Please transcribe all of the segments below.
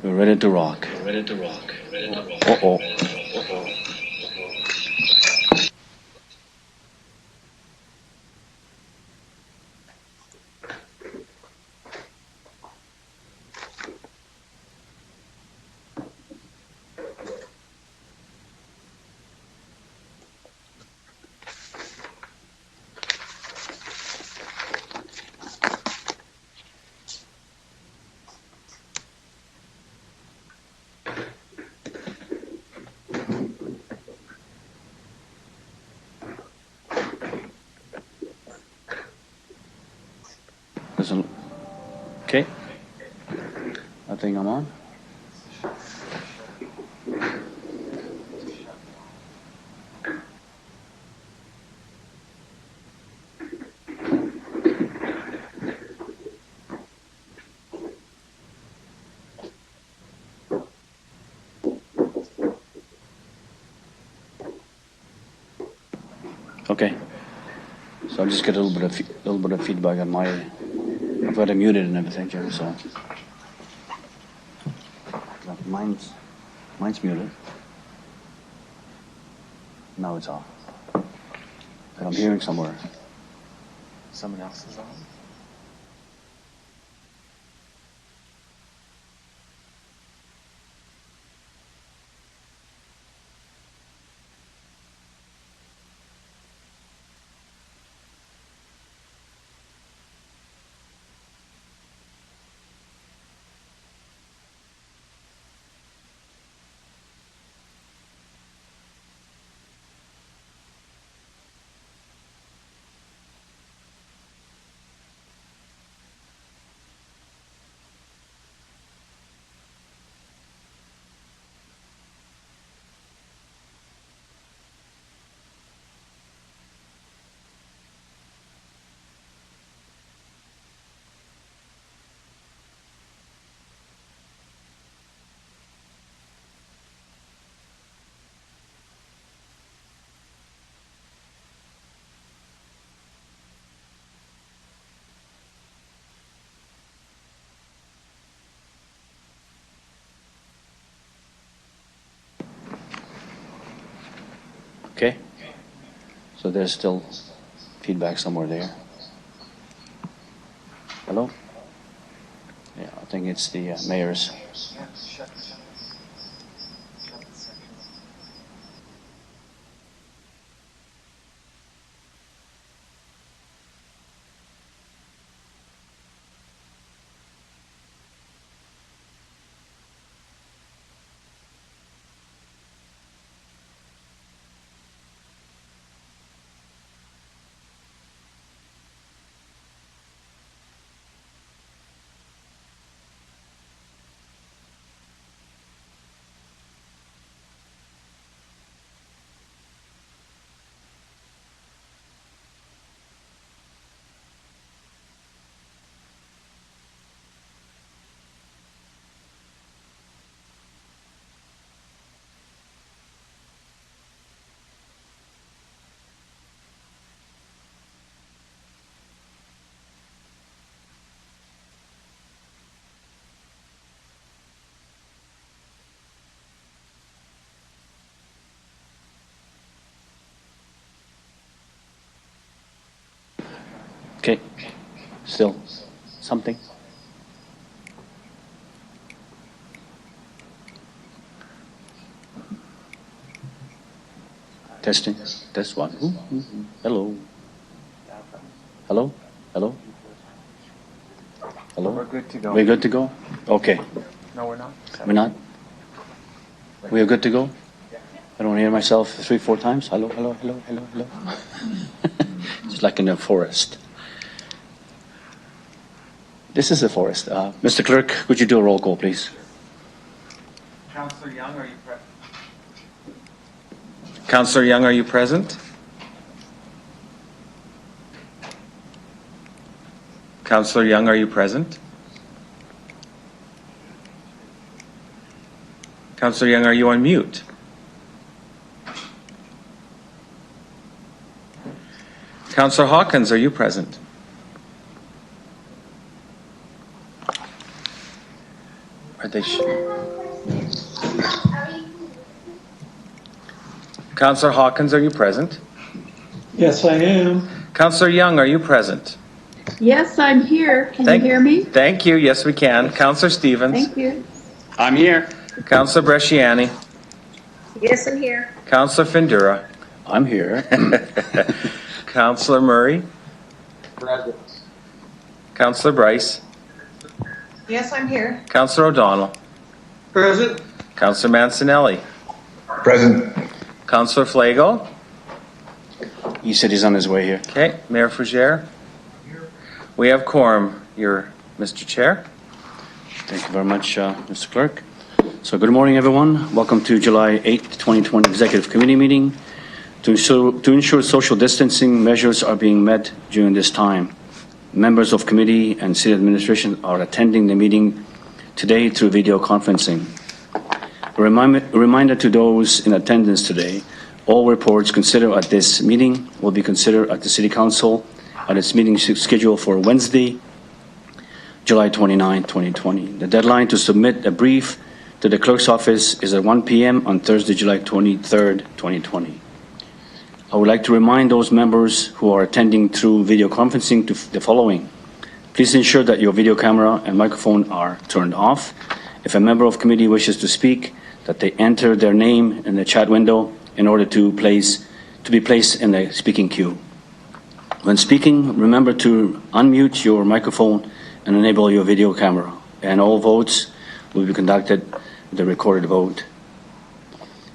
We're ready to rock. Uh-oh. Listen. Okay. I think I'm on. Okay. So I'll just get a little bit of feedback on my. I've got it muted and everything, Jim. So mine's muted. Now it's off. But I'm hearing somewhere. Someone else is on? Okay. So there's still feedback somewhere there. Hello? Yeah, I think it's the mayor's. Okay. Still something. Testing. Test one. Hello. Hello. Hello. Hello. We're good to go. We're good to go? Okay. No, we're not. We're not? We are good to go? I don't hear myself 3-4 times. Hello, hello, hello, hello, hello. It's like in a forest. This is a forest. Mr. Clerk, could you do a roll call, please? Councillor Young, are you present? Councillor Young, are you present? Councillor Young, are you present? Councillor Young, are you on mute? Councillor Hawkins, are you present? Are they? Councillor Hawkins, are you present? Yes, I am. Councillor Young, are you present? Yes, I'm here. Can you hear me? Thank you. Yes, we can. Councillor Stevens. Thank you. I'm here. Councillor Bresciani. Yes, I'm here. Councillor Findura. I'm here. Councillor Murray. Present. Councillor Bryce. Yes, I'm here. Councillor O'Donnell. Present. Councillor Mancinelli. Present. Councillor Flagel. He said he's on his way here. Okay. Mayor Fougere. We have quorum, Mr. Chair. Thank you very much, Mr. Clerk. So good morning, everyone. Welcome to July 8th, 2020 Executive Committee meeting. To ensure social distancing measures are being met during this time, members of committee and city administration are attending the meeting today through video conferencing. A reminder to those in attendance today, all reports considered at this meeting will be considered at the City Council at its meeting scheduled for Wednesday, July 29, 2020. The deadline to submit a brief to the clerk's office is at 1 p.m. on Thursday, July 23rd, 2020. I would like to remind those members who are attending through video conferencing to the following. Please ensure that your video camera and microphone are turned off. If a member of committee wishes to speak, that they enter their name in the chat window in order to be placed in the speaking queue. When speaking, remember to unmute your microphone and enable your video camera, and all votes will be conducted with a recorded vote.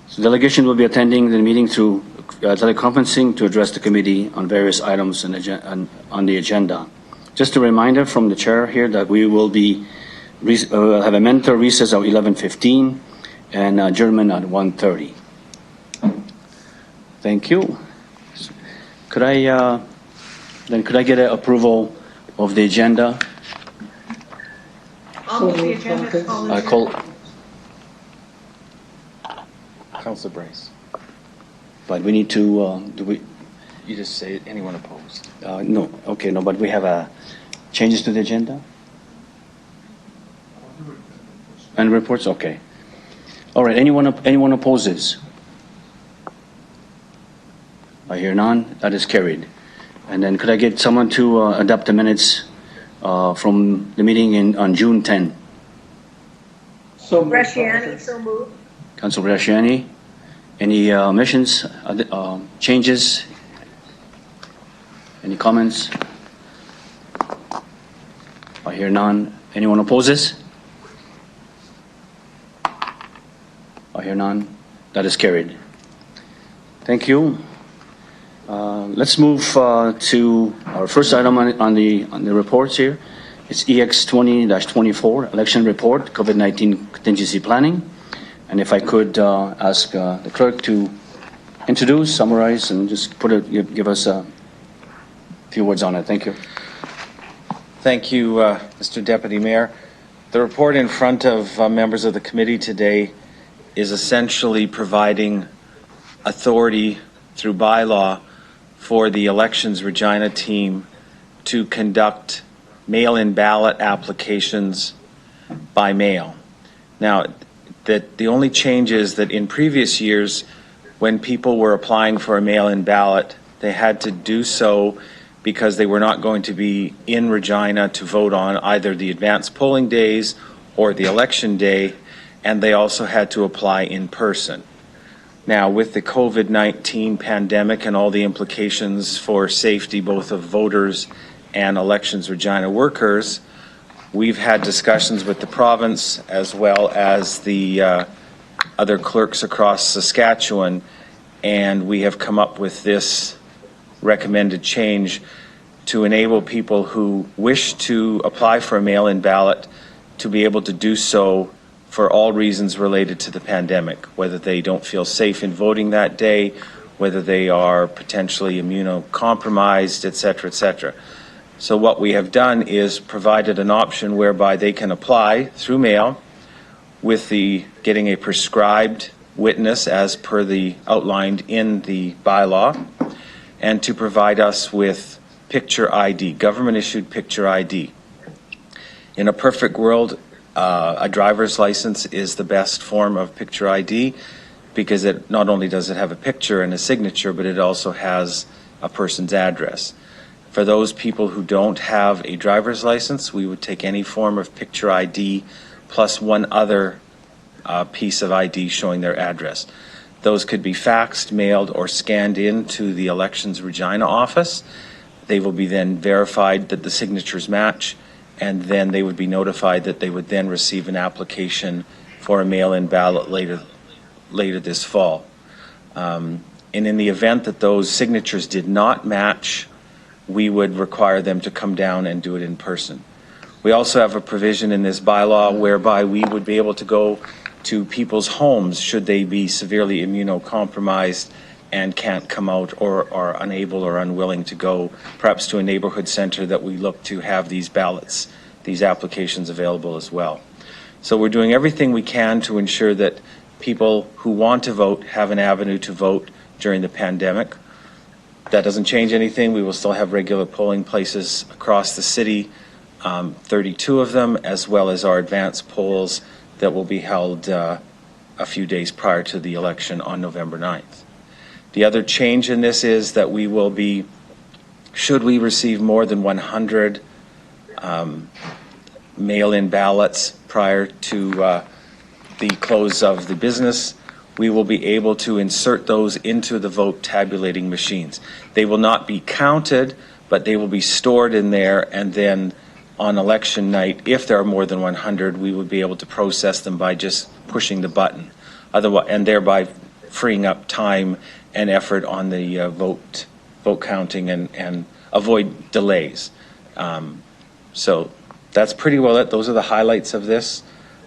So delegation will be attending the meeting through teleconferencing to address the committee on various items on the agenda. Just a reminder from the chair here that we will have a mandatory recess of 11:15 and adjournment at 1:30. Thank you. Could I get an approval of the agenda? I'll move the agenda as follows. I call, Councillor Bryce. but we need to, You just say anyone opposed. no, okay, no, but we have changes to the agenda? And reports, okay. All right, anyone opposes? I hear none, that is carried. And then could I get someone to adopt the minutes from the meeting on June 10? So moved. Bresciani, so moved. Council Bresciani, any omissions, changes? Any comments? I hear none. Anyone opposes? I hear none. That is carried. Thank you. Let's move to our first item on the reports here. It's EX 20-24 election report, COVID-19 contingency planning. And if I could ask the clerk to introduce, summarize, and just give us a few words on it. Thank you. Thank you, Mr. Deputy Mayor. The report in front of members of the committee today is essentially providing authority through bylaw for the Elections Regina team to conduct mail-in ballot applications by mail. Now, the only change is that in previous years, when people were applying for a mail-in ballot, they had to do so because they were not going to be in Regina to vote on either the advanced polling days or the election day, and they also had to apply in person. Now, with the COVID-19 pandemic and all the implications for safety, both of voters and Elections Regina workers, we've had discussions with the province as well as the other clerks across Saskatchewan, and we have come up with this recommended change to enable people who wish to apply for a mail-in ballot to be able to do so for all reasons related to the pandemic, whether they don't feel safe in voting that day, whether they are potentially immunocompromised, et cetera, et cetera. So what we have done is provided an option whereby they can apply through mail with the getting a prescribed witness as per the outlined in the bylaw, and to provide us with picture ID, government issued picture ID. In a perfect world, a driver's license is the best form of picture ID because it not only does it have a picture and a signature, but it also has a person's address. For those people who don't have a driver's license, we would take any form of picture ID plus one other piece of ID showing their address. Those could be faxed, mailed, or scanned into the Elections Regina office. They will be then verified that the signatures match, and then they would be notified that they would then receive an application for a mail-in ballot later this fall. And in the event that those signatures did not match, we would require them to come down and do it in person. We also have a provision in this bylaw whereby we would be able to go to people's homes should they be severely immunocompromised and can't come out or are unable or unwilling to go, perhaps to a neighborhood center, that we look to have these ballots, these applications available as well. So we're doing everything we can to ensure that people who want to vote have an avenue to vote during the pandemic. That doesn't change anything. We will still have regular polling places across the city, 32 of them, as well as our advanced polls that will be held a few days prior to the election on November 9th. The other change in this is that we will be, should we receive more than 100 mail-in ballots prior to the close of the business, we will be able to insert those into the vote tabulating machines. They will not be counted, but they will be stored in there, and then on election night, if there are more than 100, we would be able to process them by just pushing the button, otherwise, and thereby freeing up time and effort on the vote counting and avoid delays. So that's pretty well it. Those are the highlights of this.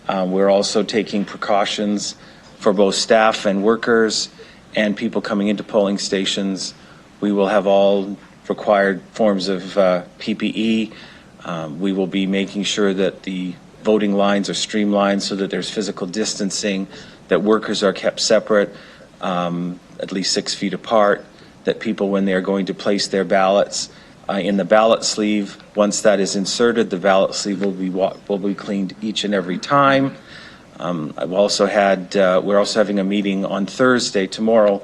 We're also taking precautions for both staff and workers and people coming into polling stations. We will have all required forms of PPE. We will be making sure that the voting lines are streamlined so that there's physical distancing, that workers are kept separate, at least 6 feet apart, that people, when they're going to place their ballots in the ballot sleeve, once that is inserted, the ballot sleeve will be cleaned each and every time. We're also having a meeting on Thursday, tomorrow,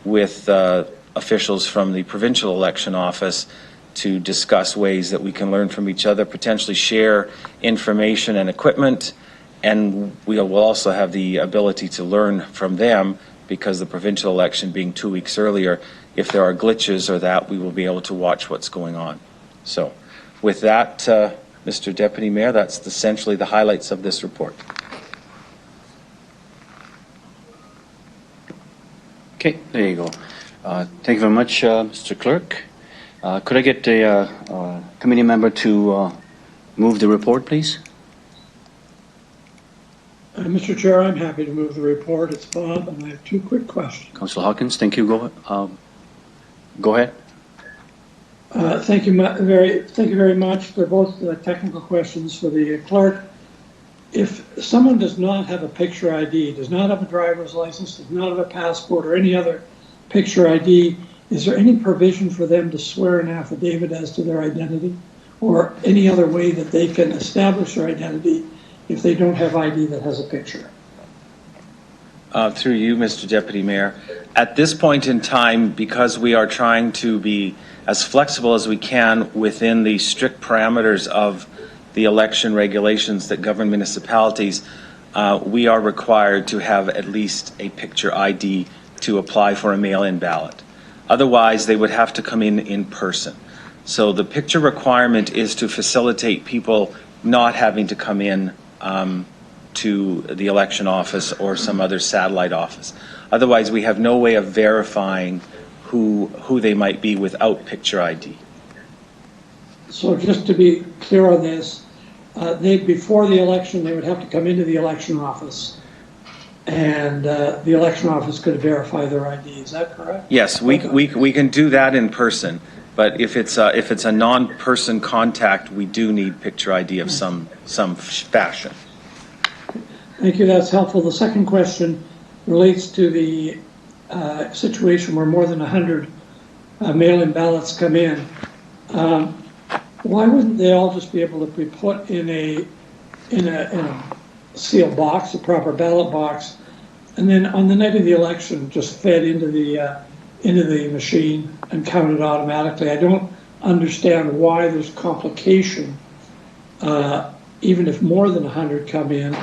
with officials from the provincial election office to discuss ways that we can learn from each other, potentially share information and equipment, and we will also have the ability to learn from them, because the provincial election being 2 weeks earlier, if there are glitches or that, we will be able to watch what's going on. So with that, Mr. Deputy Mayor, that's essentially the highlights of this report. Okay, there you go. Thank you very much, Mr. Clerk. Could I get a committee member to move the report, please? Mr. Chair, I'm happy to move the report. It's Bob, and I have two quick questions. Councillor Hawkins, thank you. Go ahead. Thank you very much. They're both technical questions for the clerk. If someone does not have a picture ID, does not have a driver's license, does not have a passport or any other picture ID, is there any provision for them to swear an affidavit as to their identity, or any other way that they can establish their identity if they don't have ID that has a picture? Through you, Mr. Deputy Mayor, at this point in time, because we are trying to be as flexible as we can within the strict parameters of the election regulations that govern municipalities, we are required to have at least a picture ID to apply for a mail-in ballot. Otherwise, they would have to come in person. So the picture requirement is to facilitate people not having to come in to the election office or some other satellite office. Otherwise, we have no way of verifying who they might be without picture ID. So just to be clear on this, before the election, they would have to come into the election office, and the election office could verify their ID. Is that correct? Yes, we can do that in person, but if it's a non-person contact, we do need picture ID of some fashion. Thank you. That's helpful. The second question relates to the situation where more than 100 mail-in ballots come in. Why wouldn't they all just be able to be put in a in a sealed box, a proper ballot box, and then on the night of the election, just fed into the machine and counted automatically. I don't understand why there's complication, even if more than 100 come in,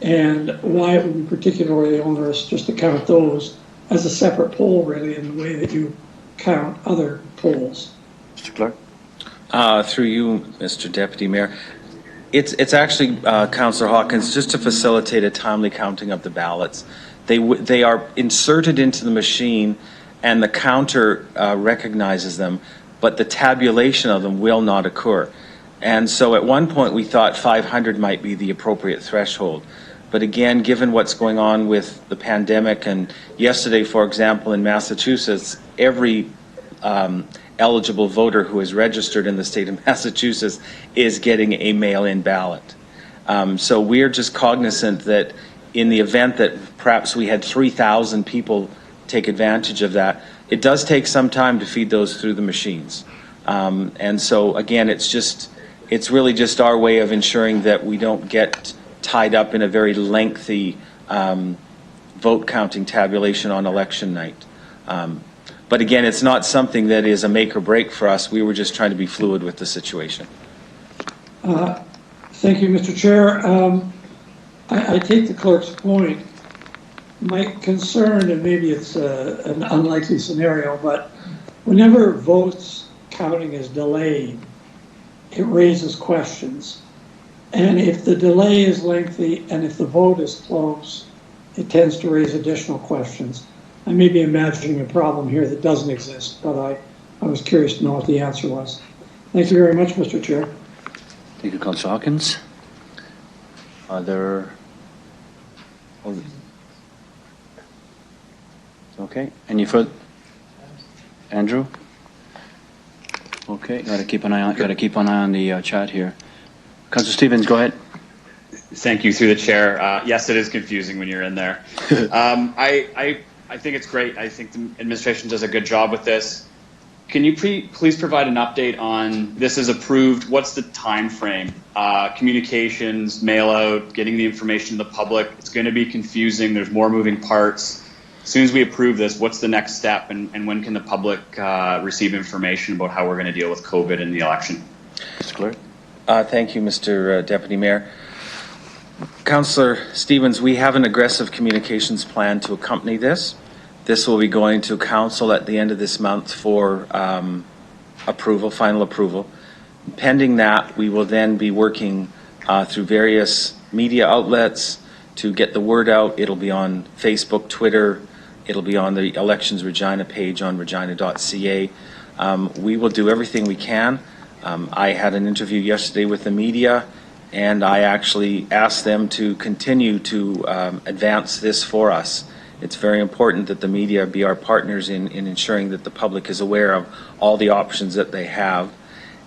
and why it would be particularly onerous just to count those as a separate poll, really, in the way that you count other polls. Mr. Clerk? Through you, Mr. Deputy Mayor. It's actually, Councillor Hawkins, just to facilitate a timely counting of the ballots. They are inserted into the machine and the counter recognizes them, but the tabulation of them will not occur. And so at one point we thought 500 might be the appropriate threshold. But again, given what's going on with the pandemic, and yesterday, for example, in Massachusetts, every eligible voter who is registered in the state of Massachusetts is getting a mail-in ballot. So we're just cognizant that in the event that perhaps we had 3,000 people take advantage of that, it does take some time to feed those through the machines. And so again, it's really just our way of ensuring that we don't get tied up in a very lengthy vote counting tabulation on election night. But again, it's not something that is a make or break for us. We were just trying to be fluid with the situation. Thank you, Mr. Chair. I take the clerk's point. My concern, and maybe it's an unlikely scenario, but whenever votes counting is delayed, it raises questions. And if the delay is lengthy and if the vote is close, it tends to raise additional questions. I may be imagining a problem here that doesn't exist, but I was curious to know what the answer was. Thank you very much, Mr. Chair. Thank you, Councillor Hawkins. Are there... Okay, any further? Andrew? Okay, gotta keep an eye on the chat here. Councillor Stevens, go ahead. Thank you, through the chair. Yes, it is confusing when you're in there. I think it's great. I think the administration does a good job with this. Can you please provide an update on this is approved? What's the time frame? Communications, mail out, getting the information to the public. It's going to be confusing. There's more moving parts. As soon as we approve this, what's the next step, and when can the public receive information about how we're going to deal with COVID in the election? Mr. Clerk? Thank you, Mr. Deputy Mayor. Councillor Stevens, we have an aggressive communications plan to accompany this. This will be going to Council at the end of this month for approval, final approval. Pending that, we will then be working through various media outlets to get the word out. It'll be on Facebook, Twitter. It'll be on the Elections Regina page on regina.ca. We will do everything we can. I had an interview yesterday with the media, and I actually asked them to continue to advance this for us. It's very important that the media be our partners in ensuring that the public is aware of all the options that they have.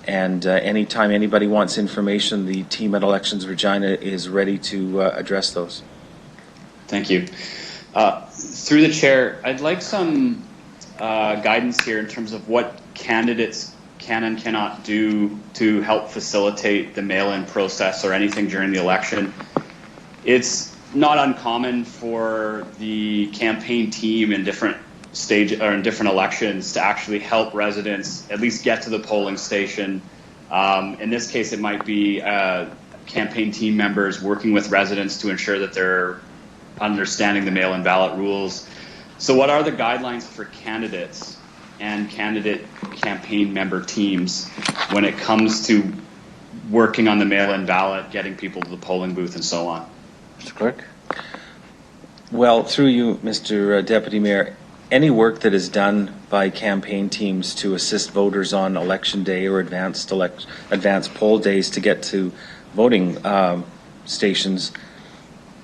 And anytime anybody wants information, the team at Elections Regina is ready to address those. Thank you. Through the chair, I'd like some guidance here in terms of what candidates can and cannot do to help facilitate the mail-in process or anything during the election. It's not uncommon for the campaign team in different stages or in different elections to actually help residents at least get to the polling station. In this case, it might be campaign team members working with residents to ensure that they're understanding the mail-in ballot rules. So what are the guidelines for candidates and candidate campaign member teams when it comes to working on the mail-in ballot, getting people to the polling booth and so on? Mr. Clerk? Well, through you, Mr. Deputy Mayor, any work that is done by campaign teams to assist voters on election day or advanced poll days to get to voting stations,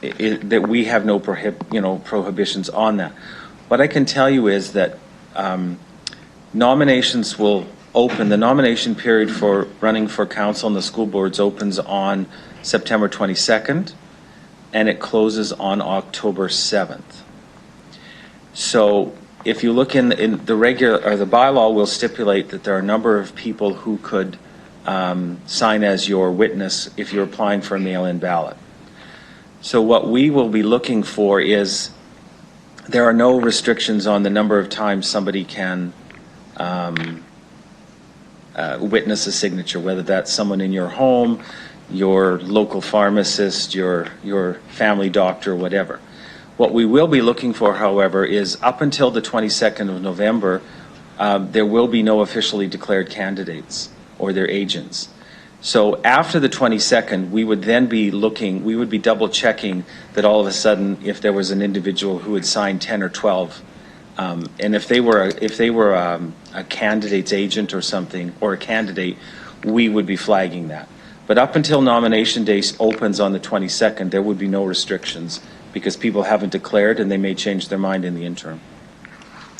that we have no prohibitions on that. What I can tell you is that nominations will open. The nomination period for running for council and the school boards opens on September 22nd, and it closes on October 7th. So if you look in the regular, or the bylaw will stipulate that there are a number of people who could sign as your witness if you're applying for a mail-in ballot. So what we will be looking for is there are no restrictions on the number of times somebody can witness a signature, whether that's someone in your home, your local pharmacist, your family doctor, whatever. What we will be looking for, however, is up until the 22nd of November, there will be no officially declared candidates or their agents. So after the 22nd, we would then be looking, we would be double checking that all of a sudden, if there was an individual who had signed 10 or 12, and if they were a candidate's agent or something, or a candidate, we would be flagging that. But up until nomination day opens on the 22nd, there would be no restrictions because people haven't declared and they may change their mind in the interim.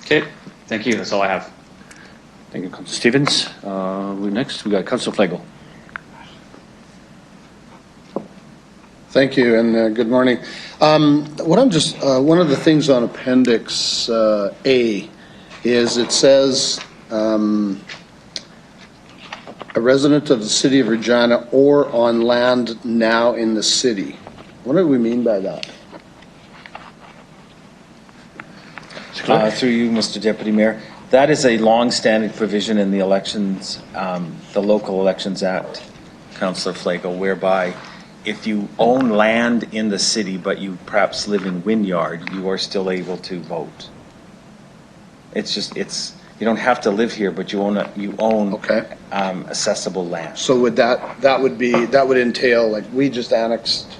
Okay, thank you. That's all I have. Thank you, Councillor Stevens. Next, we got Councillor Flego. Thank you, and good morning. One of the things on Appendix A is it says a resident of the city of Regina or on land now in the city. What do we mean by that? Through you, Mr. Deputy Mayor, that is a long-standing provision in the elections, the Local Elections Act, Councillor Flego, whereby if you own land in the city but you perhaps live in Wynyard, you are still able to vote. It's just, you don't have to live here, but you own Okay. Accessible land. So would that would entail, like, we just annexed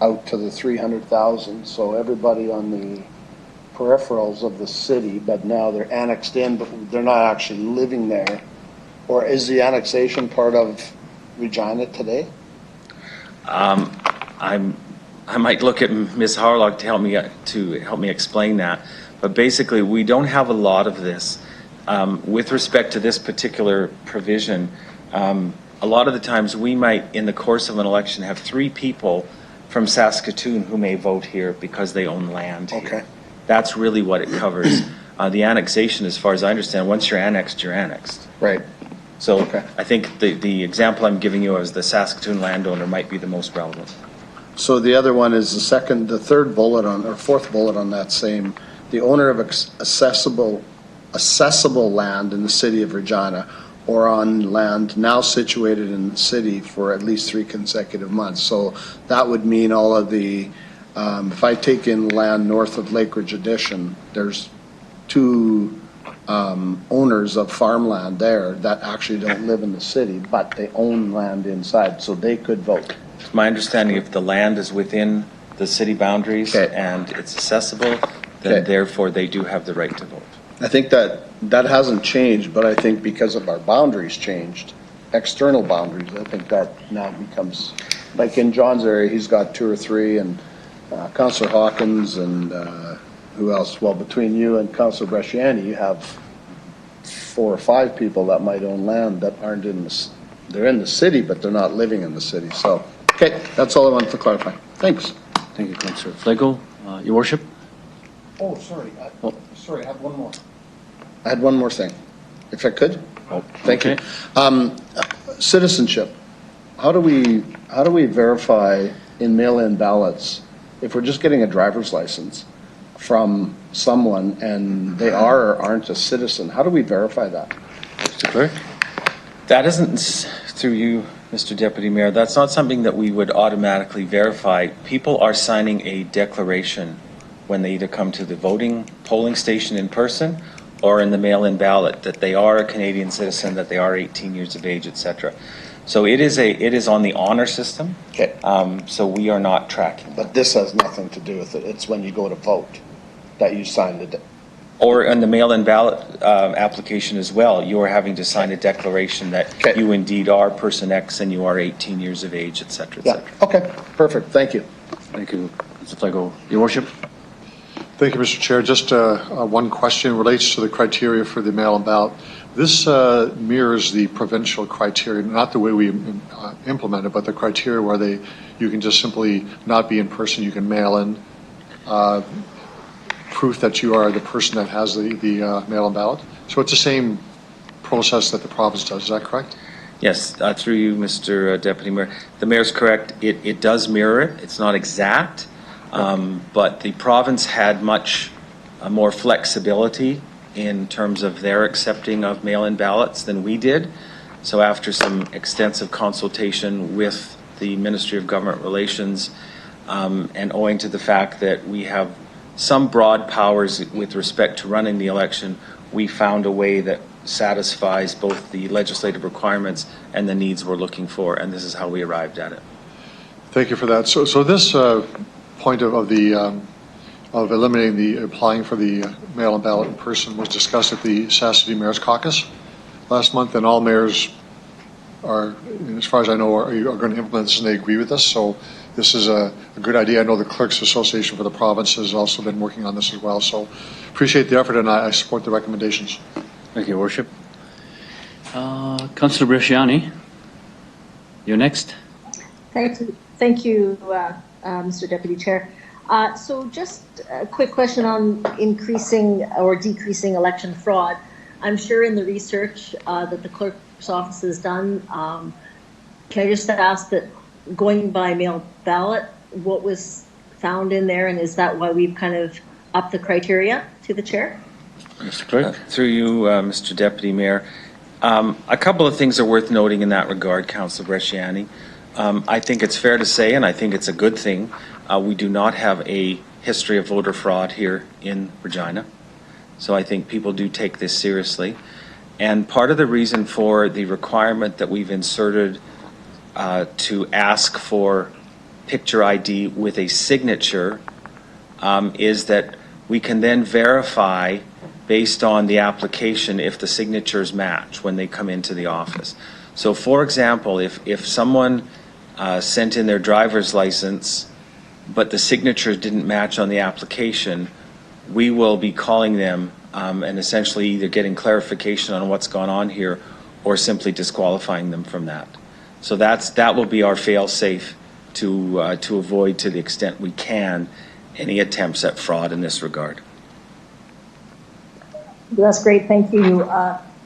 out to the 300,000, so everybody on the peripherals of the city, but now they're annexed in, but they're not actually living there. Or is the annexation part of Regina today? I might look at Ms. Harlock to help me explain that, but basically we don't have a lot of this. With respect to this particular provision, a lot of the times we might, in the course of an election, have 3 people from Saskatoon who may vote here because they own land here. Okay. That's really what it covers. The annexation, as far as I understand, once you're annexed, you're annexed. Right. So Okay. I think the example I'm giving you as the Saskatoon landowner might be the most relevant. So the other one is the third bullet or fourth bullet on that same, the owner of accessible land in the city of Regina or on land now situated in the city for at least 3 consecutive months. So that would mean all of the, if I take in land north of Lake Ridge Addition, there's 2 owners of farmland there that actually don't live in the city, but they own land inside, so they could vote. It's my understanding if the land is within the city boundaries Okay. and it's accessible, then Okay. therefore they do have the right to vote. I think that hasn't changed, but I think because of our boundaries changed, external boundaries, I think that now becomes, like in John's area, he's got 2 or 3, and Councillor Hawkins and who else? Well, between you and Councillor Bresciani, you have 4 or 5 people that might own land that aren't they're in the city, but they're not living in the city. So, okay, that's all I wanted to clarify. Thanks. Thank you, Councillor Flego. Your Worship. Oh, sorry. Sorry, I have one more. I had one more thing, if I could. Oh, Thank okay. you. Citizenship. How do we verify in mail-in ballots if we're just getting a driver's license from someone and they are or aren't a citizen? How do we verify that? Mr. Clerk. That isn't, through you, Mr. Deputy Mayor, that's not something that we would automatically verify. People are signing a declaration when they either come to the polling station in person or in the mail-in ballot that they are a Canadian citizen, that they are 18 years of age, etc. So it is on the honor system. Okay. So we are not tracking. But this has nothing to do with it. It's when you go to vote that you sign the Or in the mail-in ballot application as well, you are having to sign a declaration that Okay. you indeed are person X and you are 18 years of age, etc., Yeah, etc. okay, perfect, thank you. Thank you, Mr. Flego. Your Worship. Thank you, Mr. Chair. Just one question relates to the criteria for the mail-in ballot. This mirrors the provincial criteria, not the way we implement it, but the criteria where you can just simply not be in person, you can mail in proof that you are the person that has the mail-in ballot. So it's the same process that the province does. Is that correct? Yes, through you, Mr. Deputy Mayor. The mayor's correct. It does mirror it. It's not exact, but the province had much more flexibility in terms of their accepting of mail-in ballots than we did. So after some extensive consultation with the Ministry of Government Relations, and owing to the fact that we have some broad powers with respect to running the election, we found a way that satisfies both the legislative requirements and the needs we're looking for, and this is how we arrived at it. Thank you for that. So this point of eliminating the applying for the mail-in ballot in person was discussed at the Sask City Mayor's Caucus last month, and all mayors are, as far as I know, are going to implement this, and they agree with us. So this is a good idea. I know the Clerks Association for the province has also been working on this as well. So appreciate the effort, and I support the recommendations. Thank you, Your Worship. Councillor Bresciani, you're next. Thank you, Mr. Deputy Chair. So just a quick question on increasing or decreasing election fraud. I'm sure in the research that the clerk's office has done, can I just ask that going by mail ballot, what was found in there, and is that why we've kind of upped the criteria to the chair? Mr. Clerk. Through you, Mr. Deputy Mayor. A couple of things are worth noting in that regard, Councillor Bresciani. I think it's fair to say, and I think it's a good thing, we do not have a history of voter fraud here in Regina. So I think people do take this seriously. And part of the reason for the requirement that we've inserted to ask for picture ID with a signature is that we can then verify based on the application if the signatures match when they come into the office. So for example, if someone sent in their driver's license but the signatures didn't match on the application, we will be calling them and essentially either getting clarification on what's gone on here or simply disqualifying them from that. So that will be our fail-safe to avoid, to the extent we can, any attempts at fraud in this regard. That's great, thank you.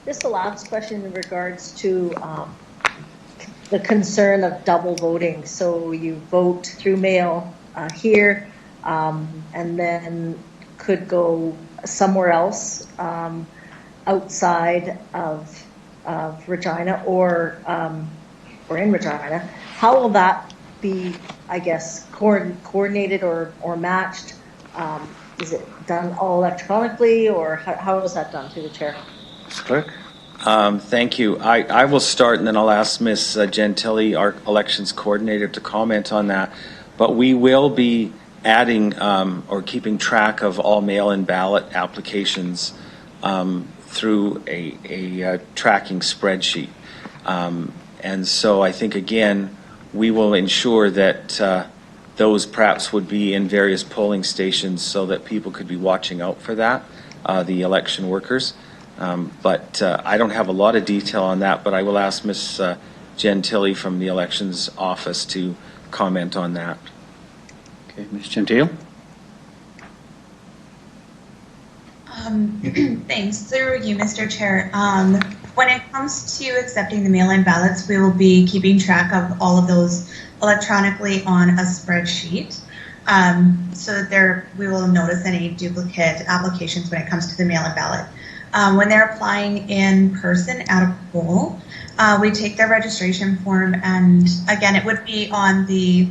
Just the last question in regards to the concern of double voting. So you vote through mail here and then could go somewhere else outside of Regina or in Regina. How will that be, I guess, coordinated or matched? Is it done all electronically, or how is that done through the chair? Mr. Clerk. Thank you. I will start, and then I'll ask Ms. Gentili, our elections coordinator, to comment on that. But we will be adding or keeping track of all mail-in ballot applications through a tracking spreadsheet. And so I think, again, we will ensure that those perhaps would be in various polling stations so that people could be watching out for that, the election workers. But I don't have a lot of detail on that, but I will ask Ms. Gentili from the elections office to comment on that. Okay, Ms. Gentile. Thanks. Through you, Mr. Chair. When it comes to accepting the mail-in ballots, we will be keeping track of all of those electronically on a spreadsheet, so that we will notice any duplicate applications when it comes to the mail-in ballot. When they're applying in person at a poll, we take their registration form, and again, it would be on the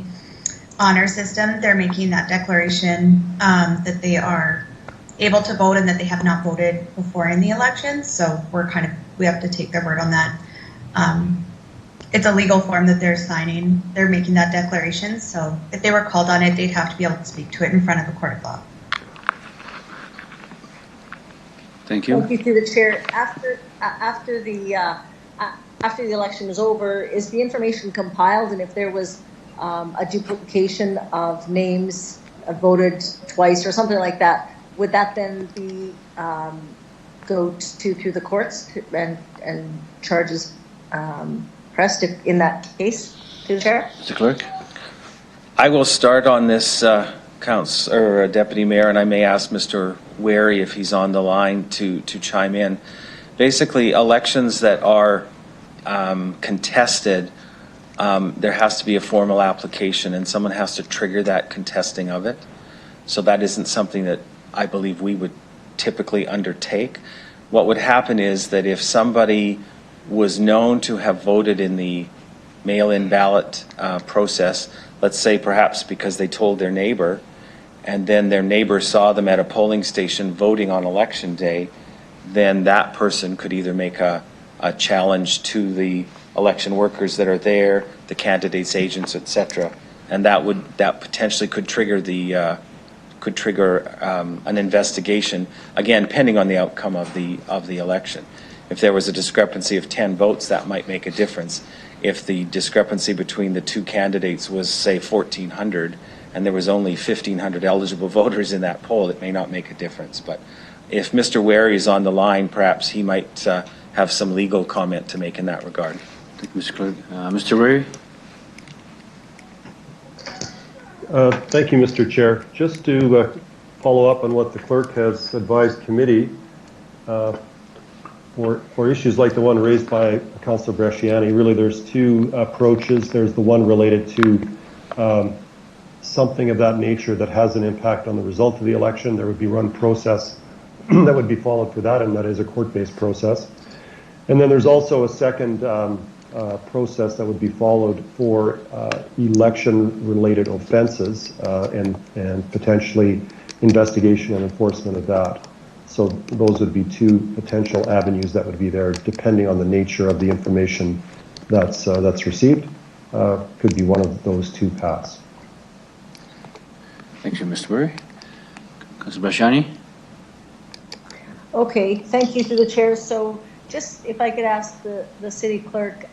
honor system. They're making that declaration that they are able to vote and that they have not voted before in the election. So we have to take their word on that. It's a legal form that they're signing. They're making that declaration. So if they were called on it, they'd have to be able to speak to it in front of a court of law. Thank you. Thank you, through the chair. After the election is over, is the information compiled, and if there was a duplication of names voted twice or something like that, would that then be go through the courts and charges pressed in that case, to the chair? Mr. Clerk. I will start on this, Deputy Mayor, and I may ask Mr. Wary, if he's on the line, to chime in. Basically, elections that are contested, there has to be a formal application and someone has to trigger that contesting of it. So that isn't something that I believe we would typically undertake. What would happen is that if somebody was known to have voted in the mail-in ballot process, let's say perhaps because they told their neighbor, and then their neighbor saw them at a polling station voting on election day, then that person could either make a challenge to the election workers that are there, the candidates, agents, etc., and that potentially could trigger an investigation, again, depending on the outcome of the election. If there was a discrepancy of 10 votes, that might make a difference. If the discrepancy between the two candidates was, say, 1,400, and there was only 1,500 eligible voters in that poll, it may not make a difference. But if Mr. Wary is on the line, perhaps he might have some legal comment to make in that regard. Thank you, Mr. Clerk. Mr. Wary? Thank you, Mr. Chair. Just to follow up on what the clerk has advised committee, for issues like the one raised by Councillor Bresciani, really there's two approaches. There's the one related to something of that nature that has an impact on the result of the election. There would be one process that would be followed for that, and that is a court-based process. And then there's also a second process that would be followed for election-related offenses and potentially investigation and enforcement of that. So those would be two potential avenues that would be there, depending on the nature of the information that's received. Could be one of those two paths. Thank you, Mr. Wary. Councillor Bresciani? Okay, thank you to the chair. So just if I could ask the city clerk,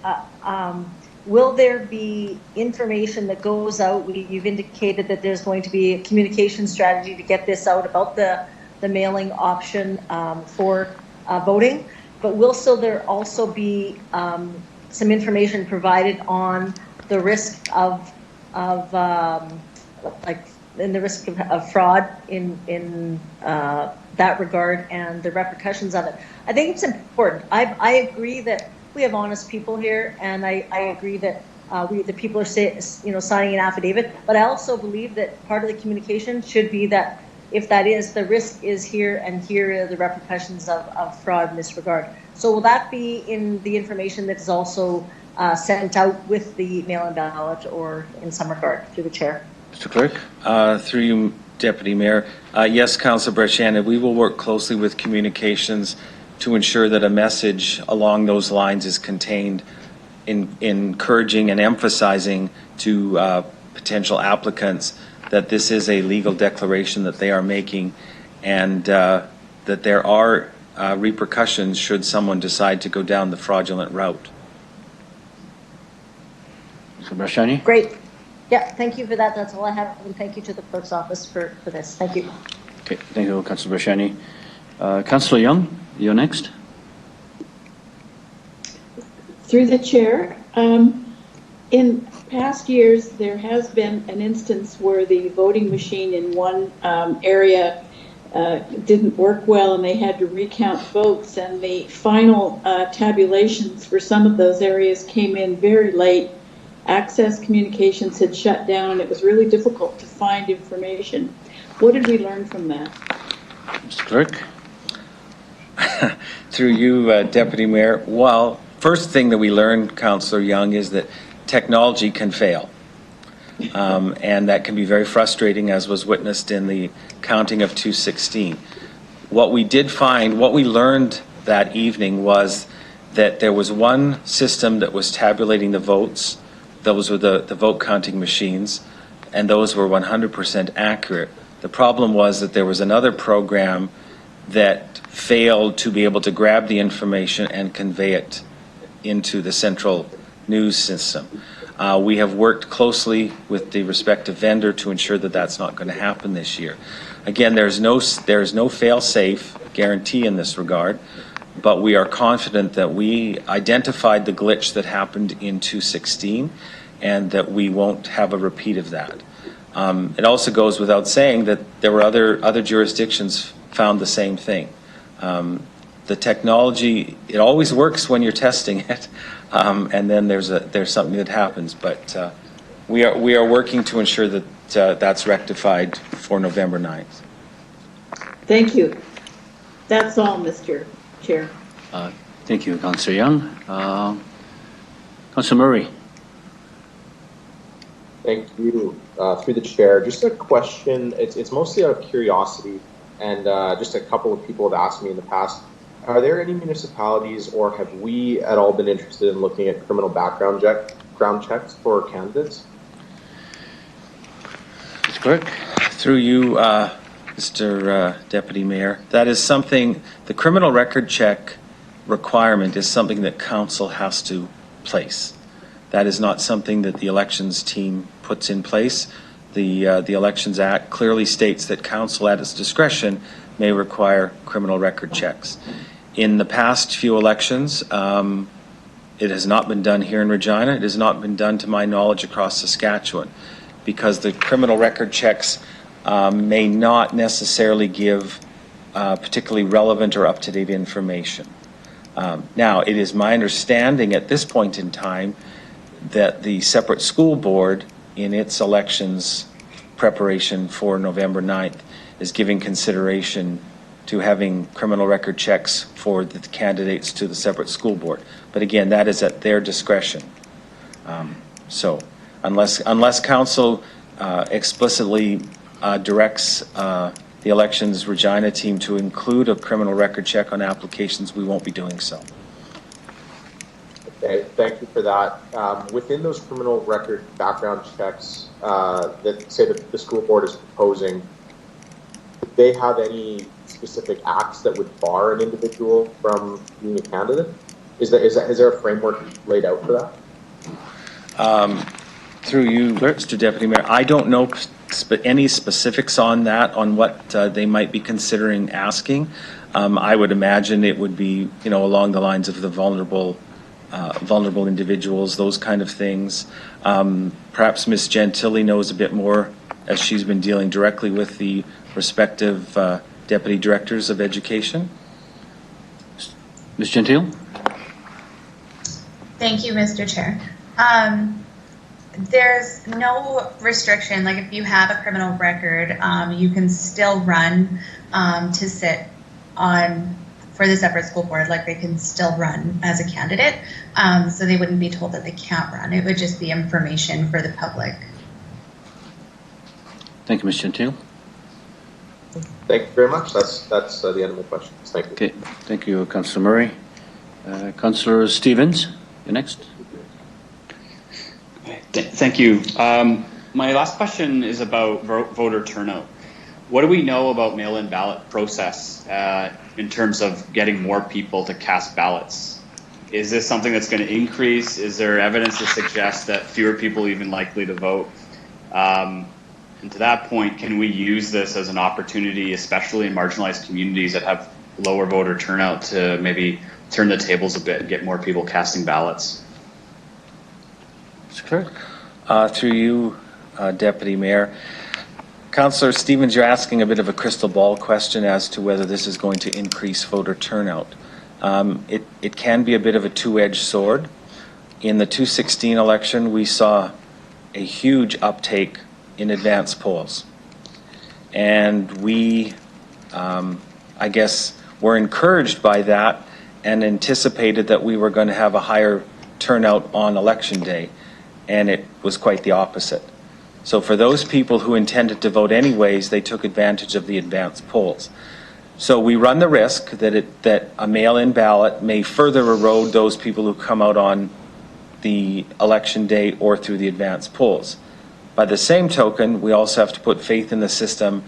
will there be information that goes out? You've indicated that there's going to be a communication strategy to get this out about the mailing option for voting, but will there also be some information provided on the risk of the risk of fraud in that regard and the repercussions of it? I think it's important. I agree that we have honest people here, and I agree that the people are signing an affidavit. But I also believe that part of the communication should be that if that is, the risk is here, and here are the repercussions of fraud in this regard. So will that be in the information that is also sent out with the mail-in ballot, or in some regard, through the chair? Mr. Clerk? Through you, Deputy Mayor. Yes, Councillor Bresciani, we will work closely with communications to ensure that a message along those lines is contained, in encouraging and emphasizing to potential applicants that this is a legal declaration that they are making, and that there are repercussions should someone decide to go down the fraudulent route. Mr. Bresciani? Great. Yeah, thank you for that. That's all I have. And thank you to the clerk's office for this. Thank you. Okay, thank you, Councillor Bresciani. Councillor Young, you're next. Through the chair, in past years, there has been an instance where the voting machine in one area didn't work well, and they had to recount votes, and the final tabulations for some of those areas came in very late. Access communications had shut down, and it was really difficult to find information. What did we learn from that? Mr. Clerk? Through you, Deputy Mayor. Well, first thing that we learned, Councillor Young, is that technology can fail. And that can be very frustrating, as was witnessed in the counting of 216. What we did find, what we learned that evening, was that there was one system that was tabulating the votes. Those were the vote counting machines, and those were 100% accurate. The problem was that there was another program that failed to be able to grab the information and convey it into the central news system. We have worked closely with the respective vendor to ensure that that's not going to happen this year. Again, there's no fail-safe guarantee in this regard, but we are confident that we identified the glitch that happened in 216 and that we won't have a repeat of that. It also goes without saying that there were other jurisdictions found the same thing. The technology, it always works when you're testing it, and then there's something that happens. But we are working to ensure that that's rectified for November 9th. Thank you. That's all, Mr. Chair. Thank you, Councillor Young. Councillor Murray. Thank you. Through the chair, just a question. It's mostly out of curiosity, and just a couple of people have asked me in the past. Are there any municipalities, or have we at all been interested in looking at criminal background checks for candidates? Mr. Clerk. Through you, Mr. Deputy Mayor, that is something, the criminal record check requirement is something that council has to place. That is not something that the elections team puts in place. The Elections Act clearly states that council at its discretion may require criminal record checks. In the past few elections, it has not been done here in Regina. It has not been done, to my knowledge, across Saskatchewan, because the criminal record checks may not necessarily give particularly relevant or up-to-date information. Now, it is my understanding at this point in time that the separate school board, in its elections preparation for November 9th, is giving consideration to having criminal record checks for the candidates to the separate school board. But again, that is at their discretion. So unless council explicitly directs the elections Regina team to include a criminal record check on applications, we won't be doing so. Okay, thank you for that. Within those criminal record background checks that say that the school board is proposing, do they have any specific acts that would bar an individual from being a candidate? Is there a framework laid out for that? Through you, Mr. Deputy Mayor, I don't know any specifics on that, on what they might be considering asking. I would imagine it would be, along the lines of the vulnerable individuals, those kind of things. Perhaps Ms. Gentili knows a bit more, as she's been dealing directly with the respective deputy directors of education. Ms. Gentile? Thank you, Mr. Chair. There's no restriction. Like, if you have a criminal record, you can still run to sit on for the separate school board. Like, they can still run as a candidate, so they wouldn't be told that they can't run. It would just be information for the public. Thank you, Ms. Gentile. Thank you very much. That's the end of my questions. Thank you. Okay, thank you, Councillor Murray. Councillor Stevens, you're next. Thank you. My last question is about voter turnout. What do we know about mail-in ballot process in terms of getting more people to cast ballots? Is this something that's going to increase? Is there evidence to suggest that fewer people are even likely to vote? And to that point, can we use this as an opportunity, especially in marginalized communities that have lower voter turnout, to maybe turn the tables a bit and get more people casting ballots? Mr. Clerk. Through you, Deputy Mayor. Councillor Stevens, you're asking a bit of a crystal ball question as to whether this is going to increase voter turnout. It can be a bit of a two-edged sword. In the 2016 election, we saw a huge uptake in advance polls. And we, I guess, were encouraged by that and anticipated that we were going to have a higher turnout on election day. And it was quite the opposite. So for those people who intended to vote anyways, they took advantage of the advance polls. So we run the risk that a mail-in ballot may further erode those people who come out on the election day or through the advance polls. By the same token, we also have to put faith in the system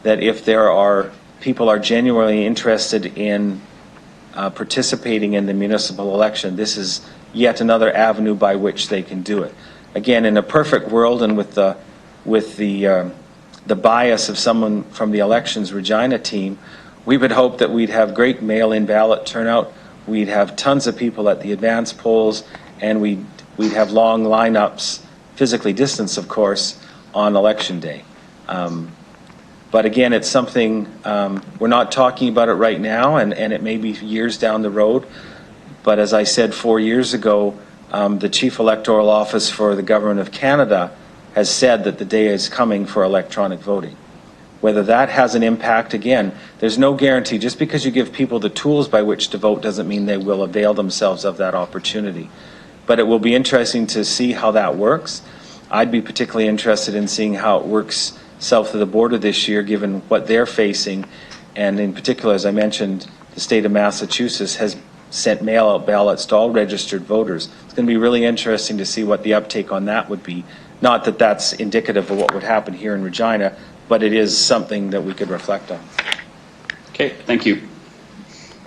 that if there are people are genuinely interested in participating in the municipal election, this is yet another avenue by which they can do it. Again, in a perfect world, and with the bias of someone from the Elections Regina team, we would hope that we'd have great mail-in ballot turnout. We'd have tons of people at the advance polls, and we'd have long lineups, physically distanced, of course, on election day. But again, it's something we're not talking about it right now, and it may be years down the road. But as I said 4 years ago, the Chief Electoral Office for the Government of Canada has said that the day is coming for electronic voting. Whether that has an impact, again, there's no guarantee. Just because you give people the tools by which to vote doesn't mean they will avail themselves of that opportunity. But it will be interesting to see how that works. I'd be particularly interested in seeing how it works south of the border this year, given what they're facing. And in particular, as I mentioned, the state of Massachusetts has sent mail-out ballots to all registered voters. It's going to be really interesting to see what the uptake on that would be. Not that that's indicative of what would happen here in Regina, but it is something that we could reflect on. Okay, thank you.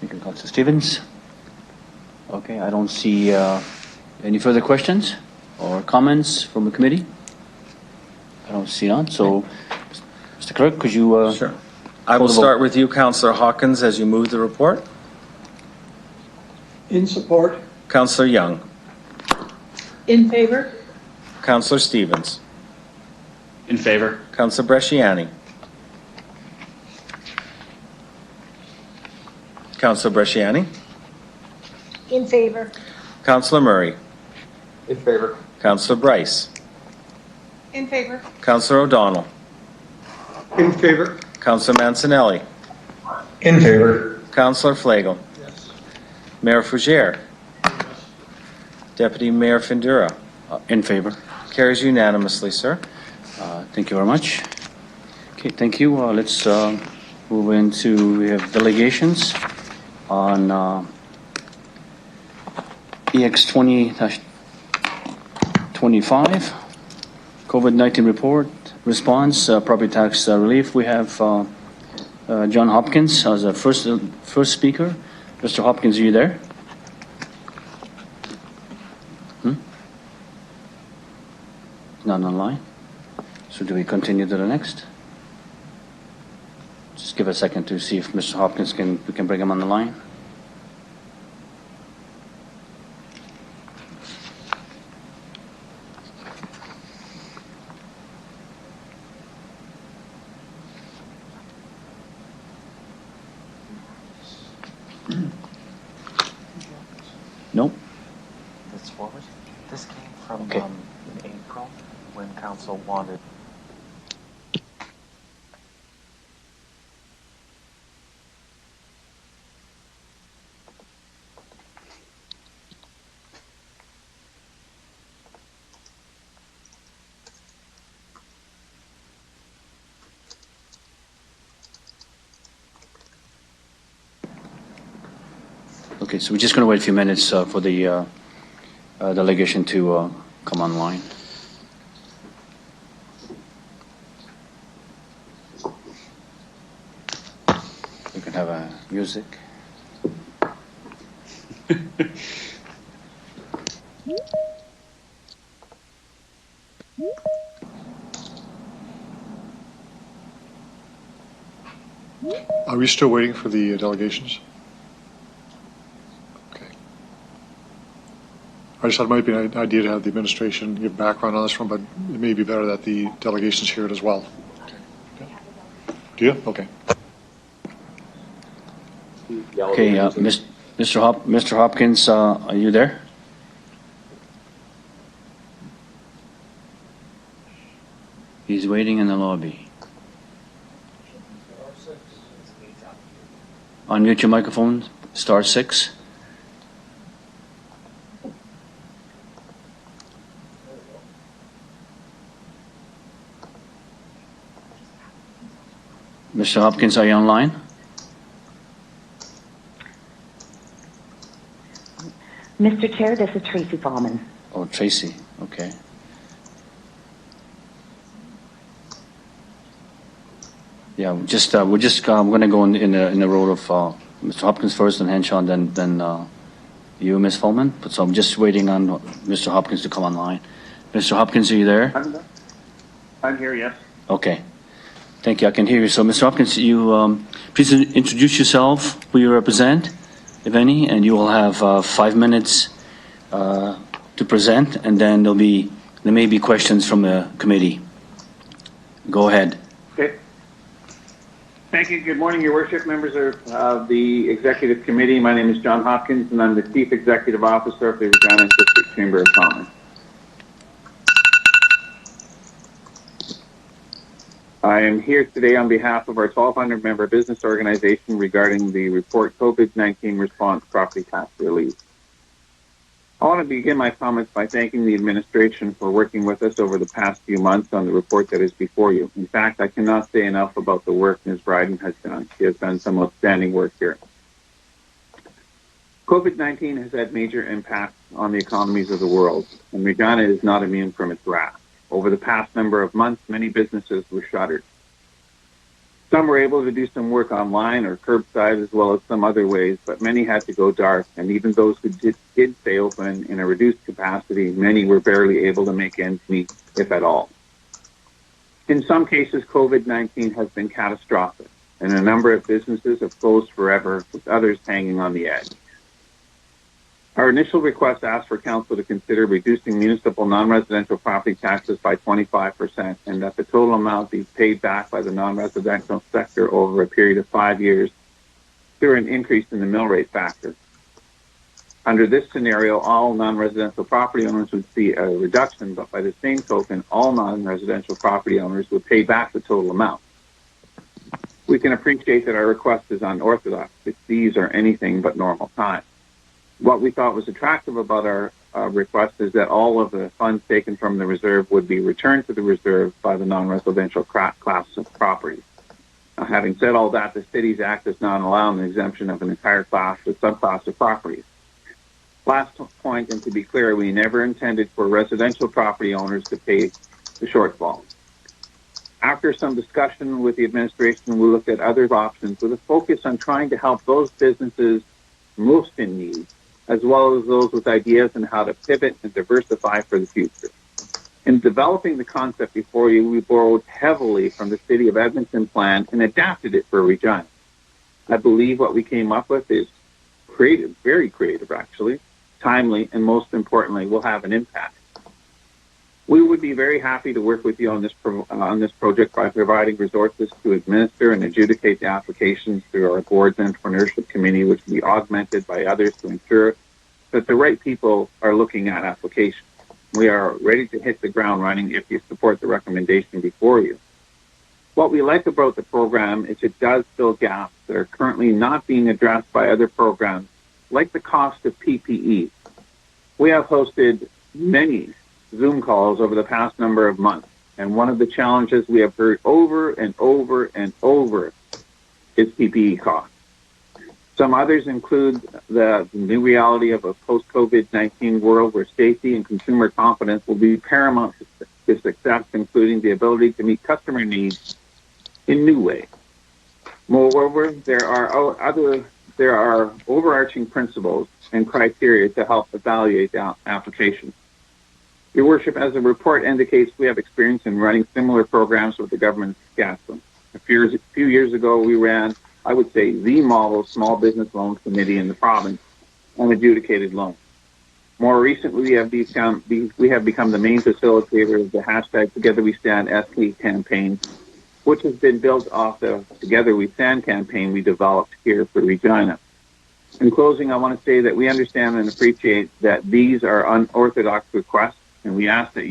Thank you, Councillor Stevens. Okay, I don't see any further questions or comments from the committee. I don't see none. So, Mr. Clerk, could you... Sure. I will start with you, Councillor Hawkins, as you move the report. In support. Councillor Young. In favor? Councillor Stevens. In favor. Councillor Bresciani. Councillor Bresciani. In favor. Councillor Murray. In favor. Councillor Bryce. In favor. Councillor O'Donnell. In favor. Councillor Mancinelli. In favor. Councillor Flagel. Yes. Mayor Fougere. Deputy Mayor Findura. in favor. Carries unanimously, sir. Thank you very much. Okay, thank you. Let's move into, we have delegations on EX 20-25, COVID-19 report, response, property tax relief. We have John Hopkins as a first speaker. Mr. Hopkins, are you there? Not online. So do we continue to the next? Just give a second to see if Mr. Hopkins we can bring him on the line. Nope. This forward. This came from Okay. in April when council wanted. Okay, so we're just going to wait a few minutes for the delegation to come online. We can have music. Are we still waiting for the delegations? Okay. I just thought it might be an idea to have the administration give background on this one, but it may be better that the delegations hear it as well. Do you? Okay. Okay, Mr. Hopkins, are you there? He's waiting in the lobby. Unmute your microphone, *6. Mr. Hopkins, are you online? Mr. Chair, this is Tracy Bauman. Oh, Tracy, okay. Yeah, we're going to go in the road of Mr. Hopkins first, and Henshaw, then you, Ms. Fulman. So I'm just waiting on Mr. Hopkins to come online. Mr. Hopkins, are you there? I'm here, yes. Okay. Thank you. I can hear you. So, Mr. Hopkins, you please introduce yourself, who you represent, if any, and you will have 5 minutes to present, and then there may be questions from the committee. Go ahead. Okay. Thank you. Good morning, Your Worship, members of the Executive Committee. My name is John Hopkins, and I'm the Chief Executive Officer of the Regina District Chamber of Commerce. I am here today on behalf of our 1,200-member business organization regarding the report COVID-19 Response Property Tax Relief. I want to begin my comments by thanking the administration for working with us over the past few months on the report that is before you. In fact, I cannot say enough about the work Ms. Bryden has done. She has done some outstanding work here. COVID-19 has had major impacts on the economies of the world, and Regina is not immune from its wrath. Over the past number of months, many businesses were shuttered. Some were able to do some work online or curbside as well as some other ways, but many had to go dark, and even those who did stay open in a reduced capacity, many were barely able to make ends meet, if at all. In some cases, COVID-19 has been catastrophic, and a number of businesses have closed forever, with others hanging on the edge. Our initial request asked for Council to consider reducing municipal non-residential property taxes by 25% and that the total amount be paid back by the non-residential sector over a period of 5 years through an increase in the mill rate factor. Under this scenario, all non-residential property owners would see a reduction, but by the same token, all non-residential property owners would pay back the total amount. We can appreciate that our request is unorthodox, but these are anything but normal times. What we thought was attractive about our request is that all of the funds taken from the reserve would be returned to the reserve by the non-residential class of properties. Now, having said all that, the Cities Act does not allow an exemption of an entire class or subclass of properties. Last point, and to be clear, we never intended for residential property owners to pay the shortfall. After some discussion with the administration, we looked at other options with a focus on trying to help those businesses most in need, as well as those with ideas on how to pivot and diversify for the future. In developing the concept before you, we borrowed heavily from the City of Edmonton plan and adapted it for Regina. I believe what we came up with is creative, very creative actually, timely, and most importantly, will have an impact. We would be very happy to work with you on this project by providing resources to administer and adjudicate the applications through our board's entrepreneurship committee, which will be augmented by others to ensure that the right people are looking at applications. We are ready to hit the ground running if you support the recommendation before you. What we like about the program is it does fill gaps that are currently not being addressed by other programs, like the cost of PPE. We have hosted many Zoom calls over the past number of months, and one of the challenges we have heard over and over and over is PPE costs. Some others include the new reality of a post-COVID-19 world where safety and consumer confidence will be paramount to success, including the ability to meet customer needs in new ways. Moreover, there are overarching principles and criteria to help evaluate the application. Your Worship, as the report indicates, we have experience in running similar programs with the government of Saskatchewan. A few years ago, we ran, I would say, the model small business loan committee in the province on adjudicated loans. More recently, we have become the main facilitator of the hashtag Together We Stand SC campaign, which has been built off the Together We Stand campaign we developed here for Regina. In closing, I want to say that we understand and appreciate that these are unorthodox requests, and we ask that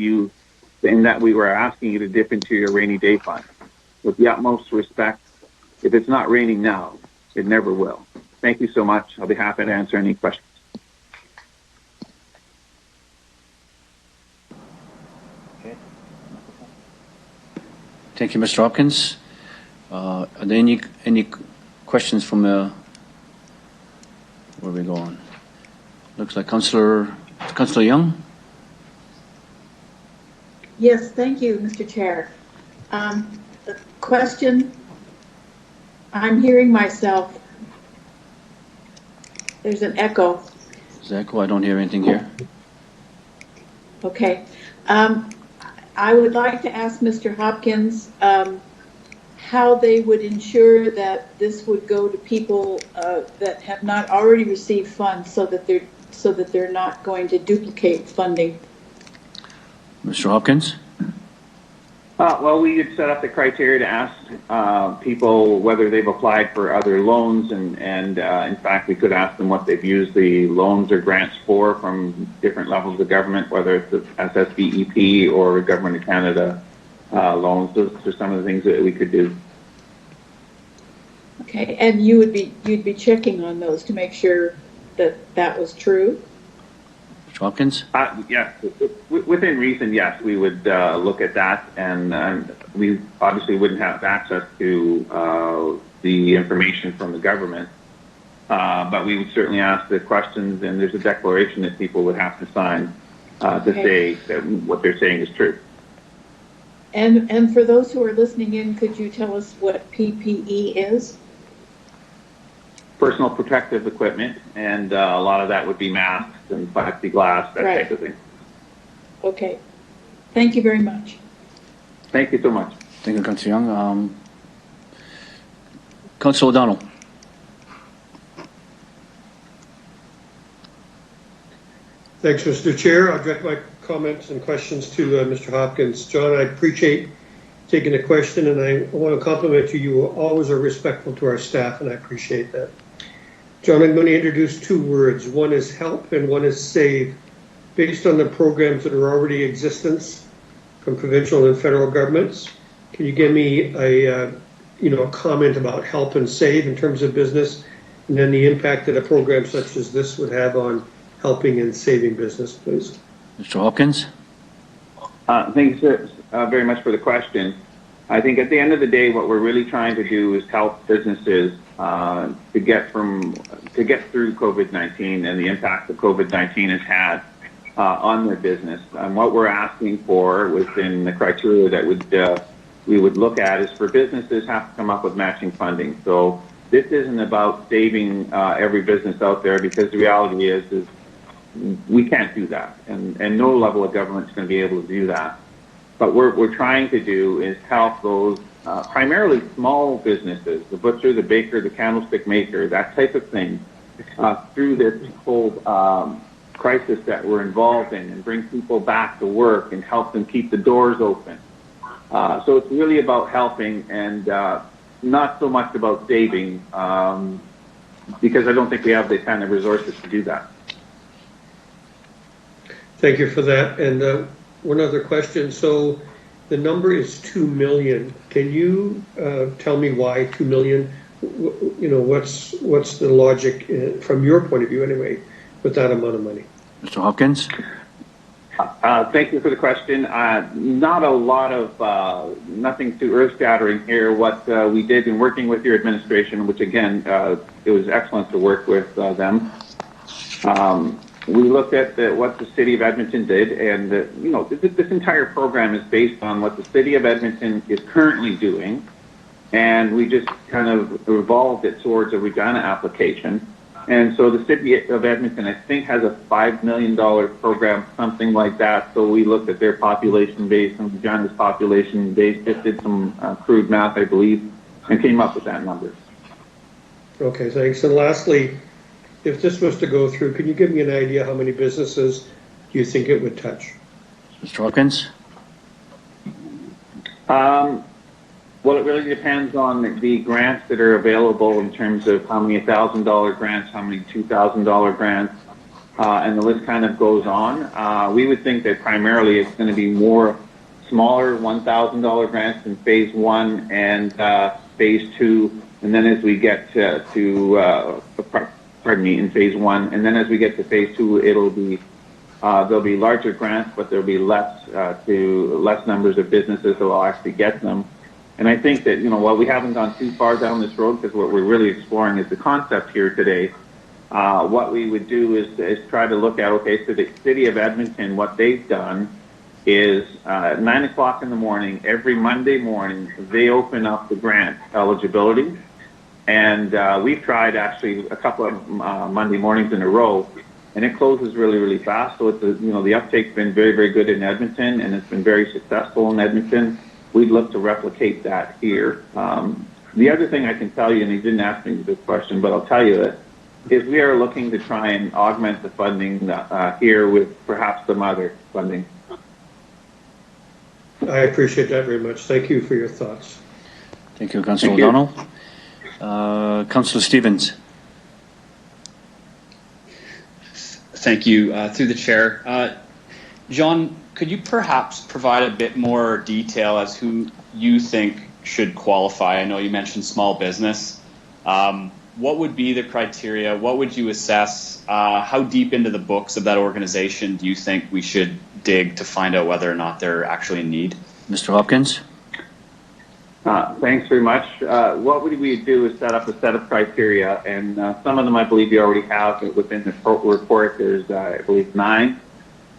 we were asking you to dip into your rainy day fund. With the utmost respect, if it's not raining now, it never will. Thank you so much. I'll be happy to answer any questions. Thank you, Mr. Hopkins. Are there any questions from where are we going? Looks like Councillor Young. Yes, thank you, Mr. Chair. The question, I'm hearing myself. There's an echo. Is that echo? I don't hear anything here. Okay. I would like to ask Mr. Hopkins how they would ensure that this would go to people that have not already received funds, so that they're not going to duplicate funding. Mr. Hopkins? Well, we had set up the criteria to ask people whether they've applied for other loans, and in fact, we could ask them what they've used the loans or grants for from different levels of government, whether it's the SSBEP or Government of Canada loans. Those are some of the things that we could do. Okay, and you'd be checking on those to make sure that that was true? Mr. Hopkins? Yes, within reason, yes, we would look at that, and we obviously wouldn't have access to the information from the government, but we would certainly ask the questions, and there's a declaration that people would have to sign to say that what they're saying is true. And for those who are listening in, could you tell us what PPE is? Personal protective equipment, and a lot of that would be masks and plexiglass, that type of thing. Okay. Thank you very much. Thank you so much. Thank you, Councillor Young. Councillor O'Donnell. Thanks, Mr. Chair. I'll direct my comments and questions to Mr. Hopkins. John, I appreciate taking the question, and I want to compliment you. You always are respectful to our staff, and I appreciate that. John, I'm going to introduce two words. One is help and one is save. Based on the programs that are already in existence from provincial and federal governments, can you give me a comment about help and save in terms of business, and then the impact that a program such as this would have on helping and saving business, please? Mr. Hopkins? Thanks very much for the question. I think at the end of the day, what we're really trying to do is help businesses to get through COVID-19 and the impact that COVID-19 has had on their business. And what we're asking for within the criteria that we would look at is for businesses have to come up with matching funding. So this isn't about saving every business out there, because the reality is we can't do that, and no level of government is going to be able to do that. But what we're trying to do is help those primarily small businesses, the butcher, the baker, the candlestick maker, that type of thing, through this whole crisis that we're involved in, and bring people back to work and help them keep the doors open. So it's really about helping, and not so much about saving, because I don't think we have the kind of resources to do that. Thank you for that. And one other question. So the number is 2 million. Can you tell me why 2 million? What's the logic from your point of view anyway with that amount of money? Mr. Hopkins? Thank you for the question. Not a lot of, nothing too earth-shattering here. What we did in working with your administration, which again, it was excellent to work with them. We looked at what the City of Edmonton did, and this entire program is based on what the City of Edmonton is currently doing, and we just kind of evolved it towards a Regina application. And so the City of Edmonton, I think, has a $5 million program, something like that. So we looked at their population base and Regina's population base, just did some crude math, I believe, and came up with that number. Okay, thanks. And lastly, if this was to go through, can you give me an idea how many businesses do you think it would touch? Mr. Hopkins? Well, it really depends on the grants that are available in terms of how many $1,000 grants, how many $2,000 grants, and the list kind of goes on. We would think that primarily it's going to be more smaller $1,000 grants in phase one and phase two, and then as we get in phase one, and then as we get to phase two, it'll be there'll be larger grants, but there'll be less numbers of businesses that will actually get them. And I think that, while we haven't gone too far down this road, because what we're really exploring is the concept here today, what we would do is try to look at, okay, so the City of Edmonton, what they've done is at 9 o'clock in the morning, every Monday morning, they open up the grant eligibility. And we've tried actually a couple of Monday mornings in a row, and it closes really, really fast. So it's the uptake's been very, very good in Edmonton, and it's been very successful in Edmonton. We'd look to replicate that here. The other thing I can tell you, and he didn't ask me this question, but I'll tell you it, is we are looking to try and augment the funding here with perhaps some other funding. I appreciate that very much. Thank you for your thoughts. Thank you, Councillor O'Donnell. Councillor Stevens. Thank you. Through the chair. John, could you perhaps provide a bit more detail as who you think should qualify? I know you mentioned small business. What would be the criteria? What would you assess? How deep into the books of that organization do you think we should dig to find out whether or not they're actually in need? Mr. Hopkins. Thanks very much. What we do is set up a set of criteria, and some of them I believe you already have within the report. There's, I believe, 9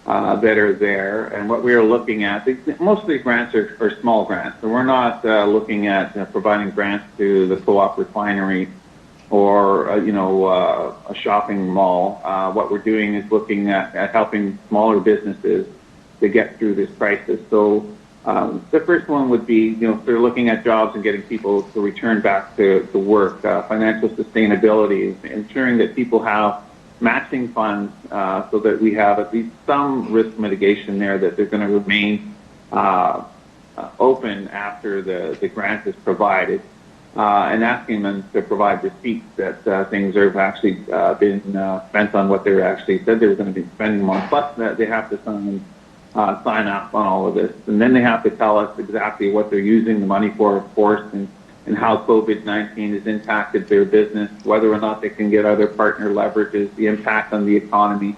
that are there. And what we are looking at, most of these grants are small grants. So we're not looking at providing grants to the co-op refinery or, a shopping mall. What we're doing is looking at helping smaller businesses to get through this crisis. So the first one would be, if they're looking at jobs and getting people to return back to work, financial sustainability, ensuring that people have matching funds so that we have at least some risk mitigation there, that they're going to remain open after the grant is provided, and asking them to provide receipts that things have actually been spent on what they actually said they were going to be spending on, plus that they have to sign up on all of this. And then they have to tell us exactly what they're using the money for, of course, and how COVID-19 has impacted their business, whether or not they can get other partner leverages, the impact on the economy.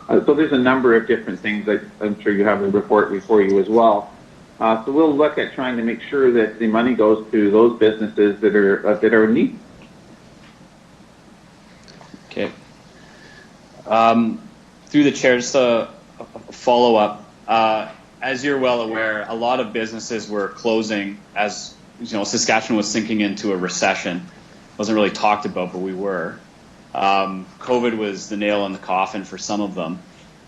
So there's a number of different things that I'm sure you have a report before you as well. So we'll look at trying to make sure that the money goes to those businesses that are in need. Okay. Through the chair, just a follow-up. As you're well aware, a lot of businesses were closing as Saskatchewan was sinking into a recession. Wasn't really talked about, but we were. COVID was the nail in the coffin for some of them.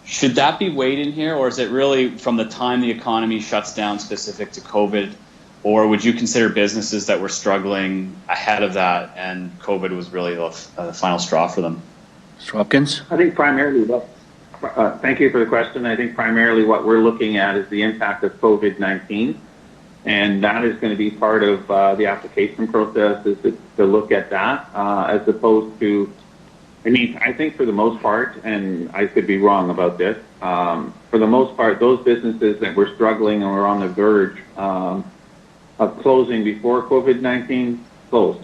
Should that be weighed in here, or is it really from the time the economy shuts down specific to COVID, or would you consider businesses that were struggling ahead of that and COVID was really the final straw for them? Mr. Hopkins? I think primarily, thank you for the question. I think primarily what we're looking at is the impact of COVID-19. And that is going to be part of the application process, is to look at that as opposed to, I think for the most part, and I could be wrong about this, for the most part, those businesses that were struggling or on the verge of closing before COVID-19 closed.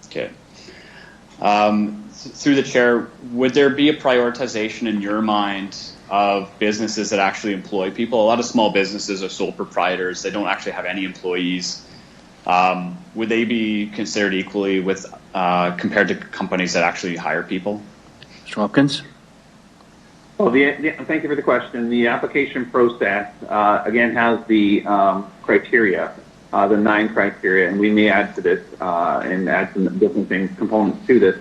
Okay. Through the chair, would there be a prioritization in your mind of businesses that actually employ people? A lot of small businesses are sole proprietors. They don't actually have any employees. Would they be considered equally with compared to companies that actually hire people? Mr. Hopkins? Well, thank you for the question. The application process, again, has the criteria, the 9 criteria, and we may add to this and add some different components to this.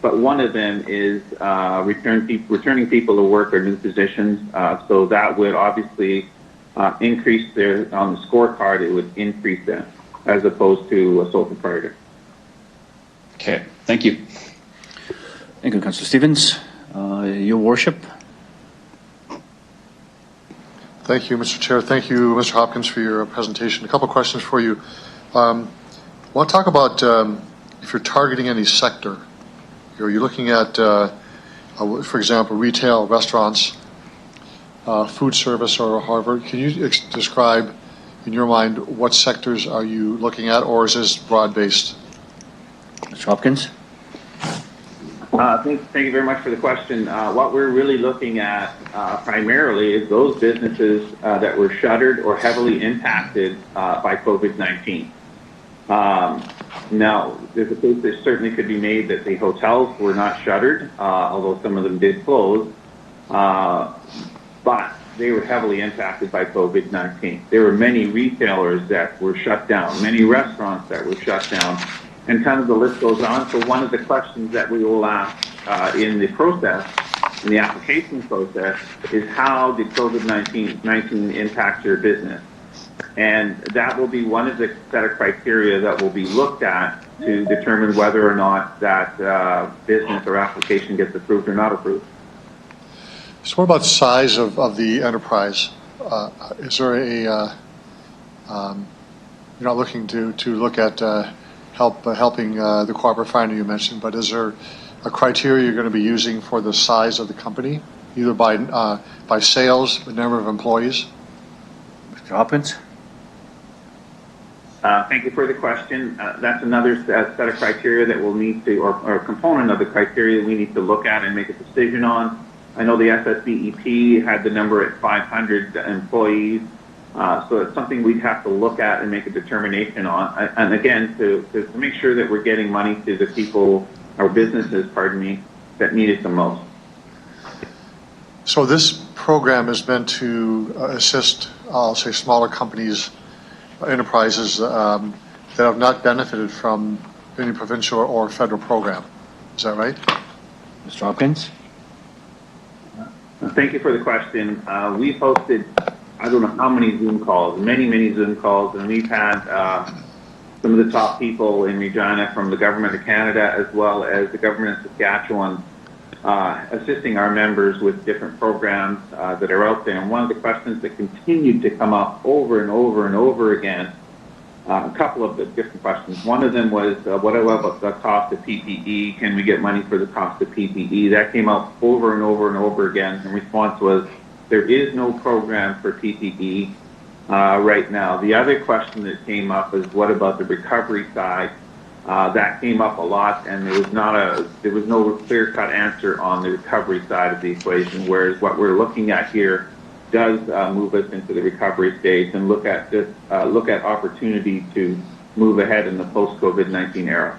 But one of them is returning people to work or new positions. So that would obviously increase on the scorecard, it would increase that as opposed to a sole proprietor. Okay, thank you. Thank you, Councillor Stevens. Your Worship. Thank you, Mr. Chair. Thank you, Mr. Hopkins, for your presentation. A couple of questions for you. I want to talk about if you're targeting any sector. Are you looking at, for example, retail, restaurants, food service, or however? Can you describe, in your mind, what sectors are you looking at, or is this broad-based? Mr. Hopkins? Thank you very much for the question. What we're really looking at primarily is those businesses that were shuttered or heavily impacted by COVID-19. Now, there's a case that certainly could be made that the hotels were not shuttered, although some of them did close, but they were heavily impacted by COVID-19. There were many retailers that were shut down, many restaurants that were shut down, and kind of the list goes on. So one of the questions that we will ask in the process, in the application process, is how did COVID-19 impact your business? And that will be one of the set of criteria that will be looked at to determine whether or not that business or application gets approved or not approved. So what about size of the enterprise? Is there a, you're not looking to look at helping the cooperative refinery you mentioned, but is there a criteria you're going to be using for the size of the company, either by sales, the number of employees? Mr. Hopkins? Thank you for the question. That's another set of criteria that we'll need to, or a component of the criteria we need to look at and make a decision on. I know the SSBEP had the number at 500 employees, so it's something we'd have to look at and make a determination on. And again, to make sure that we're getting money to the people, or businesses, pardon me, that need it the most. So this program is meant to assist, I'll say, smaller companies, enterprises that have not benefited from any provincial or federal program. Is that right? Mr. Hopkins? Thank you for the question. We've hosted, I don't know how many Zoom calls, many Zoom calls, and we've had some of the top people in Regina from the Government of Canada as well as the Government of Saskatchewan assisting our members with different programs that are out there. And one of the questions that continued to come up over and over and over again, a couple of the different questions. One of them was, what about the cost of PPE? Can we get money for the cost of PPE? That came up over and over and over again. And the response was, there is no program for PPE right now. The other question that came up is, what about the recovery side? That came up a lot, and there was no clear-cut answer on the recovery side of the equation. Whereas what we're looking at here does move us into the recovery stage and look at opportunity to move ahead in the post-COVID-19 era.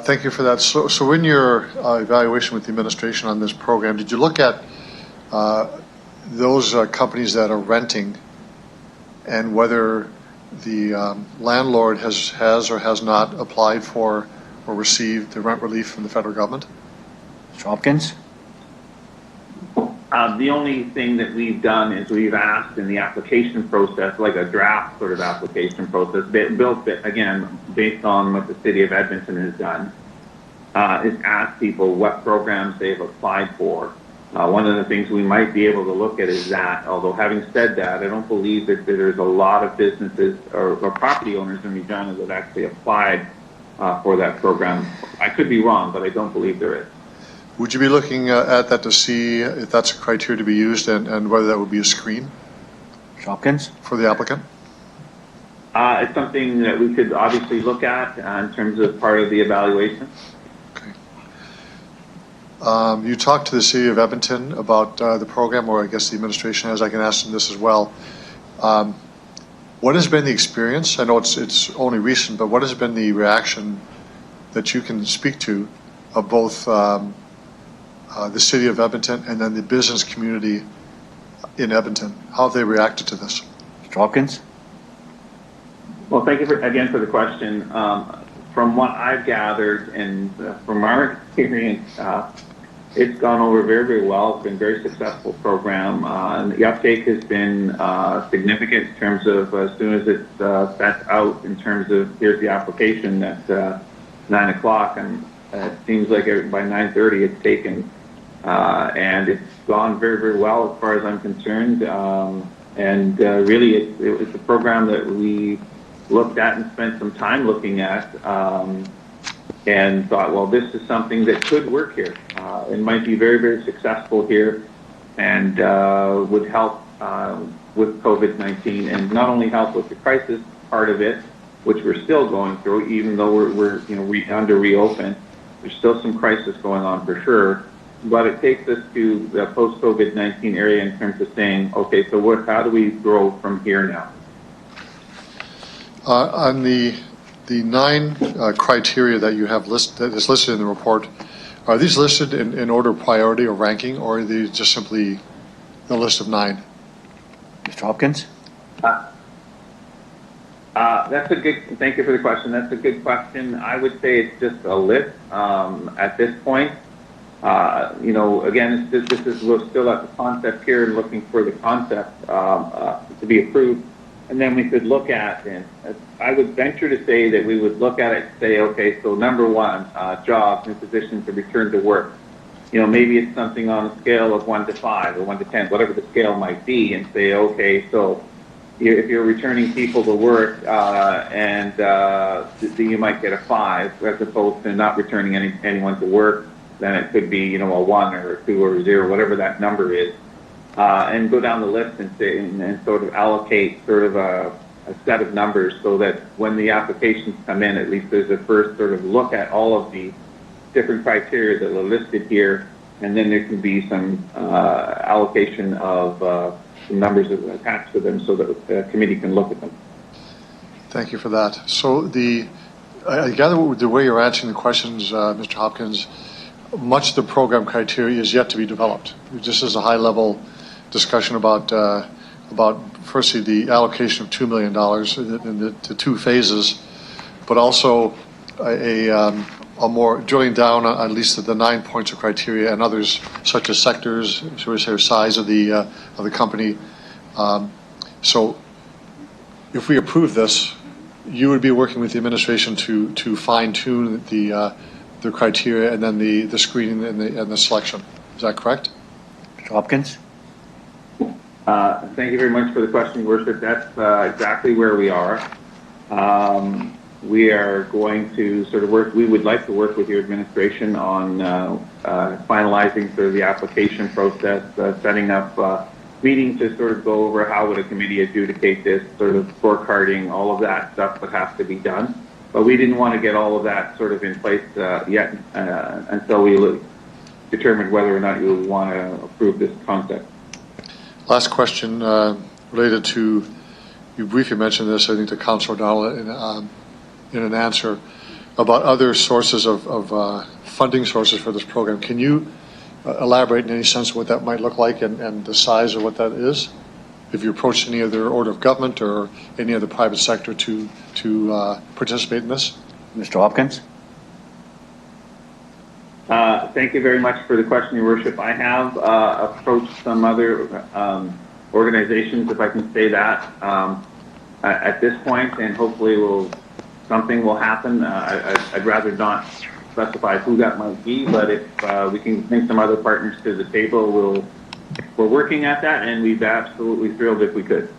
Thank you for that. So in your evaluation with the administration on this program, did you look at those companies that are renting and whether the landlord has or has not applied for or received the rent relief from the federal government? Mr. Hopkins? The only thing that we've done is we've asked in the application process, like a draft sort of application process, built, again, based on what the City of Edmonton has done, is ask people what programs they've applied for. One of the things we might be able to look at is that, although having said that, I don't believe that there's a lot of businesses or property owners in Regina that actually applied for that program. I could be wrong, but I don't believe there is. Would you be looking at that to see if that's a criteria to be used and whether that would be a screen? Mr. Hopkins? For the applicant? It's something that we could obviously look at in terms of part of the evaluation. Okay. You talked to the City of Edmonton about the program, or I guess the administration has. I can ask them this as well. What has been the experience? I know it's only recent, but what has been the reaction that you can speak to of both the City of Edmonton and then the business community in Edmonton? How have they reacted to this? Mr. Hopkins? Well, thank you again for the question. From what I've gathered and from our experience, it's gone over very, very well. It's been a very successful program. And the uptake has been significant in terms of as soon as it's sent out in terms of here's the application at 9 o'clock, and it seems like by 9:30 it's taken. And it's gone very, very well as far as I'm concerned. And really it's a program that we looked at and spent some time looking at and thought, well, this is something that could work here. It might be very, very successful here and would help with COVID-19 and not only help with the crisis part of it, which we're still going through, even though we're under reopen. There's still some crisis going on for sure, but it takes us to the post-COVID-19 area in terms of saying, okay, so how do we grow from here now? On the 9 criteria that you have that is listed in the report, are these listed in order of priority or ranking, or are these just simply the list of 9? Mr. Hopkins? That's a good. Thank you for the question. That's a good question. I would say it's just a list at this point. Again, we're still at the concept here and looking for the concept to be approved. And then we could look at, and I would venture to say that we would look at it and say, okay, so number 1, jobs and positions to return to work. maybe it's something on a scale of 1 to 5 or 1 to 10, whatever the scale might be, and say, okay, so if you're returning people to work and you might get a 5 as opposed to not returning anyone to work, then it could be, a 1 or a 2 or a 0, whatever that number is, and go down the list and say, and sort of allocate sort of a set of numbers so that when the applications come in, at least there's a first sort of look at all of the different criteria that are listed here, and then there can be some allocation of some numbers attached to them so that the committee can look at them. Thank you for that. So I gather the way you're answering the questions, Mr. Hopkins, much of the program criteria is yet to be developed. This is a high-level discussion about firstly the allocation of $2 million in the 2 phases, but also a more drilling down on at least the 9 points of criteria and others such as sectors, shall we say, size of the company. So if we approve this, you would be working with the administration to fine tune the criteria and then the screening and the selection. Is that correct? Mr. Hopkins? Thank you very much for the question, Your Worship. That's exactly where we are. We are going to sort of work, we would like to work with your administration on finalizing sort of the application process, setting up meetings to sort of go over how would a committee adjudicate this, sort of scorecarding, all of that stuff would have to be done. But we didn't want to get all of that sort of in place yet until we determined whether or not you would want to approve this concept. Last question related to, you briefly mentioned this, I think, to Councillor O'Donnell in an answer about other sources of funding sources for this program. Can you elaborate in any sense of what that might look like and the size of what that is? If you approach any other order of government or any other private sector to participate in this? Mr. Hopkins? Thank you very much for the question, Your Worship. I have approached some other organizations, if I can say that, at this point, and hopefully something will happen. I'd rather not specify who that might be, but if we can bring some other partners to the table, we're working at that, and we'd be absolutely thrilled if we could.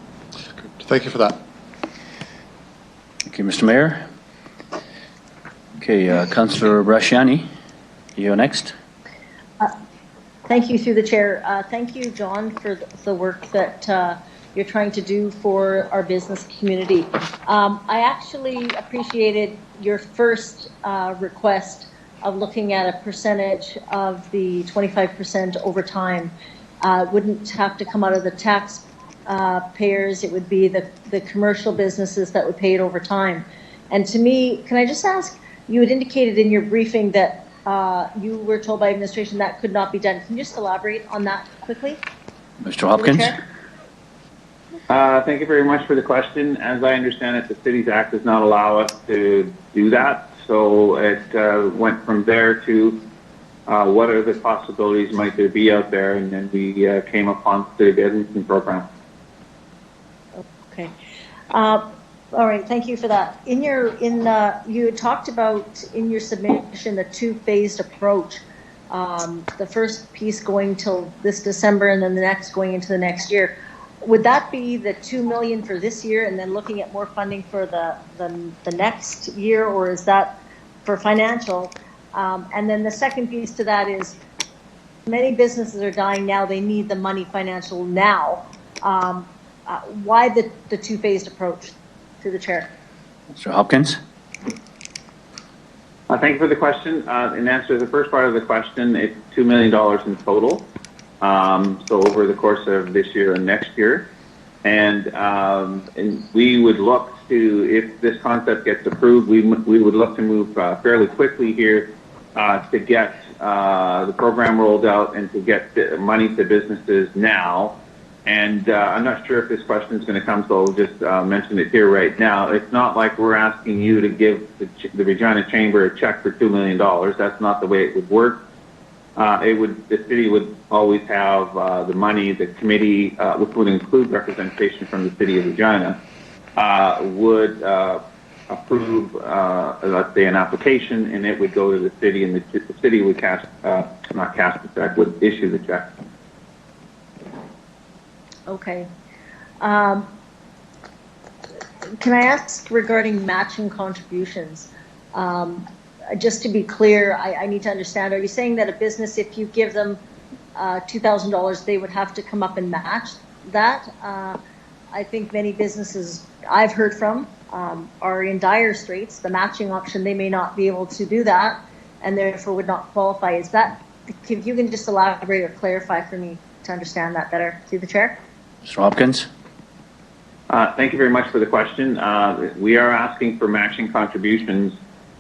Thank you for that. Thank you, Mr. Mayor. Okay, Councillor Brasciani, you're next. Thank you, through the chair. Thank you, John, for the work that you're trying to do for our business community. I actually appreciated your first request of looking at a percentage of the 25% over time. Wouldn't have to come out of the tax payers. It would be the commercial businesses that would pay it over time. And to me, can I just ask, you had indicated in your briefing that you were told by administration that could not be done. Can you just elaborate on that quickly? Mr. Hopkins? Thank you very much for the question. As I understand it, the Cities Act does not allow us to do that. So it went from there to what are the possibilities might there be out there, and then we came upon the City of Edmonton program. Okay. All right. Thank you for that. You had talked about in your submission the 2-phased approach. The first piece going till this December, and then the next going into the next year. Would that be the $2 million for this year, and then looking at more funding for the next year, or is that for financial? And then the second piece to that is, many businesses are dying now. They need the money financial now. Why the 2-phased approach? Through the chair. Mr. Hopkins? Thank you for the question. In answer to the first part of the question, it's $2 million in total. So over the course of this year and next year. And we would look to, if this concept gets approved, we would look to move fairly quickly here to get the program rolled out and to get the money to businesses now. And I'm not sure if this question is going to come, so I'll just mention it here right now. It's not like we're asking you to give the Regina Chamber a check for $2 million. That's not the way it would work. The city would always have the money. The committee, which would include representation from the City of Regina, would approve, let's say, an application, and it would go to the city, and the city would not cash the check, would issue the check. Okay. Can I ask regarding matching contributions? Just to be clear, I need to understand, are you saying that a business, if you give them $2,000, they would have to come up and match that? I think many businesses I've heard from are in dire straits. The matching option, they may not be able to do that and therefore would not qualify. Is that, if you can just elaborate or clarify for me to understand that better, through the chair? Mr. Hopkins. Thank you very much for the question. We are asking for matching contributions,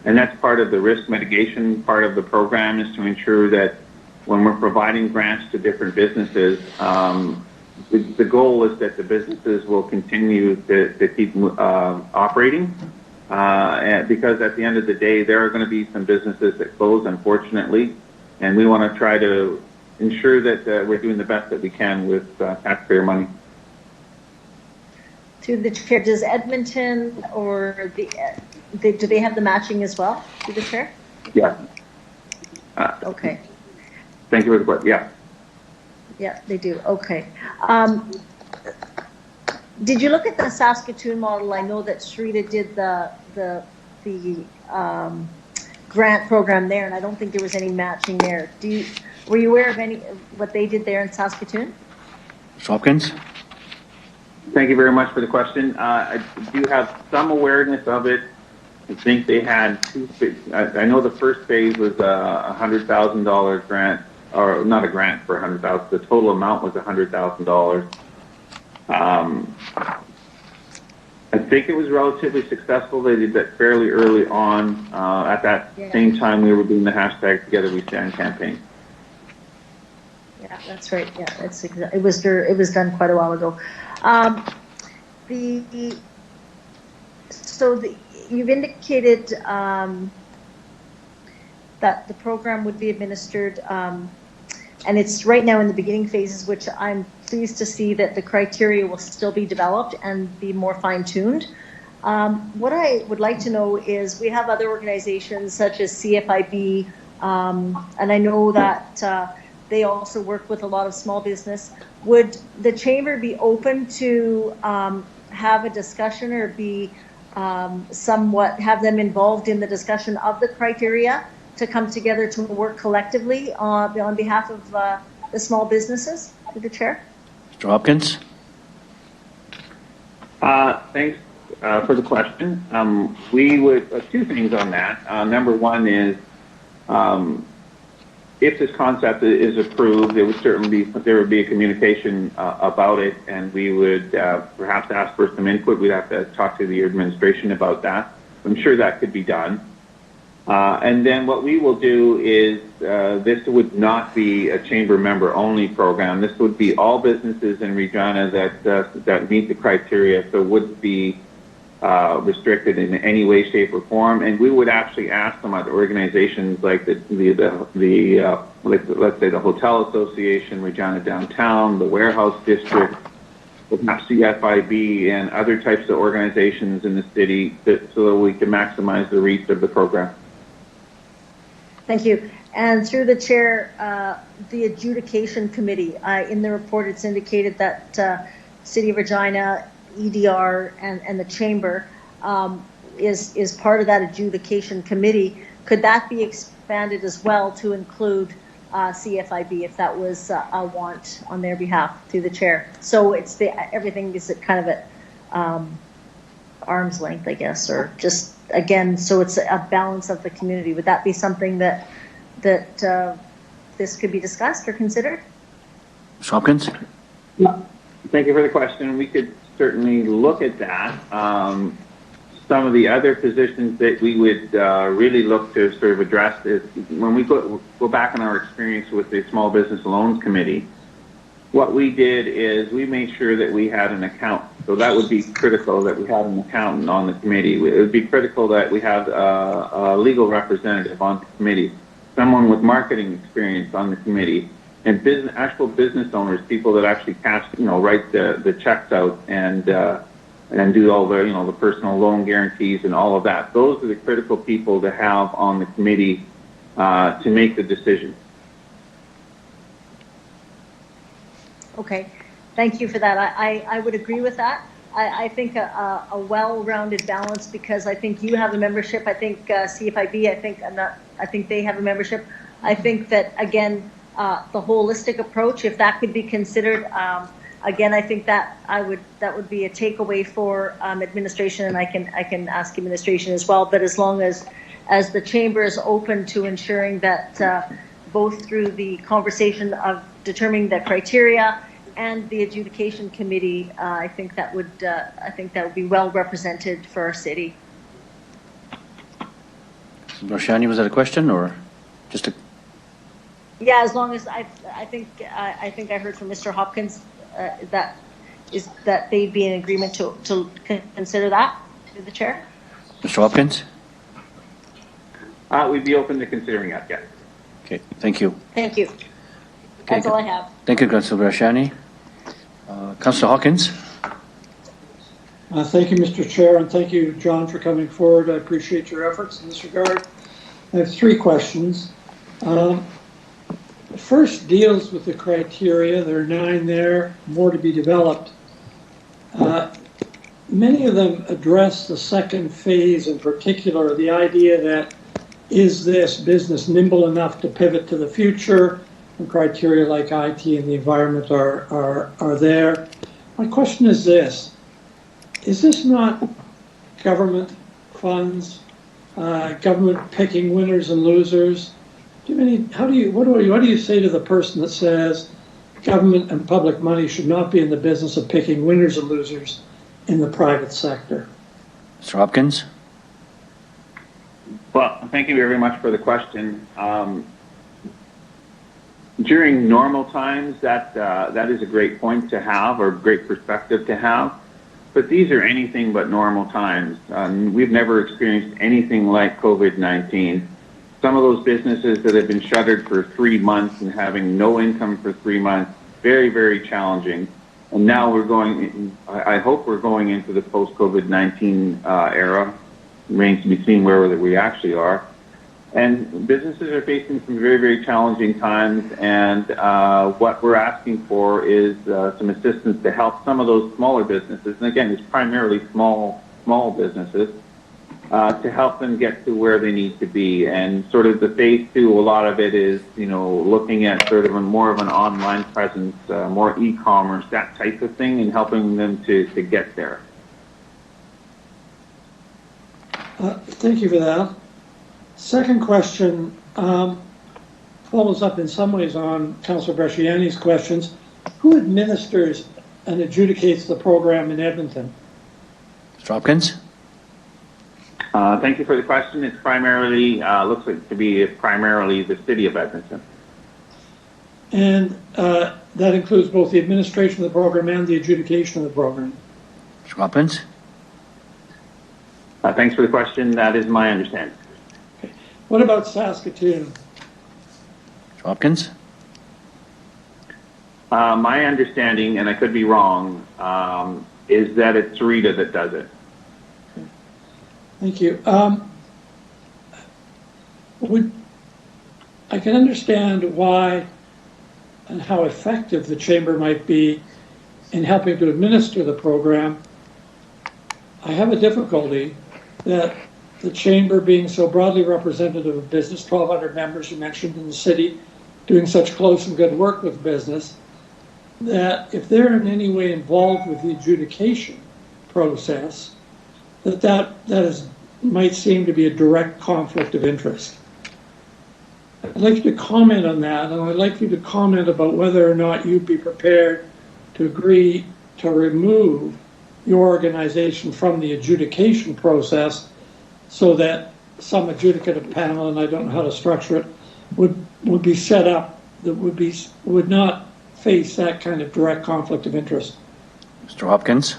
and that's part of the risk mitigation part of the program, is to ensure that when we're providing grants to different businesses, the goal is that the businesses will continue to keep operating, because at the end of the day, there are going to be some businesses that close, unfortunately, and we want to try to ensure that we're doing the best that we can with taxpayer money. To the chair, does Edmonton or do they have the matching as well, to the chair? Yeah. Okay. Thank you for the question. Yeah. Yeah, they do. Okay. Did you look at the Saskatoon model? I know that Shrita did the grant program there, and I don't think there was any matching there. Were you aware of what they did there in Saskatoon? Mr. Hopkins. Thank you very much for the question. I do have some awareness of it. I think they had two. I know the first phase was a $100,000 grant, or not a grant for $100,000. The total amount was $100,000. I think it was relatively successful. They did that fairly early on. At that same time, we were doing the hashtag Together We Stand campaign. Yeah, that's right. Yeah, it was done quite a while ago. You've indicated that the program would be administered, and it's right now in the beginning phases, which I'm pleased to see that the criteria will still be developed and be more fine-tuned. What I would like to know is, we have other organizations such as CFIB, and I know that they also work with a lot of small business. Would the chamber be open to have a discussion, or be have them involved in the discussion of the criteria to come together to work collectively on behalf of the small businesses? To the chair. Mr. Hopkins. Thanks for the question. We would, two things on that. Number one is, if this concept is approved, there would be a communication about it, and we would perhaps ask for some input. We'd have to talk to the administration about that. I'm sure that could be done. And then what we will do is, this would not be a chamber member only program. This would be all businesses in Regina that meet the criteria, so wouldn't be restricted in any way, shape, or form. And we would actually ask some other organizations like let's say the Hotel Association, Regina Downtown, the Warehouse District, perhaps CFIB, and other types of organizations in the city, so that we can maximize the reach of the program. Thank you. And through the chair, the adjudication committee, in the report, it's indicated that City of Regina, EDR, and the chamber is part of that adjudication committee. Could that be expanded as well to include CFIB, if that was a want on their behalf, through the chair? So it's everything is kind of at arm's length, I guess, or just, again, so it's a balance of the community. Would that be something that this could be discussed or considered? Mr. Hopkins. Thank you for the question. We could certainly look at that. Some of the other positions that we would really look to sort of address is, when we go back on our experience with the Small Business Loans Committee, what we did is we made sure that we had an accountant. So that would be critical, that we had an accountant on the committee. It would be critical that we have a legal representative on the committee, someone with marketing experience on the committee, and actual business owners, people that actually write the checks out and and do all the, the personal loan guarantees and all of that. Those are the critical people to have on the committee to make the decision. Okay, thank you for that. I would agree with that. I think a well-rounded balance, because I think you have a membership. I think CFIB. I think they have a membership. I think that again, the holistic approach, if that could be considered, again, I think that would be a takeaway for administration, and I can ask administration as well. But as long as the chamber is open to ensuring that both through the conversation of determining the criteria and the adjudication committee, I think that would be well represented for our city. Roshani, was that a question or just a? Yeah, as long as I think I heard from Mr. Hopkins that they'd be in agreement to consider that through the chair. Mr. Hopkins? We'd be open to considering that, yes. Okay, thank you. Thank you. Okay, that's all I have. Thank you, Councillor Rashani. Councillor Hawkins? Thank you, Mr. Chair, and thank you, John, for coming forward. I appreciate your efforts in this regard. I have 3 questions. The first deals with the criteria. There are 9 there, more to be developed. Many of them address the second phase in particular, the idea that is this business nimble enough to pivot to the future? And criteria like IT and the environment are there. My question is this: is this not government funds, government picking winners and losers? What do you say to the person that says government and public money should not be in the business of picking winners and losers in the private sector? Mr. Hopkins? Well, thank you very much for the question. During normal times, that is a great point to have, or great perspective to have. But these are anything but normal times. We've never experienced anything like COVID-19. Some of those businesses that have been shuttered for 3 months and having no income for 3 months, very, very challenging. And now I hope we're going into the post-COVID-19 era. Remains to be seen where we actually are. And businesses are facing some very, very challenging times, and what we're asking for is some assistance to help some of those smaller businesses, and again, it's primarily small businesses, to help them get to where they need to be. And sort of the phase 2, a lot of it is, looking at sort of more of an online presence, more e-commerce, that type of thing, and helping them to get there. Thank you for that. Second question follows up in some ways on Councillor Bresciani's questions. Who administers and adjudicates the program in Edmonton? Mr. Hopkins? Thank you for the question. It's primarily, looks like to be primarily the city of Edmonton. And that includes both the administration of the program and the adjudication of the program? Mr. Hopkins? Thanks for the question. That is my understanding. Okay. What about Saskatoon? Mr. Hopkins? My understanding, and I could be wrong, is that it's Rita that does it. Okay. Thank you. I can understand why and how effective the Chamber might be in helping to administer the program. I have a difficulty that the Chamber, being so broadly representative of business, 1,200 members you mentioned in the city, doing such close and good work with business, that if they're in any way involved with the adjudication process, that might seem to be a direct conflict of interest. I'd like you to comment on that, and I'd like you to comment about whether or not you'd be prepared to agree to remove your organization from the adjudication process so that some adjudicative panel, and I don't know how to structure it, would be set up that would not face that kind of direct conflict of interest. Mr. Hopkins?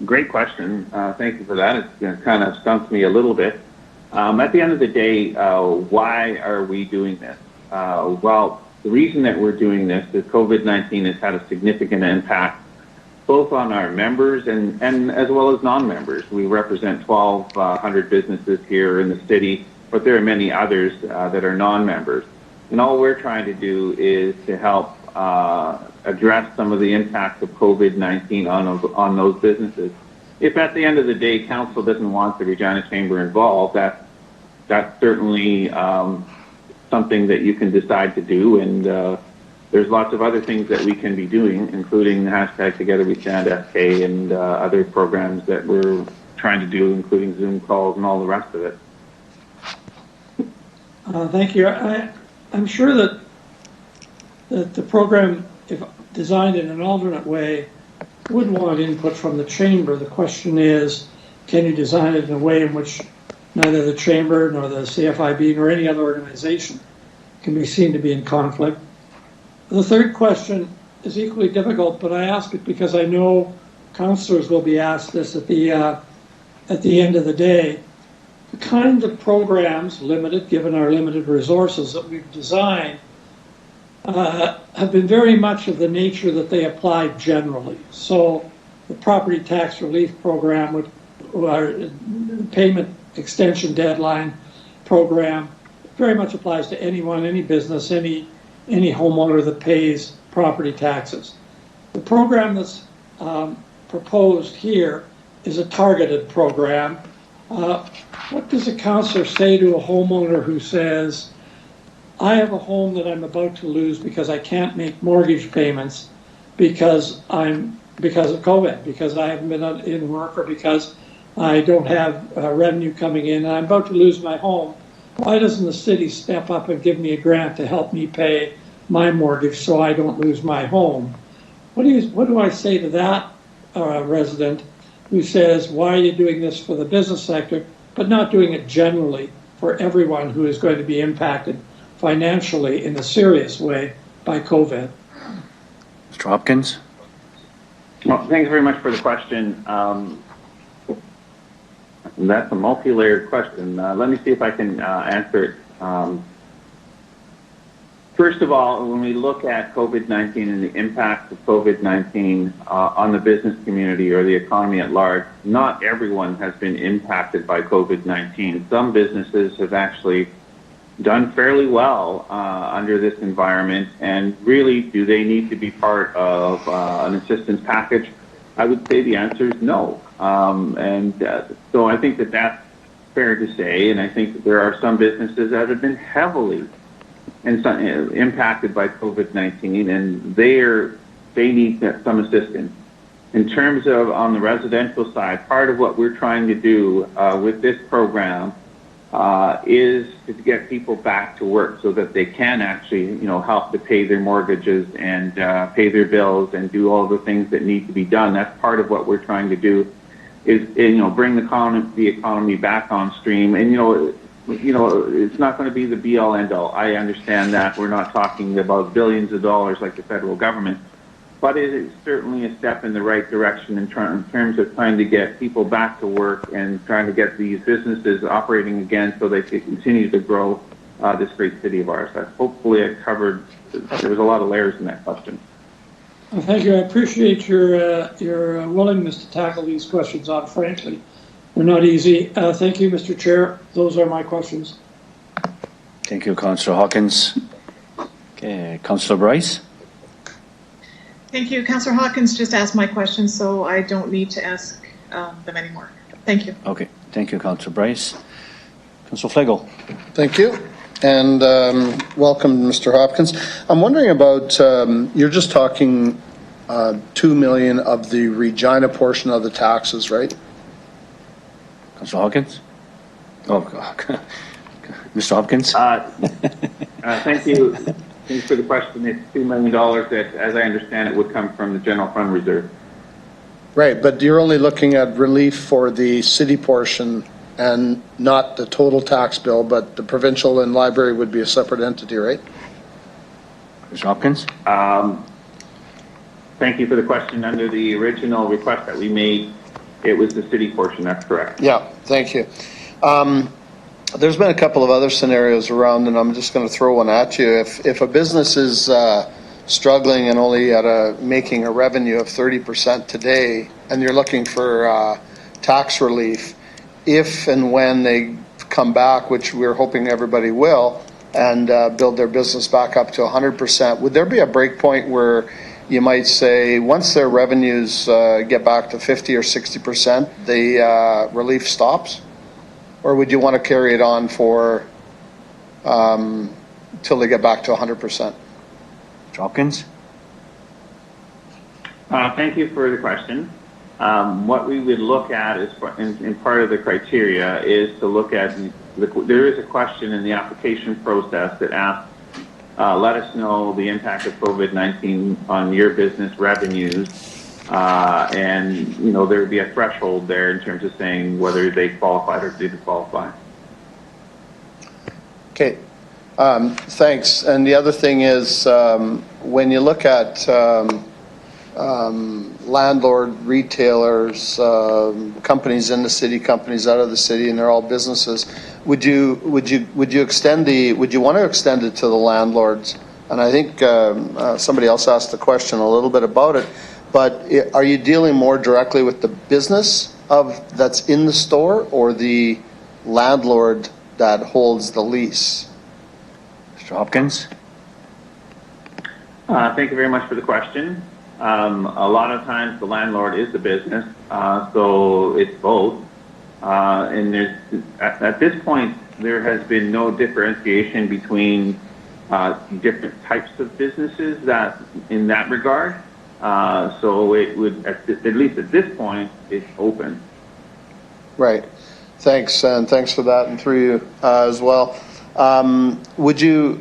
Great question. Thank you for that. It kind of stumps me a little bit. At the end of the day, why are we doing this? Well, The reason that we're doing this is COVID-19 has had a significant impact both on our members and as well as non-members. We represent 1,200 businesses here in the city, but there are many others that are non-members. And all we're trying to do is to help address some of the impacts of COVID-19 on those businesses. If at the end of the day council doesn't want the Regina Chamber involved, that's certainly something that you can decide to do, and there's lots of other things that we can be doing, including the hashtag Together We Stand SK and other programs that we're trying to do, including Zoom calls and all the rest of it. Thank you. I'm sure that the program, if designed in an alternate way, would want input from the chamber. The question is, can you design it in a way in which neither the chamber nor the CFIB nor any other organization can be seen to be in conflict? The third question is equally difficult, but I ask it because I know councillors will be asked this at the end of the day. The kind of programs, limited, given our limited resources that we've designed, have been very much of the nature that they apply generally. So the property tax relief program, with our payment extension deadline program, very much applies to anyone, any business, any homeowner that pays property taxes. The program that's proposed here is a targeted program. What does a councillor say to a homeowner who says, I have a home that I'm about to lose because I can't make mortgage payments because of COVID, because I haven't been in work, or because I don't have revenue coming in, and I'm about to lose my home. Why doesn't the city step up and give me a grant to help me pay my mortgage so I don't lose my home? What do I say to that resident who says, why are you doing this for the business sector, but not doing it generally for everyone who is going to be impacted financially in a serious way by COVID? Mr. Hopkins? Well, thanks very much for the question. That's a multi-layered question. Let me see if I can answer it. First of all, when we look at COVID-19 and the impact of COVID-19 on the business community or the economy at large, not everyone has been impacted by COVID-19. Some businesses have actually done fairly well under this environment, and really, do they need to be part of an assistance package? I would say the answer is no. So I think that that's fair to say, and I think that there are some businesses that have been heavily impacted by COVID-19, and they need some assistance. In terms of on the residential side, part of what we're trying to do with this program is to get people back to work so that they can actually, help to pay their mortgages and pay their bills and do all the things that need to be done. That's part of what we're trying to do, is bring the economy back on stream. And it's not going to be the be-all, end-all. I understand that we're not talking about billions of dollars like the federal government, but it is certainly a step in the right direction in terms of trying to get people back to work and trying to get these businesses operating again so they can continue to grow this great city of ours. Hopefully I covered, there was a lot of layers in that question. Well, thank you. I appreciate your willingness to tackle these questions on frankly. They're not easy. Thank you, Mr. Chair. Those are my questions. Thank you, Councillor Hawkins. Okay, Councillor Bryce? Thank you. Councillor Hawkins just asked my questions, so I don't need to ask them anymore. Thank you. Okay, thank you, Councillor Bryce. Councillor Flegel? Thank you, and welcome, Mr. Hopkins. I'm wondering about, you're just talking $2 million of the Regina portion of the taxes, right? Councillor Hawkins? Oh, Mr. Hopkins? Thank you. Thanks for the question. It's $2 million that, as I understand it, would come from the general fund reserve. Right, but you're only looking at relief for the city portion and not the total tax bill, but the provincial and library would be a separate entity, right? Mr. Hopkins? Thank you for the question. Under the original request that we made, it was the city portion. That's correct. Yeah, thank you. there's been a couple of other scenarios around, and I'm just going to throw one at you. If a business is struggling and only making a revenue of 30% today, and you're looking for tax relief, if and when they come back, which we're hoping everybody will, and build their business back up to 100%, would there be a break point where you might say once their revenues get back to 50 or 60%, the relief stops? Or would you want to carry it on for till they get back to 100%? Mr. Hopkins? Thank you for the question. What we would look at is, in part of the criteria, is to look at, there is a question in the application process that asks, let us know the impact of COVID-19 on your business revenues. And, you know, there would be a threshold there in terms of saying whether they qualified or didn't qualify. Okay, thanks. And the other thing is, when you look at landlord, retailers, companies in the city, companies out of the city, and they're all businesses, would you want to extend it to the landlords? And I think somebody else asked the question a little bit about it. But are you dealing more directly with the business that's in the store or the landlord that holds the lease? Mr. Hopkins? Thank you very much for the question. A lot of times the landlord is the business, so it's both. And at this point, there has been no differentiation between different types of businesses in that regard. So it would, at least at this point, it's open. Right. Thanks, and thanks for that, and through you as well. Would you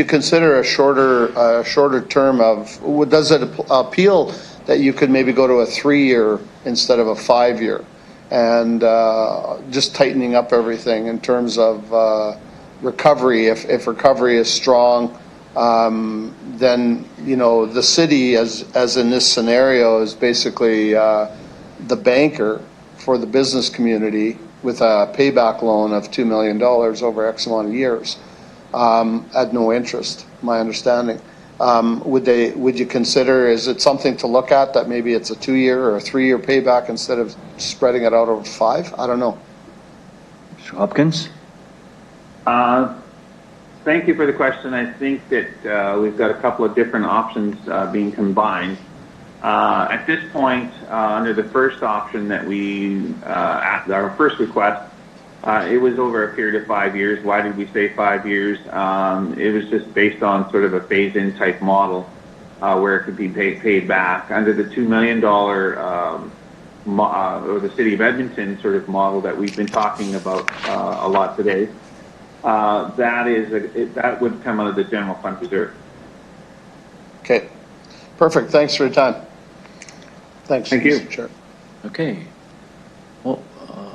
consider a shorter term of? Does it appeal that you could maybe go to a 3-year instead of a 5-year, and just tightening up everything in terms of recovery? If recovery is strong, then you know the city, as in this scenario, is basically the banker for the business community with a payback loan of $2 million over X amount of years at no interest, my understanding. Would you consider, is it something to look at that maybe it's a 2-year or a 3-year payback instead of spreading it out over 5? I don't know. Mr. Hopkins? Thank you for the question. I think that we've got a couple of different options being combined. At this point, under the first option that at our first request, it was over a period of 5 years. Why did we say 5 years? It was just based on sort of a phase-in type model where it could be paid back. Under the $2 million or the City of Edmonton sort of model that we've been talking about a lot today, that would come out of the general fund reserve. Okay, perfect. Thanks for your time. Thanks. Thank you. Sure. Okay. Well,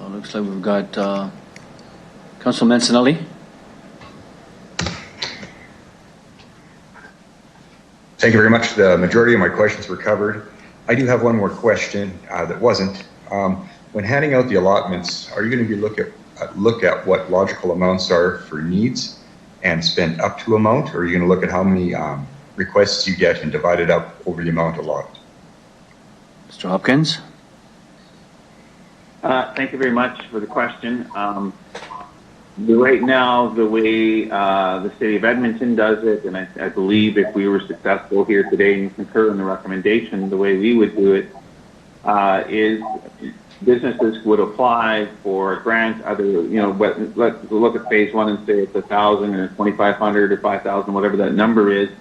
looks like we've got Councilor Mancinelli. Thank you very much. The majority of my questions were covered. I do have one more question that wasn't. When handing out the allotments, are you going to be look at what logical amounts are for needs and spend up to amount, or are you going to look at how many requests you get and divide it up over the amount allotted? Mr. Hopkins? Thank you very much for the question. Right now, the way the City of Edmonton does it, and I believe if we were successful here today and concur in the recommendation, the way we would do it is businesses would apply for a grant, either, let's look at phase one and say it's 1,000 or 2,500 or 5,000, whatever that number is.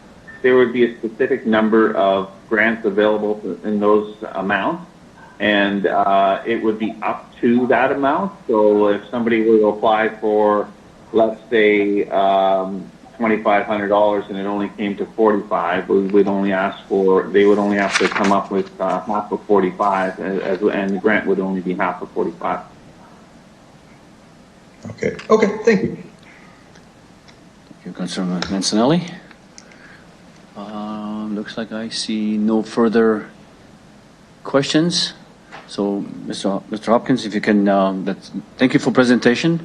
There would be a specific number of grants available in those amounts, and it would be up to that amount. So if somebody were to apply for, let's say, $2,500 and it only came to 45, they would only have to come up with half of 45, and the grant would only be half of 45. Okay, thank you. Thank you, Councilor Mancinelli. Looks like I see no further questions. So, Mr. Hopkins, if you can, thank you for presentation.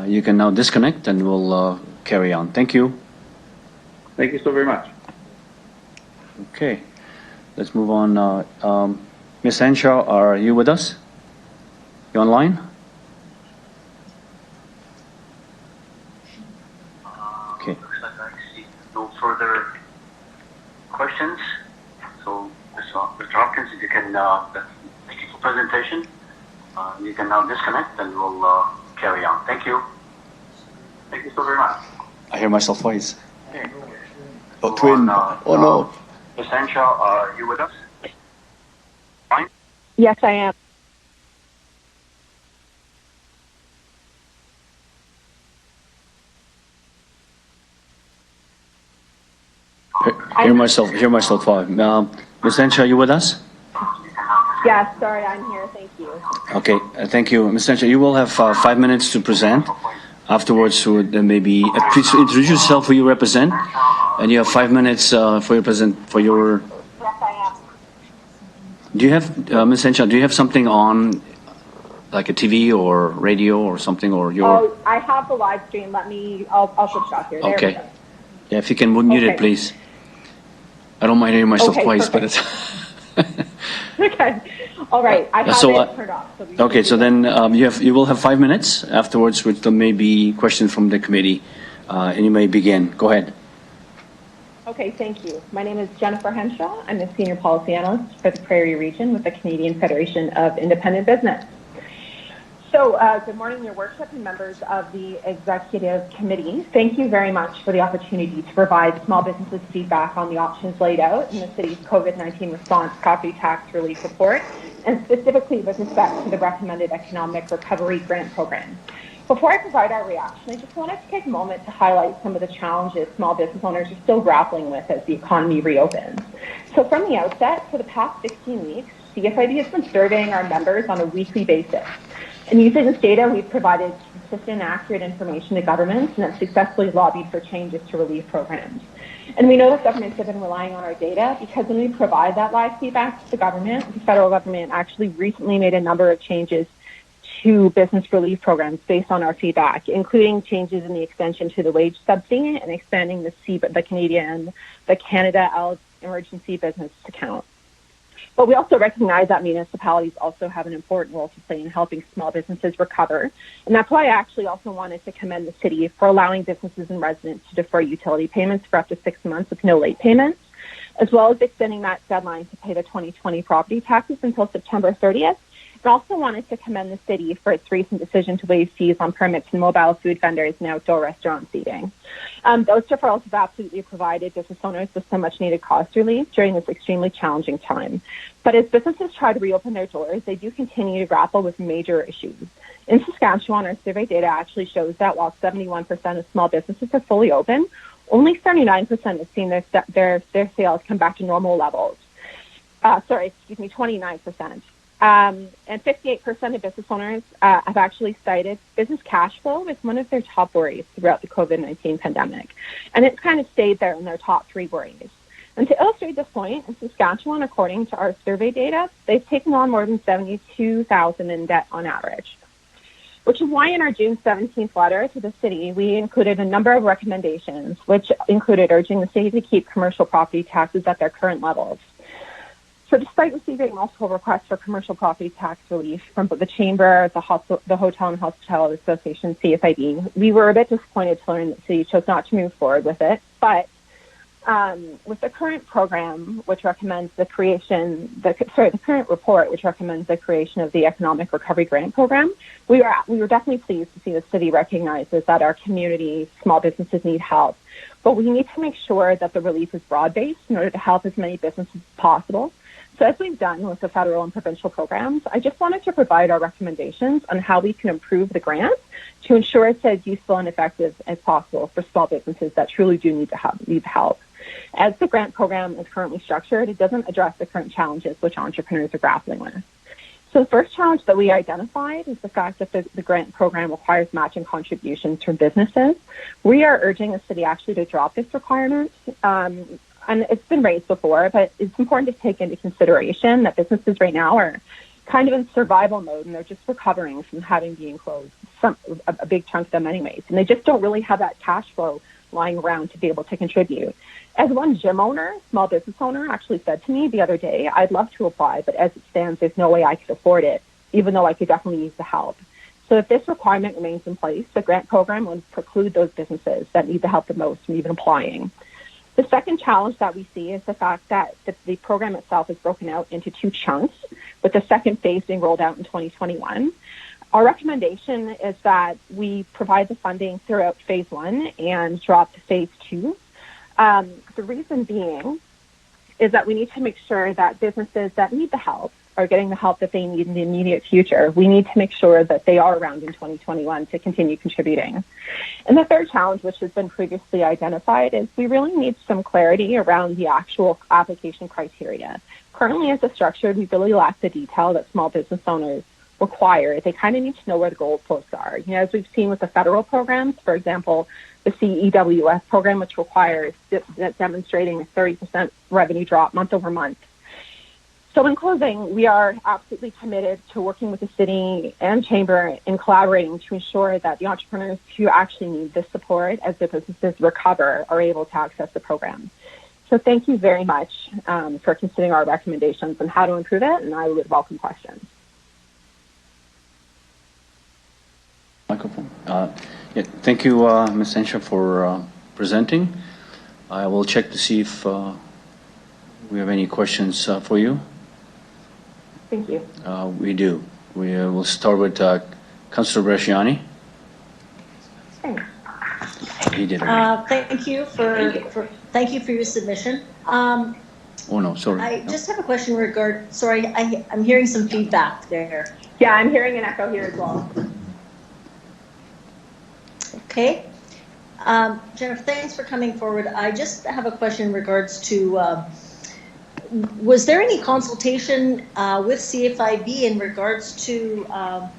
You can now disconnect and we'll carry on. Thank you. Thank you so very much. Okay, let's move on. Ms. Henshaw, are you with us? You online? Okay. Looks like I see no further questions. So, Mr. Hopkins, if you can thank you for presentation. You can now disconnect and we'll carry on. Thank you. Thank you so very much. I hear myself twice. Okay. Oh, twin. Oh, no. Ms. Henshaw, are you with us? Fine. Yes, I am. Hear myself twice. Ms. Henshaw, are you with us? Yes, sorry, I'm here. Thank you. Okay, thank you. Ms. Henshaw, you will have 5 minutes to present. Afterwards, would maybe please introduce yourself, who you represent, and you have 5 minutes for your. Yes, I am. Do you have, Ms. Henshaw, do you have something on, like a TV or radio or something, or your? Oh, I have the live stream. I'll switch off here. There Okay. we go. Yeah, if you can mute it, please. I don't mind hearing myself twice, but it's. Okay. All right. I have it turned off. So okay, so then you will have 5 minutes afterwards, with maybe questions from the committee, and you may begin. Go ahead. Okay, thank you. My name is Jennifer Henshaw. I'm a senior policy analyst for the Prairie region with the Canadian Federation of Independent Business. So, good morning, Your Worship and members of the Executive Committee. Thank you very much for the opportunity to provide small businesses feedback on the options laid out in the city's COVID-19 response property tax relief report, and specifically with respect to the recommended economic recovery grant program. Before I provide our reaction, I just wanted to take a moment to highlight some of the challenges small business owners are still grappling with as the economy reopens. So from the outset, for the past 16 weeks, CFIB has been surveying our members on a weekly basis. And using this data, we've provided consistent and accurate information to governments and have successfully lobbied for changes to relief programs. And we know that governments have been relying on our data because when we provide that live feedback to the government, the federal government actually recently made a number of changes to business relief programs based on our feedback, including changes in the extension to the wage subsidy and expanding the Canada Emergency Business Account. But we also recognize that municipalities also have an important role to play in helping small businesses recover. And that's why I actually also wanted to commend the city for allowing businesses and residents to defer utility payments for up to 6 months with no late payments, as well as extending that deadline to pay the 2020 property taxes until September 30th. I also wanted to commend the city for its recent decision to waive fees on permits and mobile food vendors and outdoor restaurant seating. Those deferrals have absolutely provided business owners with some much needed cost relief during this extremely challenging time. But as businesses try to reopen their doors, they do continue to grapple with major issues. In Saskatchewan, our survey data actually shows that while 71% of small businesses are fully open, only 39% have seen their sales come back to normal levels. 29%. And 58% of business owners have actually cited business cash flow as one of their top worries throughout the COVID-19 pandemic. And it's kind of stayed there in their top 3 worries. And to illustrate this point, in Saskatchewan, according to our survey data, they've taken on more than $72,000 in debt on average, which is why in our June 17th letter to the city, we included a number of recommendations, which included urging the city to keep commercial property taxes at their current levels. So despite receiving multiple requests for commercial property tax relief from the Chamber, the Hotel and Hospitality Association, CFIB, we were a bit disappointed to learn that the city chose not to move forward with it. But with the current program, which recommends the current report, which recommends the creation of the Economic Recovery Grant Program, we were definitely pleased to see the city recognizes that our community, small businesses need help. But we need to make sure that the relief is broad-based in order to help as many businesses as possible. So as we've done with the federal and provincial programs, I just wanted to provide our recommendations on how we can improve the grant to ensure it's as useful and effective as possible for small businesses that truly do need help. As the grant program is currently structured, it doesn't address the current challenges which entrepreneurs are grappling with. So the first challenge that we identified is the fact that the grant program requires matching contributions from businesses. We are urging the city actually to drop this requirement. And it's been raised before, but it's important to take into consideration that businesses right now are kind of in survival mode and they're just recovering from having been closed. a big chunk of them anyways, and they just don't really have that cash flow lying around to be able to contribute. As one gym owner, small business owner, actually said to me the other day, I'd love to apply, but as it stands, there's no way I could afford it, even though I could definitely use the help. So if this requirement remains in place, the grant program would preclude those businesses that need the help the most from even applying. The second challenge that we see is the fact that the program itself is broken out into 2 chunks, with the second phase being rolled out in 2021. Our recommendation is that we provide the funding throughout phase 1 and drop to phase 2. The reason being is that we need to make sure that businesses that need the help are getting the help that they need in the immediate future. We need to make sure that they are around in 2021 to continue contributing. And the third challenge, which has been previously identified, is we really need some clarity around the actual application criteria. Currently, as it's structured, we really lack the detail that small business owners require. They kind of need to know where the goalposts are. You know, as we've seen with the federal programs, for example, the CEWS program, which requires demonstrating a 30% revenue drop month over month. So in closing, we are absolutely committed to working with the city and chamber in collaborating to ensure that the entrepreneurs who actually need this support as their businesses recover are able to access the program. So thank you very much for considering our recommendations on how to improve it, and I would welcome questions. Microphone. Thank you, Ms. Henshaw, for presenting. I will check to see if we have any questions for you. Thank you. We do. We will start with Councillor Bresciani. Thanks. He did. Thank you for your submission. Oh no, sorry. I just have a question sorry, I'm hearing some feedback there. Yeah, I'm hearing an echo here as well. Okay. Jennifer, thanks for coming forward. I just have a question in regards to, was there any consultation with CFIB in regards to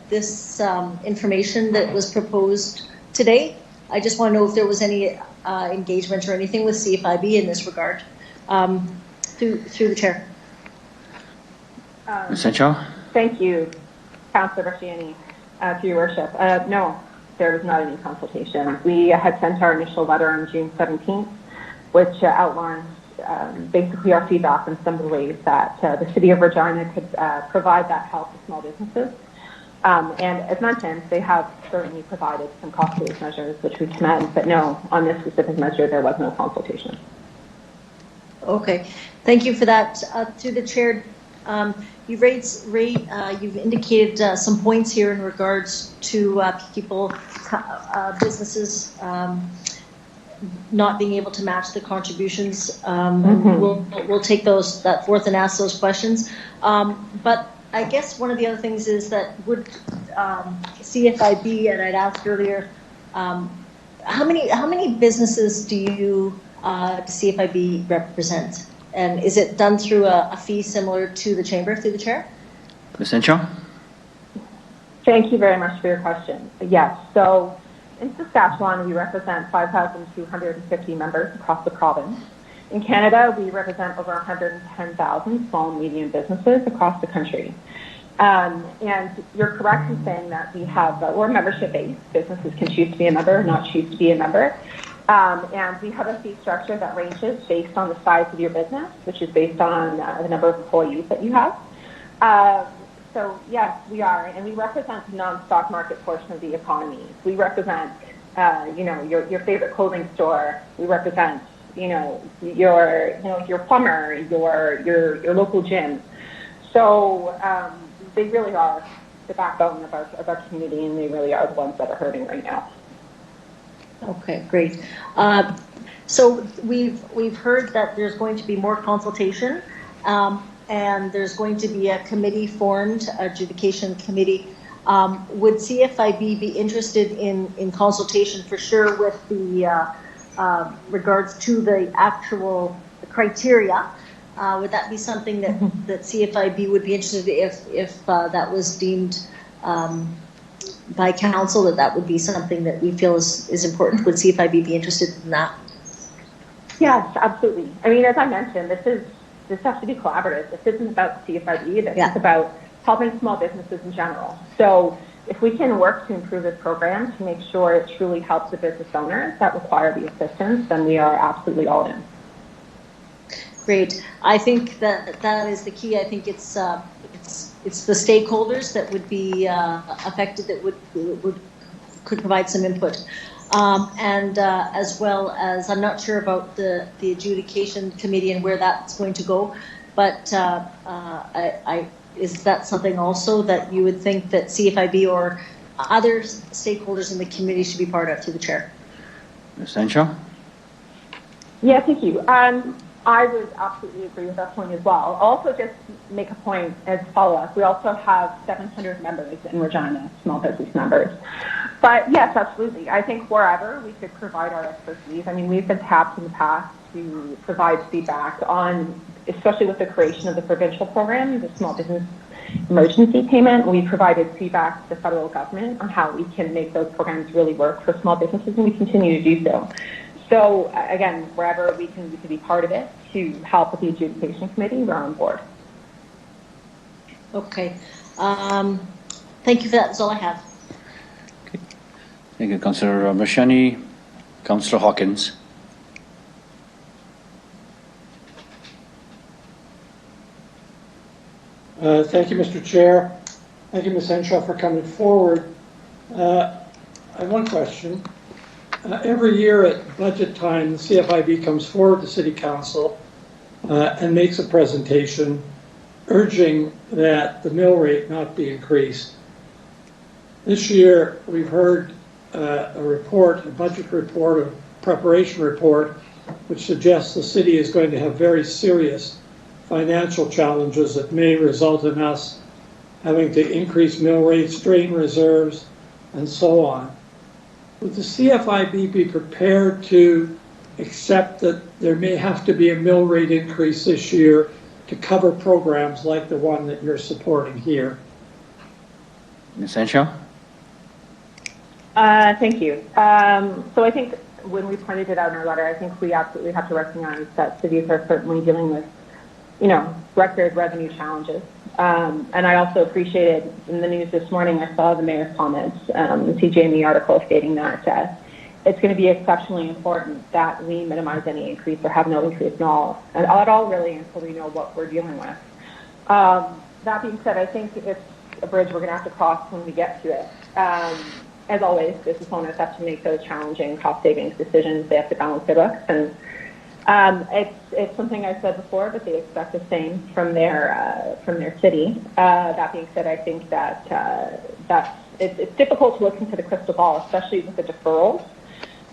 this information that was proposed today? I just want to know if there was any engagement or anything with CFIB in this regard, through the chair. Ms. Henshaw? Thank you, Councillor Bresciani, to your worship. No, there was not any consultation. We had sent our initial letter on June 17th, which outlines basically our feedback on some of the ways that the City of Regina could provide that help to small businesses. And as mentioned, they have certainly provided some cost-based measures, which we commend, but no, on this specific measure, there was no consultation. Okay, thank you for that. To the chair, you've indicated some points here in regards to businesses not being able to match the contributions. We'll take that forth and ask those questions. But I guess one of the other things is that would CFIB, and I'd asked earlier, how many businesses do CFIB represent? And is it done through a fee similar to the chamber, through the chair? Ms. Henshaw? Thank you very much for your question. Yes, so in Saskatchewan, we represent 5,250 members across the province. In Canada, we represent over 110,000 small and medium businesses across the country. And you're correct in saying that we're membership-based. Businesses can choose to be a member, not choose to be a member. And we have a fee structure that ranges based on the size of your business, which is based on the number of employees that you have. So yes, we are, and we represent the non-stock market portion of the economy. We represent, your favorite clothing store. We represent, your plumber, your local gym. So they really are the backbone of our community, and they really are the ones that are hurting right now. Okay, great. So we've heard that there's going to be more consultation, and there's going to be a committee formed, adjudication committee. Would CFIB be interested in consultation for sure with the regards to the actual criteria? Would that be something that CFIB would be interested in if that was deemed by council that would be something that we feel is important? Would CFIB be interested in that? Yes, absolutely. I mean, as I mentioned, this has to be collaborative. This isn't about CFIB. This is about helping small businesses in general. So if we can work to improve this program to make sure it truly helps the business owners that require the assistance, then we are absolutely all in. Great. I think that is the key. I think it's the stakeholders that would be affected that could provide some input. And as well as, I'm not sure about the adjudication committee and where that's going to go, but is that something also that you would think that CFIB or other stakeholders in the committee should be part of, through the chair? Ms. Henshaw? Yeah, thank you. I would absolutely agree with that point as well. I'll also just make a point as follow-up. We also have 700 members in Regina, small business members. But yes, absolutely. I think wherever we could provide our expertise. I mean, we've been tapped in the past to provide feedback on, especially with the creation of the provincial program, the small business emergency payment. We provided feedback to the federal government on how we can make those programs really work for small businesses, and we continue to do so. So again, wherever we can be part of it to help with the adjudication committee, we're on board. Okay. Thank you for that. That's all I have. Okay. Thank you, Councillor Brasciani. Councillor Hawkins. Thank you, Mr. Chair. Thank you, Ms. Henshaw, for coming forward. I have one question. Every year at budget time, the CFIB comes forward to City Council and makes a presentation urging that the mill rate not be increased. This year, we've heard a budget report, a preparation report, which suggests the city is going to have very serious financial challenges that may result in us having to increase mill rates, drain reserves, and so on. Would the CFIB be prepared to accept that there may have to be a mill rate increase this year to cover programs like the one that you're supporting here? Ms. Henshaw? Thank you. So I think when we pointed it out in our letter, I think we absolutely have to recognize that cities are certainly dealing with, record revenue challenges. And I also appreciated in the news this morning, I saw the mayor's comments, the CJME article stating that it's going to be exceptionally important that we minimize any increase or have no increase at all really until we know what we're dealing with. That being said, I think it's a bridge we're going to have to cross when we get to it. As always, business owners have to make those challenging cost savings decisions. They have to balance their books, and it's something I said before, but they expect the same from their city. That being said, I think that it's difficult to look into the crystal ball, especially with the deferrals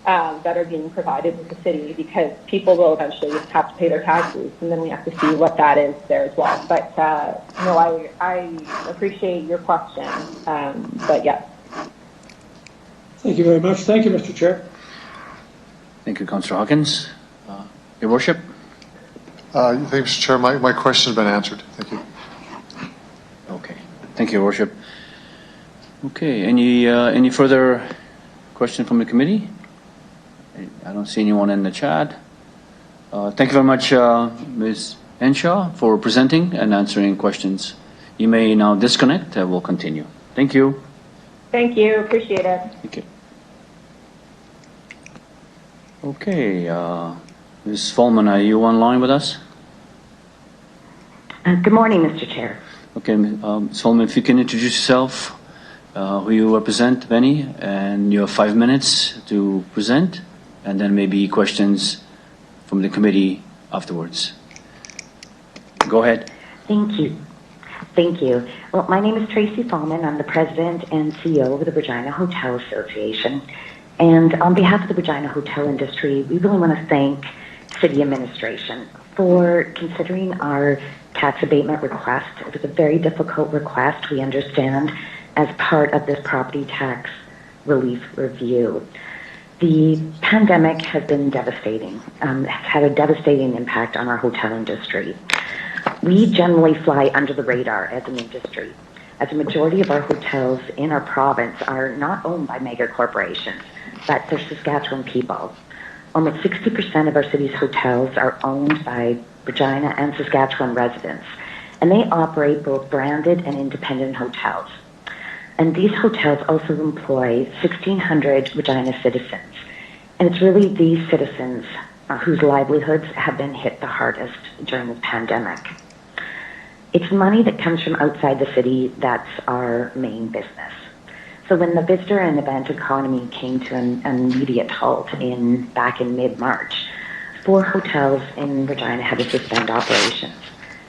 that are being provided with the city, because people will eventually have to pay their taxes, and then we have to see what that is there as well. But no, I appreciate your question, but yes. Thank you very much. Thank you, Mr. Chair. Thank you, Councillor Hawkins. Your Worship? Thank you, Mr. Chair. My question has been answered. Thank you. Okay. Thank you, Your Worship. Okay. Any further question from the committee? I don't see anyone in the chat. Thank you very much, Ms. Henshaw, for presenting and answering questions. You may now disconnect. We'll continue. Thank you. Thank you. Appreciate it. Thank you. Okay. Ms. Folman, are you online with us? Good morning, Mr. Chair. Okay, Ms. Folman, if you can introduce yourself, who you represent, Benny, and you have 5 minutes to present, and then maybe questions from the committee afterwards. Go ahead. Thank you. Thank you. Well, my name is Tracy Fallman. I'm the president and CEO of the Regina Hotel Association. And on behalf of the Regina hotel industry, we really want to thank City Administration for considering our tax abatement request. It was a very difficult request, we understand, as part of this property tax relief review. The pandemic has been devastating, has had a devastating impact on our hotel industry. We generally fly under the radar as an industry, as a majority of our hotels in our province are not owned by mega corporations, but they're Saskatchewan people. Almost 60% of our city's hotels are owned by Regina and Saskatchewan residents, and they operate both branded and independent hotels. And these hotels also employ 1,600 Regina citizens. And it's really these citizens whose livelihoods have been hit the hardest during this pandemic. It's money that comes from outside the city that's our main business. So when the visitor and event economy came to an immediate halt back in mid-March, 4 hotels in Regina had to suspend operations,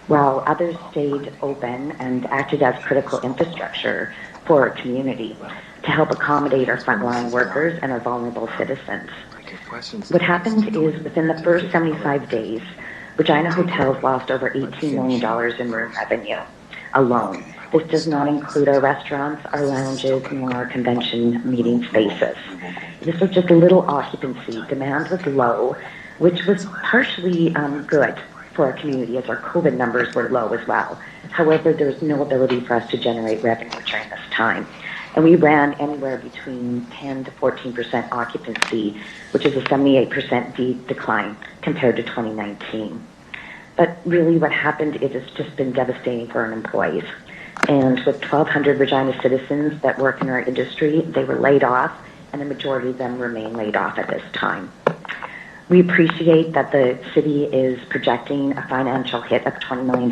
while others stayed open and acted as critical infrastructure for our community to help accommodate our frontline workers and our vulnerable citizens. What happened is within the first 75 days, Regina hotels lost over $18 million in room revenue alone. This does not include our restaurants, our lounges, nor our convention meeting spaces. This was just a little occupancy. Demand was low, which was partially good for our community as our COVID numbers were low as well. However, there was no ability for us to generate revenue during this time. And we ran anywhere between 10 to 14% occupancy, which is a 78% decline compared to 2019. But really what happened is it's just been devastating for our employees. And with 1,200 Regina citizens that work in our industry, they were laid off, and the majority of them remain laid off at this time. We appreciate that the city is projecting a financial hit of $20 million.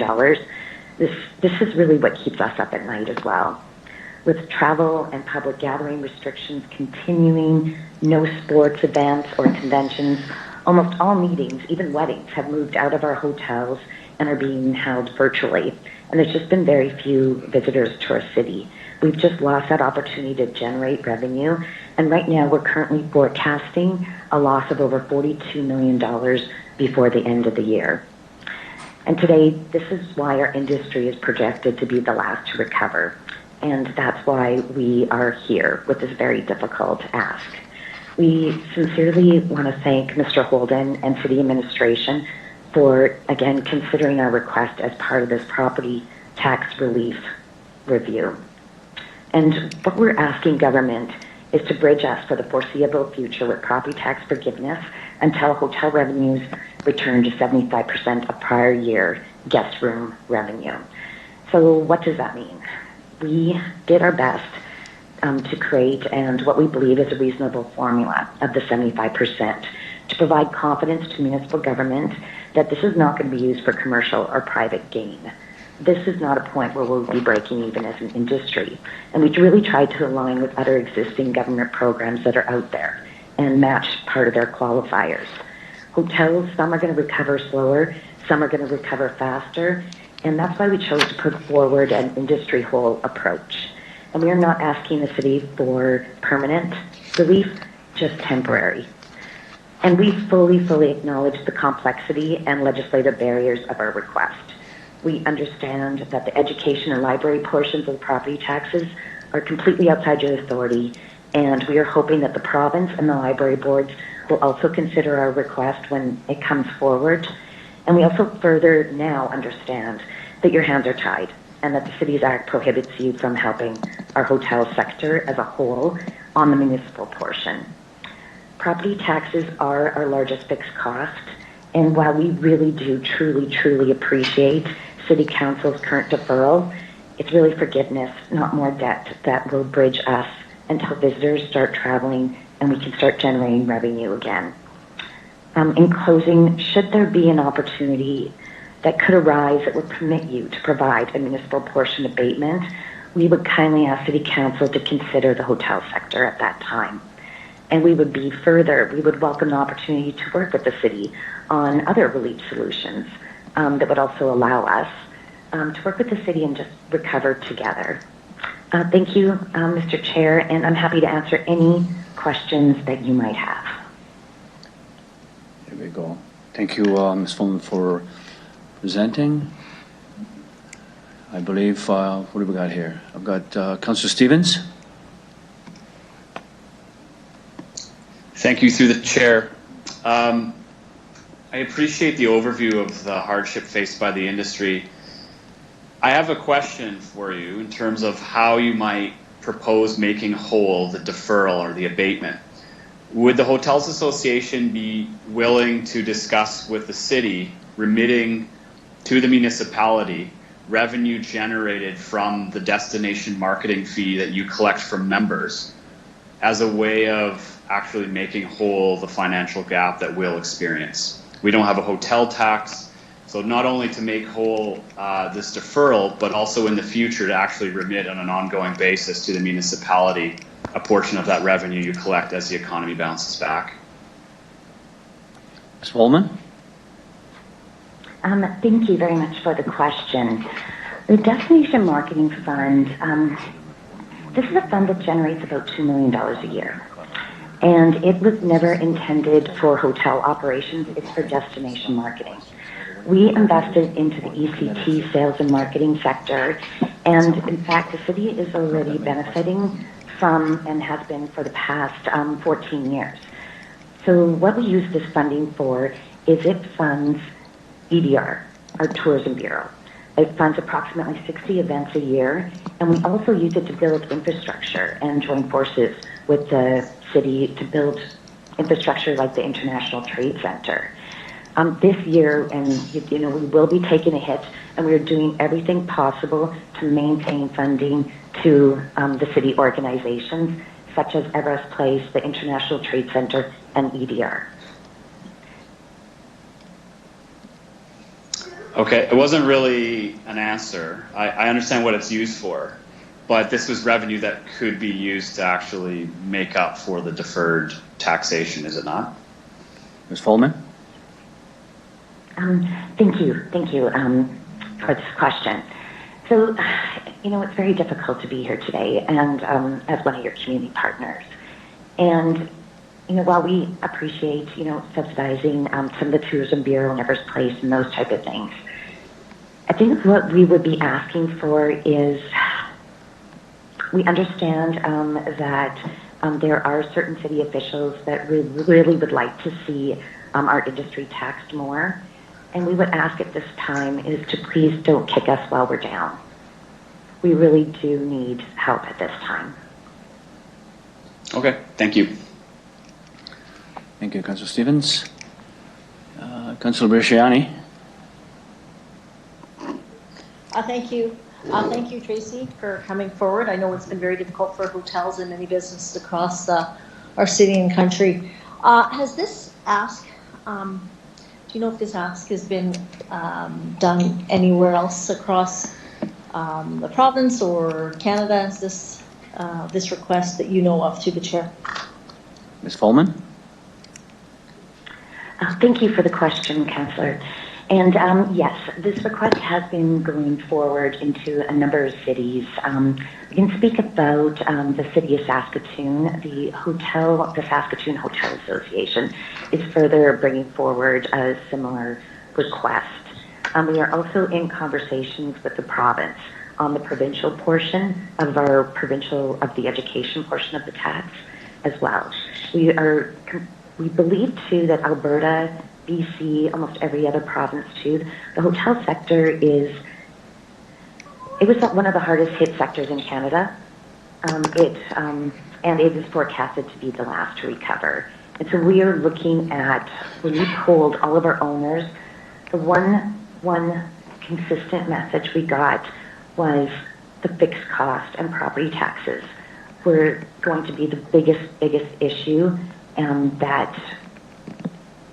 This is really what keeps us up at night as well. With travel and public gathering restrictions continuing, no sports events or conventions, almost all meetings, even weddings, have moved out of our hotels and are being held virtually. And there's just been very few visitors to our city. We've just lost that opportunity to generate revenue. And right now we're currently forecasting a loss of over $42 million before the end of the year. And today, this is why our industry is projected to be the last to recover. And that's why we are here with this very difficult ask. We sincerely want to thank Mr. Holden and City Administration for, again, considering our request as part of this property tax relief review. And what we're asking government is to bridge us for the foreseeable future with property tax forgiveness until hotel revenues return to 75% of prior year guest room revenue. So what does that mean? We did our best to create and what we believe is a reasonable formula of the 75% to provide confidence to municipal government that this is not going to be used for commercial or private gain. This is not a point where we'll be breaking even as an industry. And we really tried to align with other existing government programs that are out there and match part of their qualifiers. Hotels, some are going to recover slower, some are going to recover faster, and that's why we chose to put forward an industry whole approach. And we are not asking the city for permanent relief, just temporary. And we fully acknowledge the complexity and legislative barriers of our request. We understand that the education and library portions of the property taxes are completely outside your authority, and we are hoping that the province and the library boards will also consider our request when it comes forward. And we also further now understand that your hands are tied and that the Cities Act prohibits you from helping our hotel sector as a whole on the municipal portion. Property taxes are our largest fixed cost, and while we really do truly appreciate City Council's current deferral, it's really forgiveness, not more debt, that will bridge us until visitors start traveling and we can start generating revenue again. In closing, should there be an opportunity that could arise that would permit you to provide a municipal portion abatement, we would kindly ask City Council to consider the hotel sector at that time. And we would welcome the opportunity to work with the city on other relief solutions that would also allow us to work with the city and just recover together. Thank you, Mr. Chair, and I'm happy to answer any questions that you might have. There we go. Thank you, Ms. Fulman, for presenting. I believe, what do we got here? I've got Councillor Stevens. Thank you through the chair. I appreciate the overview of the hardship faced by the industry. I have a question for you in terms of how you might propose making whole the deferral or the abatement. Would the Hotels Association be willing to discuss with the city remitting to the municipality revenue generated from the destination marketing fee that you collect from members as a way of actually making whole the financial gap that we'll experience. We don't have a hotel tax, so not only to make whole this deferral, but also in the future to actually remit on an ongoing basis to the municipality a portion of that revenue you collect as the economy bounces back. Ms. Wollman? Thank you very much for the question. The Destination Marketing Fund, this is a fund that generates about $2 million a year. And it was never intended for hotel operations, it's for destination marketing. We invested into the ECT sales and marketing sector, and in fact, the city is already benefiting from and has been for the past 14 years. So what we use this funding for is it funds EDR, our tourism bureau. It funds approximately 60 events a year, and we also use it to build infrastructure and join forces with the city to build infrastructure like the International Trade Center. This year, and we will be taking a hit, and we are doing everything possible to maintain funding to the city organizations such as Everest Place, the International Trade Center, and EDR. Okay, it wasn't really an answer. I understand what it's used for, but this was revenue that could be used to actually make up for the deferred taxation, is it not? Ms. Fullman? Thank you for this question. So, it's very difficult to be here today, and as one of your community partners. And, while we appreciate, subsidizing some of the Tourism Bureau and Everest Place and those type of things, I think what we would be asking for is, we understand that there are certain city officials that really would like to see our industry taxed more. And we would ask at this time is to please don't kick us while we're down. We really do need help at this time. Okay, thank you. Thank you, Councillor Stevens. Councillor Bresciani. Thank you. Thank you, Tracy, for coming forward. I know it's been very difficult for hotels and many businesses across our city and country. Has this ask, do you know if this ask has been done anywhere else across the province or Canada? Is this request that you know of to the chair? Ms. Fullman? Thank you for the question, Councillor. And yes, this request has been going forward into a number of cities. We can speak about the city of Saskatoon. The Saskatoon Hotel Association is further bringing forward a similar request. We are also in conversations with the province on the provincial portion of the education portion of the tax as well. We believe too that Alberta, BC, almost every other province too, the hotel sector it was one of the hardest hit sectors in Canada. And it is forecasted to be the last to recover. And so we are looking at, when we polled all of our owners, the one consistent message we got was the fixed cost and property taxes were going to be the biggest issue, and that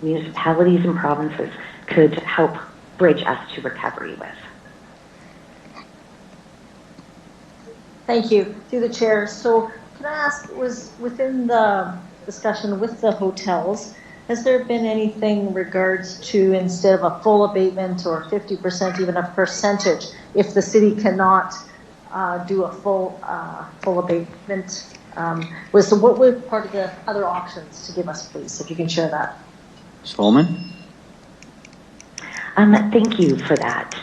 municipalities and provinces could help bridge us to recovery with. Thank you. Through the chair. So can I ask, was within the discussion with the hotels, has there been anything in regards to, instead of a full abatement or 50%, even a percentage, if the city cannot do a full abatement? So what were part of the other options to give us, please, if you can share that? Ms. Fullman? Thank you for that.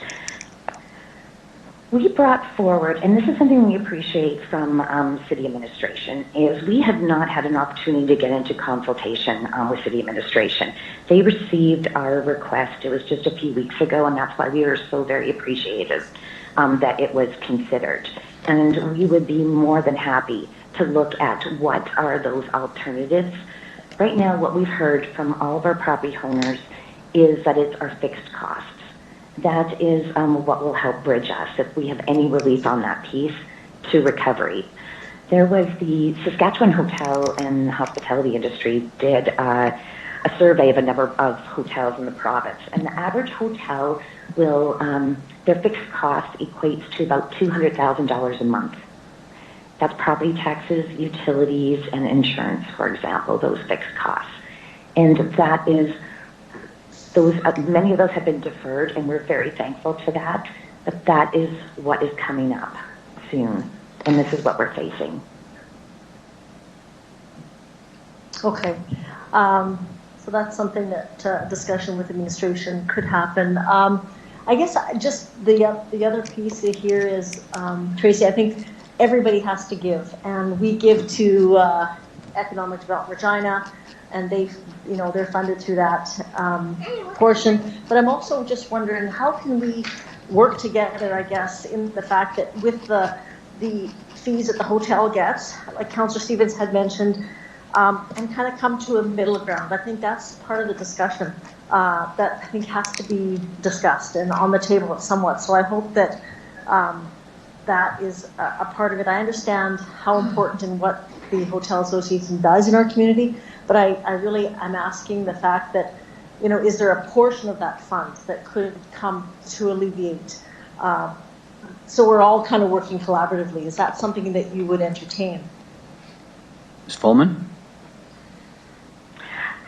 We brought forward, and this is something we appreciate from city administration, is we have not had an opportunity to get into consultation with city administration. They received our request, it was just a few weeks ago, and that's why we were so very appreciative that it was considered. And we would be more than happy to look at what are those alternatives. Right now, what we've heard from all of our property owners is that it's our fixed costs. That is what will help bridge us if we have any relief on that piece to recovery. There was the Saskatchewan hotel and hospitality industry did a survey of a number of hotels in the province, and the average hotel will, their fixed cost equates to about $200,000 a month. That's property taxes, utilities, and insurance, for example, those fixed costs. And that is, many of those have been deferred, and we're very thankful to that, but that is what is coming up soon, and this is what we're facing. Okay. So that's something that discussion with administration could happen. I guess just the other piece here is, Tracy, I think everybody has to give, and we give to Economic Development Regina, and they're funded through that portion. But I'm also just wondering, how can we work together, I guess, in the fact that with the fees that the hotel gets, like Councillor Stevens had mentioned, and kind of come to a middle ground. I think that's part of the discussion that I think has to be discussed and on the table somewhat. So I hope that that is a part of it. I understand how important and what the Hotel Association does in our community, but I'm asking the fact that, is there a portion of that fund that could come to alleviate? So we're all kind of working collaboratively. Is that something that you would entertain? Ms. Fullman?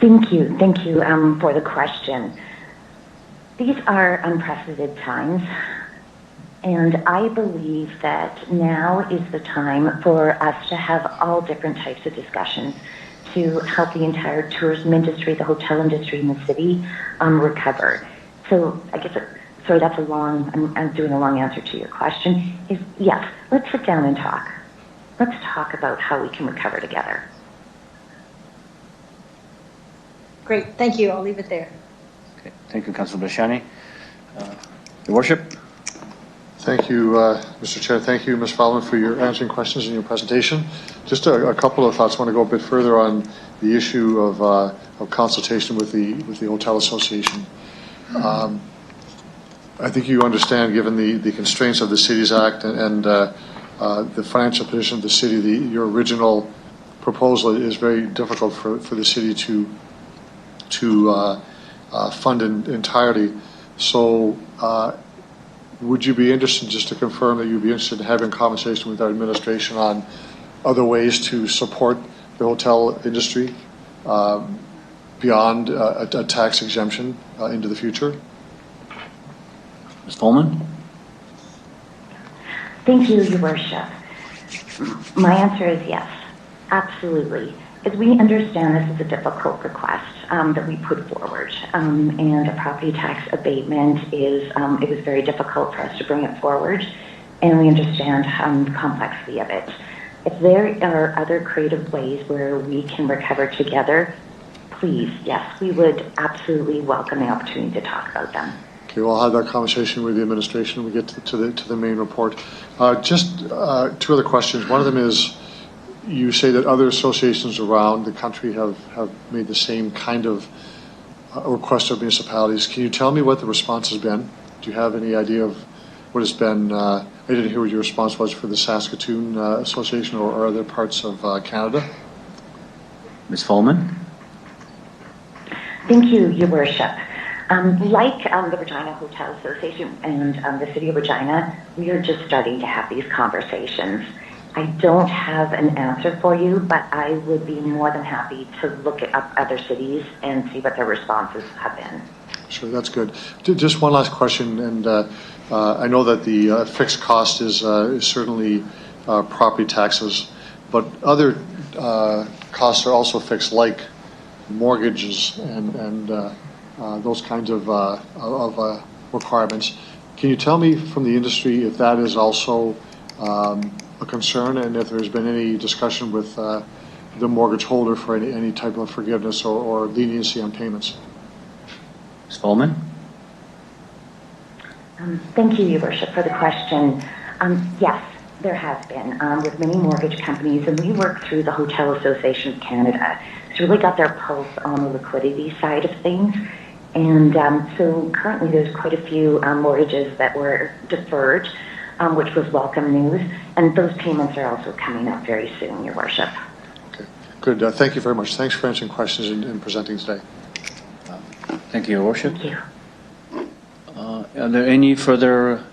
Thank you for the question. These are unprecedented times, and I believe that now is the time for us to have all different types of discussions to help the entire tourism industry, the hotel industry in the city recover. So I guess, sorry, that's I'm doing a long answer to your question, is yes, let's sit down and talk. Let's talk about how we can recover together. Great, thank you. I'll leave it there. Okay, thank you, Councillor Bresciani. Your Worship. Thank you, Mr. Chair. Thank you, Ms. Fallon, for your answering questions in your presentation. Just a couple of thoughts. I want to go a bit further on the issue of consultation with the Hotel Association. I think you understand, given the constraints of the Cities Act and the financial position of the city, your original proposal is very difficult for the city to fund entirely. So would you be interested, just to confirm that you'd be interested in having a conversation with our administration on other ways to support the hotel industry beyond a tax exemption into the future? Ms. Fullman? Thank you, Your Worship. My answer is yes, absolutely. As we understand, this is a difficult request that we put forward, and a property tax abatement is, it was very difficult for us to bring it forward, and we understand the complexity of it. If there are other creative ways where we can recover together, please, yes, we would absolutely welcome the opportunity to talk about them. Okay, well, I'll have that conversation with the administration when we get to the main report. Just two other questions. One of them is, you say that other associations around the country have made the same kind of request of municipalities. Can you tell me what the response has been? Do you have any idea of what has been? I didn't hear what your response was for the Saskatoon Association or other parts of Canada. Ms. Fullman? Thank you, Your Worship. Like the Regina Hotel Association and the City of Regina, we are just starting to have these conversations. I don't have an answer for you, but I would be more than happy to look up other cities and see what their responses have been. Sure, that's good. Just one last question, and I know that the fixed cost is certainly property taxes, but other costs are also fixed, like mortgages and those kinds of requirements. Can you tell me from the industry if that is also a concern, and if there's been any discussion with the mortgage holder for any type of forgiveness or leniency on payments? Ms. Fullman? Thank you, Your Worship, for the question. Yes, there has been with many mortgage companies, and we work through the Hotel Association of Canada. It's really got their pulse on the liquidity side of things, And so currently there's quite a few mortgages that were deferred, which was welcome news. And those payments are also coming up very soon, Your Worship. Okay, good. Thank you very much. Thanks for answering questions and presenting today. Thank you, Your Worship. Thank you. Are there any further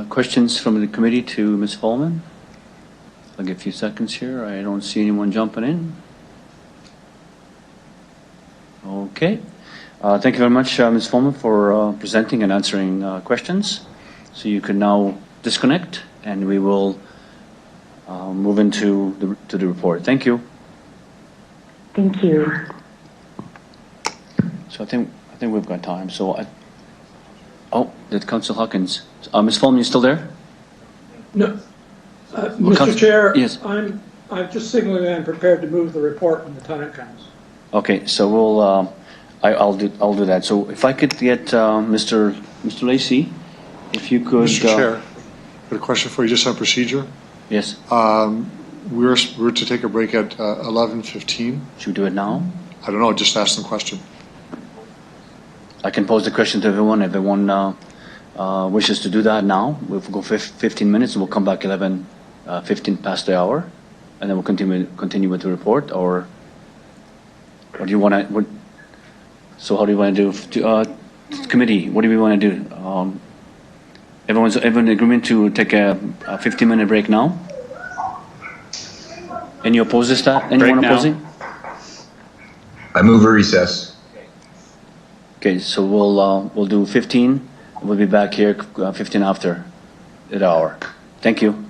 questions from the committee to Ms. Holman? I'll give a few seconds here. I don't see anyone jumping in. Okay. Thank you very much, Ms. Holman, for presenting and answering questions. So you can now disconnect, and we will move into the report. Thank you. Thank you. So I think we've got time. So did Councillor Hawkins? Ms. Holman, you still there? No. Mr. Chair, yes. I'm just signaling I'm prepared to move the report when the time comes. Okay, so we'll I'll do that. So if I could get Mr. Lacey, if you could. Mr. Chair, I've got a question for you just on procedure. Yes. We're to take a break at 11:15. Should we do it now? I don't know. Just ask the question. I can pose the question to everyone. Everyone wishes to do that now. We'll go 15 minutes, and we'll come back 15 past the hour, and then we'll continue with the report. Or do you want to? So how do you want to do? Committee, what do we want to do? Everyone's in agreement to take a 15-minute break now? Any opposes that? Anyone opposing? I move a recess. Okay, so we'll do 15. We'll be back here 15 after the hour. Thank you.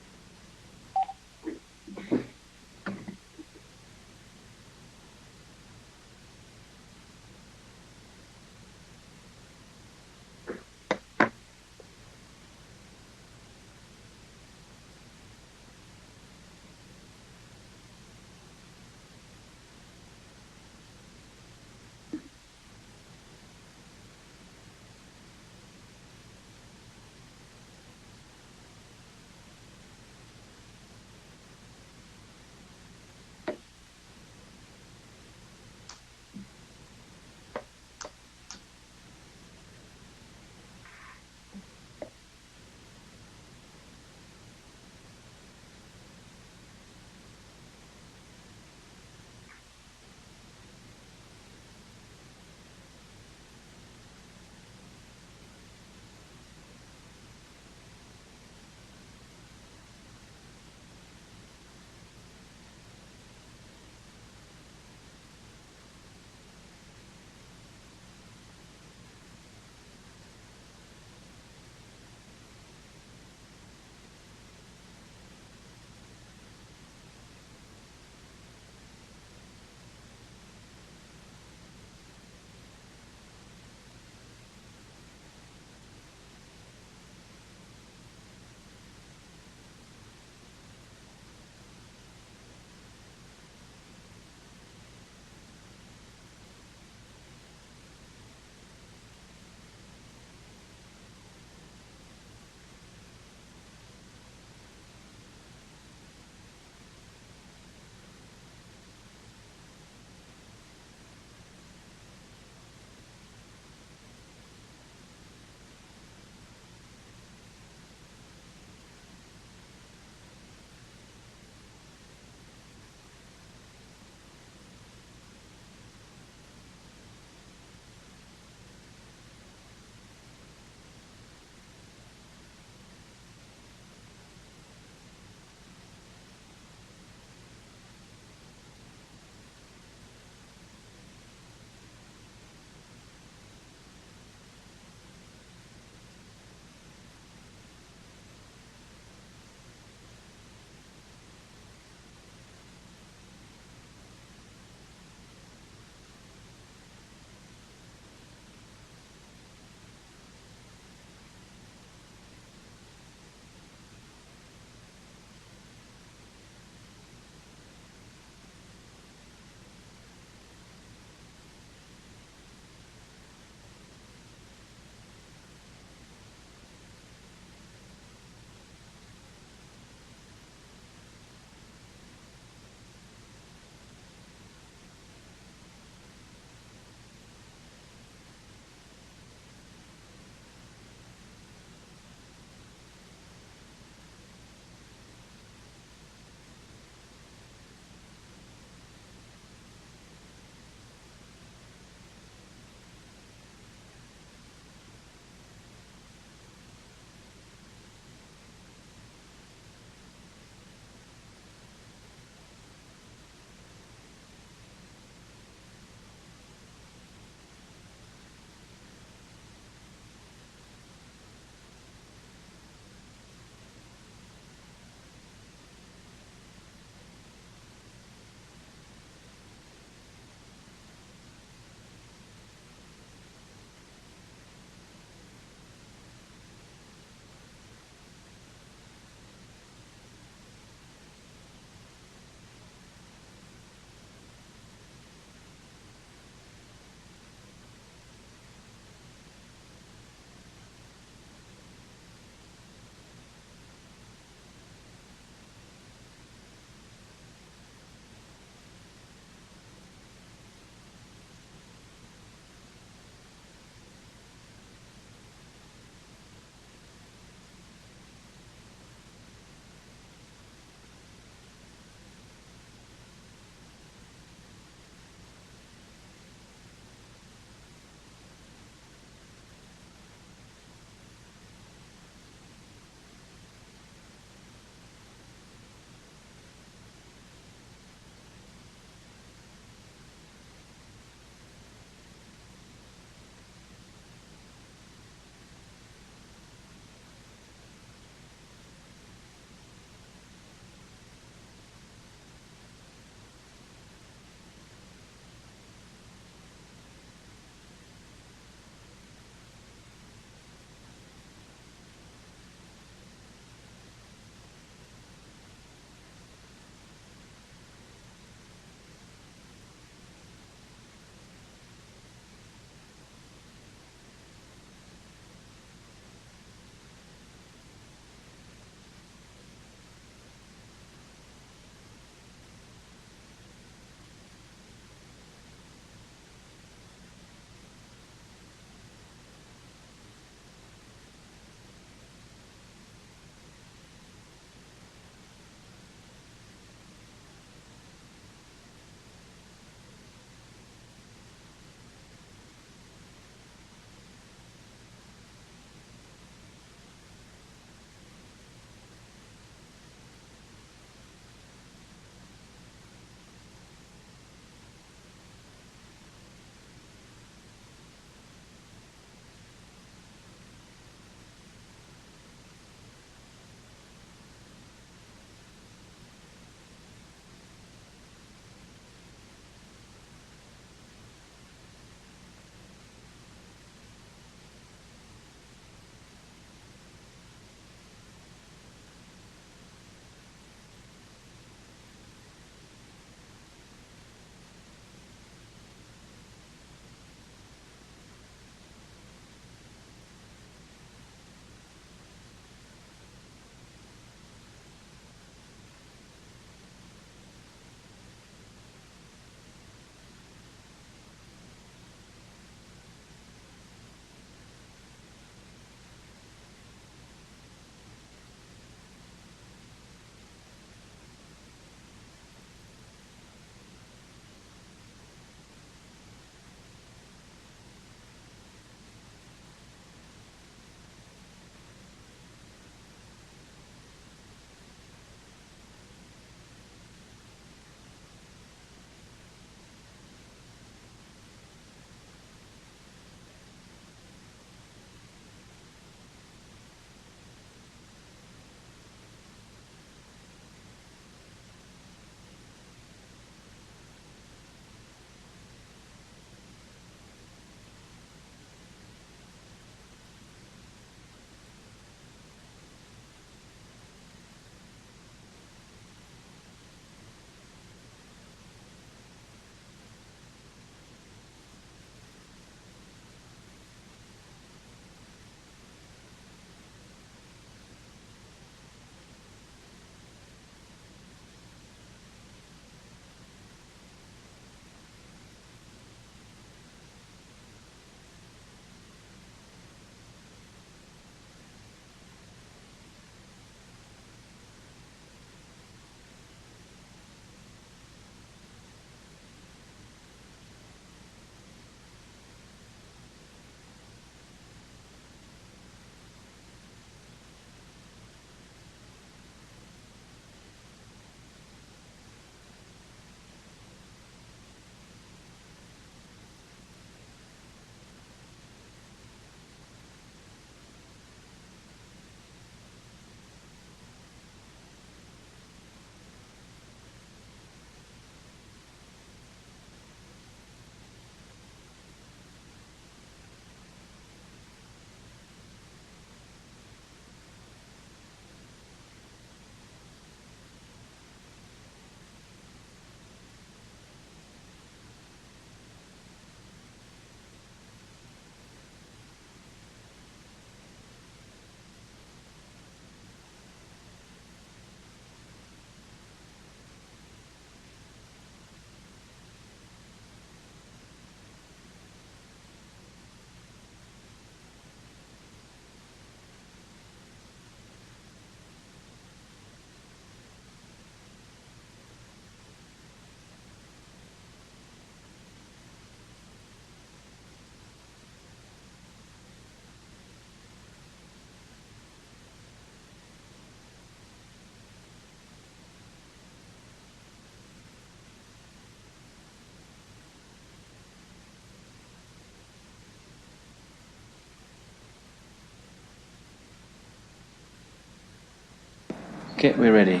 Okay, we're ready.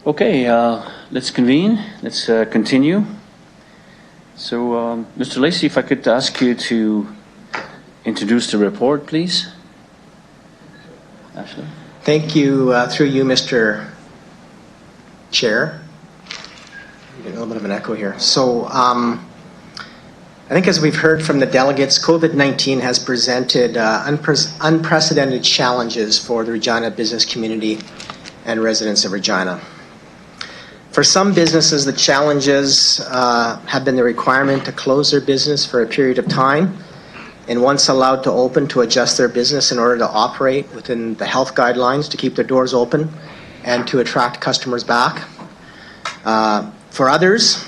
Okay, let's convene. Let's continue. So, Mr. Lacey, if I could ask you to introduce the report, please. Ashley. Thank you, through you, Mr. Chair. A little bit of an echo here. So, I think as we've heard from the delegates, COVID-19 has presented unprecedented challenges for the Regina business community and residents of Regina. For some businesses, the challenges have been the requirement to close their business for a period of time, and once allowed to open, to adjust their business in order to operate within the health guidelines to keep their doors open and to attract customers back. For others,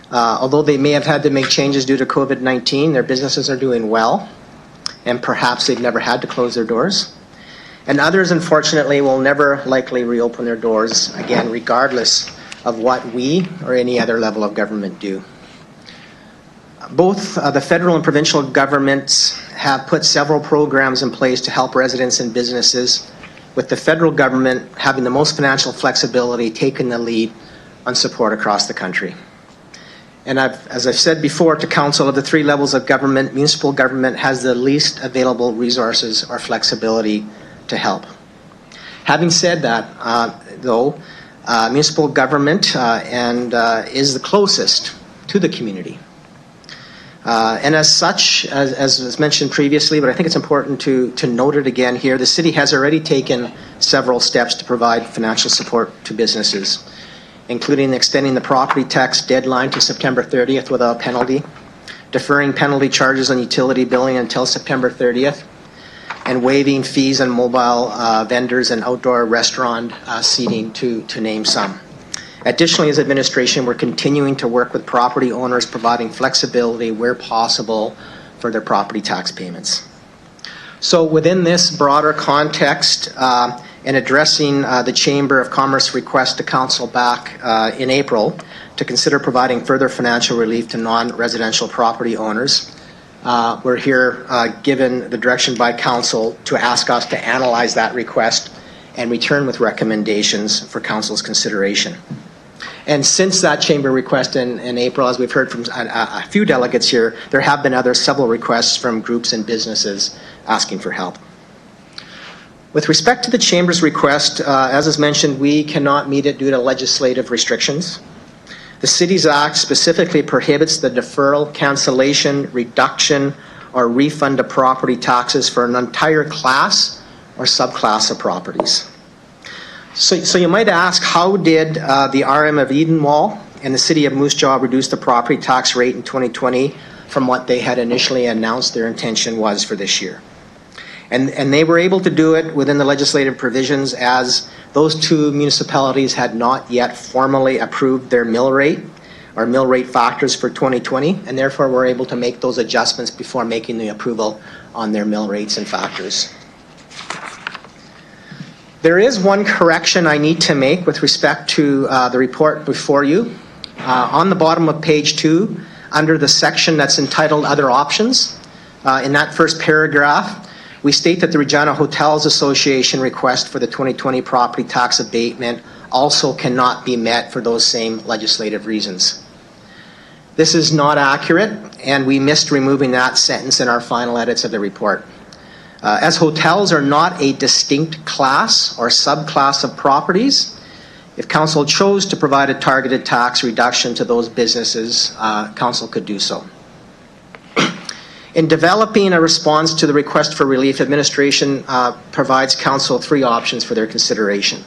although they may have had to make changes due to COVID-19, their businesses are doing well, and perhaps they've never had to close their doors. And others, unfortunately, will never likely reopen their doors again, regardless of what we or any other level of government do. Both the federal and provincial governments have put several programs in place to help residents and businesses, with the federal government having the most financial flexibility, taking the lead on support across the country. And as I've said before to Council, of the three levels of government, municipal government has the least available resources or flexibility to help. Having said that, though, municipal government is the closest to the community. And as such, as was mentioned previously, but I think it's important to note it again here, the city has already taken several steps to provide financial support to businesses, including extending the property tax deadline to September 30th without penalty, deferring penalty charges on utility billing until September 30th, and waiving fees on mobile vendors and outdoor restaurant seating, to name some. Additionally, as administration, we're continuing to work with property owners, providing flexibility where possible for their property tax payments. So within this broader context, and addressing the Chamber of Commerce request to Council back in April to consider providing further financial relief to non-residential property owners, we're here given the direction by Council to ask us to analyze that request and return with recommendations for Council's consideration. And since that Chamber request in April, as we've heard from a few delegates here, there have been several requests from groups and businesses asking for help. With respect to the Chamber's request, as is mentioned, we cannot meet it due to legislative restrictions. The Cities Act specifically prohibits the deferral, cancellation, reduction, or refund of property taxes for an entire class or subclass of properties. So you might ask, how did the RM of Edenwall and the City of Moose Jaw reduce the property tax rate in 2020 from what they had initially announced their intention was for this year? And they were able to do it within the legislative provisions, as those two municipalities had not yet formally approved their mill rate or mill rate factors for 2020, and therefore were able to make those adjustments before making the approval on their mill rates and factors. There is one correction I need to make with respect to the report before you. On the bottom of page 2, under the section that's entitled Other Options, in that first paragraph, we state that the Regina Hotels Association request for the 2020 property tax abatement also cannot be met for those same legislative reasons. This is not accurate, and we missed removing that sentence in our final edits of the report. As hotels are not a distinct class or subclass of properties, if Council chose to provide a targeted tax reduction to those businesses, Council could do so. In developing a response to the request for relief, administration provides Council 3 options for their consideration.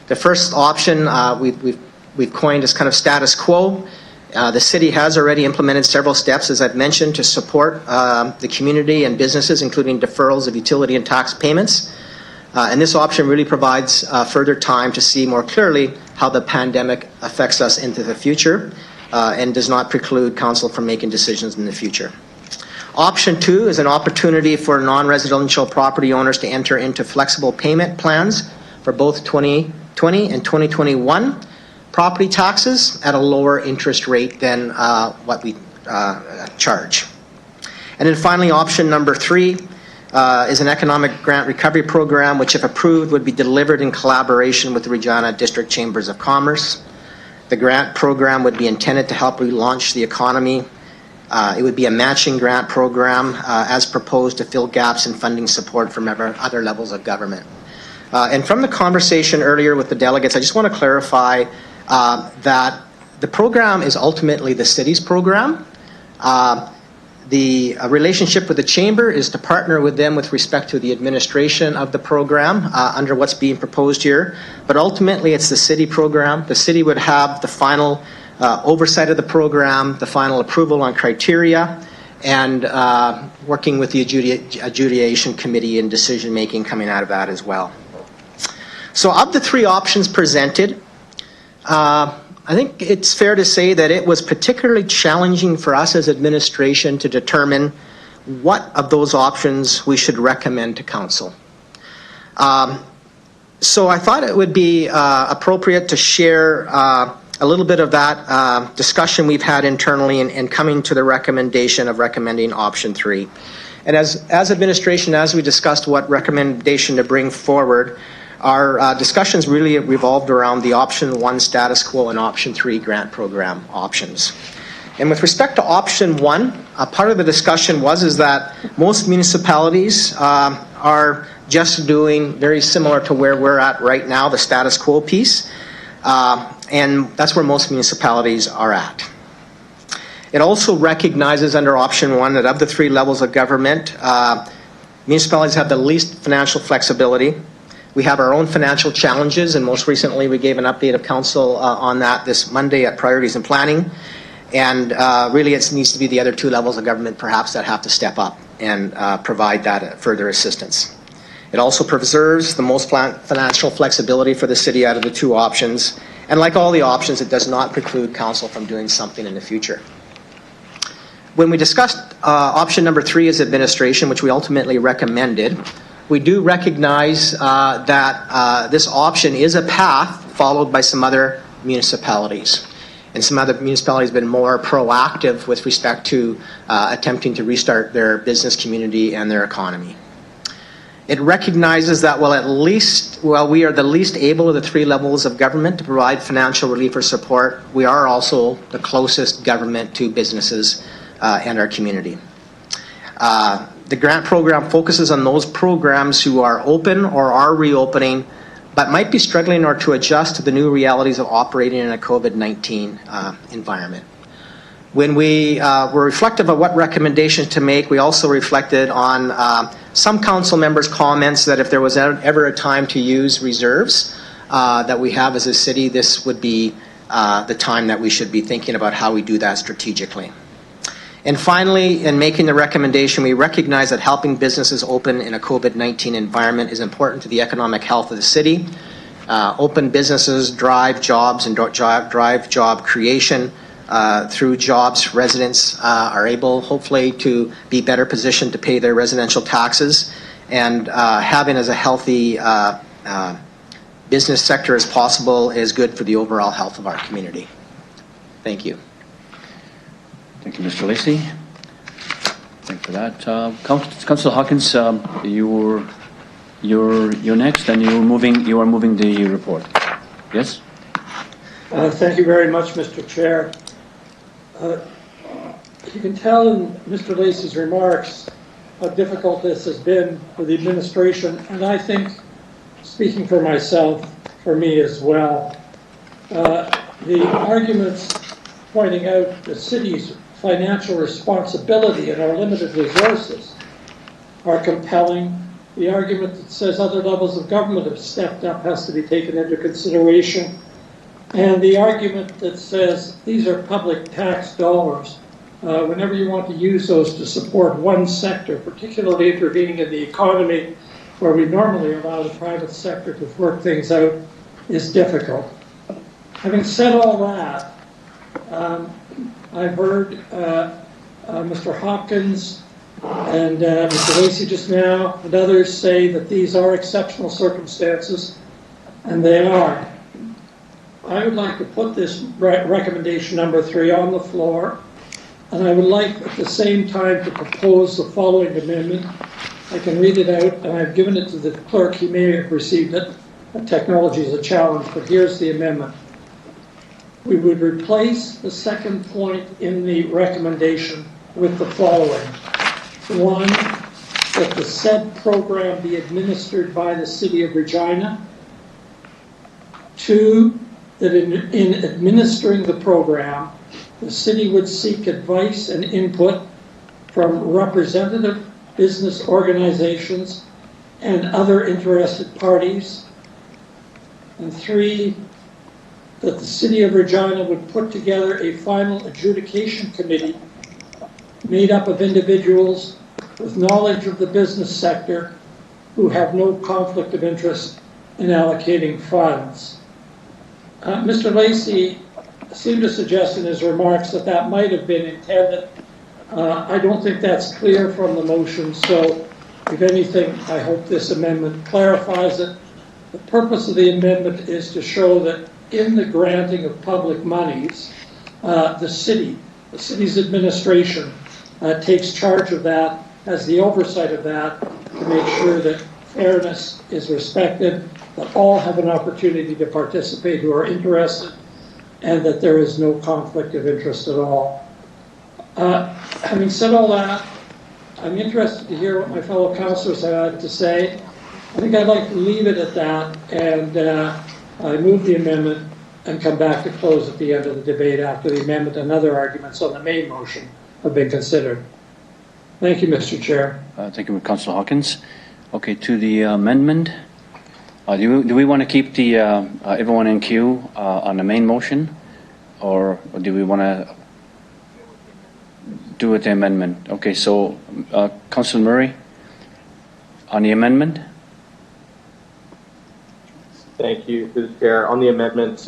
The first option we've coined as kind of status quo. The city has already implemented several steps, as I've mentioned, to support the community and businesses, including deferrals of utility and tax payments. And this option really provides further time to see more clearly how the pandemic affects us into the future and does not preclude Council from making decisions in the future. Option 2 is an opportunity for non-residential property owners to enter into flexible payment plans for both 2020 and 2021 property taxes at a lower interest rate than what we charge. And then finally, option number 3 is an economic grant recovery program, which if approved would be delivered in collaboration with the Regina District Chambers of Commerce. The grant program would be intended to help relaunch the economy. It would be a matching grant program as proposed to fill gaps in funding support from other levels of government. And from the conversation earlier with the delegates, I just want to clarify that the program is ultimately the city's program. The relationship with the chamber is to partner with them with respect to the administration of the program under what's being proposed here. But ultimately, it's the city program. The city would have the final oversight of the program, the final approval on criteria, and working with the adjudication committee and decision-making coming out of that as well. So of the three options presented, I think it's fair to say that it was particularly challenging for us as administration to determine what of those options we should recommend to council. So I thought it would be appropriate to share a little bit of that discussion we've had internally and coming to the recommendation of recommending option 3. And as administration, as we discussed what recommendation to bring forward, our discussions really revolved around the option 1 status quo and option 3 grant program options. And with respect to option 1, part of the discussion is that most municipalities are just doing very similar to where we're at right now, the status quo piece. And that's where most municipalities are at. It also recognizes under option 1 that of the 3 levels of government, municipalities have the least financial flexibility. We have our own financial challenges, and most recently we gave an update of council on that this Monday at Priorities and Planning. And really it needs to be the other 2 levels of government perhaps that have to step up and provide that further assistance. It also preserves the most financial flexibility for the city out of the 2 options. And like all the options, it does not preclude council from doing something in the future. When we discussed option number 3 as administration, which we ultimately recommended, we do recognize that this option is a path followed by some other municipalities. And some other municipalities have been more proactive with respect to attempting to restart their business community and their economy. It recognizes that while we are the least able of the 3 levels of government to provide financial relief or support, we are also the closest government to businesses and our community. The grant program focuses on those programs who are open or are reopening, but might be struggling or to adjust to the new realities of operating in a COVID-19 environment. When we were reflective of what recommendations to make, we also reflected on some council members' comments that if there was ever a time to use reserves that we have as a city, this would be the time that we should be thinking about how we do that strategically. And finally, in making the recommendation, we recognize that helping businesses open in a COVID-19 environment is important to the economic health of the city. Open businesses drive jobs and drive job creation. Through jobs, residents are able, hopefully, to be better positioned to pay their residential taxes. And having as a healthy business sector as possible is good for the overall health of our community. Thank you. Thank you, Mr. Lacey. Thank you for that. Councillor Hawkins, you're next, and you are moving the report. Yes. Thank you very much, Mr. Chair. You can tell in Mr. Lacey's remarks how difficult this has been for the administration, and I think, speaking for myself, for me as well. The arguments pointing out the city's financial responsibility and our limited resources are compelling. The argument that says other levels of government have stepped up has to be taken into consideration. And the argument that says these are public tax dollars, whenever you want to use those to support one sector, particularly intervening in the economy where we normally allow the private sector to work things out, is difficult. Having said all that, I've heard Mr. Hopkins and Mr. Lacey just now and others say that these are exceptional circumstances, and they are. I would like to put this recommendation number 3 on the floor, and I would like at the same time to propose the following amendment. I can read it out, and I've given it to the clerk. He may have received it. Technology is a challenge, but here's the amendment. We would replace the second point in the recommendation with the following. One, that the said program be administered by the City of Regina. Two, that in administering the program, the city would seek advice and input from representative business organizations and other interested parties. And three, that the City of Regina would put together a final adjudication committee made up of individuals with knowledge of the business sector who have no conflict of interest in allocating funds. Mr. Lacey seemed to suggest in his remarks that that might have been intended. I don't think that's clear from the motion, so if anything, I hope this amendment clarifies it. The purpose of the amendment is to show that in the granting of public monies, the city's administration takes charge of that, has the oversight of that, to make sure that fairness is respected, that all have an opportunity to participate who are interested, and that there is no conflict of interest at all. Having said all that, I'm interested to hear what my fellow councillors have to say. I think I'd like to leave it at that, and I move the amendment and come back to close at the end of the debate after the amendment and other arguments on the main motion have been considered. Thank you, Mr. Chair. Thank you, Councillor Hawkins. Okay, to the amendment. Do we want to keep the everyone in queue on the main motion, or do we want to do with the amendment? Okay, so Councillor Murray, on the amendment. Thank you, through the chair. On the amendment,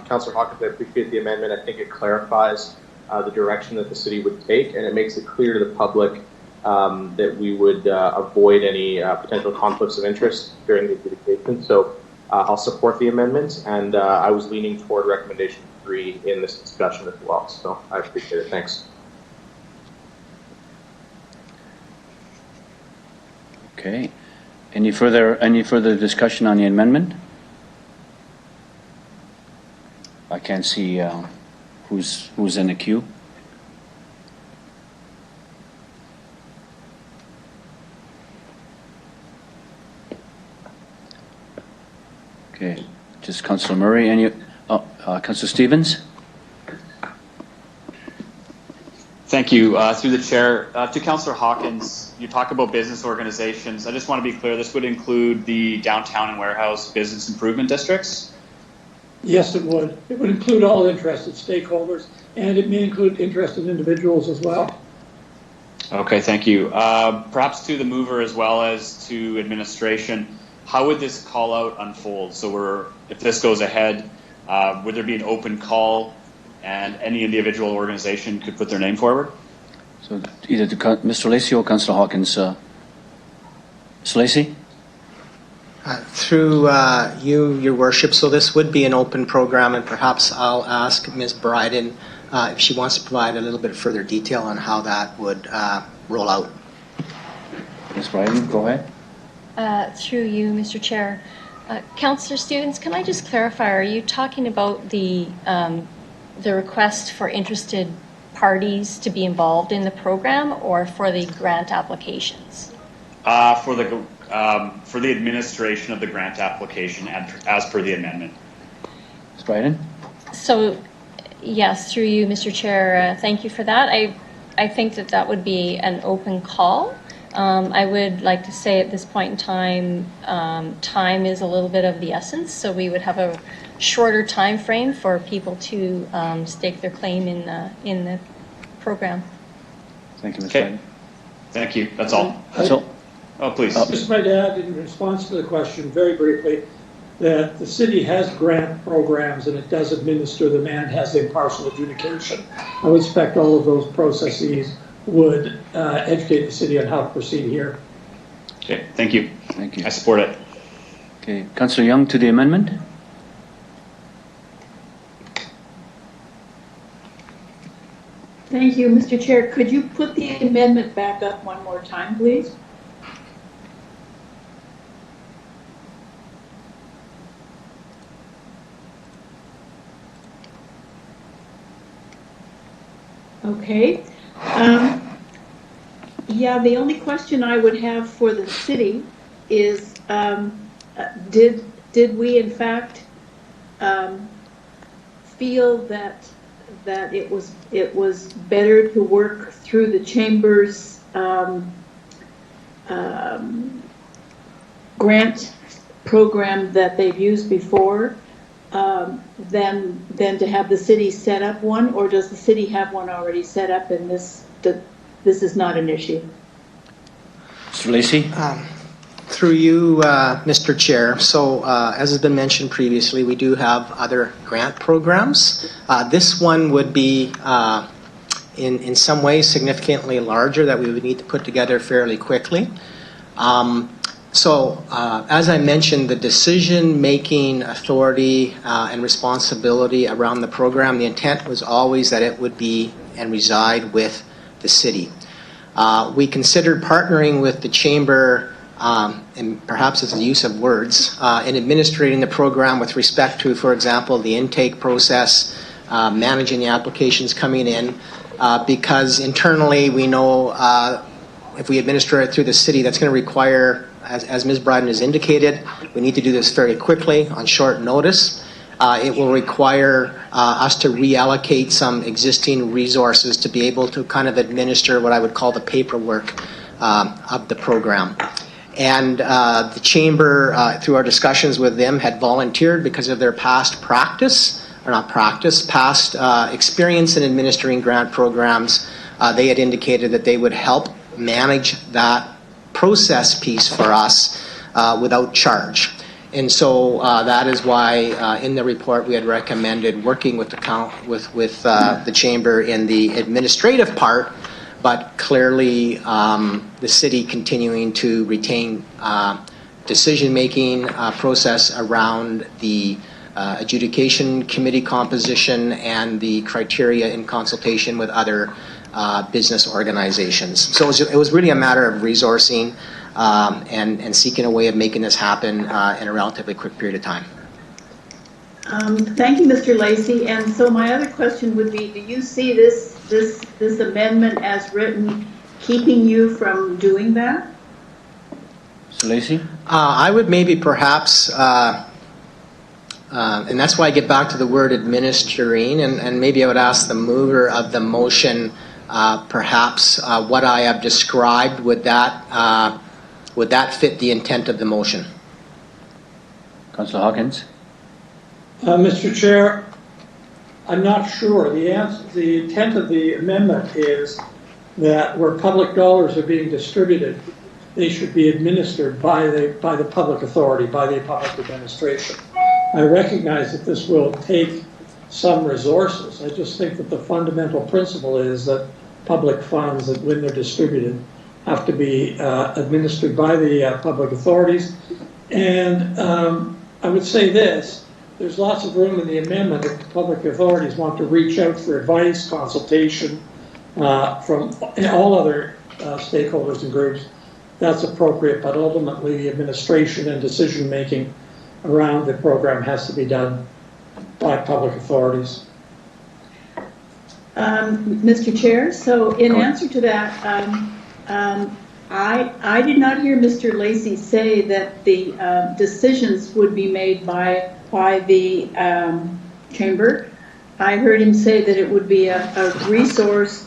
Councillor Hawkins, I appreciate the amendment. I think it clarifies the direction that the city would take, and it makes it clear to the public that we would avoid any potential conflicts of interest during the adjudication. So I'll support the amendment, and I was leaning toward recommendation 3 in this discussion as well. So I appreciate it. Thanks. Okay. Any further discussion on the amendment? I can't see who's in the queue. Okay, just Councillor Murray. Any? Councillor Stevens. Thank you. Through the chair, to Councillor Hawkins, you talk about business organizations. I just want to be clear, this would include the downtown and warehouse business improvement districts? Yes, it would. It would include all interested stakeholders, and it may include interested individuals as well. Okay, thank you. Perhaps to the mover as well as to administration, how would this call out unfold? So if this goes ahead, would there be an open call and any individual organization could put their name forward? So either to Mr. Lacey or Councillor Hawkins. Mr. Lacey? Through you, Your Worship, so this would be an open program, and perhaps I'll ask Ms. Bryden if she wants to provide a little bit further detail on how that would roll out. Ms. Bryden, go ahead. Through you, Mr. Chair. Councillor Stevens, can I just clarify, are you talking about the request for interested parties to be involved in the program, or for the grant applications? For the administration of the grant application as per the amendment. Ms. Bryden? So, yes, through you, Mr. Chair, thank you for that. I think that would be an open call. I would like to say at this point in time, time is a little bit of the essence, so we would have a shorter time frame for people to stake their claim in the program. Thank you, Ms. Okay. Bryden. Thank you. That's all. That's all. Oh, please. Just might add, in response to the question, very briefly, that the city has grant programs and it does administer them and has impartial adjudication. I would expect all of those processes would educate the city on how to proceed here. Okay, thank you. Thank you. I support it. Okay, Councillor Young to the amendment. Thank you, Mr. Chair. Could you put the amendment back up one more time, please? Okay. Yeah, the only question I would have for the city is, did we in fact feel that it was better to work through the chamber's grant program that they've used before than to have the city set up one, or does the city have one already set up and this is not an issue? Mr. Lacey? Through you, Mr. Chair. So as has been mentioned previously, we do have other grant programs. This one would be in some ways significantly larger that we would need to put together fairly quickly. So as I mentioned, the decision-making authority and responsibility around the program, the intent was always that it would be and reside with the city. We considered partnering with the Chamber, and perhaps it's the use of words, in administrating the program with respect to, for example, the intake process, managing the applications coming in, because internally we know if we administer it through the city, that's going to require, as Ms. Bryden has indicated, we need to do this very quickly on short notice. It will require us to reallocate some existing resources to be able to kind of administer what I would call the paperwork of the program. And the Chamber, through our discussions with them, had volunteered because of their past practice, or not practice, past experience in administering grant programs. They had indicated that they would help manage that process piece for us without charge. And so that is why in the report we had recommended working with the Chamber in the administrative part, but clearly the city continuing to retain decision-making process around the adjudication committee composition and the criteria in consultation with other business organizations. So it was really a matter of resourcing and seeking a way of making this happen in a relatively quick period of time. Thank you, Mr. Lacey. And so my other question would be, do you see this amendment as written keeping you from doing that? Mr. Lacey? I would maybe perhaps, and that's why I get back to the word administering, and maybe I would ask the mover of the motion, perhaps what I have described, would that fit the intent of the motion? Councillor Hawkins? Mr. Chair, I'm not sure. The intent of the amendment is that where public dollars are being distributed, they should be administered by the public authority, by the public administration. I recognize that this will take some resources. I just think that the fundamental principle is that public funds, that when they're distributed, have to be administered by the public authorities. And I would say this, there's lots of room in the amendment if the public authorities want to reach out for advice, consultation from all other stakeholders and groups. That's appropriate, but ultimately the administration and decision-making around the program has to be done by public authorities. Mr. Chair, so in answer to that, I did not hear Mr. Lacey say that the decisions would be made by the Chamber. I heard him say that it would be a resource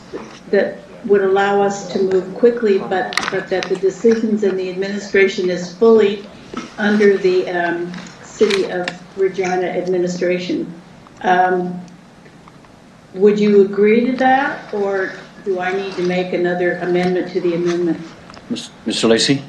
that would allow us to move quickly, but that the decisions and the administration is fully under the City of Regina administration. Would you agree to that, or do I need to make another amendment to the amendment? Mr. Lacey?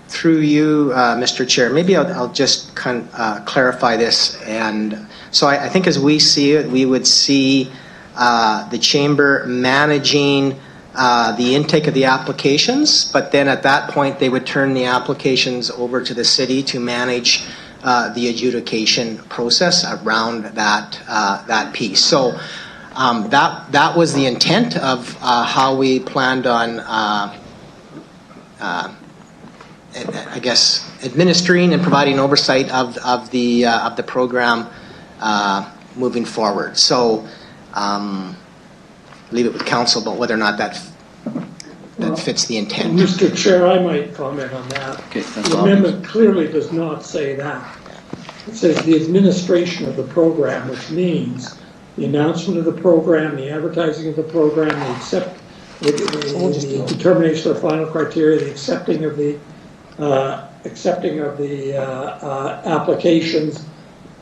Through you, Mr. Chair, maybe I'll just clarify this. And so I think as we see it, we would see the Chamber managing the intake of the applications, but then at that point they would turn the applications over to the city to manage the adjudication process around that piece. So that was the intent of how we planned on I guess administering and providing oversight of the program moving forward. So leave it with council about whether or not that fits the intent. Mr. Chair, I might comment on that. Okay, the amendment clearly does not say that. It says the administration of the program, which means the announcement of the program, the advertising of the program, the determination of the final criteria, the accepting of the applications,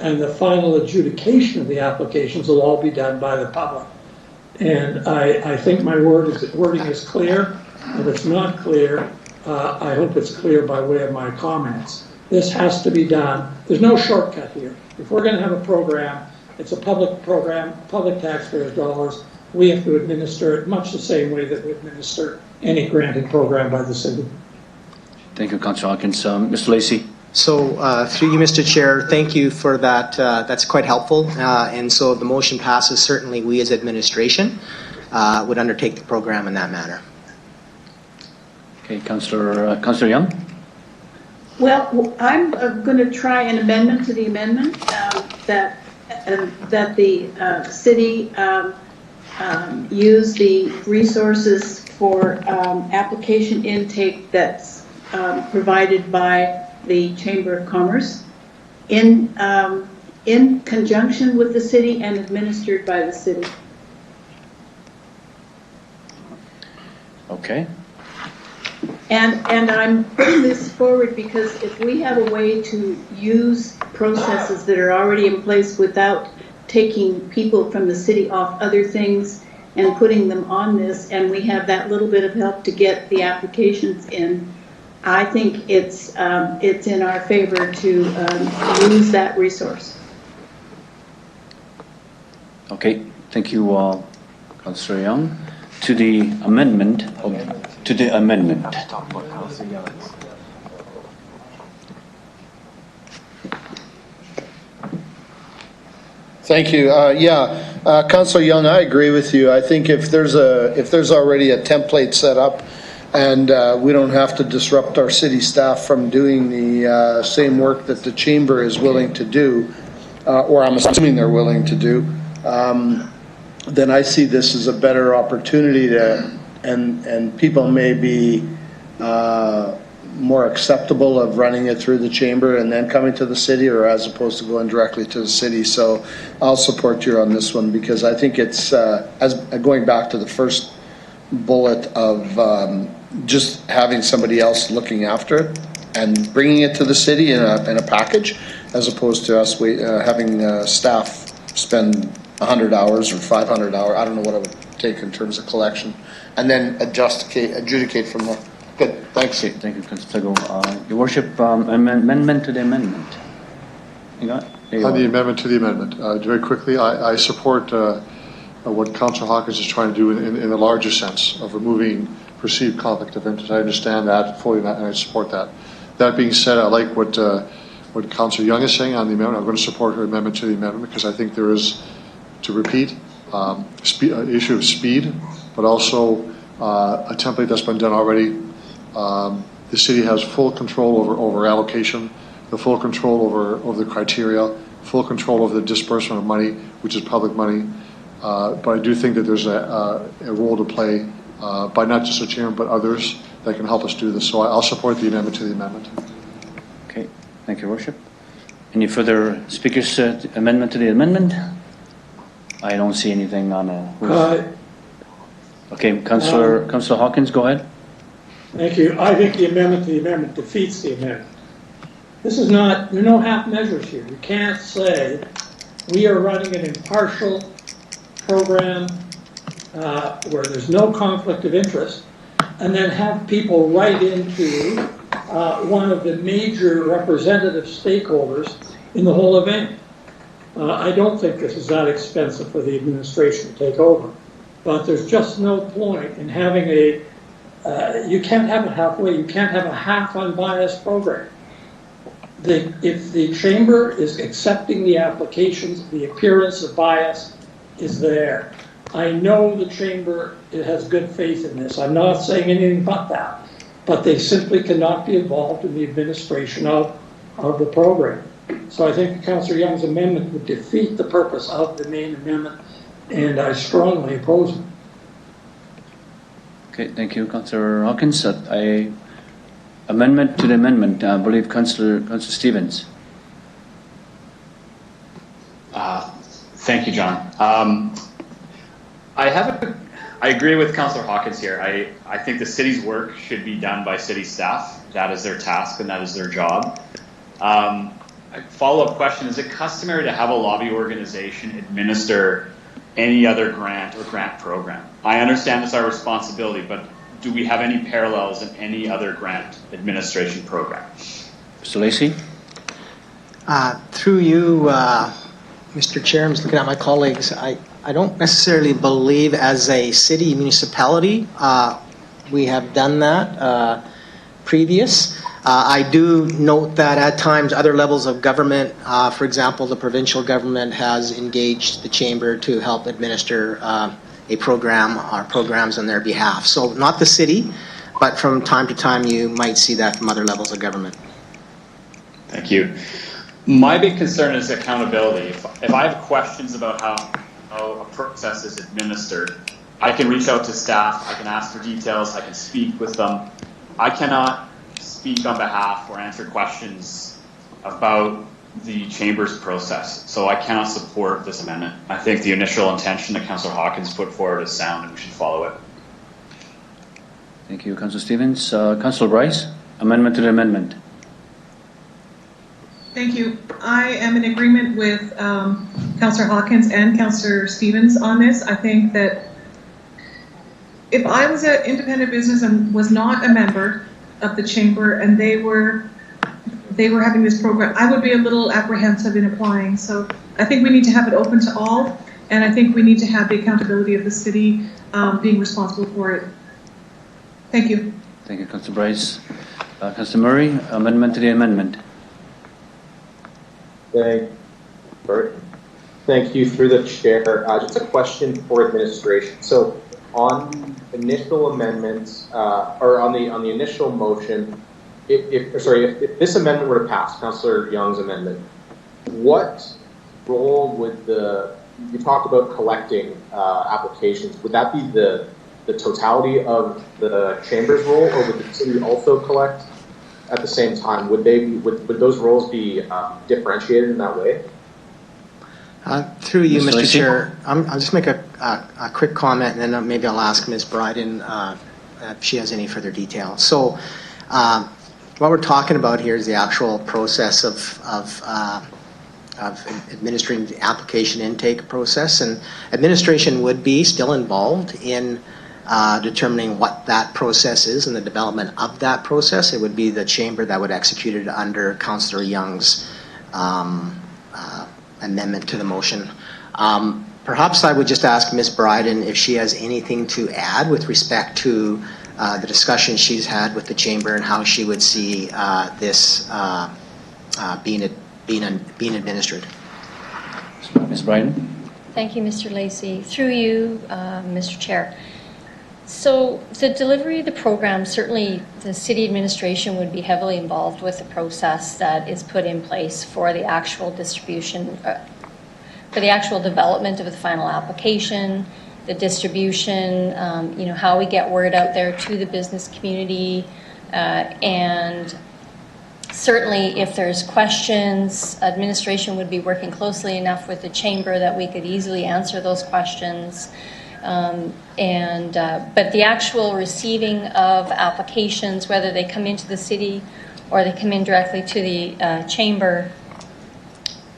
and the final adjudication of the applications will all be done by the public. And I think my wording is clear. If it's not clear, I hope it's clear by way of my comments. This has to be done. There's no shortcut here. If we're going to have a program, it's a public program, public taxpayers' dollars. We have to administer it much the same way that we administer any granted program by the city. Thank you, Councillor Hawkins. Mr. Lacey. So through you, Mr. Chair, thank you for that. That's quite helpful. And so if the motion passes, certainly we as administration would undertake the program in that manner. Okay, Councillor Young. Well, I'm going to try an amendment to the amendment that the city use the resources for application intake that's provided by the Chamber of Commerce in conjunction with the city and administered by the city. Okay. And I'm putting this forward because if we have a way to use processes that are already in place without taking people from the city off other things and putting them on this, and we have that little bit of help to get the applications in, I think it's in our favor to use that resource. Okay, thank you, Councillor Young. To the amendment. Thank you. Councillor Young, I agree with you. I think if there's already a template set up, and we don't have to disrupt our city staff from doing the same work that the chamber is willing to do, or I'm assuming they're willing to do, then I see this as a better opportunity to, and people may be more acceptable of running it through the chamber and then coming to the city, or as opposed to going directly to the city. So I'll support you on this one, because I think it's, as going back to the first bullet of just having somebody else looking after it and bringing it to the city in a package, as opposed to us having staff spend 100 hours or 500 hours, I don't know what it would take in terms of collection, and then adjudicate from there. Good, thanks. Okay, thank you, Councillor Sego. Your Worship, amendment to the amendment. You got it? On the amendment to the amendment, very quickly, I support what Councillor Hawkins is trying to do in the larger sense of removing perceived conflict of interest. I understand that fully, and I support that. That being said, I like what Councillor Young is saying on the amendment. I'm going to support her amendment to the amendment, because I think there is, to repeat, issue of speed, but also a template that's been done already. The city has full control over allocation, the full control over the criteria, full control over the disbursement of money, which is public money. But I do think that there's a role to play by not just the chairman, but others that can help us do this. So I'll support the amendment to the amendment. Okay, thank you, Worship. Any further speakers? Amendment to the amendment? I don't see anything on okay, Councillor Hawkins, go ahead. Thank you. I think the amendment to the amendment defeats the amendment. This is not, there are no half measures here. You can't say we are running an impartial program where there's no conflict of interest, and then have people write into one of the major representative stakeholders in the whole event. I don't think this is that expensive for the administration to take over, but there's just no point in having you can't have it halfway. You can't have a half unbiased program. If the chamber is accepting the applications, the appearance of bias is there. I know the chamber has good faith in this. I'm not saying anything but that. But they simply cannot be involved in the administration of the program. So I think Councillor Young's amendment would defeat the purpose of the main amendment, and I strongly oppose it. Okay, thank you, Councillor Hawkins. Amendment to the amendment, I believe Councillor Stevens. Thank you, John. I agree with Councillor Hawkins here. I think the city's work should be done by city staff. That is their task and that is their job. A follow-up question, is it customary to have a lobby organization administer any other grant or grant program? I understand it's our responsibility, but do we have any parallels in any other grant administration program? Mr. Lacey? Through you, Mr. Chair, I'm just looking at my colleagues. I don't necessarily believe as a city municipality we have done that previous. I do note that at times other levels of government, for example, the provincial government has engaged the chamber to help administer a program or programs on their behalf. So not the city, but from time to time you might see that from other levels of government. Thank you. My big concern is accountability. If I have questions about how a process is administered, I can reach out to staff, I can ask for details, I can speak with them. I cannot speak on behalf or answer questions about the chamber's process, so I cannot support this amendment. I think the initial intention that Councillor Hawkins put forward is sound and we should follow it. Thank you, Councillor Stevens. Councillor Bryce, amendment to the amendment. Thank you. I am in agreement with Councillor Hawkins and Councillor Stevens on this. I think that if I was an independent business and was not a member of the chamber and they were having this program, I would be a little apprehensive in applying. So I think we need to have it open to all, and I think we need to have the accountability of the city being responsible for it. Thank you. Thank you, Councillor Bryce. Councillor Murray, amendment to the amendment. Thank you through the chair. Just a question for administration. So on initial amendments, or on the initial motion, if this amendment were to pass, Councillor Young's amendment, what role would you talked about collecting applications, would that be the totality of the chamber's role, or would the city also collect at the same time? Would those roles be differentiated in that way? Through you, Mr. Chair, I'll just make a quick comment, and then maybe I'll ask Ms. Bryden if she has any further detail. So what we're talking about here is the actual process of administering the application intake process, and administration would be still involved in determining what that process is and the development of that process. It would be the chamber that would execute it under Councillor Young's amendment to the motion. Perhaps I would just ask Ms. Bryden if she has anything to add with respect to the discussion she's had with the chamber and how she would see this being administered. Ms. Bryden. Thank you, Mr. Lacey. Through you, Mr. Chair. So the delivery of the program, certainly the city administration would be heavily involved with the process that is put in place for the actual distribution, for the actual development of the final application, the distribution, how we get word out there to the business community, and certainly if there's questions, administration would be working closely enough with the chamber that we could easily answer those questions. But the actual receiving of applications, whether they come into the city or they come in directly to the chamber,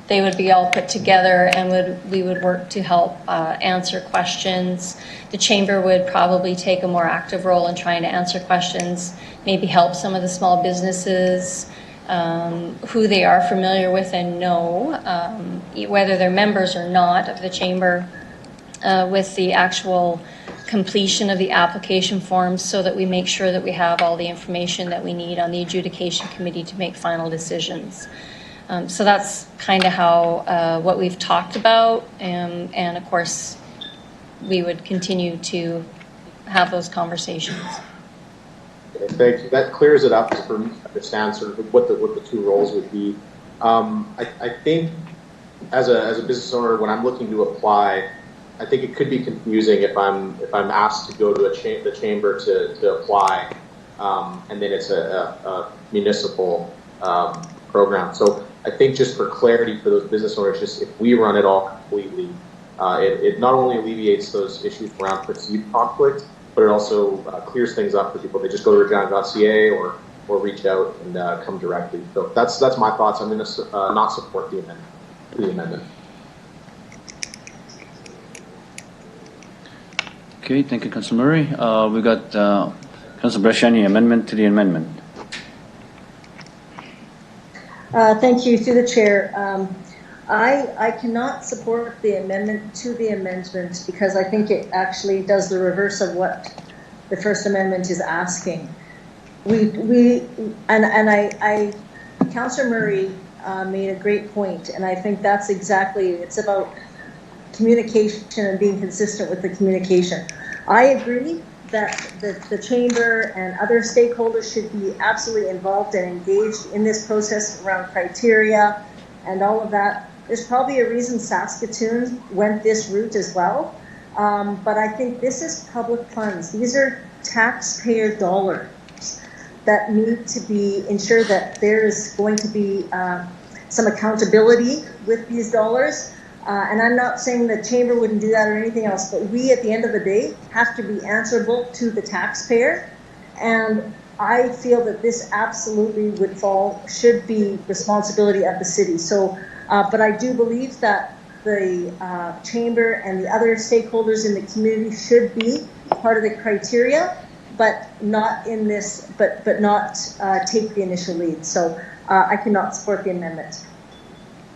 they would be all put together and we would work to help answer questions. The chamber would probably take a more active role in trying to answer questions, maybe help some of the small businesses who they are familiar with and know, whether they're members or not of the chamber, with the actual completion of the application forms, so that we make sure that we have all the information that we need on the adjudication committee to make final decisions. So that's kind of how what we've talked about, and of course we would continue to have those conversations. Okay, thank you. That clears it up for me to understand sort of what the two roles would be. I think as a business owner, when I'm looking to apply, I think it could be confusing if I'm asked to go to the chamber to apply, and then it's a municipal program. So I think just for clarity for those business owners, just if we run it all completely, it not only alleviates those issues around perceived conflict, but it also clears things up for people. They just go to regina.ca or reach out and come directly. So that's my thoughts. I'm going to not support the amendment. Okay, thank you, Councilor Murray. We got Councilor Bresciani, amendment to the amendment. Thank you, through the chair. I cannot support the amendment to the amendment because I think it actually does the reverse of what the First Amendment is asking. Councillor Murray made a great point, and I think that's exactly, it's about communication and being consistent with the communication. I agree that the chamber and other stakeholders should be absolutely involved and engaged in this process around criteria and all of that. There's probably a reason Saskatoon went this route as well, but I think this is public funds. These are taxpayer dollars that need to be ensured that there is going to be some accountability with these dollars. And I'm not saying the chamber wouldn't do that or anything else, but we at the end of the day have to be answerable to the taxpayer. And I feel that this absolutely should be responsibility of the city. So, but I do believe that the chamber and the other stakeholders in the community should be part of the criteria, but not in this, but not take the initial lead. So I cannot support the amendment.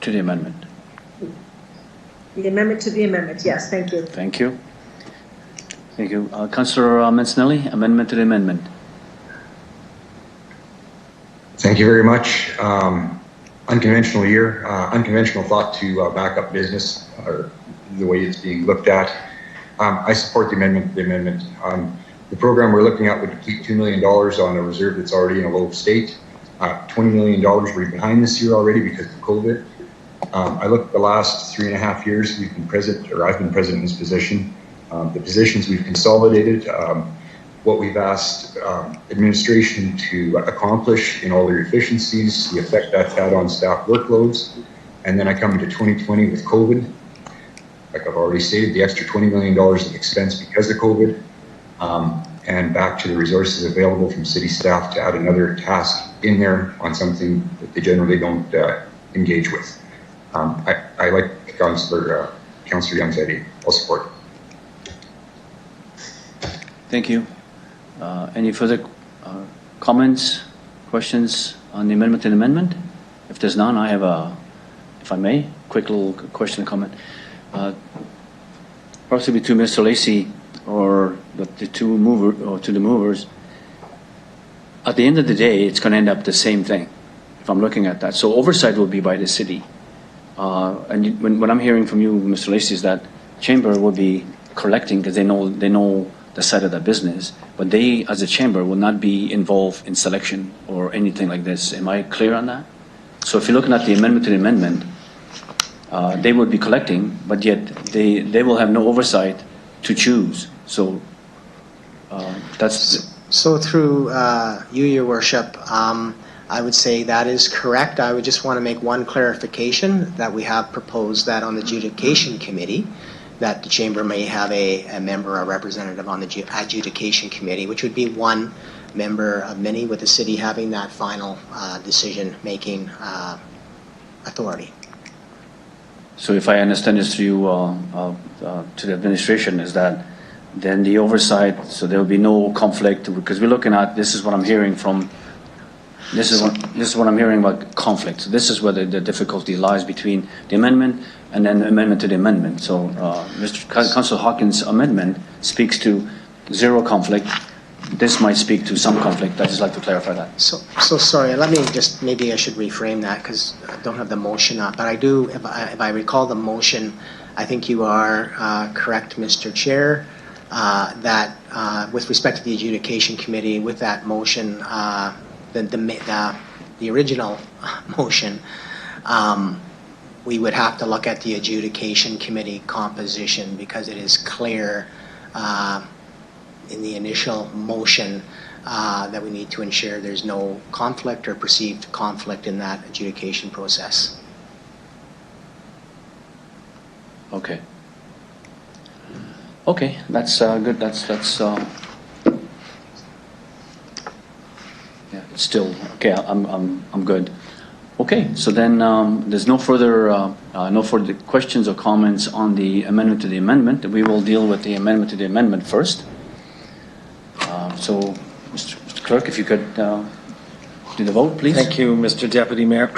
To the amendment. The amendment to the amendment, yes, thank you. Thank you. Thank you. Councillor Mancinelli, amendment to the amendment. Thank you very much. Unconventional year, unconventional thought to back up business, or the way it's being looked at. I support the amendment. The program we're looking at would deplete $2 million on a reserve that's already in a low state. $20 million we're behind this year already because of COVID. I look at the last 3.5 years we've been president, or I've been president in this position. The positions we've consolidated, what we've asked administration to accomplish in all their efficiencies, the effect that's had on staff workloads. And then I come into 2020 with COVID. Like I've already stated, the extra $20 million of expense because of COVID, and back to the resources available from city staff to add another task in there on something that they generally don't engage with. I like Councillor Young's idea. I'll support. Thank you. Any further comments, questions on the amendment to the amendment? If there's none, I have if I may, quick little question and comment. Possibly to Mr. Lacey or to the movers. At the end of the day, it's going to end up the same thing if I'm looking at that. So oversight will be by the city. And when I'm hearing from you, Mr. Lacey, is that chamber will be collecting because they know the side of the business, but they, as a chamber, will not be involved in selection or anything like this. Am I clear on that? So if you're looking at the amendment to the amendment, they will be collecting, but yet they will have no oversight to choose. So that's... So through you, Your Worship, I would say that is correct. I would just want to make one clarification that we have proposed that on the Adjudication Committee, that the Chamber may have a member or representative on the Adjudication Committee, which would be one member of many, with the city having that final decision-making authority. So if I understand this to you, to the administration, is that then the oversight, so there will be no conflict, because we're looking at, this is what I'm hearing from, this is what I'm hearing about conflict. So this is where the difficulty lies between the amendment and then the amendment to the amendment. So Councillor Hawkins' amendment speaks to zero conflict. This might speak to some conflict. I'd just like to clarify that. So sorry, let me just, maybe I should reframe that because I don't have the motion up, but I do, if I recall the motion, I think you are correct, Mr. Chair, that with respect to the Adjudication Committee, with that motion, the original motion we would have to look at the adjudication committee composition because it is clear in the initial motion that we need to ensure there's no conflict or perceived conflict in that adjudication process. Okay. Okay, that's good. That's yeah. It's still okay. I'm good. Okay, so then there's no further questions or comments on the amendment to the amendment. We will deal with the amendment to the amendment first. So, Mr. Clerk, if you could do the vote, please. Thank you, Mr. Deputy Mayor.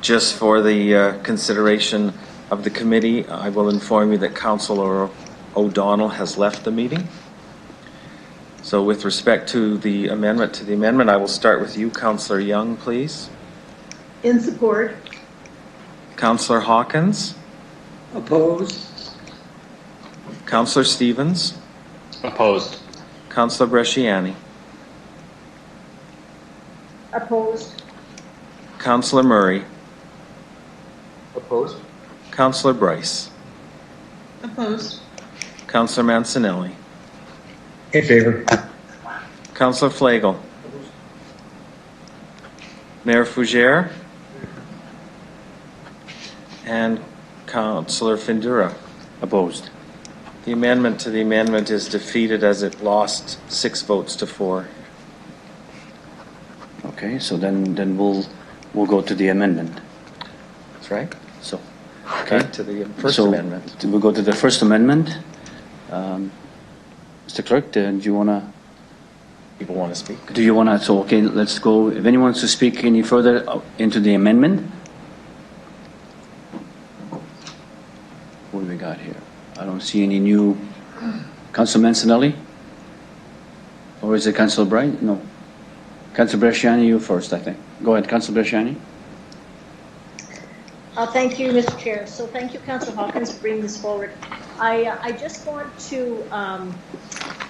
Just for the consideration of the committee, I will inform you that Councillor O'Donnell has left the meeting. So with respect to the amendment, I will start with you, Councillor Young, please. In support. Councillor Hawkins. Opposed. Councillor Stevens. Opposed. Councillor Bresciani. Opposed. Councillor Murray. Opposed? Councillor Bryce. Opposed. Councillor Mancinelli. In favor. Councillor Flagel. Mayor Fougere. And Councillor Findura. Opposed. The amendment to the amendment is defeated as it lost 6 votes to 4. Okay, so then we'll go to the amendment. That's right. So, okay. Back to the first amendment. We'll go to the first amendment. Mr. Clerk, do you want to? People want to speak? Do you want to? So, okay, let's go. If anyone wants to speak any further into the amendment, what do we got here? I don't see any new. Councilor Mancinelli? Or is it Councilor Bright? No. Councilor Bresciani, you first, I think. Go ahead, Councilor Bresciani. Thank you, Mr. Chair. So thank you, Councillor Hawkins, for bringing this forward. I just want to,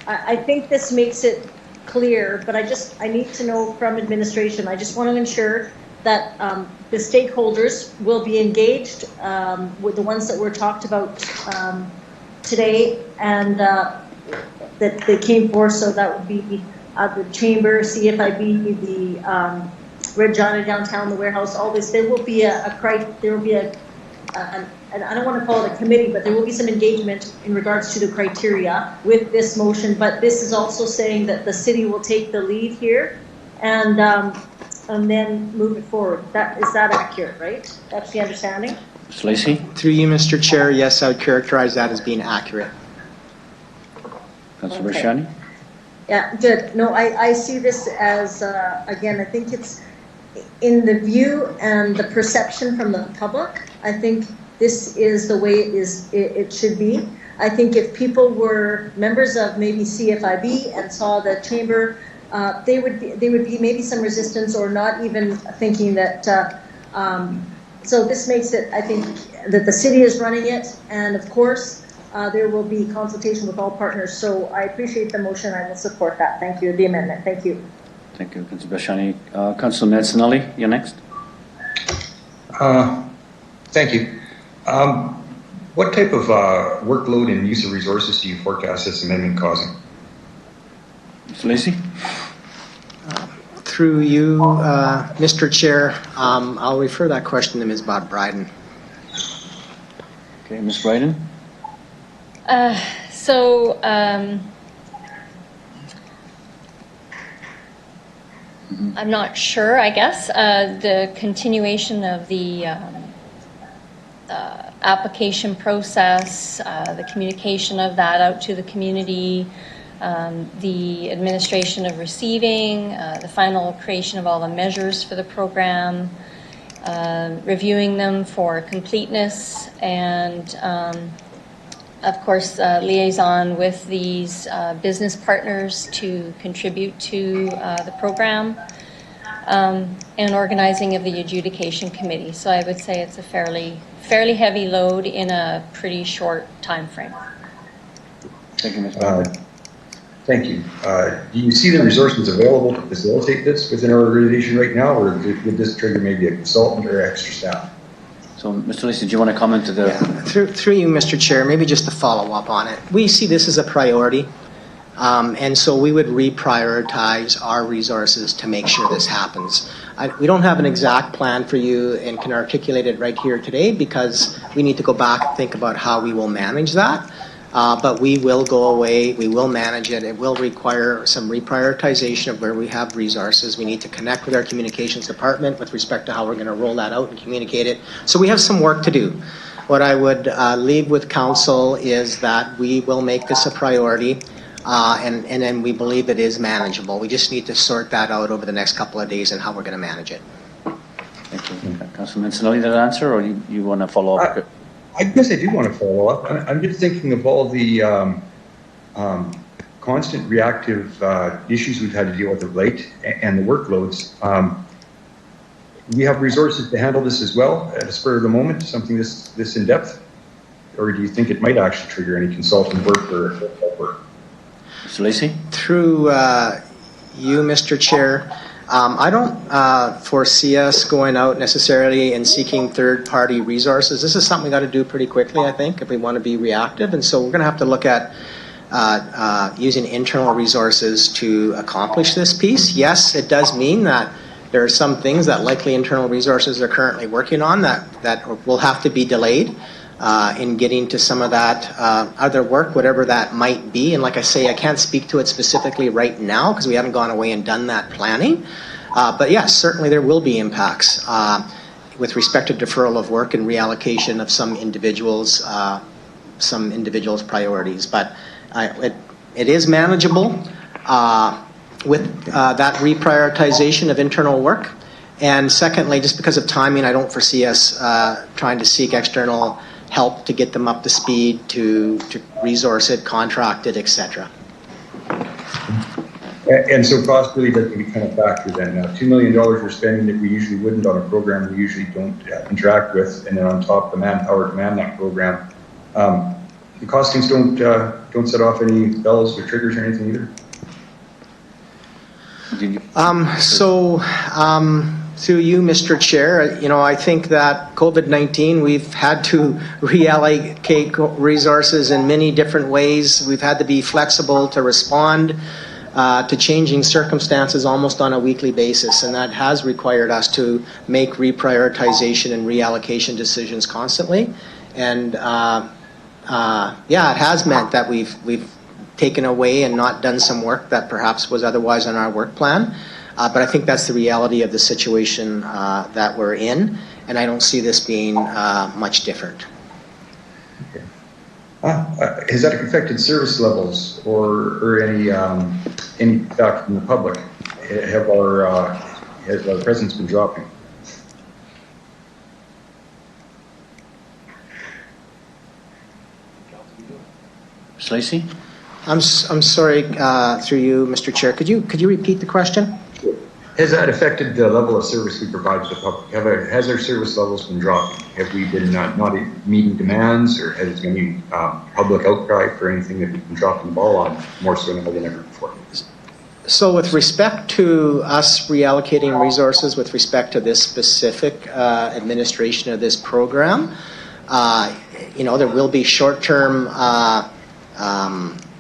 I think this makes it clear, but I need to know from administration. I just want to ensure that the stakeholders will be engaged with the ones that were talked about today, and that they came forth. So that would be the Chamber, CFIB, the Red Johnny Downtown, the warehouse, all this. There will be and I don't want to call it a committee, but there will be some engagement in regards to the criteria with this motion. But this is also saying that the city will take the lead here and then move it forward. Is that accurate, right? That's the understanding? Ms. Lacey? Through you, Mr. Chair, yes, I would characterize that as being accurate. Councilor Bresciani? Yeah, good. No, I see this as, again, I think it's in the view and the perception from the public. I think this is the way it should be. I think if people were members of maybe CFIB and saw the chamber, they would be maybe some resistance or not even thinking that. So this makes it, I think, that the city is running it, and of course there will be consultation with all partners. So I appreciate the motion. I will support that. Thank you. The amendment. Thank you. Thank you, Councilor Bresciani. Councilor Mancinelli, you're next. Thank you. What type of workload and use of resources do you forecast this amendment causing? Mr. Lacey? Through you, Mr. Chair, I'll refer that question to Ms. Bob Bryden. Okay, Ms. Bryden? I'm not sure, I guess. The continuation of the application process, the communication of that out to the community, the administration of receiving, the final creation of all the measures for the program, reviewing them for completeness, and of course liaison with these business partners to contribute to the program, and organizing of the adjudication committee. So I would say it's a fairly heavy load in a pretty short time frame. Thank you, Ms. Bryden. Thank you. Do you see the resources available to facilitate this within our organization right now, or would this trigger maybe a consultant or extra staff? So, Mr. Lacey, do you want to comment to the... Through you, Mr. Chair, maybe just to follow up on it. We see this as a priority, and so we would reprioritize our resources to make sure this happens. We don't have an exact plan for you and can articulate it right here today because we need to go back and think about how we will manage that. But we will go away, we will manage it. It will require some reprioritization of where we have resources. We need to connect with our communications department with respect to how we're going to roll that out and communicate it. So we have some work to do. What I would leave with council is that we will make this a priority, and then we believe it is manageable. We just need to sort that out over the next couple of days and how we're going to manage it. Thank you. Councilman Sinelli, that answer, or you want to follow up? I guess I do want to follow up. I'm just thinking of all the constant reactive issues we've had to deal with of late and the workloads. We have resources to handle this as well at a spur of the moment, something this in depth? Or do you think it might actually trigger any consultant work or work? Mr. Lacey? Through you, Mr. Chair, I don't foresee us going out necessarily and seeking third-party resources. This is something we got to do pretty quickly, I think, if we want to be reactive. And so we're going to have to look at using internal resources to accomplish this piece. Yes, it does mean that there are some things that likely internal resources are currently working on that will have to be delayed in getting to some of that other work, whatever that might be. And like I say, I can't speak to it specifically right now because we haven't gone away and done that planning. But yes, certainly there will be impacts with respect to deferral of work and reallocation of some individuals' priorities. But it is manageable with that reprioritization of internal work. And secondly, just because of timing, I don't foresee us trying to seek external help to get them up to speed, to resource it, contract it, etc. And so cost really doesn't become a factor then. $2 million we're spending that we usually wouldn't on a program we usually don't interact with, and then on top the manpower to man that program. The costings don't set off any bells or triggers or anything either? Through you, Mr. Chair, I think that COVID-19, we've had to reallocate resources in many different ways. We've had to be flexible to respond to changing circumstances almost on a weekly basis, and that has required us to make reprioritization and reallocation decisions constantly. And it has meant that we've taken away and not done some work that perhaps was otherwise on our work plan. But I think that's the reality of the situation that we're in, and I don't see this being much different. Okay. Has that affected service levels or any feedback from the public? Has our presence been dropping? Ms. Lacey? I'm sorry, through you, Mr. Chair. Could you repeat the question? Sure. Has that affected the level of service we provide to the public? Has our service levels been dropping? Have we been not meeting demands, or has there been any public outcry for anything that we've been dropping the ball on more so than ever before? So with respect to us reallocating resources with respect to this specific administration of this program, there will be short-term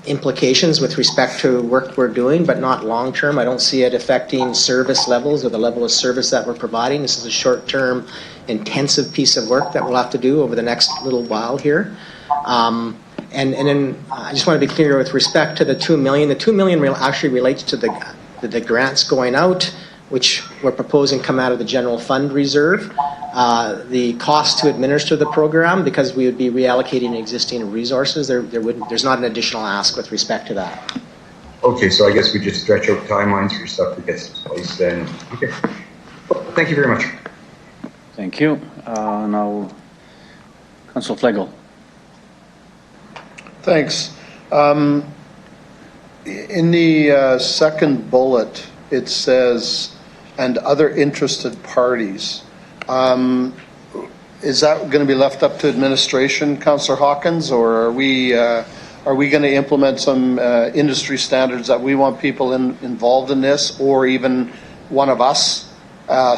implications with respect to work we're doing, but not long-term. I don't see it affecting service levels or the level of service that we're providing. This is a short-term, intensive piece of work that we'll have to do over the next little while here. And then I just want to be clear with respect to the $2 million. The $2 million actually relates to the grants going out, which we're proposing come out of the general fund reserve. The cost to administer the program, because we would be reallocating existing resources, there's not an additional ask with respect to that. Okay, so I guess we just stretch out timelines for stuff that gets displaced then. Okay. Well, thank you very much. Thank you. Now, Councillor Flegel. Thanks. In the second bullet, it says, and other interested parties. Is that going to be left up to administration, Councillor Hawkins, or are we going to implement some industry standards that we want people involved in this, or even one of us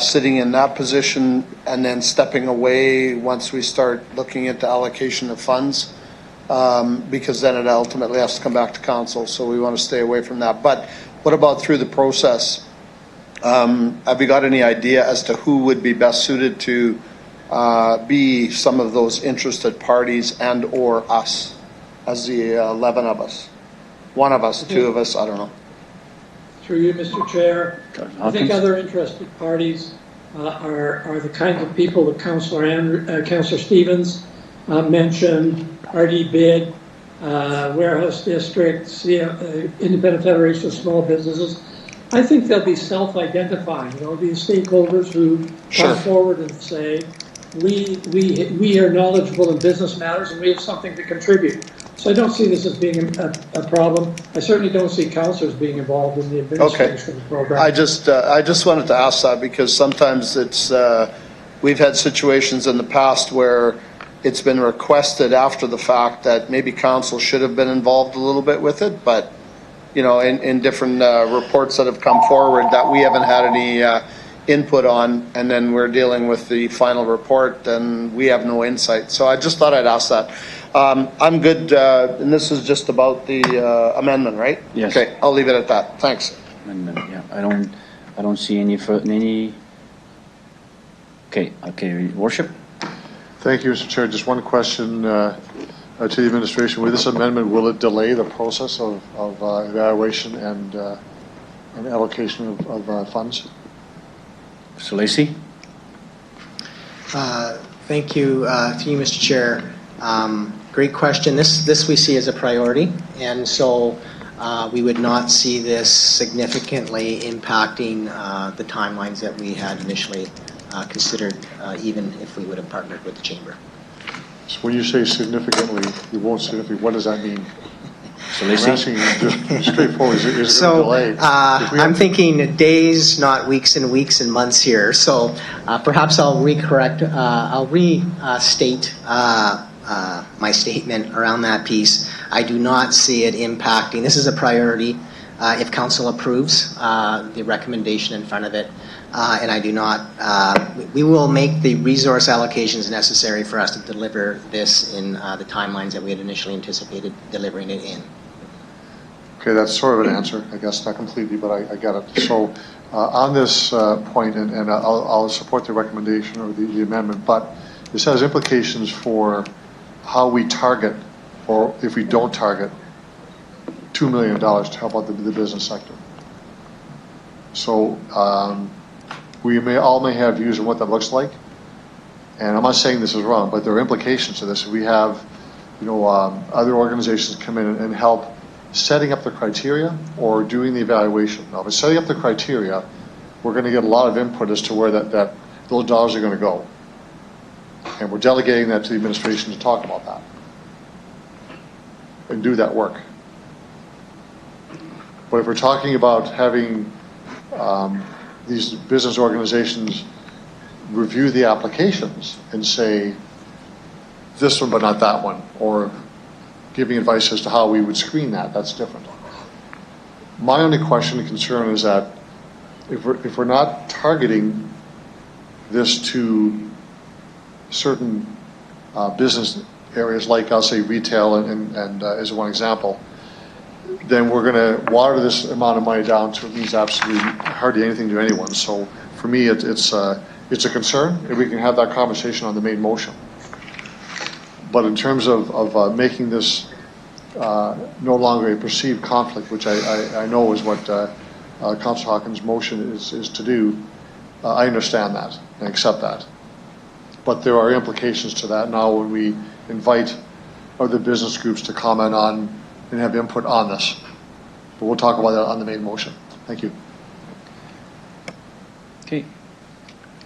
sitting in that position and then stepping away once we start looking at the allocation of funds, because then it ultimately has to come back to council. So we want to stay away from that. But what about through the process? Have you got any idea as to who would be best suited to be some of those interested parties and or us as the 11 of us? One of us, two of us, I don't know. Through you, Mr. Chair, I think other interested parties are the kinds of people that Councillor Stevens mentioned, RD Bid, Warehouse District, Independent Federation of Small Businesses. I think they'll be self-identifying. There'll be stakeholders who come forward and say, we are knowledgeable in business matters and we have something to contribute. So I don't see this as being a problem. I certainly don't see councillors being involved in the administration of the program. I just wanted to ask that because sometimes it's we've had situations in the past where it's been requested after the fact that maybe council should have been involved a little bit with it, but you know, in different reports that have come forward that we haven't had any input on, and then we're dealing with the final report and we have no insight. So I just thought I'd ask that. I'm good, and this is just about the amendment, right? Yes. Okay, I'll leave it at that. Thanks. Amendment, yeah. I don't see any. Okay, Worship. Thank you, Mr. Chair. Just one question to the administration. With this amendment, will it delay the process of evaluation and allocation of funds? Mr. Lacey. Thank you, Mr. Chair. Great question. This we see as a priority, and so we would not see this significantly impacting the timelines that we had initially considered, even if we would have partnered with the Chamber. So when you say significantly, you won't significantly, what does that mean? So I'm asking just straightforward, is it going to delay? I'm thinking days, not weeks and weeks and months here. So perhaps I'll restate my statement around that piece. I do not see it impacting. This is a priority if council approves the recommendation in front of it. And I do not, we will make the resource allocations necessary for us to deliver this in the timelines that we had initially anticipated delivering it in. Okay, that's sort of an answer, I guess, not completely, but I get it. So on this point, and I'll support the recommendation or the amendment, but this has implications for how we target, or if we don't target, $2 million to help out the business sector. So we may have views on what that looks like, and I'm not saying this is wrong, but there are implications to this. We have, other organizations come in and help setting up the criteria or doing the evaluation. Now, if it's setting up the criteria, we're going to get a lot of input as to where those dollars are going to go, and we're delegating that to the administration to talk about that and do that work. But if we're talking about having these business organizations review the applications and say this one but not that one, or giving advice as to how we would screen that, that's different. My only question and concern is that if we're not targeting this to certain business areas, like I'll say retail and as one example, then we're going to water this amount of money down to it means absolutely hardly anything to anyone. So for me, it's a concern, and we can have that conversation on the main motion. But in terms of making this no longer a perceived conflict, which I know is what Councillor Hawkins' motion is to do, I understand that and accept that. But there are implications to that now when we invite other business groups to comment on and have input on this. But we'll talk about that on the main motion. Thank you. Okay.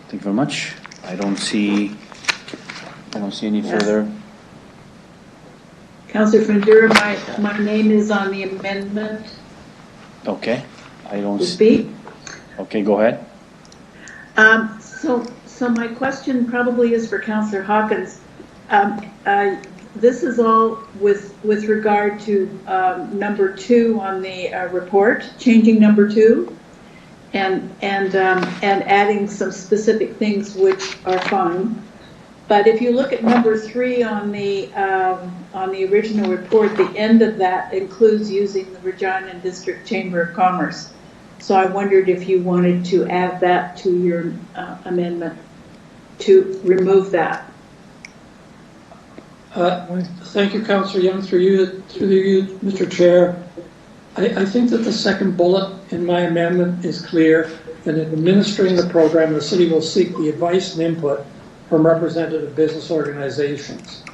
Thank you very much. I don't see any further. Councillor Fundura, my name is on the amendment. Okay. I don't speak. Okay, go ahead. So my question probably is for Councillor Hawkins. This is all with regard to number 2 on the report, changing number 2. and adding some specific things which are fine. But if you look at number 3 on the original report, the end of that includes using the Regina District Chamber of Commerce. So I wondered if you wanted to add that to your amendment to remove that. Thank you, Councillor Young. Through you, Mr. Chair. I think that the second bullet in my amendment is clear, that in administering the program, the city will seek the advice and input from representative business organizations.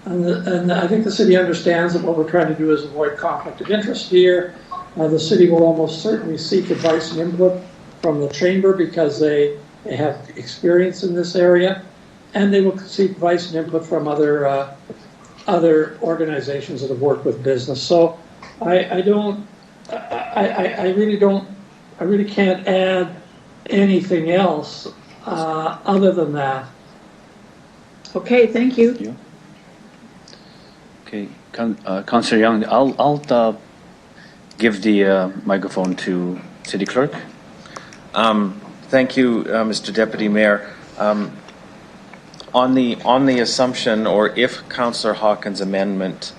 And I think the city understands that what we're trying to do is avoid conflict of interest here. The city will almost certainly seek advice and input from the chamber because they have experience in this area, and they will seek advice and input from other organizations that have worked with business. So I really can't add anything else other than that. Okay, thank you. Okay, Councillor Young, I'll give the microphone to City Clerk. Thank you, Mr. Deputy Mayor. On the assumption, or if Councillor Hawkins' amendment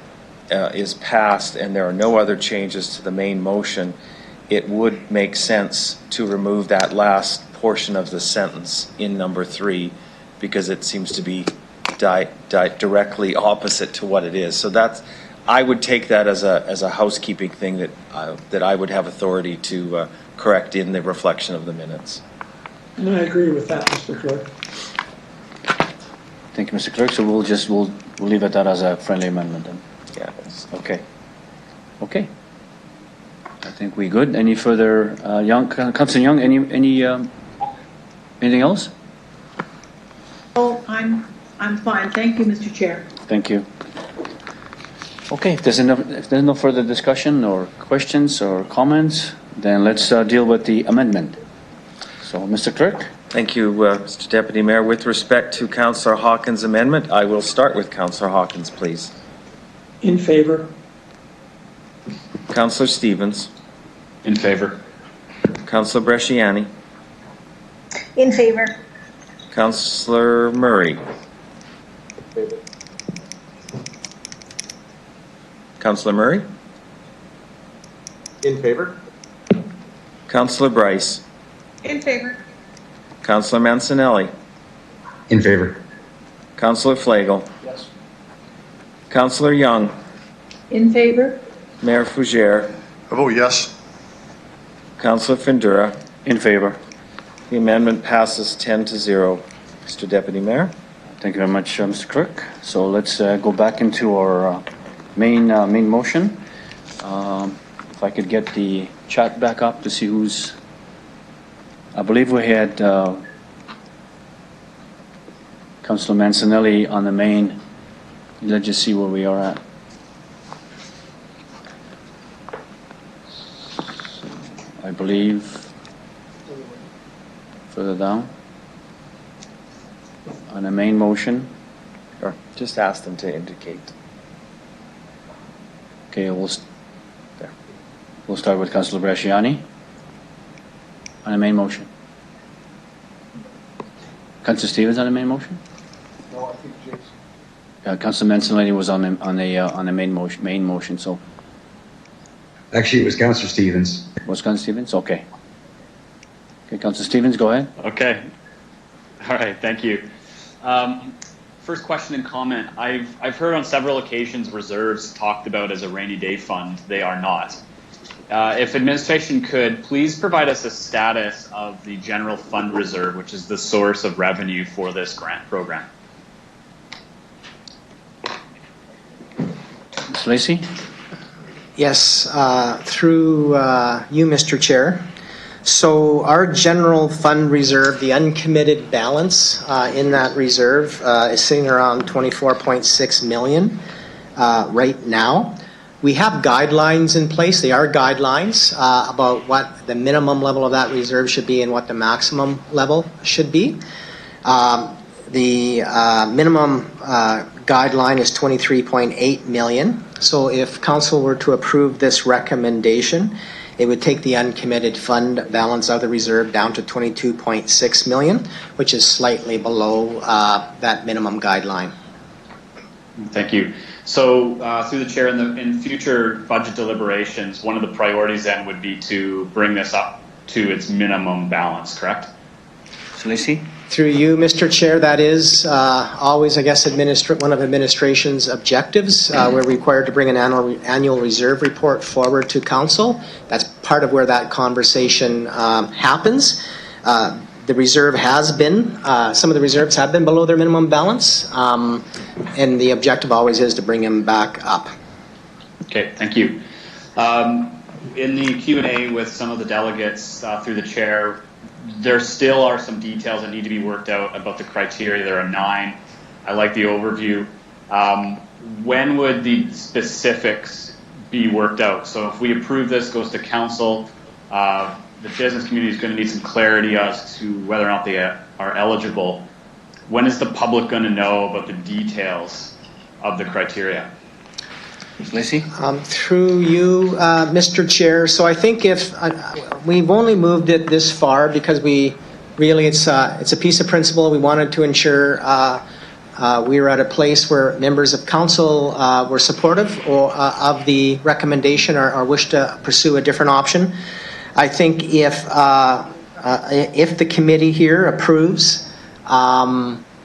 is passed and there are no other changes to the main motion, it would make sense to remove that last portion of the sentence in number 3, because it seems to be directly opposite to what it is. So I would take that as a housekeeping thing that I would have authority to correct in the reflection of the minutes. And I agree with that, Mr. Clerk. Thank you, Mr. Clerk. So we'll leave it that as a friendly amendment then. Yeah. Okay. Okay. I think we're good. Any further, Councillor Young? Anything else? Oh, I'm fine. Thank you, Mr. Chair. Thank you. Okay. If there's no further discussion or questions or comments, then let's deal with the amendment. So, Mr. Clerk. Thank you, Mr. Deputy Mayor. With respect to Councillor Hawkins' amendment, I will start with Councillor Hawkins, please. In favor. Councillor Stevens. In favor. Councillor Bresciani. In favor. Councillor Murray. In favor. Councillor Murray. In favor. Councillor Bryce. In favor. Councillor Mancinelli. In favor. Councillor Flagel. Yes. Councillor Young. In favor. Mayor Fougere. I vote yes. Councillor Findura. In favor. The amendment passes 10-0. Mr. Deputy Mayor. Thank you very much, Mr. Clerk. So let's go back into our main motion. If I could get the chat back up to see who's. I believe we had Councillor Mancinelli on the main. Let's just see where we are at. I believe further down on the main motion. Or just ask them to indicate. Okay, we'll start with Councillor Bresciani on the main motion. Councillor Stevens on the main motion. No, I think Jason. Councillor Mancinelli was on the main motion. So Actually, it was Councillor Stevens. was Councillor Stevens? Okay. Okay, Councillor Stevens, go ahead. Okay. All right. Thank you. First question and comment. I've heard on several occasions reserves talked about as a rainy day fund. They are not. If administration could please provide us a status of the general fund reserve, which is the source of revenue for this grant program. Ms. Lacey? Yes, through you, Mr. Chair. So our general fund reserve, the uncommitted balance in that reserve is sitting around 24.6 million right now. We have guidelines in place. They are guidelines about what the minimum level of that reserve should be and what the maximum level should be. The minimum guideline is 23.8 million. So if council were to approve this recommendation, it would take the uncommitted fund balance of the reserve down to 22.6 million, which is slightly below that minimum guideline. Thank you. So through the chair, in future budget deliberations, one of the priorities then would be to bring this up to its minimum balance, correct? Lacey? Through you, Mr. Chair, that is always, I guess, one of administration's objectives. We're required to bring an annual reserve report forward to council. That's part of where that conversation happens. The reserve has been, some of the reserves have been below their minimum balance, and the objective always is to bring them back up. Okay, thank you. In the Q&A with some of the delegates through the chair, there still are some details that need to be worked out about the criteria. There are 9. I like the overview. When would the specifics be worked out? So if we approve this, goes to council, the business community is going to need some clarity as to whether or not they are eligible. When is the public going to know about the details of the criteria? Lacey? Through you, Mr. Chair. So I think if we've only moved it this far because we really it's a piece of principle. We wanted to ensure we were at a place where members of council were supportive of the recommendation or wish to pursue a different option. I think if the committee here approves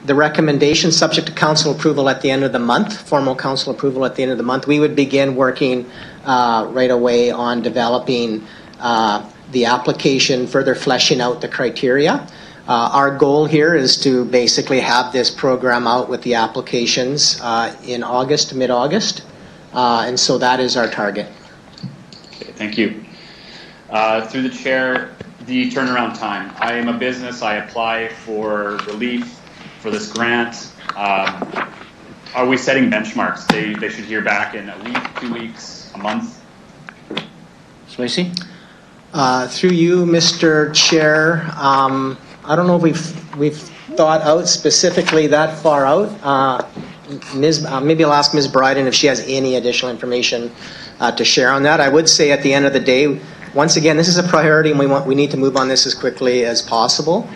the recommendation, subject to council approval at the end of the month, formal council approval at the end of the month, we would begin working right away on developing the application, further fleshing out the criteria. Our goal here is to basically have this program out with the applications in August, mid-August, and so that is our target. Okay, thank you. Through the chair, the turnaround time. I am a business. I apply for relief for this grant. Are we setting benchmarks? They should hear back in a week, 2 weeks, a month? Lacey? Through you, Mr. Chair, I don't know if we've thought out specifically that far out. Maybe I'll ask Ms. Bryden if she has any additional information to share on that. I would say at the end of the day, once again, this is a priority and we need to move on this as quickly as possible.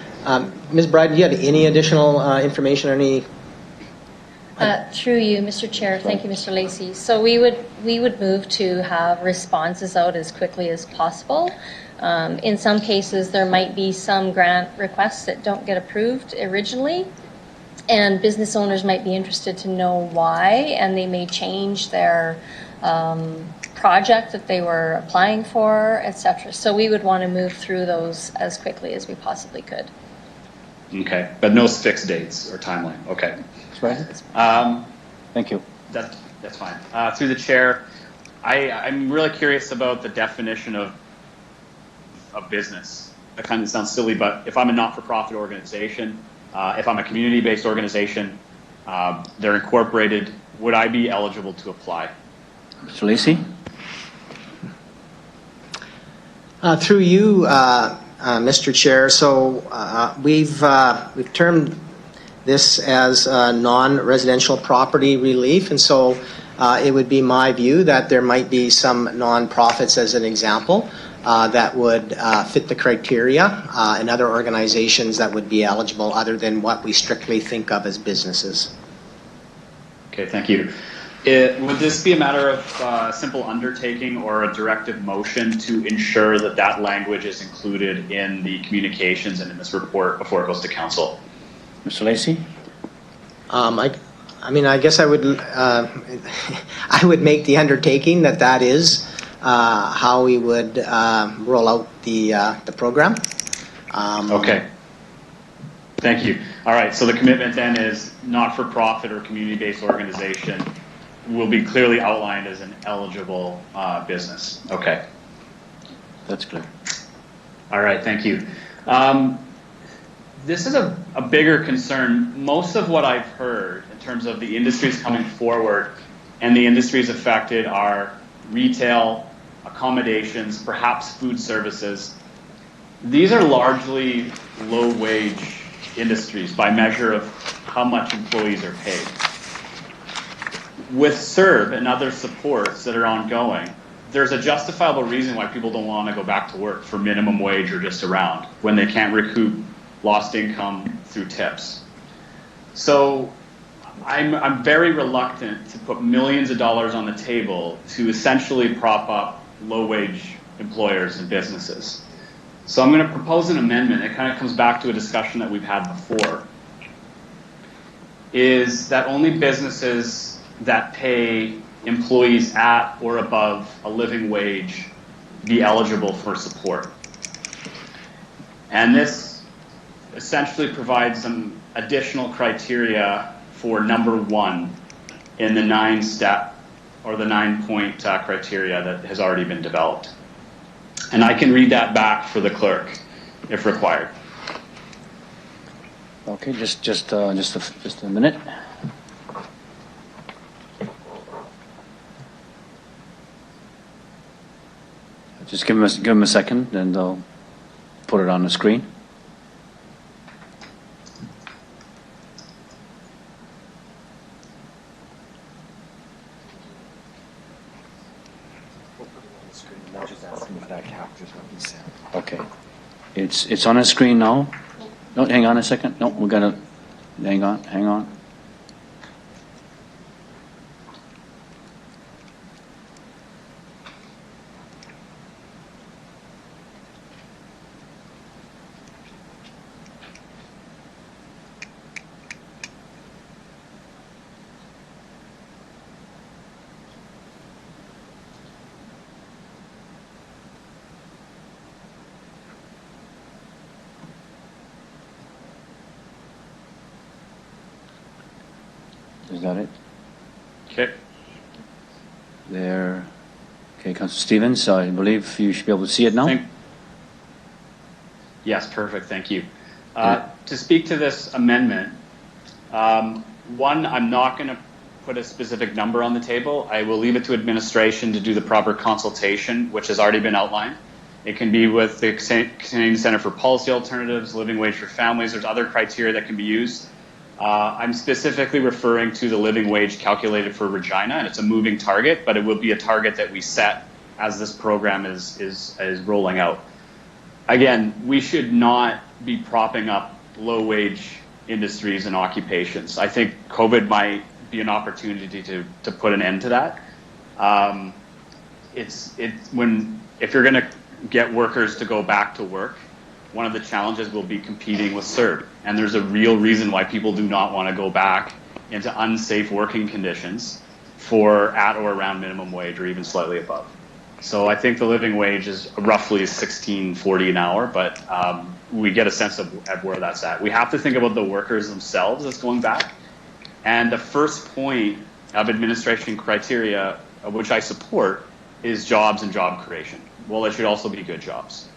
Ms. Bryden, do you have any additional information or any? Through you, Mr. Chair. Thank you, Mr. Lacey. So we would move to have responses out as quickly as possible. In some cases, there might be some grant requests that don't get approved originally, and business owners might be interested to know why, and they may change their project that they were applying for, etc. So we would want to move through those as quickly as we possibly could. Okay, but no fixed dates or timeline. Okay. Thank you. That's fine. Through the chair, I'm really curious about the definition of business. That kind of sounds silly, but if I'm a not-for-profit organization, if I'm a community-based organization, they're incorporated, would I be eligible to apply? Mr. Lacey? Through you, Mr. Chair. So we've termed this as non-residential property relief, and so it would be my view that there might be some non-profits, as an example, that would fit the criteria, and other organizations that would be eligible other than what we strictly think of as businesses. Okay, thank you. Would this be a matter of simple undertaking or a directive motion to ensure that that language is included in the communications and in this report before it goes to council? Mr. Lacey? I mean, I guess I would I would make the undertaking that is how we would roll out the program. Okay. Thank you. All right. So the commitment then is not-for-profit or community-based organization will be clearly outlined as an eligible business. Okay. That's clear. All right. Thank you. This is a bigger concern. Most of what I've heard in terms of the industries coming forward and the industries affected are retail, accommodations, perhaps food services. These are largely low-wage industries by measure of how much employees are paid. With CERB and other supports that are ongoing, there's a justifiable reason why people don't want to go back to work for minimum wage or just around when they can't recoup lost income through tips. So I'm very reluctant to put millions of dollars on the table to essentially prop up low-wage employers and businesses. So I'm going to propose an amendment. It kind of comes back to a discussion that we've had before, is that only businesses that pay employees at or above a living wage be eligible for support. And this essentially provides some additional criteria for number one in the 9-step or the 9-point criteria that has already been developed. And I can read that back for the clerk if required. Okay, just a minute. Just give him a second, and I'll put it on the screen. Okay, it's on the screen now. No, hang on a second. No, we gotta hang on. Is that it? Okay. There. Okay, Councillor Stevens, I believe you should be able to see it now. Yes, perfect. Thank you. To speak to this amendment, one, I'm not going to put a specific number on the table. I will leave it to administration to do the proper consultation, which has already been outlined. It can be with the Canadian Centre for Policy Alternatives, Living Wage for Families. There's other criteria that can be used. I'm specifically referring to the living wage calculated for Regina, and it's a moving target, but it will be a target that we set as this program is rolling out. Again, we should not be propping up low-wage industries and occupations. I think COVID might be an opportunity to put an end to that. If you're going to get workers to go back to work, one of the challenges will be competing with CERB. And there's a real reason why people do not want to go back into unsafe working conditions for at or around minimum wage or even slightly above. So I think the living wage is roughly $16.40 an hour, but we get a sense of where that's at. We have to think about the workers themselves that's going back. And the first point of administration criteria, which I support, is jobs and job creation. Well, it should also be good jobs.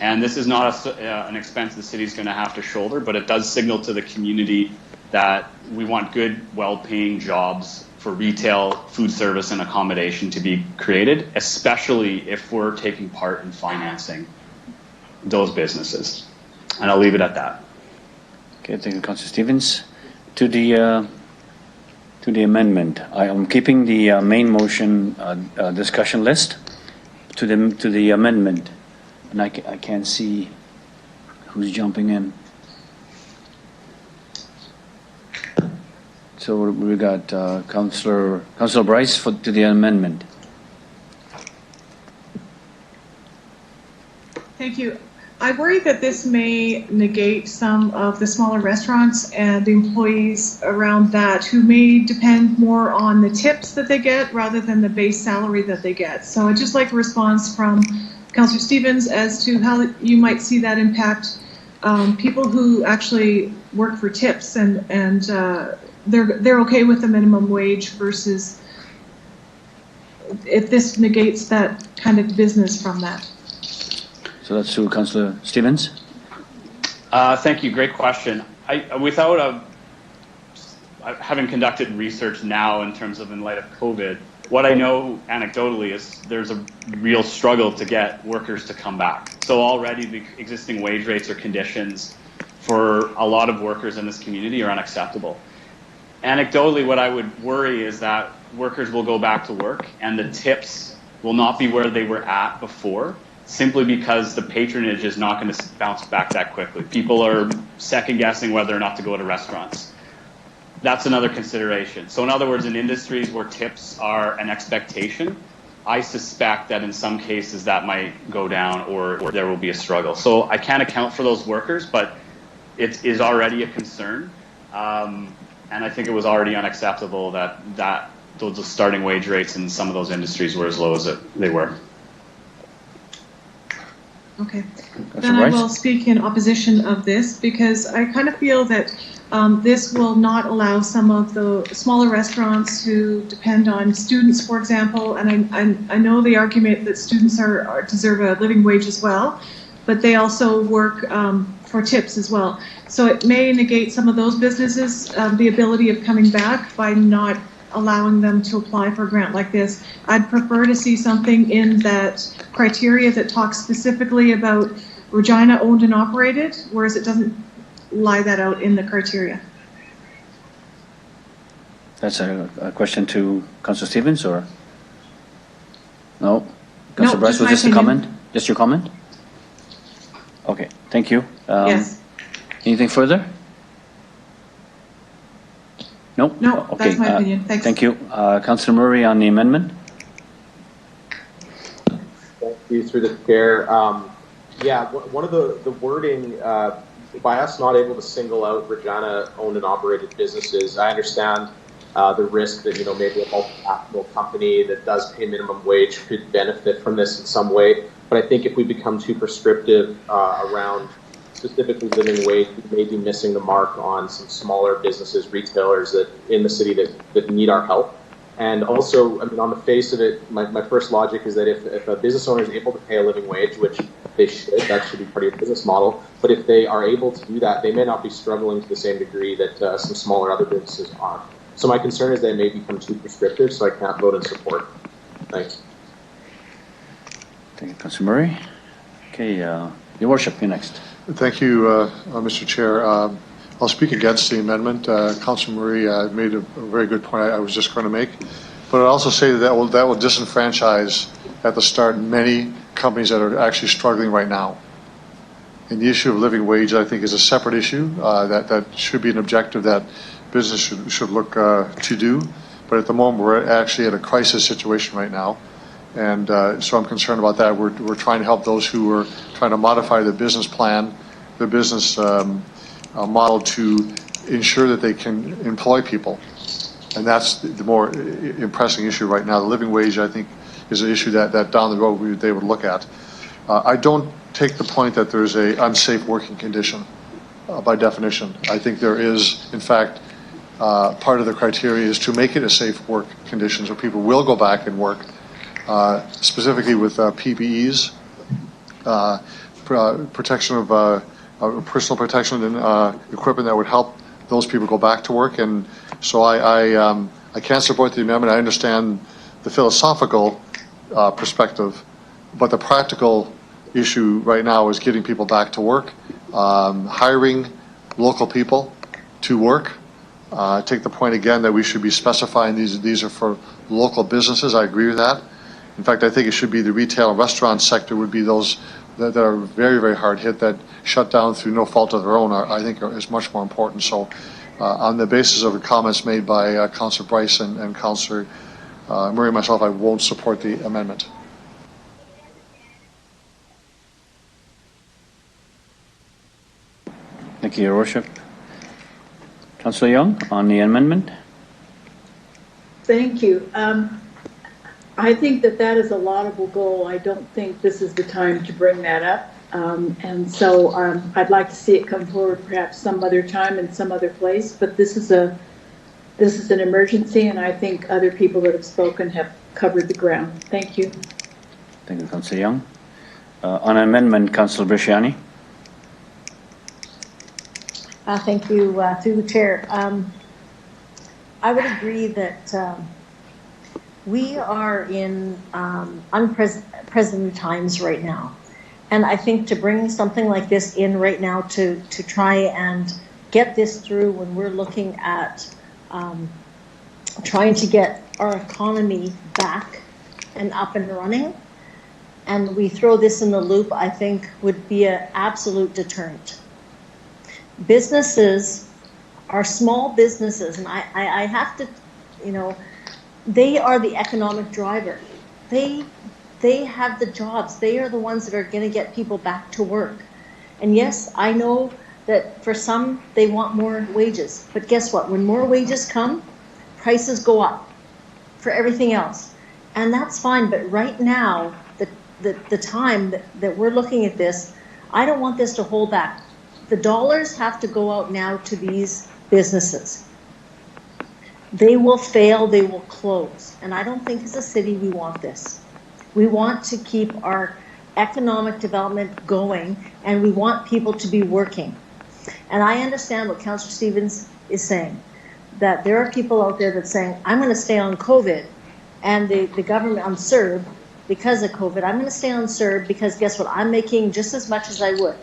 And this is not an expense the city's going to have to shoulder, but it does signal to the community that we want good, well-paying jobs for retail, food service, and accommodation to be created, especially if we're taking part in financing those businesses. And I'll leave it at that. Okay, thank you, Councillor Stevens. To the amendment, I am keeping the main motion discussion list to the amendment. And I can't see who's jumping in. So we got Councillor Bryce to the amendment. Thank you. I worry that this may negate some of the smaller restaurants and the employees around that who may depend more on the tips that they get rather than the base salary that they get. So I'd just like a response from Councillor Stevens as to how you might see that impact people who actually work for tips and they're okay with the minimum wage versus if this negates that kind of business from that. So that's to Councillor Stevens. Thank you. Great question. Without having conducted research now in terms of in light of COVID, what I know anecdotally is there's a real struggle to get workers to come back. So already the existing wage rates or conditions for a lot of workers in this community are unacceptable. Anecdotally, what I would worry is that workers will go back to work and the tips will not be where they were at before, simply because the patronage is not going to bounce back that quickly. People are second guessing whether or not to go to restaurants. That's another consideration. So in other words, in industries where tips are an expectation, I suspect that in some cases that might go down or there will be a struggle. So I can't account for those workers, but it is already a concern. And I think it was already unacceptable that those starting wage rates in some of those industries were as low as they were. Okay. Then I will speak in opposition of this because I kind of feel that this will not allow some of the smaller restaurants who depend on students, for example, and I know the argument that students deserve a living wage as well, but they also work for tips as well. So it may negate some of those businesses the ability of coming back by not allowing them to apply for a grant like this. I'd prefer to see something in that criteria that talks specifically about Regina owned and operated, whereas it doesn't lie that out in the criteria. That's a question to Councillor Stevens, or? No? Councillor Bryce, was just a comment? Just your comment? Okay, thank you. Yes. Anything further? Nope. No, okay. That's my opinion. Thanks. Thank you. Councillor Murray on the amendment. Thank you, through the chair. Yeah, one of the wording, by us not able to single out Regina owned and operated businesses, I understand the risk that, maybe a multinational company that does pay minimum wage could benefit from this in some way. But I think if we become too prescriptive around specifically living wage, we may be missing the mark on some smaller businesses, retailers that in the city that need our help. And also, I mean, on the face of it, my first logic is that if a business owner is able to pay a living wage, which they should, that should be part of your business model. But if they are able to do that, they may not be struggling to the same degree that some smaller other businesses are. So my concern is they may become too prescriptive, so I can't vote in support. Thanks. Thank you, Councillor Murray. Okay, Your Worship, you're next. Thank you, Mr. Chair. I'll speak against the amendment. Councillor Murray made a very good point I was just going to make. But I'd also say that will disenfranchise at the start many companies that are actually struggling right now. And the issue of living wage, I think, is a separate issue that should be an objective that business should look to do. But at the moment, we're actually at a crisis situation right now. And so I'm concerned about that. We're trying to help those who are trying to modify their business plan, their business model to ensure that they can employ people. And that's the more pressing issue right now. The living wage, I think, is an issue that down the road they would look at. I don't take the point that there's an unsafe working condition by definition. I think there is, in fact, part of the criteria is to make it a safe work condition so people will go back and work. Specifically with PPEs, protection of personal protection and equipment that would help those people go back to work. And so I can't support the amendment. I understand the philosophical perspective, but the practical issue right now is getting people back to work, hiring local people to work. Take the point again that we should be specifying these are for local businesses. I agree with that. In fact, I think it should be the retail and restaurant sector would be those that are very, very hard hit, that shut down through no fault of their own, I think is much more important. So on the basis of the comments made by Councillor Bryce and Councillor Murray and myself, I won't support the amendment. Thank you, Your Worship. Councillor Young on the amendment. Thank you. I think that is a laudable goal. I don't think this is the time to bring that up. And so I'd like to see it come forward perhaps some other time in some other place. But this is an emergency, and I think other people that have spoken have covered the ground. Thank you. Thank you, Councillor Young. On amendment, Councillor Bresciani. Thank you, through the chair. I would agree that we are in unprecedented times right now. And I think to bring something like this in right now to try and get this through when we're looking at trying to get our economy back and up and running, and we throw this in the loop, I think would be an absolute deterrent. Businesses are small businesses, and I have to, you know, they are the economic driver. They have the jobs. They are the ones that are going to get people back to work. And yes, I know that for some, they want more wages. But guess what? When more wages come, prices go up for everything else. And that's fine. But right now, the time that we're looking at this, I don't want this to hold back. The dollars have to go out now to these businesses. They will fail, they will close. And I don't think as a city we want this. We want to keep our economic development going, and we want people to be working. And I understand what Councillor Stevens is saying, that there are people out there that's saying, I'm going to stay on COVID, and the government, I'm CERB, because of COVID, I'm going to stay on CERB because guess what, I'm making just as much as I would.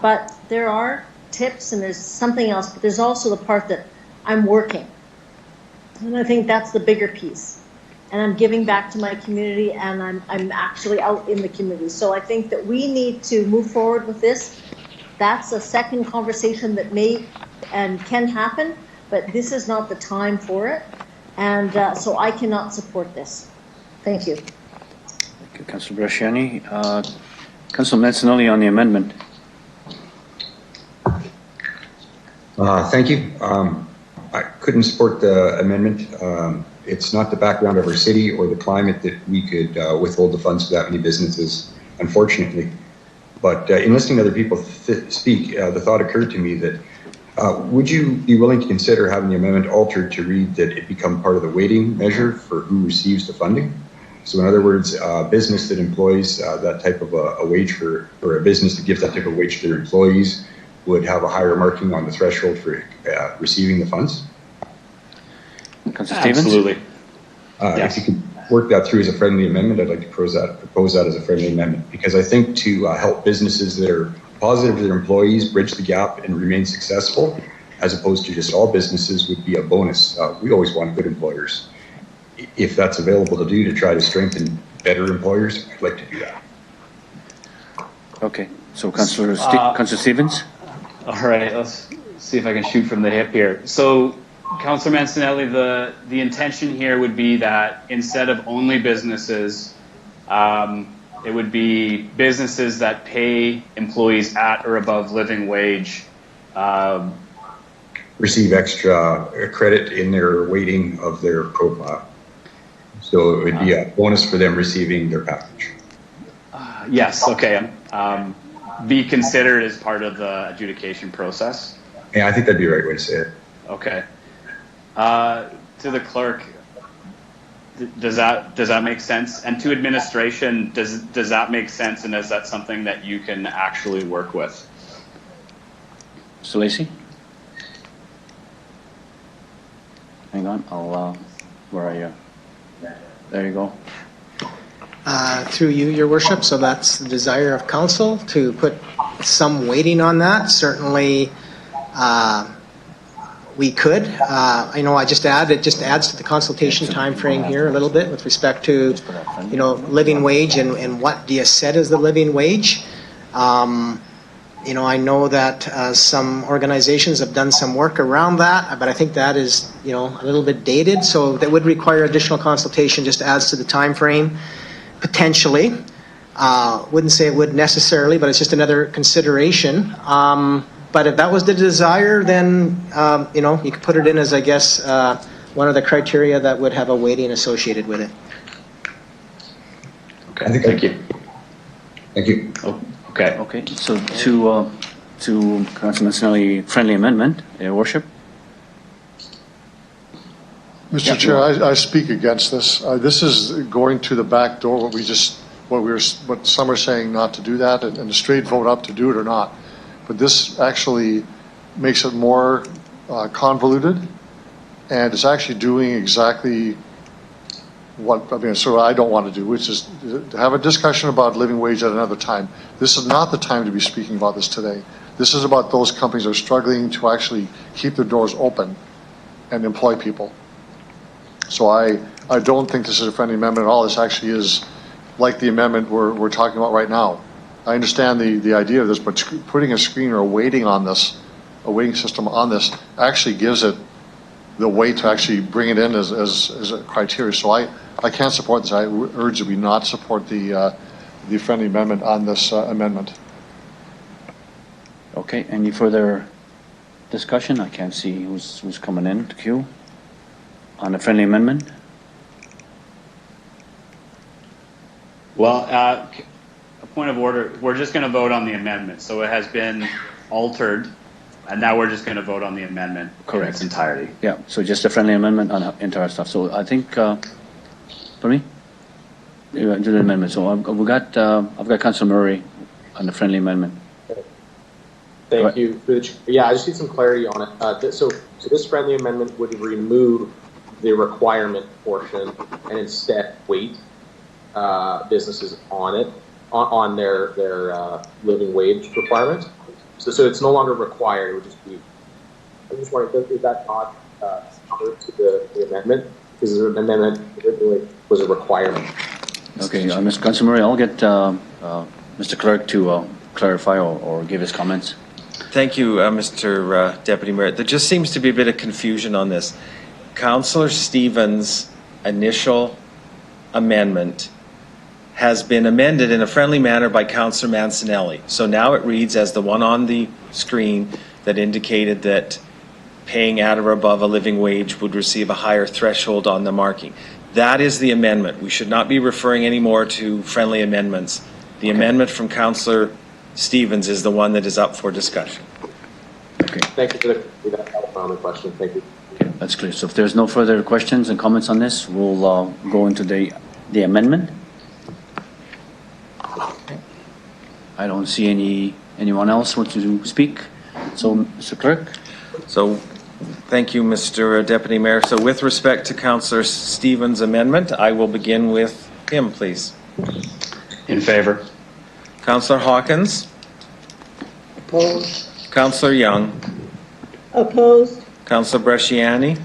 But there are tips and there's something else, but there's also the part that I'm working. And I think that's the bigger piece. And I'm giving back to my community, and I'm actually out in the community. So I think that we need to move forward with this. That's a second conversation that may and can happen, but this is not the time for it. And so I cannot support this. Thank you. Thank you, Councillor Bresciani. Councillor Mancinelli on the amendment. Thank you. I couldn't support the amendment. It's not the background of our city or the climate that we could withhold the funds for that many businesses, unfortunately. But in listening to other people speak, the thought occurred to me that would you be willing to consider having the amendment altered to read that it become part of the weighting measure for who receives the funding? So in other words, a business that employs that type of a wage for, or a business that gives that type of wage to their employees would have a higher marking on the threshold for receiving the funds? Councillor Stevens? Absolutely. If you could work that through as a friendly amendment, I'd like to propose that as a friendly amendment, because I think to help businesses that are positive to their employees bridge the gap and remain successful, as opposed to just all businesses, would be a bonus. We always want good employers. If that's available to do to try to strengthen better employers, I'd like to do that. Okay, so Councillor Stevens? All right, let's see if I can shoot from the hip here. So, Councillor Mancinelli, the intention here would be that instead of only businesses, it would be businesses that pay employees at or above living wage. Receive extra credit in their weighting of their profile. So it would be a bonus for them receiving their package. Yes, okay. Be considered as part of the adjudication process. Yeah, I think that'd be the right way to say it. Okay. To the clerk, does that make sense? And to administration, does that make sense? And is that something that you can actually work with? Mr. Lacey? Hang on, where are you? There you go. Through you, Your Worship, so that's the desire of council to put some weighting on that. Certainly, we could. I know I just add, it just adds to the consultation time frame here a little bit with respect to, you know, living wage and what do you set as the living wage. You know, I know that some organizations have done some work around that, but I think that is, you know, a little bit dated. So that would require additional consultation, just adds to the time frame, potentially. Wouldn't say it would necessarily, but it's just another consideration. But if that was the desire, then, you know, you could put it in as, I guess, one of the criteria that would have a weighting associated with it. Okay, thank you. Thank you. Oh, okay. Okay, so to Councilman Snelly, friendly amendment, Your Worship. Mr. Chair, I speak against this. This is going to the back door. What some are saying not to do that, and a straight vote up to do it or not. But this actually makes it more convoluted, and it's actually doing exactly what I don't want to do, which is to have a discussion about living wage at another time. This is not the time to be speaking about this today. This is about those companies that are struggling to actually keep their doors open and employ people. So I I don't think this is a friendly amendment at all. This actually is like the amendment we're talking about right now. I understand the idea of this, but putting a screen or a weighting system on this actually gives it the way to actually bring it in as a criteria. So I can't support this. I urge that we not support the friendly amendment on this amendment. Okay, any further discussion? I can't see who's coming in to queue on the friendly amendment. Well, a point of order, we're just going to vote on the amendment. So it has been altered, and now we're just going to vote on the amendment in its entirety. Yeah, so just a friendly amendment on the entire stuff. So I think, for me, do the amendment. So I've got Councilor Murray on the friendly amendment. Thank you. Yeah, I just need some clarity on it. So this friendly amendment would remove the requirement portion and instead weight businesses on it, on their living wage requirement. So it's no longer required. It would just be. I'm just wondering, is that not counter to the amendment? Because the amendment originally was a requirement. Okay, Mr. Councilor Murray, I'll get Mr. Clerk to clarify or give his comments. Thank you, Mr. Deputy Mayor. There just seems to be a bit of confusion on this. Councillor Stevens' initial amendment has been amended in a friendly manner by Councillor Mancinelli. So now it reads as the one on the screen that indicated that paying at or above a living wage would receive a higher threshold on the marking. That is the amendment. We should not be referring anymore to friendly amendments. The amendment from Councillor Stevens is the one that is up for discussion. Okay. Thank you for that question. Thank you. Okay, that's clear. So if there's no further questions and comments on this, we'll go into the amendment. I don't see anyone else want to speak. So, Mr. Clerk. So, thank you, Mr. Deputy Mayor. So, with respect to Councillor Stevens' amendment, I will begin with him, please. In favor. Councillor Hawkins. Opposed. Councillor Young. Opposed. Councillor Bresciani.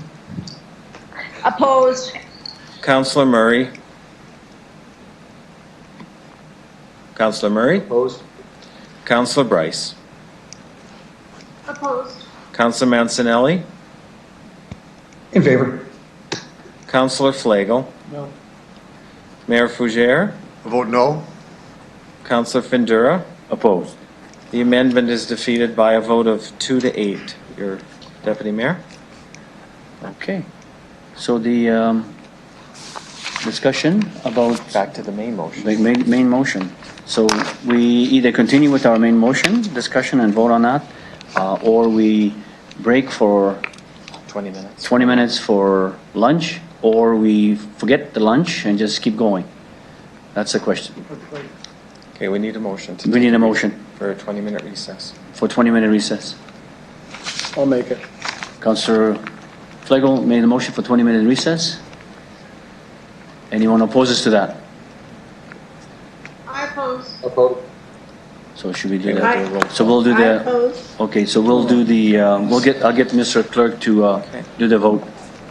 Opposed. Councillor Murray. Councillor Murray. Opposed. Councillor Bryce. Opposed. Councillor Mancinelli. In favor. Councillor Flagel. No. Mayor Fougere. I vote no. Councillor Findura. Opposed. The amendment is defeated by a vote of 2-8. Your Deputy Mayor. Okay. So the discussion about back to the main motion. The main motion. So we either continue with our main motion discussion and vote on that, or we break for 20 minutes. 20 minutes for lunch, or we forget the lunch and just keep going. That's the question. Okay, we need a motion. We need a motion for a 20-minute recess. For 20-minute recess. I'll make it. Councillor Flagel made a motion for 20-minute recess. Anyone opposes to that? I oppose. Opposed. So should we do I- that? So we'll do I the. oppose. Okay, so we'll do the. I'll get Mr. Clerk to do the vote.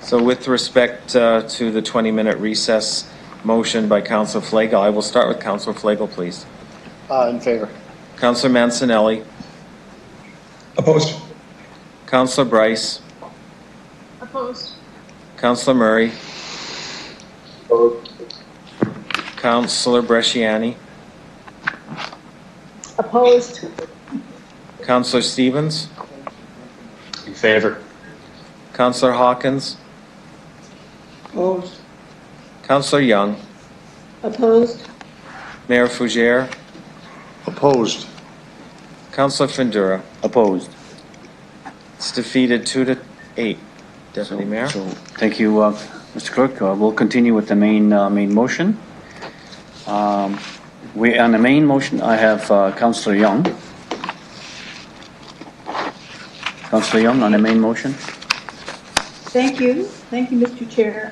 So with respect to the 20-minute recess motion by Councillor Flagel, I will start with Councillor Flagel, please. In favor. Councillor Mancinelli. Opposed. Councillor Bryce. Opposed. Councillor Murray. Opposed. Councillor Bresciani. Opposed. Councillor Stevens. In favor. Councillor Hawkins. Opposed. Councillor Young. Opposed. Mayor Fougere. Opposed. Councillor Findura. Opposed. It's defeated 2-8. Deputy Mayor. So thank you, Mr. Clerk. We'll continue with the main motion. On the main motion, I have Councillor Young. Councillor Young on the main motion. Thank you. Thank you, Mr. Chair.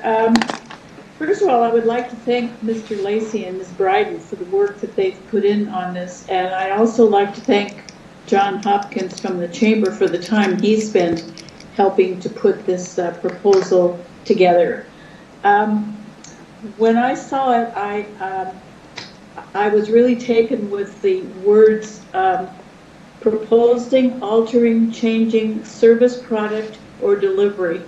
First of all, I would like to thank Mr. Lacey and Ms. Bryden for the work that they've put in on this. And I'd also like to thank John Hopkins from the Chamber for the time he spent helping to put this proposal together. when I saw it, I was really taken with the words proposing, altering, changing service, product, or delivery.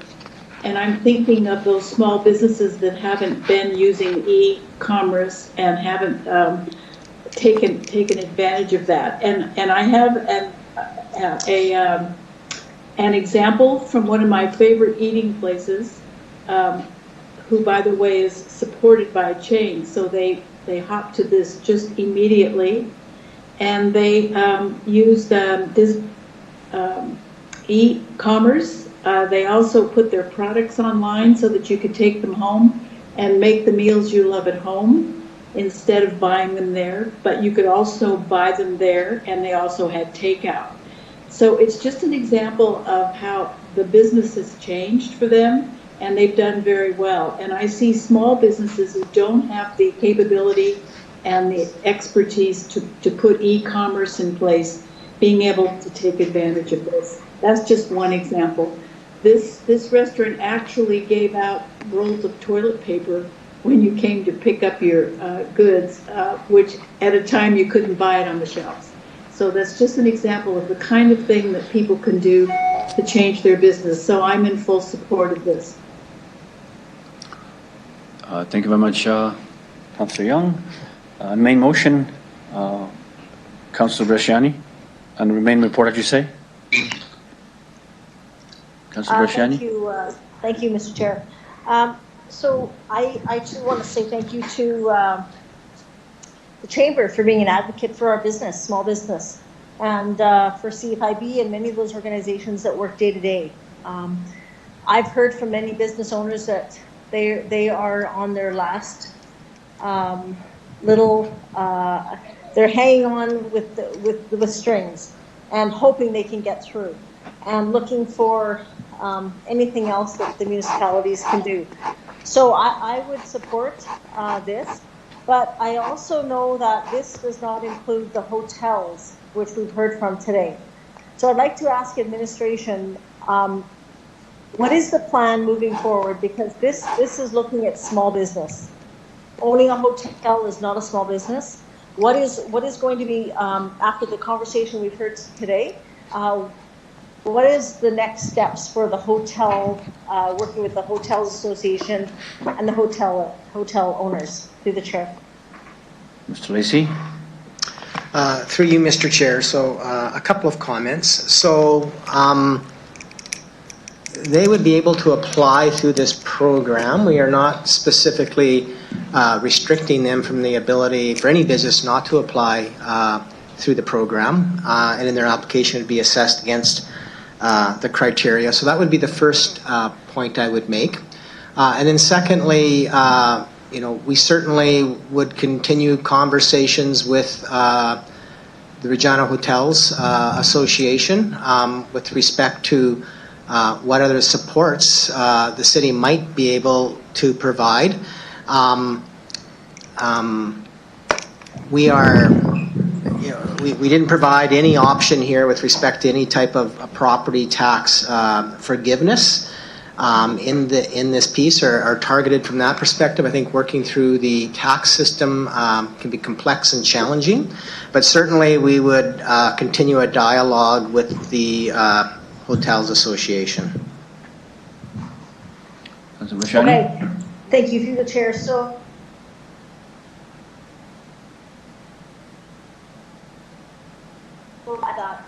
And I'm thinking of those small businesses that haven't been using e-commerce and haven't taken advantage of that. And I have an example from one of my favorite eating places, who, by the way, is supported by a chain. So they hopped to this just immediately, and they used this e-commerce. They also put their products online so that you could take them home and make the meals you love at home instead of buying them there. But you could also buy them there, and they also had takeout. So it's just an example of how the business has changed for them, and they've done very well. And I see small businesses who don't have the capability and the expertise to put e-commerce in place being able to take advantage of this. That's just one example. This restaurant actually gave out rolls of toilet paper when you came to pick up your goods, which at a time you couldn't buy it on the shelves. So that's just an example of the kind of thing that people can do to change their business. So I'm in full support of this. Thank you very much, Councillor Young. Main motion, Councillor Bresciani. And the main report, as you say? Councillor Bresciani. Thank you, Mr. Chair. So I too want to say thank you to the Chamber for being an advocate for our business, small business, and for CFIB and many of those organizations that work day to day. I've heard from many business owners that they are on their last they're hanging on with strings and hoping they can get through and looking for anything else that the municipalities can do. So I would support this, but I also know that this does not include the hotels, which we've heard from today. So I'd like to ask administration, what is the plan moving forward? Because this is looking at small business. Owning a hotel is not a small business. What is going to be, after the conversation we've heard today, what is the next steps for the hotel, working with the Hotels Association and the hotel owners? Through the chair. Mr. Lacey. Through you, Mr. Chair. So a couple of comments. So they would be able to apply through this program. We are not specifically restricting them from the ability for any business not to apply through the program, and in their application it would be assessed against the criteria. So that would be the first point I would make. And then secondly, we certainly would continue conversations with the Regina Hotels Association with respect to what other supports the city might be able to provide. We didn't provide any option here with respect to any type of property tax forgiveness in this piece, or are targeted from that perspective. I think working through the tax system can be complex and challenging, but certainly we would continue a dialogue with the Hotels Association. Okay, thank you through the chair. So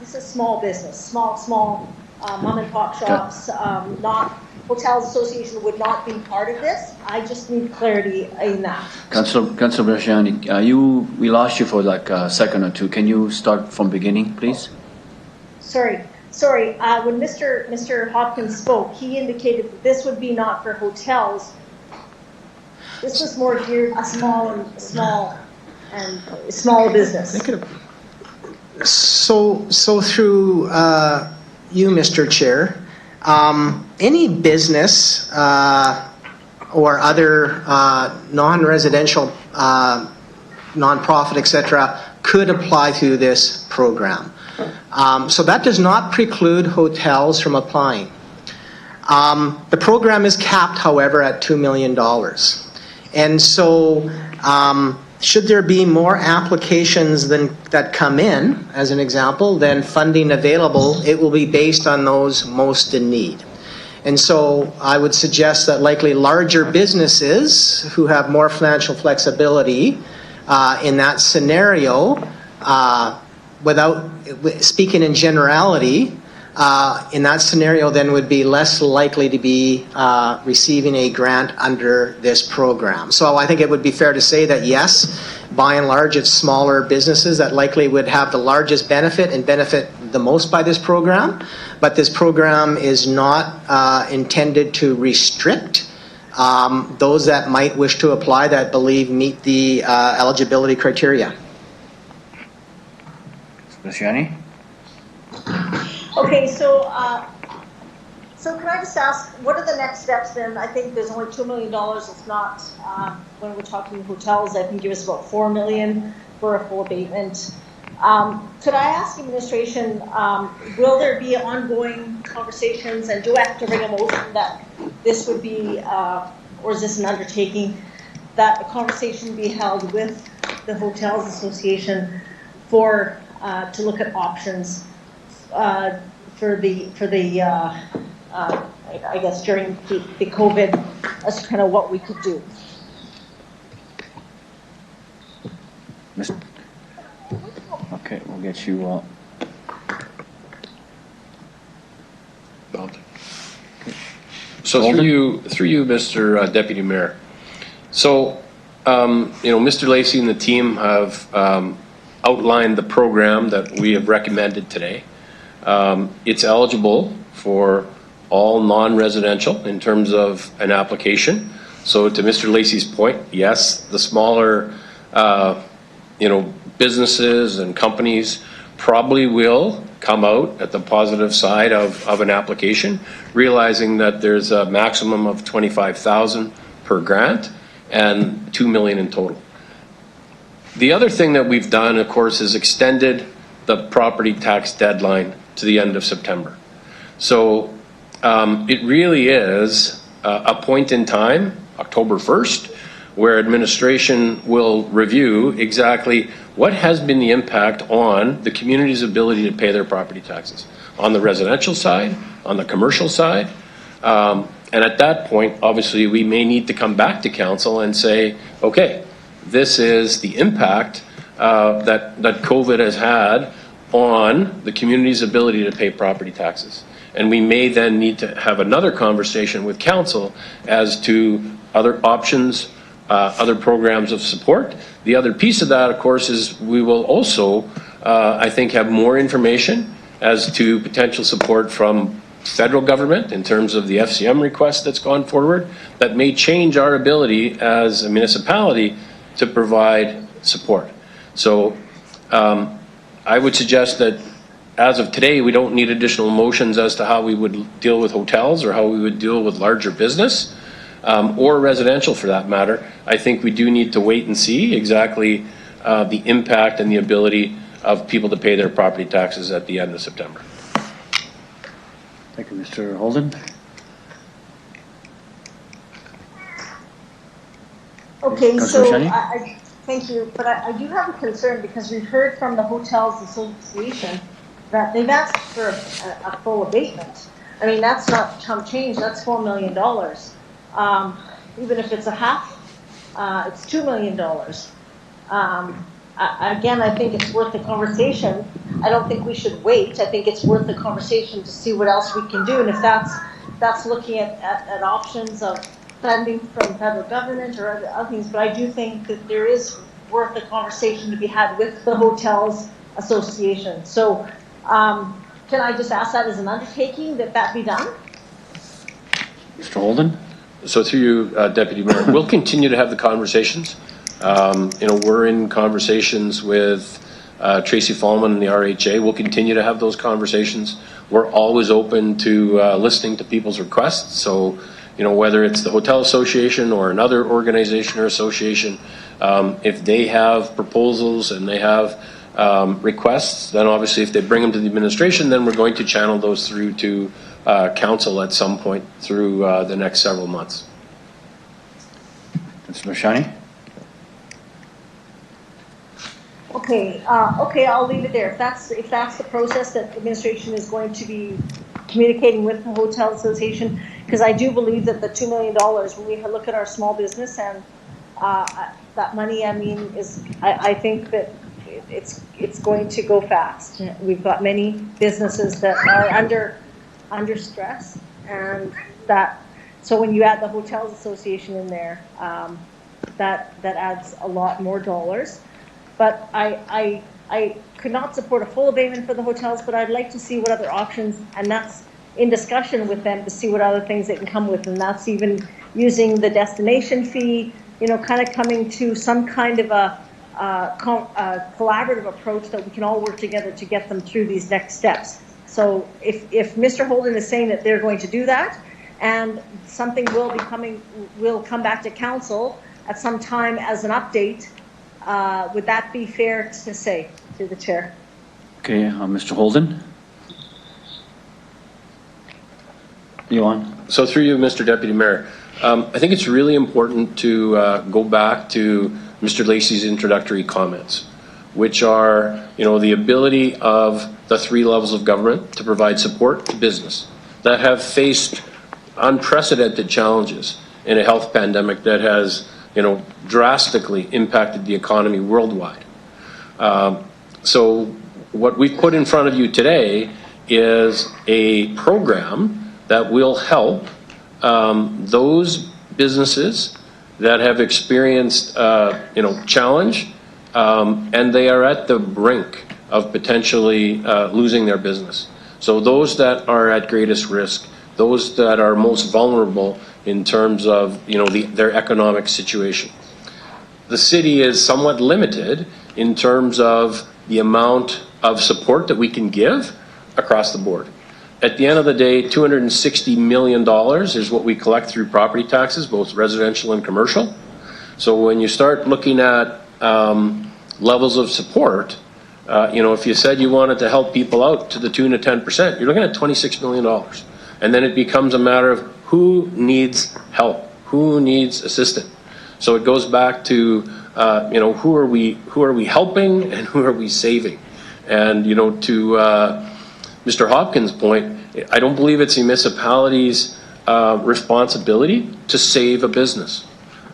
this is small business, small mom and pop shops. Not Hotels Association would not be part of this. I just need clarity in that. Councillor Bresciani, we lost you for like a second or two. Can you start from beginning, please? Sorry. When Mr. Hopkins spoke, he indicated that this would be not for hotels. This was more geared to small business. So through you, Mr. Chair, any business or other non-residential nonprofit, etc., could apply through this program. So that does not preclude hotels from applying. The program is capped, however, at $2 million. And so should there be more applications that come in, as an example, than funding available, it will be based on those most in need. And so I would suggest that likely larger businesses who have more financial flexibility in that scenario, without speaking in generality, in that scenario then would be less likely to be receiving a grant under this program. So I think it would be fair to say that yes, by and large it's smaller businesses that likely would have the largest benefit and benefit the most by this program, but this program is not intended to restrict those that might wish to apply that believe meet the eligibility criteria. Ms. Yani? Okay, so can I just ask, what are the next steps then? I think there's only $2 million. It's not, when we're talking hotels, I think it was about $4 million for a full abatement. Could I ask administration, will there be ongoing conversations, and do I have to bring a motion that this would be, or is this an undertaking, that a conversation be held with the Hotels Association for, to look at options for the I guess during the COVID, as kind of what we could do. Okay, we'll get you. So through you, Mr. Deputy Mayor. So, Mr. Lacey and the team have outlined the program that we have recommended today. It's eligible for all non-residential in terms of an application. So to Mr. Lacey's point, yes, the smaller, businesses and companies probably will come out at the positive side of an application, realizing that there's a maximum of $25,000 per grant and $2 million in total. The other thing that we've done, of course, is extended the property tax deadline to the end of September. So it really is a point in time, October 1st, where administration will review exactly what has been the impact on the community's ability to pay their property taxes on the residential side, on the commercial side. And at that point, obviously, we may need to come back to council and say, okay, this is the impact that COVID has had on the community's ability to pay property taxes. And we may then need to have another conversation with council as to other options, other programs of support. The other piece of that, of course, is we will also, I think, have more information as to potential support from federal government in terms of the FCM request that's gone forward that may change our ability as a municipality to provide support. So I would suggest that as of today, we don't need additional motions as to how we would deal with hotels or how we would deal with larger business or residential for that matter. I think we do need to wait and see exactly the impact and the ability of people to pay their property taxes at the end of September. Thank you, Mr. Holden. Okay, so thank you, but I do have a concern because we've heard from the Hotels Association that they've asked for a full abatement. I mean, that's not chump change, that's $4 million. Even if it's a half, it's $2 million. Again, I think it's worth the conversation. I don't think we should wait. I think it's worth the conversation to see what else we can do. And if that's looking at options of funding from federal government or other things, but I do think that there is worth a conversation to be had with the Hotels Association. So can I just ask that as an undertaking that be done? Mr. Holden? So through you, Deputy Mayor, we'll continue to have the conversations. We're in conversations with Tracy Fallman and the RHA. We'll continue to have those conversations. We're always open to listening to people's requests. So, whether it's the Hotel Association or another organization or association, if they have proposals and they have requests, then obviously if they bring them to the administration, then we're going to channel those through to council at some point through the next several months. Mr. Mashani? Okay, I'll leave it there. If that's the process that administration is going to be communicating with the Hotel Association, because I do believe that the $2 million, when we look at our small business and that money, I mean, I think that it's going to go fast. We've got many businesses that are under stress, and so when you add the Hotels Association in there, that adds a lot more dollars. But I could not support a full abatement for the hotels, but I'd like to see what other options, and that's in discussion with them to see what other things they can come with, and that's even using the destination fee, kind of coming to some kind of a collaborative approach that we can all work together to get them through these next steps. So if Mr. Holden is saying that they're going to do that, and something will come back to council at some time as an update, would that be fair to say to the chair? Okay, Mr. Holden? You on? So through you, Mr. Deputy Mayor, I think it's really important to go back to Mr. Lacey's introductory comments, which are, the ability of the 3 levels of government to provide support to business that have faced unprecedented challenges in a health pandemic that has, drastically impacted the economy worldwide. So what we've put in front of you today is a program that will help those businesses that have experienced, challenge, and they are at the brink of potentially losing their business. So those that are at greatest risk, those that are most vulnerable in terms of, their economic situation. The city is somewhat limited in terms of the amount of support that we can give across the board. At the end of the day, $260 million is what we collect through property taxes, both residential and commercial. So when you start looking at levels of support, if you said you wanted to help people out to the tune of 10%, you're looking at $26 million. And then it becomes a matter of who needs help, who needs assistance. So it goes back to, who are we helping and who are we saving? And, to Mr. Hopkins' point, I don't believe it's the municipality's responsibility to save a business.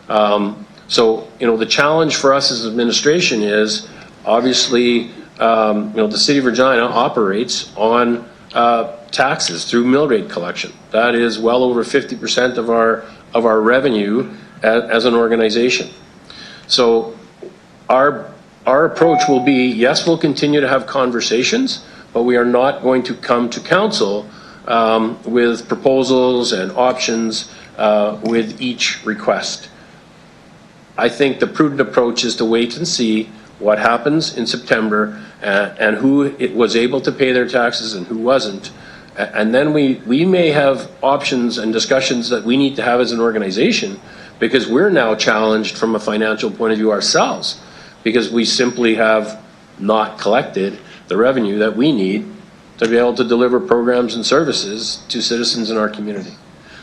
So, the challenge for us as administration is obviously, the city of Regina operates on taxes through mill rate collection. That is well over 50% of our revenue as an organization. So our approach will be, yes, we'll continue to have conversations, but we are not going to come to council with proposals and options with each request. I think the prudent approach is to wait and see what happens in September and who it was able to pay their taxes and who wasn't. And then we may have options and discussions that we need to have as an organization, because we're now challenged from a financial point of view ourselves, because we simply have not collected the revenue that we need to be able to deliver programs and services to citizens in our community.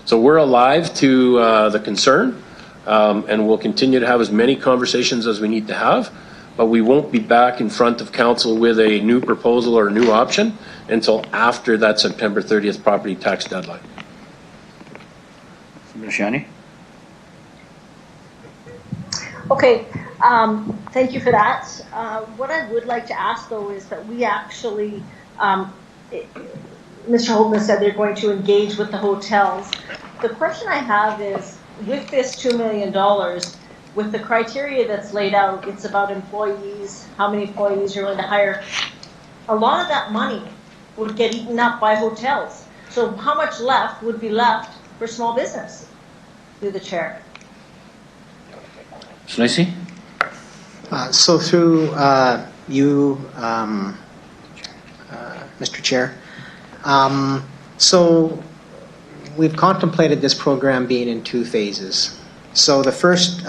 So we're alive to the concern, and we'll continue to have as many conversations as we need to have, but we won't be back in front of council with a new proposal or a new option until after that September 30th property tax deadline. Shani? Okay, thank you for that. What I would like to ask, though, is that we actually, Mr. Holden said they're going to engage with the hotels. The question I have is, with this $2 million, with the criteria that's laid out, it's about employees, how many employees you're going to hire. A lot of that money would get eaten up by hotels. So how much left would be left for small business? Through the chair. Lacey? So through you, Mr. Chair. So we've contemplated this program being in 2 phases. So the first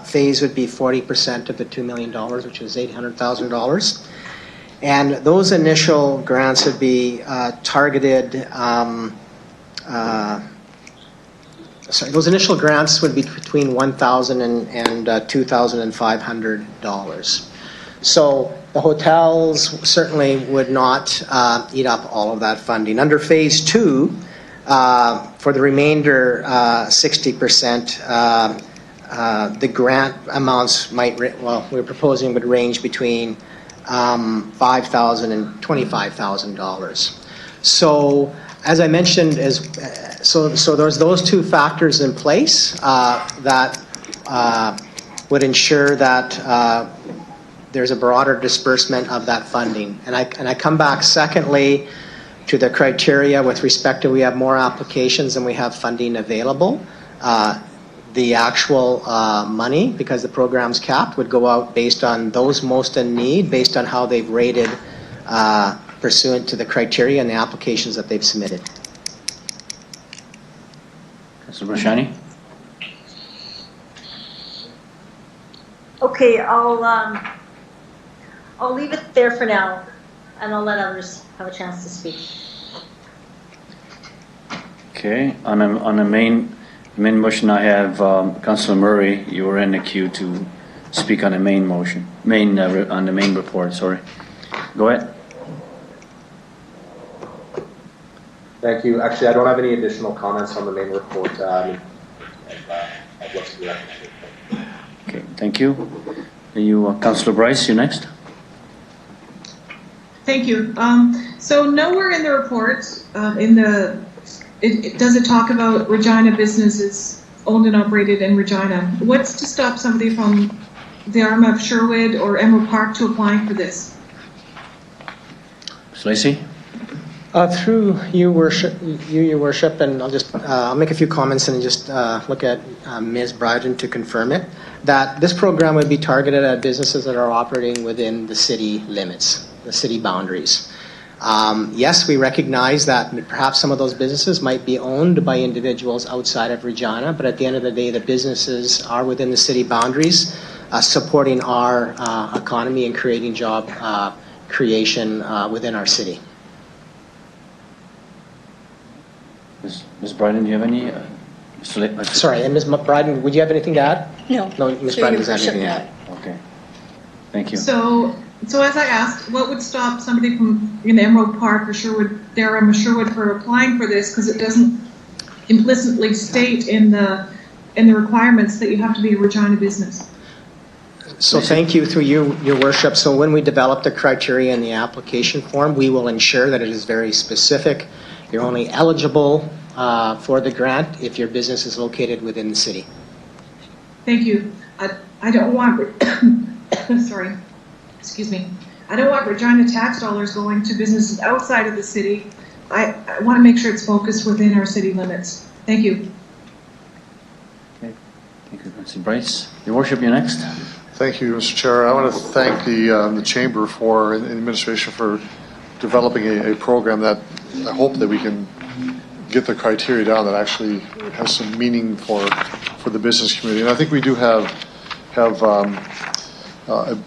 phase would be 40% of the $2 million, which is $800,000. And those initial grants would be targeted those initial grants would be between $1,000 and $2,500. So the hotels certainly would not eat up all of that funding. Under phase 2, for the remainder 60%, the grant amounts we're proposing would range between $5,000 and $25,000. So as I mentioned, so there's those two factors in place that would ensure that there's a broader disbursement of that funding. And I come back secondly to the criteria with respect to we have more applications than we have funding available. The actual money, because the program's capped, would go out based on those most in need, based on how they've rated pursuant to the criteria and the applications that they've submitted. Councilor Brashani? Okay, I'll leave it there for now, and I'll let others have a chance to speak. Okay, on the main motion, I have Councilor Murray. You were in the queue to speak on the main motion, on the main report. Sorry, go ahead. Thank you. Actually, I don't have any additional comments on the main report. I'd love to do that. Okay, thank you. Councilor Bryce, you next. Thank you. So nowhere in the report, does it talk about Regina businesses owned and operated in Regina? What's to stop somebody from the Arma of Sherwood or Emerald Park to applying for this? Ms. Lacey? Through your worship, and I'll make a few comments and just look at Ms. Bryden to confirm it, that this program would be targeted at businesses that are operating within the city limits, the city boundaries. Yes, we recognize that perhaps some of those businesses might be owned by individuals outside of Regina, but at the end of the day, the businesses are within the city boundaries, supporting our economy and creating job creation within our city. Ms. Bryden, do you have any? Sorry, and Ms. Bryden, would you have anything to add? No. No, Ms. Bryden doesn't have anything to add. Okay, thank you. So as I asked, what would stop somebody from in Emerald Park or Sherwood, Sherwood, for applying for this? Because it doesn't implicitly state in the requirements that you have to be a Regina business. So thank you through your worship. So when we develop the criteria in the application form, we will ensure that it is very specific. You're only eligible for the grant if your business is located within the city. Thank you. I don't want, sorry, excuse me. I don't want Regina tax dollars going to businesses outside of the city. I want to make sure it's focused within our city limits. Thank you. Okay. Thank you, Councilor Bryce. Your worship, you're next. Thank you, Mr. Chair. I want to thank the Chamber and the administration for developing a program that I hope that we can get the criteria down that actually has some meaning for the business community. And I think we do have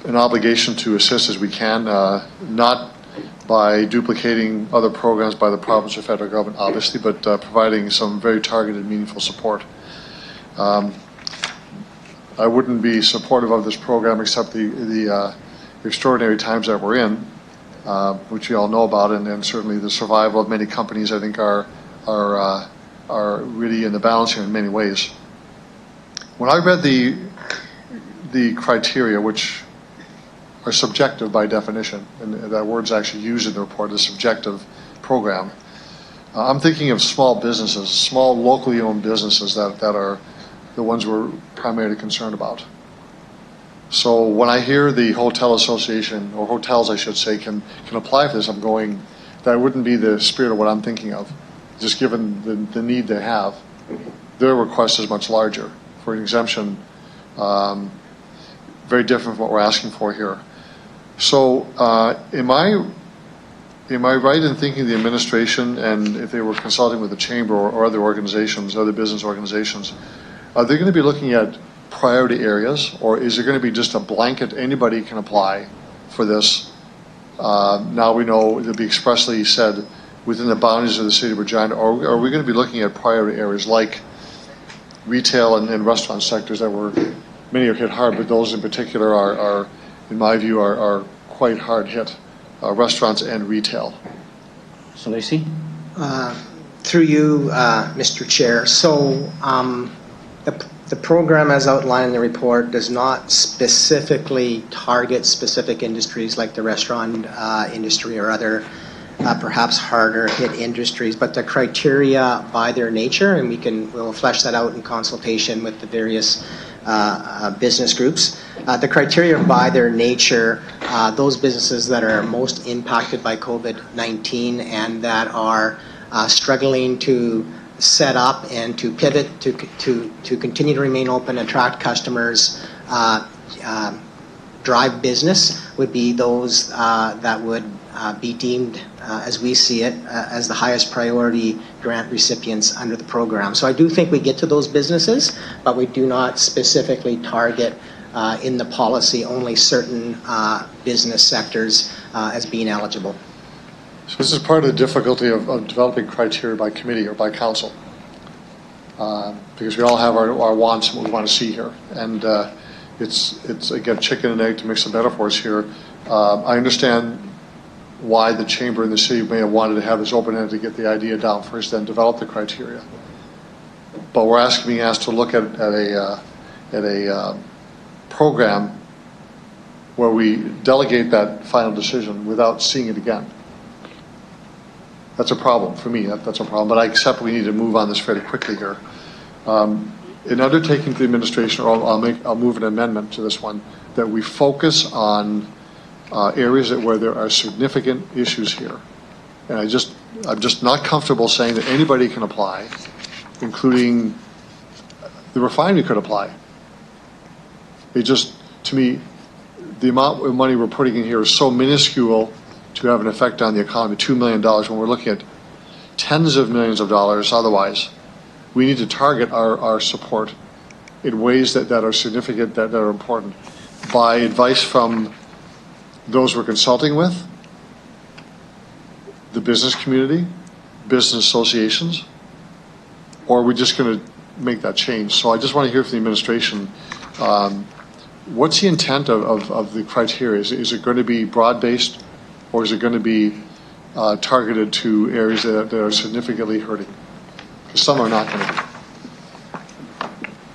an obligation to assist as we can, not by duplicating other programs by the province or federal government, obviously, but providing some very targeted, meaningful support. I wouldn't be supportive of this program except the extraordinary times that we're in, which we all know about, and certainly the survival of many companies, I think, are really in the balance here in many ways. When I read the criteria, which are subjective by definition, and that word's actually used in the report, a subjective program, I'm thinking of small businesses, small locally owned businesses that are the ones we're primarily concerned about. So when I hear the hotel association, or hotels I should say, can apply for this, I'm going, that wouldn't be the spirit of what I'm thinking of, just given the need they have. Their request is much larger for an exemption, very different from what we're asking for here. So am I right in thinking the administration, and if they were consulting with the Chamber or other organizations, other business organizations, are they going to be looking at priority areas, or is it going to be just a blanket, anybody can apply for this? Now we know it'll be expressly said within the boundaries of the city of Regina, or are we going to be looking at priority areas like retail and restaurant sectors that many are hit hard, but those in particular are in my view, are quite hard hit, restaurants and retail. So Lacey? Through you, Mr. Chair. So the program as outlined in the report does not specifically target specific industries like the restaurant industry or other perhaps harder hit industries, but the criteria by their nature, and we'll flesh that out in consultation with the various business groups. The criteria by their nature, those businesses that are most impacted by COVID-19 and that are struggling to set up and to pivot to continue to remain open, attract customers, drive business would be those that would be deemed, as we see it, as the highest priority grant recipients under the program. So I do think we get to those businesses, but we do not specifically target in the policy only certain business sectors as being eligible. So this is part of the difficulty of developing criteria by committee or by council, because we all have our wants and what we want to see here. And it's again, chicken and egg to mix the metaphors here. I understand why the chamber and the city may have wanted to have this open-ended to get the idea down first, then develop the criteria. But we're being asked to look at a program where we delegate that final decision without seeing it again. That's a problem for me. That's a problem. But I accept we need to move on this fairly quickly here. In undertaking the administration, or I'll move an amendment to this one, that we focus on areas where there are significant issues here. And I'm just not comfortable saying that anybody can apply, including the refinery could apply. It just, to me, the amount of money we're putting in here is so minuscule to have an effect on the economy, $2 million, when we're looking at tens of millions of dollars otherwise. We need to target our support in ways that are significant, that are important, by advice from those we're consulting with, the business community, business associations, or are we just going to make that change? So I just want to hear from the administration, what's the intent of the criteria? Is it going to be broad-based, or is it going to be targeted to areas that are significantly hurting? Because some are not going to be.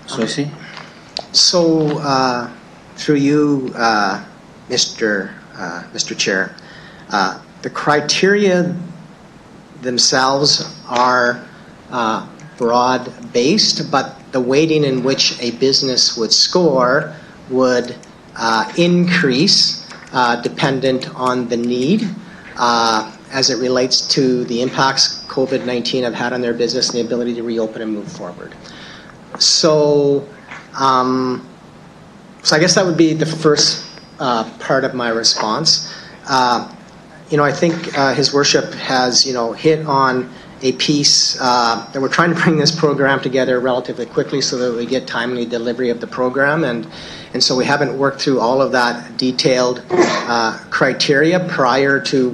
Stacey? So through you, Mr. Chair, the criteria themselves are broad-based, but the weighting in which a business would score would increase dependent on the need as it relates to the impacts COVID-19 have had on their business and the ability to reopen and move forward. So, so I guess that would be the first part of my response. I think His Worship has, hit on a piece that we're trying to bring this program together relatively quickly so that we get timely delivery of the program. And so we haven't worked through all of that detailed criteria prior to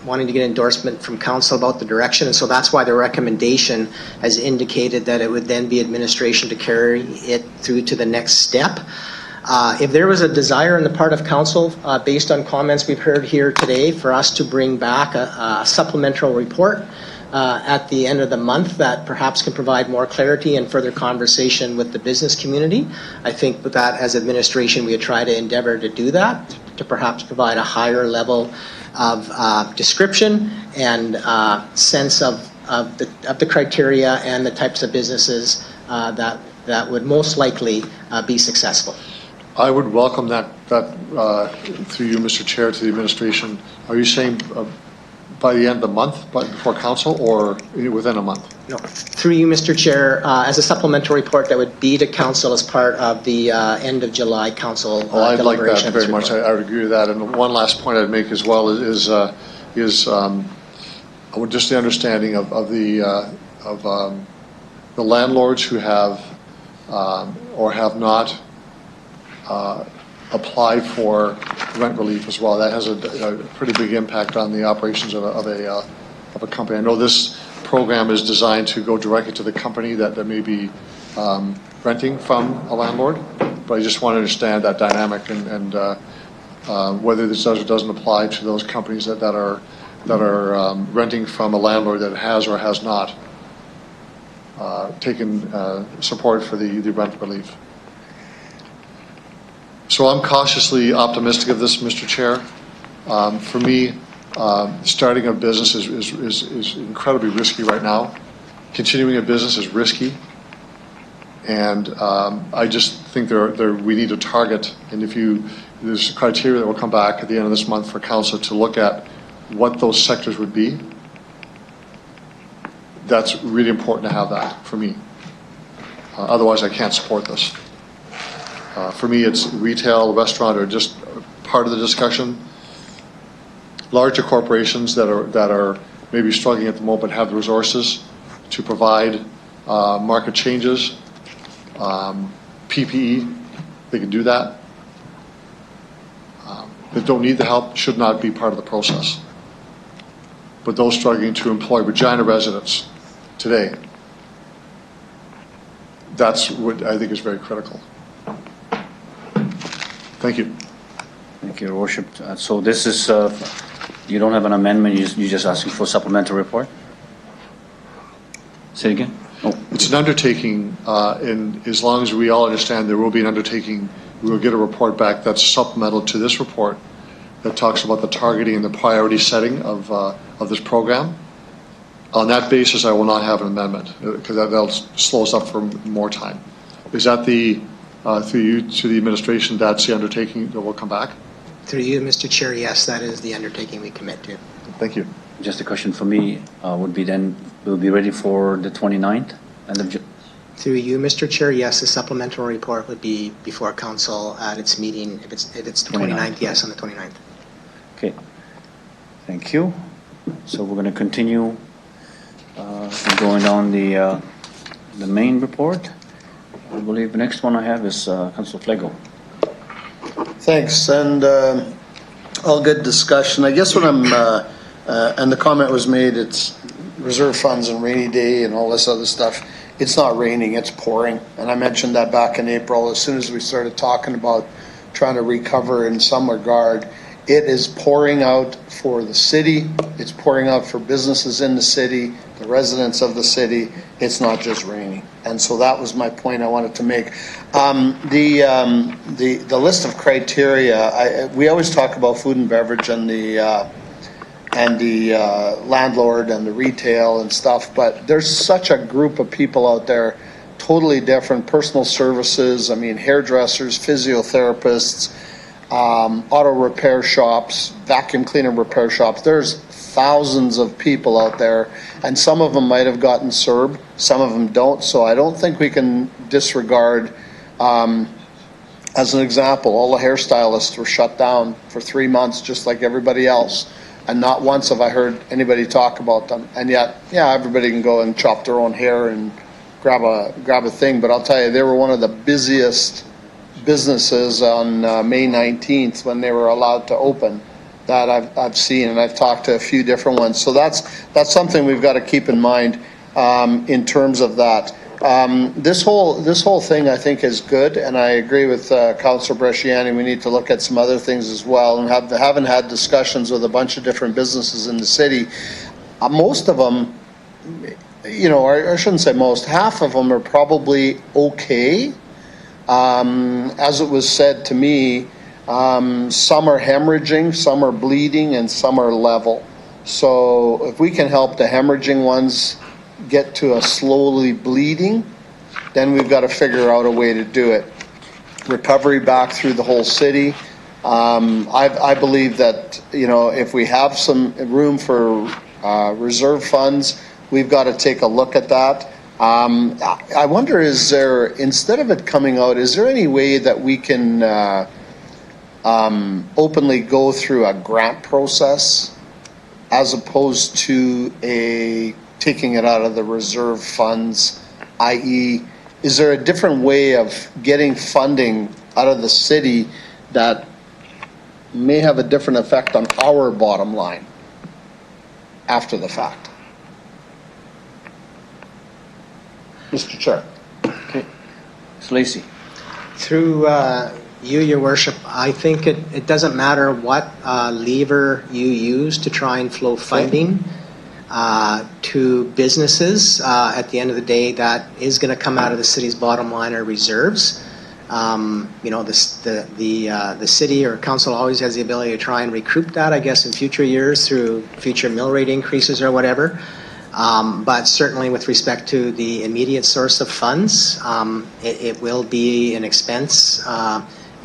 wanting to get endorsement from council about the direction. And so that's why the recommendation has indicated that it would then be administration to carry it through to the next step. If there was a desire on the part of council, based on comments we've heard here today, for us to bring back a supplemental report at the end of the month that perhaps can provide more clarity and further conversation with the business community, I think with that as administration we would try to endeavor to do that, to perhaps provide a higher level of description and sense of the criteria and the types of businesses that would most likely be successful. I would welcome that through you, Mr. Chair, to the administration. Are you saying by the end of the month, before council, or within a month? No, through you, Mr. Chair, as a supplemental report that would be to council as part of the end of July council I'd like that deliberation. very much. I would agree with that. And one last point I'd make as well is just the understanding of the landlords who have or have not applied for rent relief as well. That has a pretty big impact on the operations of a company. I know this program is designed to go directly to the company that may be renting from a landlord, but I just want to understand that dynamic and whether this does or doesn't apply to those companies that are renting from a landlord that has or has not taken support for the rent relief. So I'm cautiously optimistic of this, Mr. Chair. For me, starting a business is incredibly risky right now. Continuing a business is risky. And I just think we need a target. And there's criteria that will come back at the end of this month for council to look at what those sectors would be. That's really important to have that for me. Otherwise, I can't support this. For me, it's retail, restaurant, or just part of the discussion. Larger corporations that are maybe struggling at the moment but have the resources to provide market changes, PPE, they can do that. That don't need the help should not be part of the process. But those struggling to employ Regina residents today, that's what I think is very critical. Thank you. Thank you, Your Worship. So this is, you don't have an amendment, you're just asking for a supplemental report? Say it again? Oh. It's an undertaking, and as long as we all understand there will be an undertaking, we will get a report back that's supplemental to this report that talks about the targeting and the priority setting of this program. On that basis, I will not have an amendment because that'll slow us up for more time. Is that through you to the administration, that's the undertaking that will come back? Through you, Mr. Chair, yes, that is the undertaking we commit to. Thank you. Just a question for me would be then, we'll be ready for the 29th? Through you, Mr. Chair, yes, the supplemental report would be before council at its meeting. If it's 29th, yes, on the 29th. Okay. Thank you. So we're going to continue going down the main report. I believe the next one I have is Councilor Flego. Thanks, and all good discussion. I guess what I'm, and the comment was made, it's reserve funds and rainy day and all this other stuff. It's not raining, it's pouring. And I mentioned that back in April, as soon as we started talking about trying to recover in some regard. It is pouring out for the city. It's pouring out for businesses in the city, the residents of the city. It's not just raining. And so that was my point I wanted to make. The list of criteria, we always talk about food and beverage and the landlord and the retail and stuff, but there's such a group of people out there, totally different, personal services, I mean, hairdressers, physiotherapists, auto repair shops, vacuum cleaner repair shops. There's thousands of people out there, and some of them might have gotten CERB, some of them don't, so I don't think we can disregard, as an example, all the hairstylists were shut down for 3 months just like everybody else. And not once have I heard anybody talk about them. And yet, yeah, everybody can go and chop their own hair and grab a thing. But I'll tell you, they were one of the busiest businesses on May 19th when they were allowed to open that I've seen. And I've talked to a few different ones. So that's something we've got to keep in mind in terms of that. This whole thing I think is good, and I agree with Councillor Bresciani. We need to look at some other things as well, and haven't had discussions with a bunch of different businesses in the city. Most of them, you know, or I shouldn't say most, half of them are probably okay. As it was said to me, some are hemorrhaging, some are bleeding, and some are level. So if we can help the hemorrhaging ones get to a slowly bleeding, then we've got to figure out a way to do it. Recovery back through the whole city. I believe that, you know, if we have some room for reserve funds, we've got to take a look at that. I wonder, is there, instead of it coming out, is there any way that we can openly go through a grant process as opposed to taking it out of the reserve funds, i.e., is there a different way of getting funding out of the city that may have a different effect on our bottom line after the fact? Mr. Chair. Okay. Mr. Lacy. Through you, Your Worship, I think it doesn't matter what lever you use to try and flow funding to businesses. At the end of the day, that is going to come out of the city's bottom line or reserves. The city or council always has the ability to try and recoup that, I guess, in future years through future mill rate increases or whatever. But certainly with respect to the immediate source of funds, it will be an expense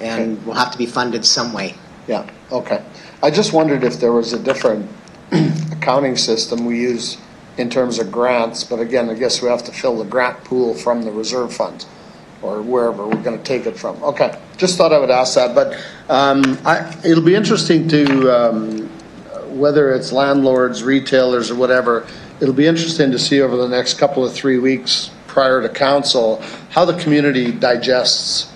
and will have to be funded some way. Yeah, okay. I just wondered if there was a different accounting system we use in terms of grants, but again, I guess we have to fill the grant pool from the reserve fund or wherever we're going to take it from. Okay, just thought I would ask that, but it'll be interesting to, whether it's landlords, retailers, or whatever, it'll be interesting to see over the next couple of 3 weeks prior to council how the community digests,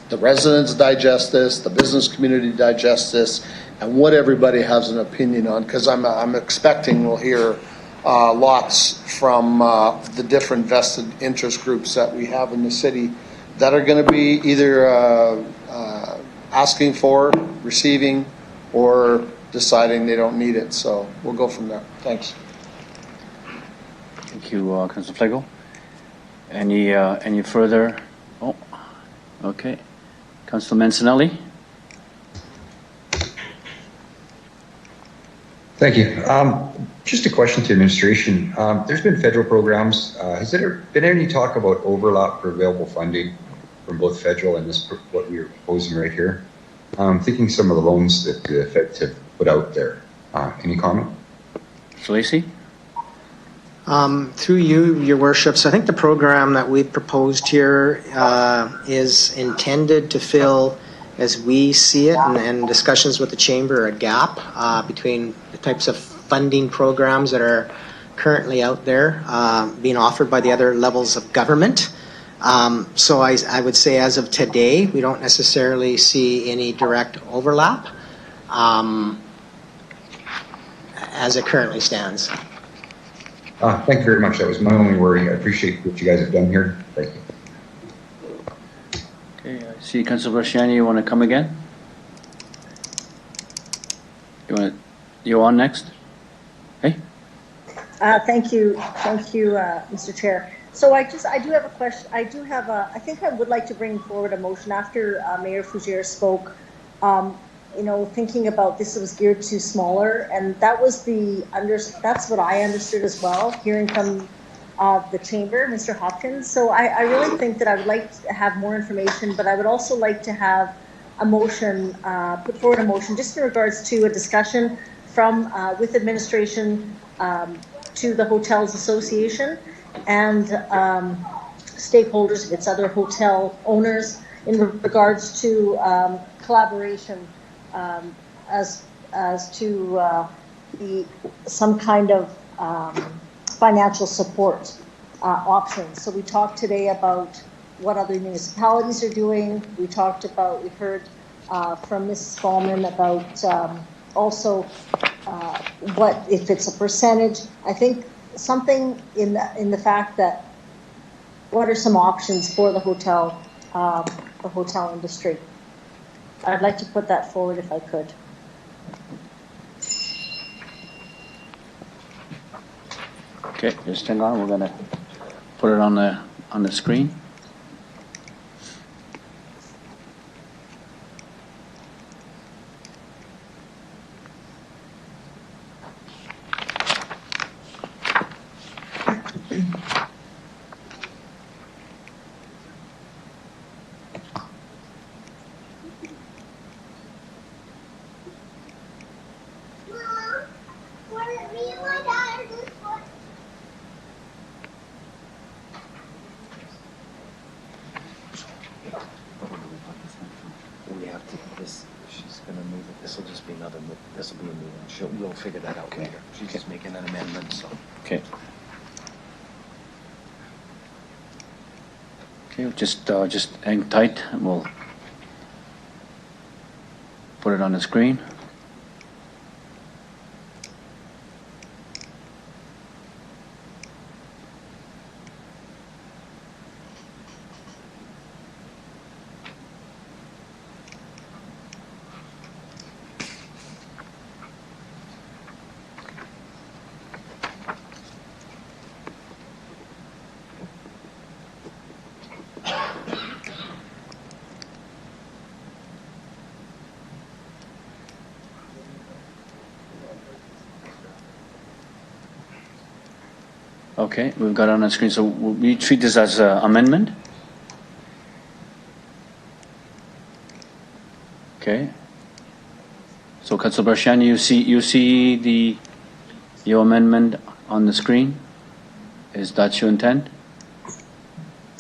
the residents digest this, the business community digests this, and what everybody has an opinion on, because I'm expecting we'll hear lots from the different vested interest groups that we have in the city that are going to be either asking for, receiving, or deciding they don't need it. So we'll go from there. Thanks. Thank you, Councilor Flego. Any further? Oh, okay. Councilor Mancinelli. Thank you. Just a question to administration. There's been federal programs. Has there been any talk about overlap for available funding from both federal and this what we are proposing right here? Thinking some of the loans that the feds have put out there. Any comment? Mr. Lacy? Through you, Your Worships, I think the program that we've proposed here is intended to fill, as we see it, and discussions with the Chamber, a gap between the types of funding programs that are currently out there being offered by the other levels of government. So I would say as of today, we don't necessarily see any direct overlap as it currently stands. Thank you very much. That was my only worry. I appreciate what you guys have done here. Thank you. Okay, I see Councilor Brasciani, you want to come again? You on next? Hey. Thank you, Mr. Chair. So I do have a question. I think I would like to bring forward a motion after Mayor Fougere spoke. Thinking about this was geared to smaller, and that's what I understood as well, hearing from the Chamber, Mr. Hopkins. So I really think that I would like to have more information, but I would also like to have a motion, put forward a motion just in regards to a discussion from with administration to the Hotels Association and stakeholders, if it's other hotel owners, in regards to collaboration as to some kind of financial support options. So we talked today about what other municipalities are doing. We heard from Mrs. Fallman about also what if it's a percentage. I think something in the fact that what are some options for the hotel industry. I'd like to put that forward if I could. Okay, just hang on. We're going to put it on the screen. We'll figure that out later. She's just making an amendment, so. Okay. Okay, just hang tight and we'll put it on the screen. Okay, we've got it on the screen. So we treat this as an amendment? Okay. So Councilor Barshani, you see your amendment on the screen? Is that your intent?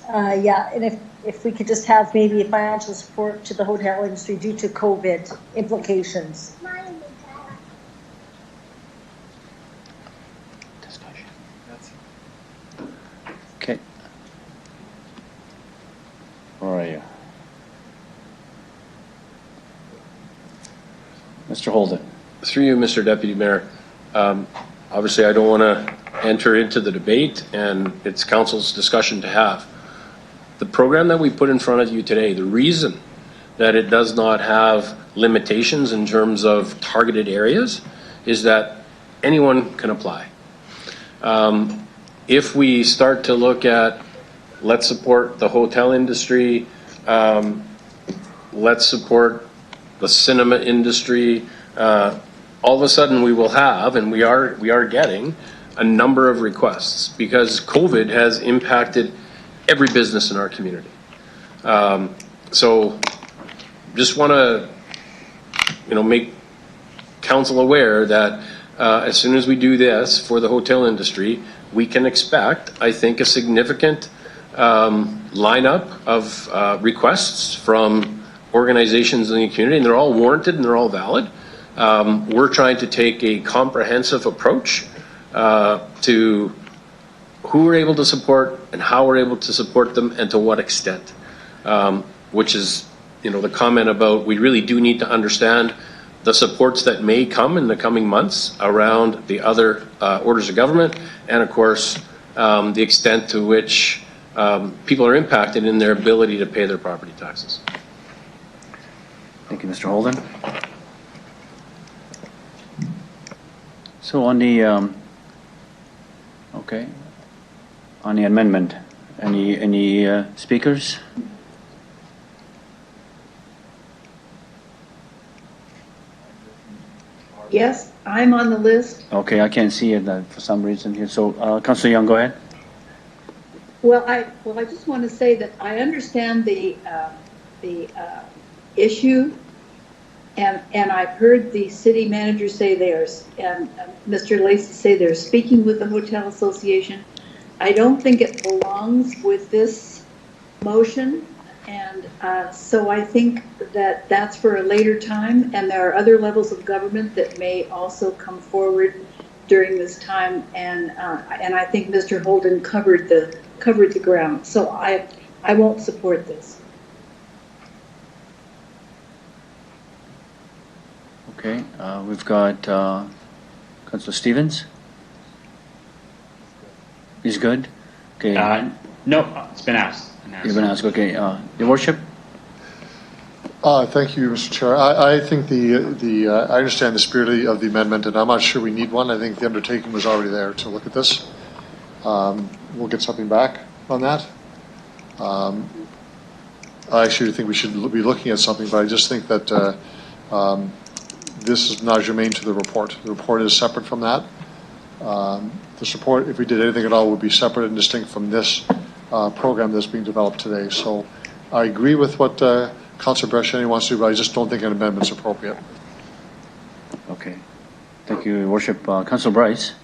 Yeah, and if we could just have maybe financial support to the hotel industry due to COVID implications. Okay. Where are you? Mr. Holden. Through you, Mr. Deputy Mayor. Obviously, I don't want to enter into the debate, and it's council's discussion to have. The program that we put in front of you today, the reason that it does not have limitations in terms of targeted areas is that anyone can apply. If we start to look at, let's support the hotel industry, let's support the cinema industry, all of a sudden we will have, and we are getting a number of requests because COVID has impacted every business in our community. So just want to, make council aware that as soon as we do this for the hotel industry, we can expect, I think, a significant lineup of requests from organizations in the community, and they're all warranted and they're all valid. We're trying to take a comprehensive approach to who we're able to support and how we're able to support them and to what extent, which is, the comment about we really do need to understand the supports that may come in the coming months around the other orders of government and, of course, the extent to which people are impacted in their ability to pay their property taxes. Thank you, Mr. Holden. So on the, on the amendment, any speakers? Yes, I'm on the list. Okay, I can't see it for some reason here. So, Councilor Young, go ahead. Well, I just want to say that I understand the issue, and I've heard the city manager say and Mr. Lacey say they're speaking with the Hotel Association. I don't think it belongs with this motion, and so I think that that's for a later time, and there are other levels of government that may also come forward during this time, and I think Mr. Holden covered the ground. So I won't support this. Okay, we've got Councilor Stevens. He's good? Okay. No, it's been asked. You've been asked, okay. Your Worship? Thank you, Mr. Chair. I think I understand the spirit of the amendment, and I'm not sure we need one. I think the undertaking was already there to look at this. We'll get something back on that. I actually think we should be looking at something, but I just think that this is not germane to the report. The report is separate from that. This report, if we did anything at all, would be separate and distinct from this program that's being developed today. So I agree with what Councilor Barshani wants to do, but I just don't think an amendment's appropriate. Okay. Thank you, Your Worship. Councilor Bryce?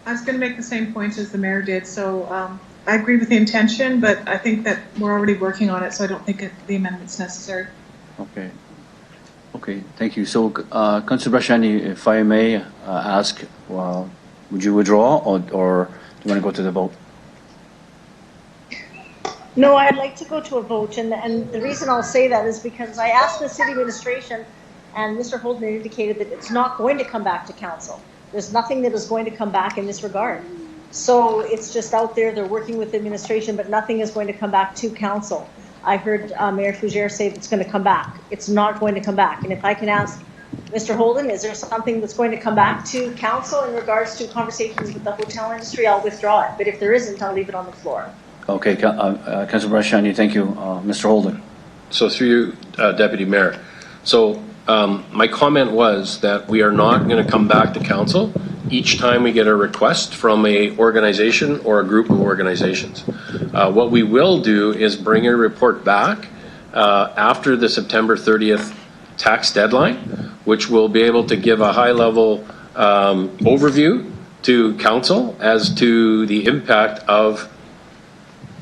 I was going to make the same points as the mayor did. So I agree with the intention, but I think that we're already working on it, so I don't think the amendment's necessary. Okay. Okay, thank you. So, Councilor Barshani, if I may ask, would you withdraw or do you want to go to the vote? No, I'd like to go to a vote, and the reason I'll say that is because I asked the city administration, and Mr. Holden indicated that it's not going to come back to council. There's nothing that is going to come back in this regard. So it's just out there, they're working with the administration, but nothing is going to come back to council. I heard Mayor Fougere say it's going to come back. It's not going to come back. And if I can ask Mr. Holden, is there something that's going to come back to council in regards to conversations with the hotel industry? I'll withdraw it. But if there isn't, I'll leave it on the floor. Okay, Councilor Barshani, thank you. Mr. Holden. So through you, Deputy Mayor. So my comment was that we are not going to come back to council each time we get a request from a organization or a group of organizations. What we will do is bring a report back after the September 30th tax deadline, which will be able to give a high-level overview to council as to the impact of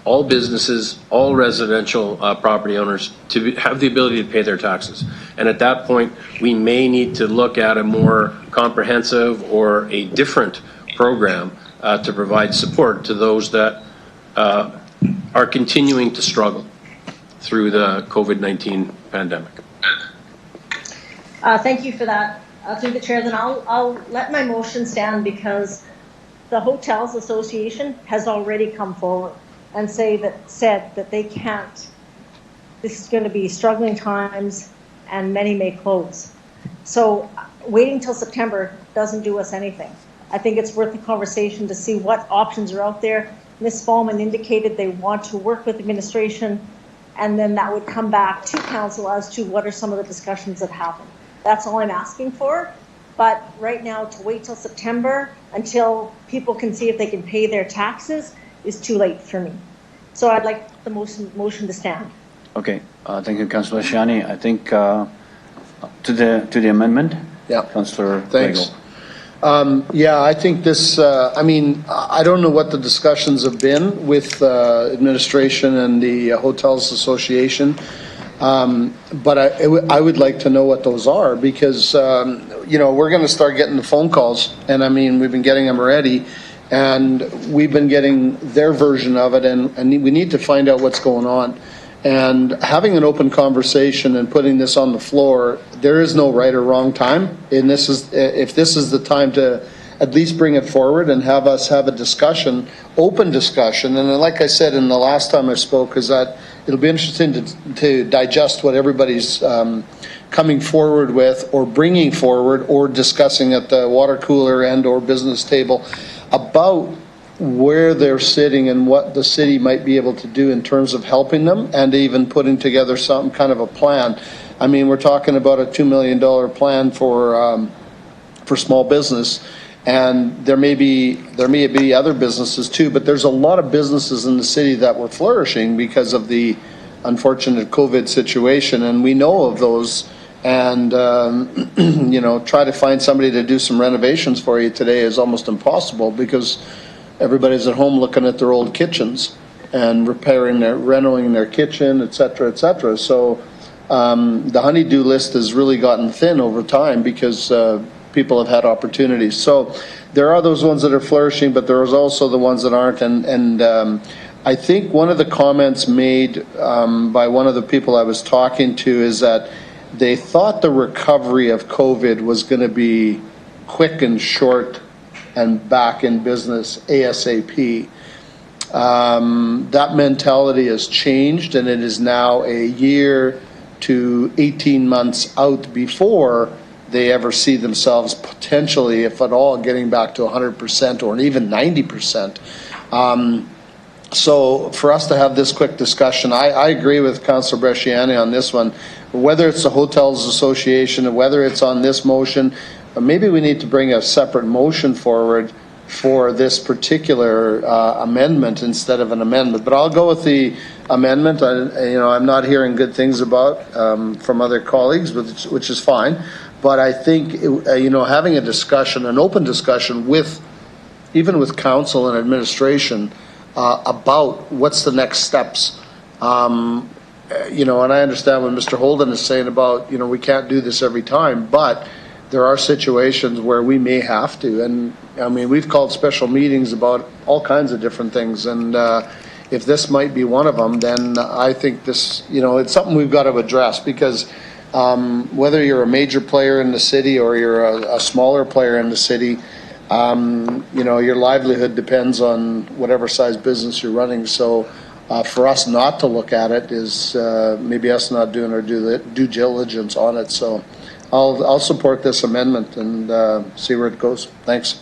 all businesses, all residential property owners to have the ability to pay their taxes. And at that point, we may need to look at a more comprehensive or a different program to provide support to those that are continuing to struggle through the COVID-19 pandemic. Thank you for that. Through the chair, then I'll let my motion stand because the Hotels Association has already come forward and said that they can't. This is going to be struggling times, and many may close. So waiting till September doesn't do us anything. I think it's worth the conversation to see what options are out there. Ms. Fallman indicated they want to work with administration, and then that would come back to council as to what are some of the discussions that happen. That's all I'm asking for. But right now, to wait till September until people can see if they can pay their taxes is too late for me. So I'd like the motion to stand. Okay, thank you, Councillor Shiani. I think to the amendment. Yeah. Councillor Thanks. Yeah, I think this, I mean, I don't know what the discussions have been with administration and the Hotels Association, but I would like to know what those are because, you know, we're going to start getting the phone calls, and I mean, we've been getting them already, and we've been getting their version of it, and we need to find out what's going on. And having an open conversation and putting this on the floor, there is no right or wrong time. And this is, if this is the time to at least bring it forward and have us have a discussion, open discussion. And then, like I said in the last time I spoke, is that it'll be interesting to digest what everybody's coming forward with or bringing forward or discussing at the water cooler and or business table about where they're sitting and what the city might be able to do in terms of helping them and even putting together some kind of a plan. I mean, we're talking about a $2 million plan for small business, and there may be other businesses too, but there's a lot of businesses in the city that were flourishing because of the unfortunate COVID situation, and we know of those. And you know, try to find somebody to do some renovations for you today is almost impossible because everybody's at home looking at their old kitchens and renovating their kitchen, et cetera, et cetera. So the honeydew list has really gotten thin over time because people have had opportunities. So there are those ones that are flourishing, but there's also the ones that aren't. And I think one of the comments made by one of the people I was talking to is that they thought the recovery of COVID was going to be quick and short and back in business ASAP. That mentality has changed, and it is now a year to 18 months out before they ever see themselves potentially, if at all, getting back to 100% or even 90%. So for us to have this quick discussion, I agree with Councillor Bresciani on this one. Whether it's the Hotels Association or whether it's on this motion, maybe we need to bring a separate motion forward for this particular amendment instead of an amendment. But I'll go with the amendment. I'm not hearing good things about from other colleagues, which is fine. But I think having a discussion, an open discussion even with council and administration about what's the next steps. And I understand what Mr. Holden is saying about we can't do this every time, but there are situations where we may have to. And I mean, we've called special meetings about all kinds of different things. And if this might be one of them, then I think this, it's something we've got to address because whether you're a major player in the city or you're a smaller player in the city, your livelihood depends on whatever size business you're running. So for us not to look at it is maybe us not doing our due diligence on it. So I'll support this amendment and see where it goes. Thanks.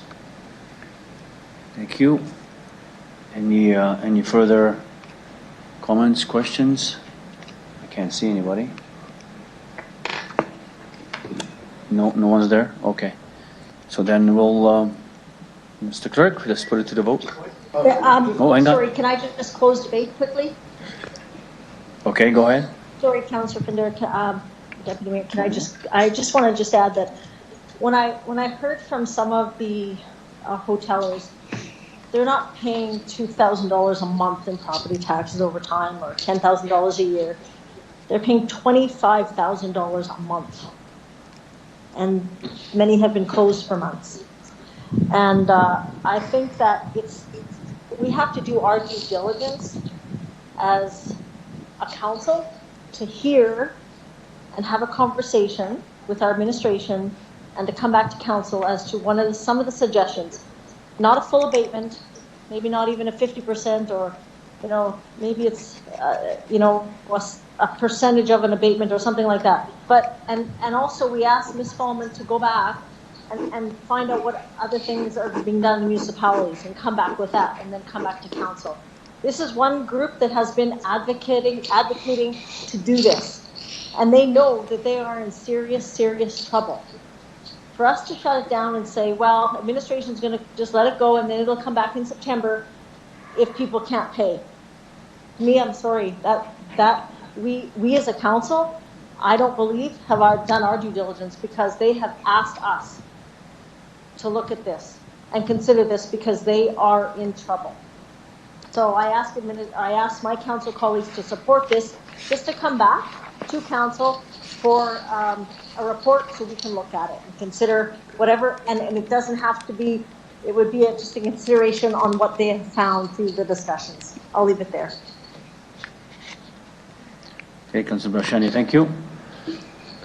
Thank you. Any further comments, questions? I can't see anybody. No one's there. Okay. So then we'll Mr. Clerk, let's put it to the vote. Sorry, on. can I just close debate quickly? Okay, go ahead. Sorry, Councillor Pinder, Deputy Mayor, I just want to just add that when I heard from some of the hotelers, they're not paying $2,000 a month in property taxes over time or $10,000 a year. They're paying $25,000 a month. And many have been closed for months. And I think that we have to do our due diligence as a council to hear and have a conversation with our administration and to come back to council as to some of the suggestions. Not a full abatement, maybe not even a 50%, or maybe it's a percentage of an abatement or something like that. But and also we asked Ms. Fallman to go back and find out what other things are being done in municipalities and come back with that, and then come back to council. This is one group that has been advocating to do this, and they know that they are in serious trouble. For us to shut it down and say, well, administration is going to just let it go and then it'll come back in September if people can't pay. To me, I'm sorry, that we as a council, I don't believe have done our due diligence, because they have asked us to look at this and consider this because they are in trouble. So I asked my council colleagues to support this, just to come back to council for a report so we can look at it and consider whatever, and it doesn't have to be, it would be just a consideration on what they have found through the discussions. I'll leave it there. Okay, Councillor Brashani, thank you.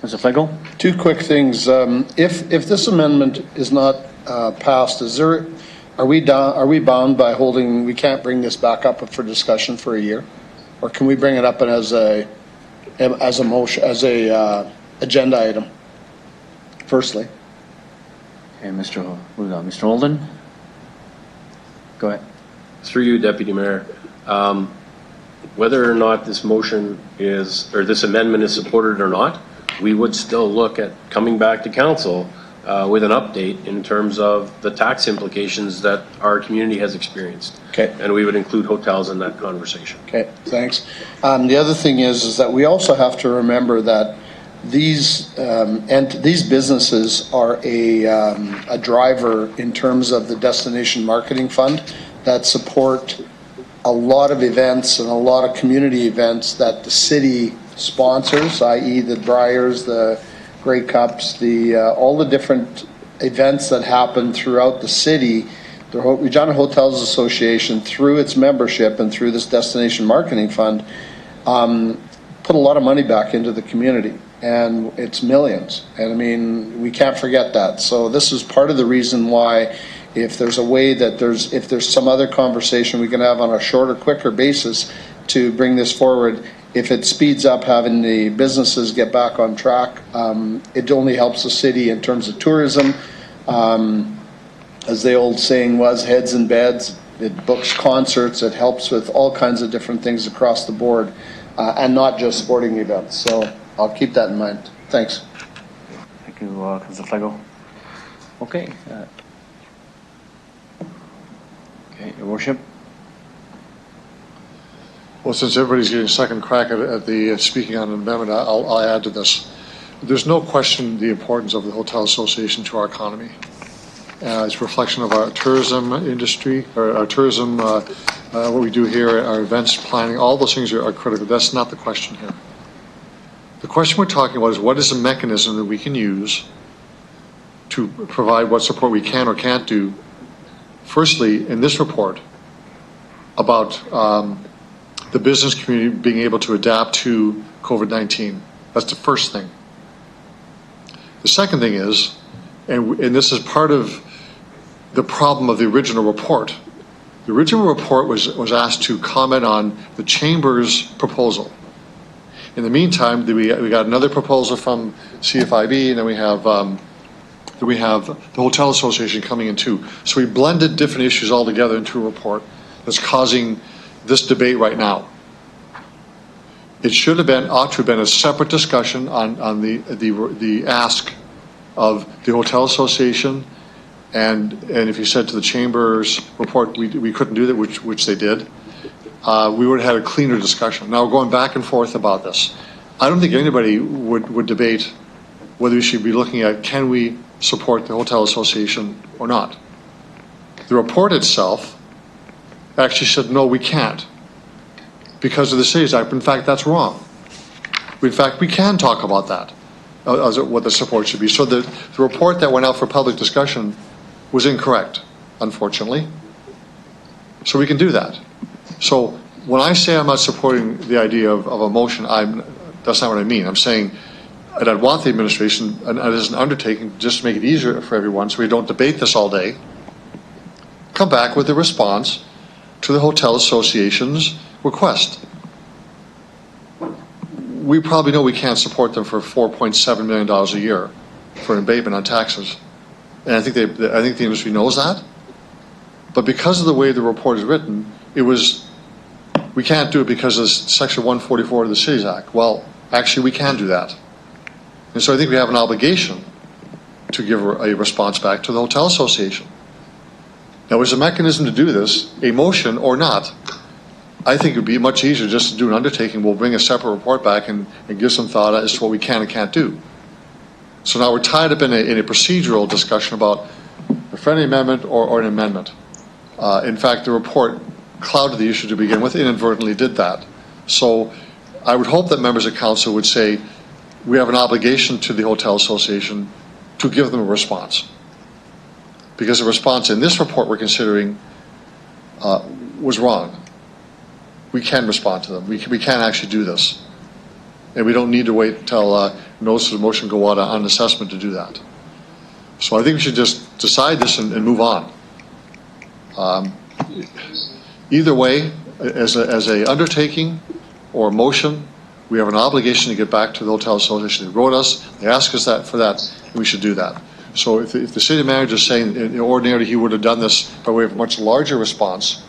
Councillor Flego? Two quick things. If this amendment is not passed, are we bound by holding? We can't bring this back up for discussion for a year, or can we bring it up as a motion, as a agenda item? Firstly. Okay, Mr. Holden. Go ahead. Through you, Deputy Mayor. Whether or not this motion or this amendment is supported or not, we would still look at coming back to council with an update in terms of the tax implications that our community has experienced. Okay. And we would include hotels in that conversation. Okay, thanks. The other thing is that we also have to remember that these businesses are a driver in terms of the Destination Marketing Fund that support a lot of events and a lot of community events that the city sponsors, i.e. the Briars, the Grey Cups, all the different events that happen throughout the city. The Regina Hotels Association, through its membership and through this Destination Marketing Fund, put a lot of money back into the community, and it's millions. And I mean, we can't forget that. So this is part of the reason why, if there's a way that if there's some other conversation we can have on a shorter, quicker basis to bring this forward, if it speeds up having the businesses get back on track, it only helps the city in terms of tourism. As the old saying was, heads in beds. It books concerts. It helps with all kinds of different things across the board, and not just sporting events. So I'll keep that in mind. Thanks. Thank you, Councillor Flego. Okay. Okay, Your Worship. Well, since everybody's getting a second crack at the speaking on an amendment, I'll add to this. There's no question the importance of the Hotel Association to our economy. It's a reflection of our tourism industry, or our tourism, what we do here, our events planning, all those things are critical. That's not the question here. The question we're talking about is, what is the mechanism that we can use to provide what support we can or can't do? Firstly, in this report about the business community being able to adapt to COVID-19. That's the first thing. The second thing is, and this is part of the problem of the original report. The original report was asked to comment on the Chamber's proposal. In the meantime, we got another proposal from CFIB, and then we have the Hotel Association coming in too. So we blended different issues all together into a report that's causing this debate right now. It ought to have been a separate discussion on the ask of the Hotel Association And if you said to the Chamber's report we couldn't do that, which they did, we would have had a cleaner discussion. Now, we're going back and forth about this. I don't think anybody would debate whether we should be looking at, can we support the Hotel Association or not? The report itself actually said, no, we can't, because of the Cities Act. In fact, that's wrong. In fact, we can talk about that, what the support should be. So the report that went out for public discussion was incorrect, unfortunately. So we can do that. So when I say I'm not supporting the idea of a motion, that's not what I mean. I'm saying that I'd want the administration, and as an undertaking, just to make it easier for everyone so we don't debate this all day, come back with a response to the Hotel Association's request. We probably know we can't support them for $4.7 million a year for an abatement on taxes. And I think the industry knows that. But because of the way the report is written, we can't do it because of Section 144 of the Cities Act. Well, actually, we can do that. And so I think we have an obligation to give a response back to the Hotel Association. Now, there's a mechanism to do this, a motion or not. I think it would be much easier just to do an undertaking. We'll bring a separate report back and give some thought as to what we can and can't do. So now we're tied up in a procedural discussion about a friendly amendment or an amendment. In fact, the report clouded the issue to begin with, inadvertently did that. So I would hope that members of council would say, we have an obligation to the Hotel Association to give them a response. Because the response in this report we're considering was wrong. We can respond to them. We can actually do this. And we don't need to wait until notice of the motion go out on assessment to do that. So I think we should just decide this and move on. Either way, as a undertaking or a motion, we have an obligation to get back to the Hotel Association. They wrote us, they asked us for that, and we should do that. So if the city manager is saying in ordinarily he would have done this by way of a much larger response,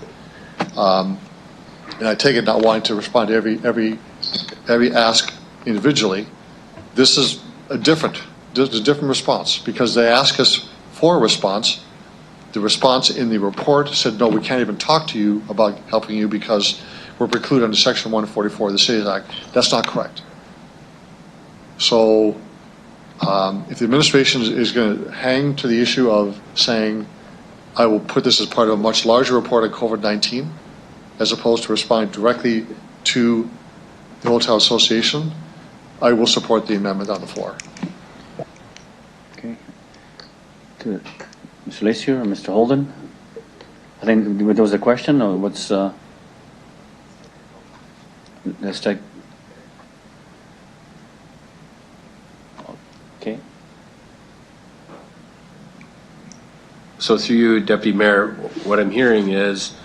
and I take it not wanting to respond to every ask individually, this is a different response because they ask us for a response. The response in the report said, no, we can't even talk to you about helping you because we're precluded under Section 144 of the Cities Act. That's not correct. So if the administration is going to hang to the issue of saying, I will put this as part of a much larger report on COVID-19, as opposed to responding directly to the Hotel Association, I will support the amendment on the floor. Okay. Good. Mr. Lacier or Mr. Holden? I think there was a question, or what's... let's take... Okay. So through you, Deputy Mayor, what I'm hearing is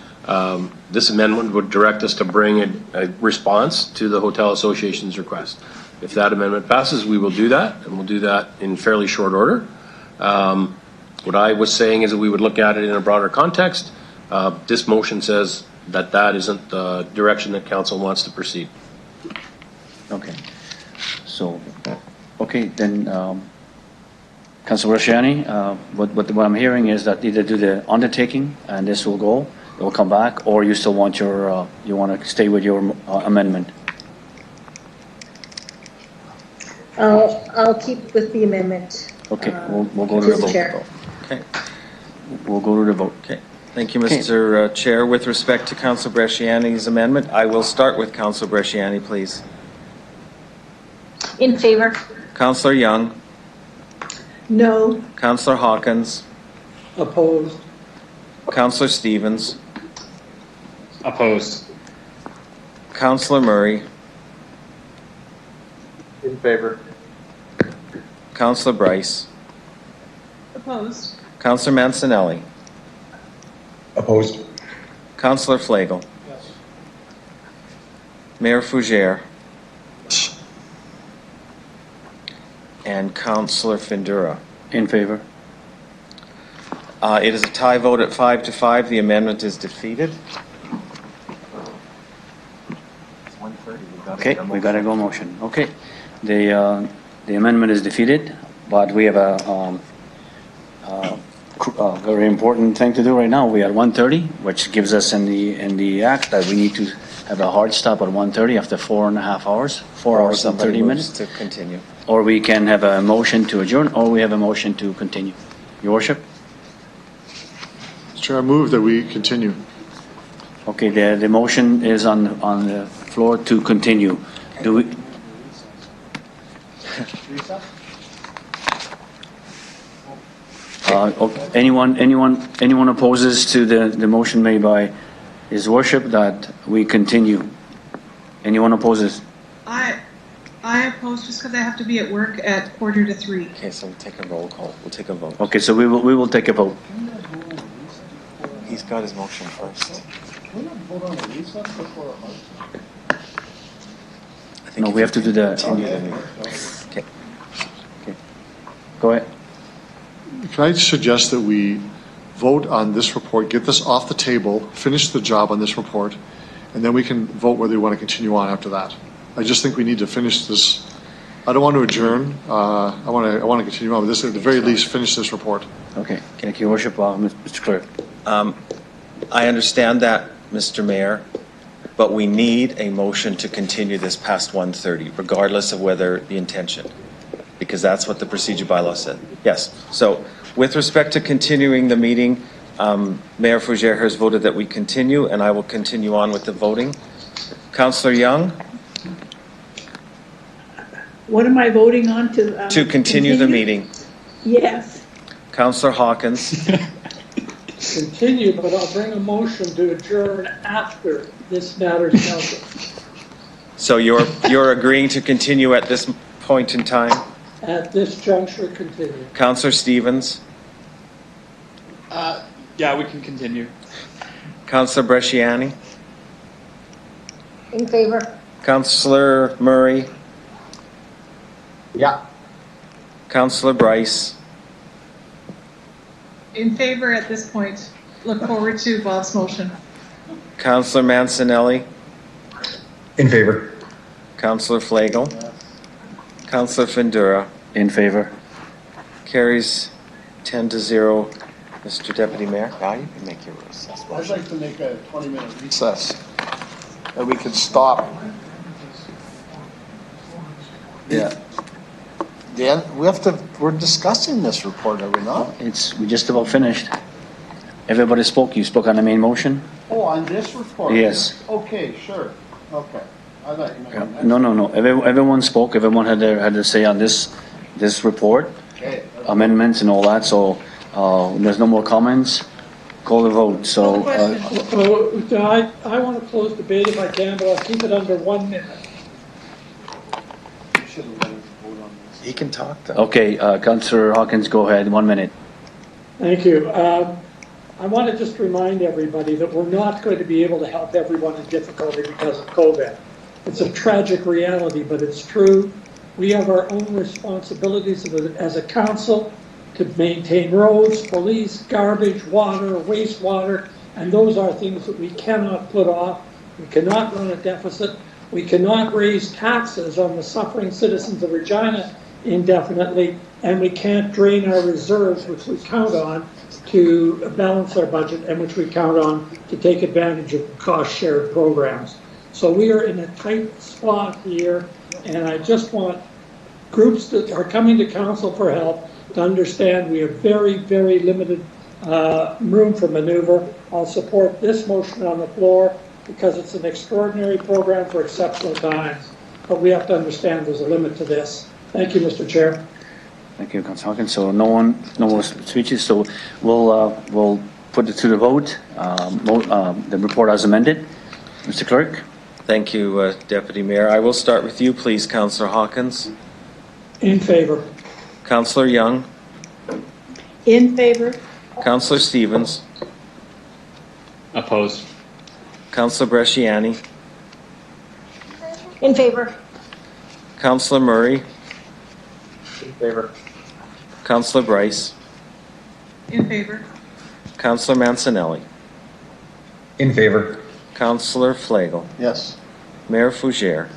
this amendment would direct us to bring a response to the Hotel Association's request. If that amendment passes, we will do that, and we'll do that in fairly short order. What I was saying is that we would look at it in a broader context. This motion says that isn't the direction that council wants to proceed. Okay. So, okay, then, Councilor Rashiani, what I'm hearing is that either do the undertaking and this will go, it will come back, or you still want you want to stay with your amendment? I'll keep with the amendment. Okay, we'll go to the vote. Chair. Okay. We'll go to the vote. Okay. Thank you, Mr. Chair. With respect to Councilor Bresciani's amendment, I will start with Councilor Bresciani, please. In favor. Councilor Young. No. Councilor Hawkins. Opposed. Councilor Stevens. Opposed. Councilor Murray. In favor. Councilor Bryce. Opposed. Councilor Mancinelli. Opposed. Councilor Flagel. Yes. Mayor Fougere. And Councilor Findura. In favor. It is a tie vote at 5-5. The amendment is defeated. Okay, we got to go motion. Okay, the amendment is defeated, but we have a very important thing to do right now. We are at 1:30, which gives us in the act that we need to have a hard stop at 1:30 after 4.5 hours, 4 hours and 30 minutes. To continue. Or we can have a motion to adjourn, or we have a motion to continue. Your worship? Chair, I move that we continue. Okay, the motion is on the floor to continue. Do we? Okay. Anyone opposes to the motion made by His Worship that we continue? Anyone opposes? I oppose just because I have to be at work at 2:45. Okay, so we'll take a roll call. We'll take a vote. Okay, so we will take a vote. He's got his motion first. No, we have to do the. Okay. Go ahead. Can I suggest that we vote on this report, get this off the table, finish the job on this report, and then we can vote whether we want to continue on after that. I just think we need to finish this. I don't want to adjourn. I want to continue on with this. At the very least, finish this report. Okay. Thank you, Worship. Mr. Clerk. I understand that, Mr. Mayor, but we need a motion to continue this past 1:30, regardless of whether the intention, because that's what the procedure bylaw said. Yes. So with respect to continuing the meeting, Mayor Fougere has voted that we continue, and I will continue on with the voting. Councillor Young? What am I voting on to? To continue the meeting. Yes. Councillor Hawkins? Continue, but I'll bring a motion to adjourn after this matter is dealt with. So you're agreeing to continue at this point in time? At this juncture, continue. Councillor Stevens? Yeah, we can continue. Councillor Bresciani? In favor. Councillor Murray? Yeah. Councillor Bryce? In favor at this point. Look forward to Bob's motion. Councillor Mancinelli? In favor. Councillor Flagel? Councillor Findura? In favor. Carries 10-0. Mr. Deputy Mayor, now you can make your recess. I'd like to make a 20-minute recess, that we could stop. Yeah. Dan, we're discussing this report, are we not? We just about finished. Everybody spoke. You spoke on the main motion? Oh, on this report? Yes. Okay, sure. Okay. I thought you meant No. Everyone spoke. Everyone had to say on this report, Okay. amendments and all that. So there's no more comments. Call the vote. So I want to close debate if I can, but I'll keep it under 1 minute. He can talk though. okay, Councillor Hawkins, go ahead. 1 minute. Thank you. I want to just remind everybody that we're not going to be able to help everyone in difficulty because of COVID. It's a tragic reality, but it's true. We have our own responsibilities as a council to maintain roads, police, garbage, water, wastewater, and those are things that we cannot put off. We cannot run a deficit. We cannot raise taxes on the suffering citizens of Regina indefinitely, and we can't drain our reserves, which we count on to balance our budget and which we count on to take advantage of cost-shared programs. So we are in a tight spot here, and I just want groups that are coming to council for help to understand we have very, very limited room for maneuver. I'll support this motion on the floor because it's an extraordinary program for exceptional times, but we have to understand there's a limit to this. Thank you, Mr. Chair. Thank you, Councillor Hawkins. So no more speeches. So we'll put it to the vote. The report as amended. Mr. Clerk. Thank you, Deputy Mayor. I will start with you, please, Councillor Hawkins. In favor. Councillor Young. In favor. Councillor Stevens. Opposed. Councillor Bresciani. In favor. Councillor Murray. In favor. Councillor Bryce. In favor. Councillor Mancinelli. In favor. Councillor Flagel. Yes. Mayor Fougere.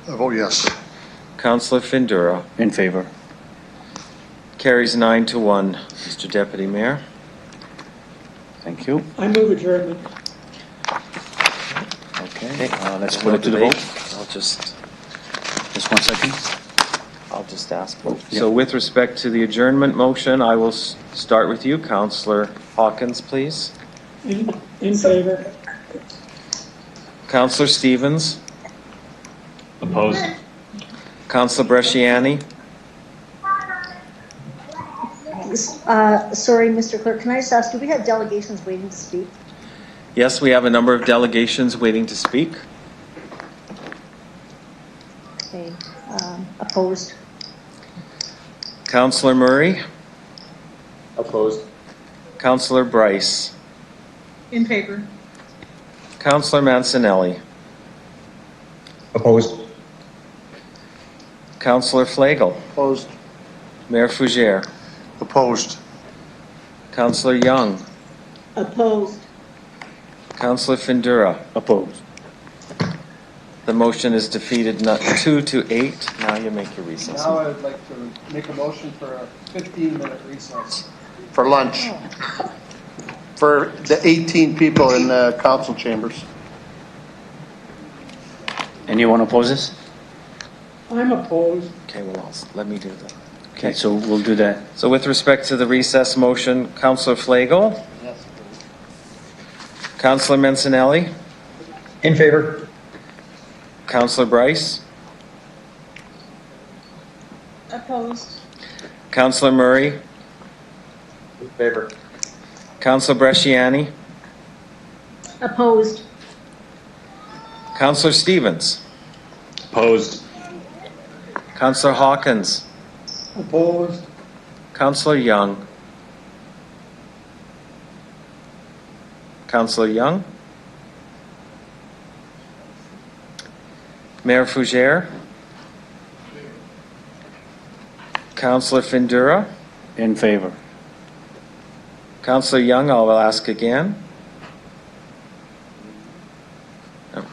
I vote yes. Councillor Findura. In favor. Carries 9-1. Mr. Deputy Mayor. Thank you. I move adjournment. Okay, let's There's put no it to the debate. vote. I'll just 1 second. I'll just ask. Yeah. So with respect to the adjournment motion, I will start with you, Councillor Hawkins, please. In favor. Councillor Stevens. Opposed. Councillor Bresciani. Sorry, Mr. Clerk, can I just ask, do we have delegations waiting to speak? Yes, we have a number of delegations waiting to speak. Okay, opposed. Councillor Murray. Opposed. Councillor Bryce. In favor. Councillor Mancinelli. Opposed. Councillor Flagel. Opposed. Mayor Fougere. Opposed. Councillor Young. Opposed. Councillor Findura. Opposed. The motion is defeated 2-8. Now you make your recess. Now I would like to make a motion for a 15-minute recess. For lunch. For the 18 people in the council chambers. Anyone oppose this? I'm opposed. Okay, well, let me do that. Okay, so we'll do that. So with respect to the recess motion, Councillor Flagel. Yes. Councillor Mancinelli. In favor. Councillor Bryce. Opposed. Councillor Murray. In favor. Councillor Bresciani. Opposed. Councillor Stevens. Opposed. Councillor Hawkins. Opposed. Councillor Young. Councillor Young. Mayor Fougere. Councillor Findura. In favor. Councillor Young, I will ask again. No.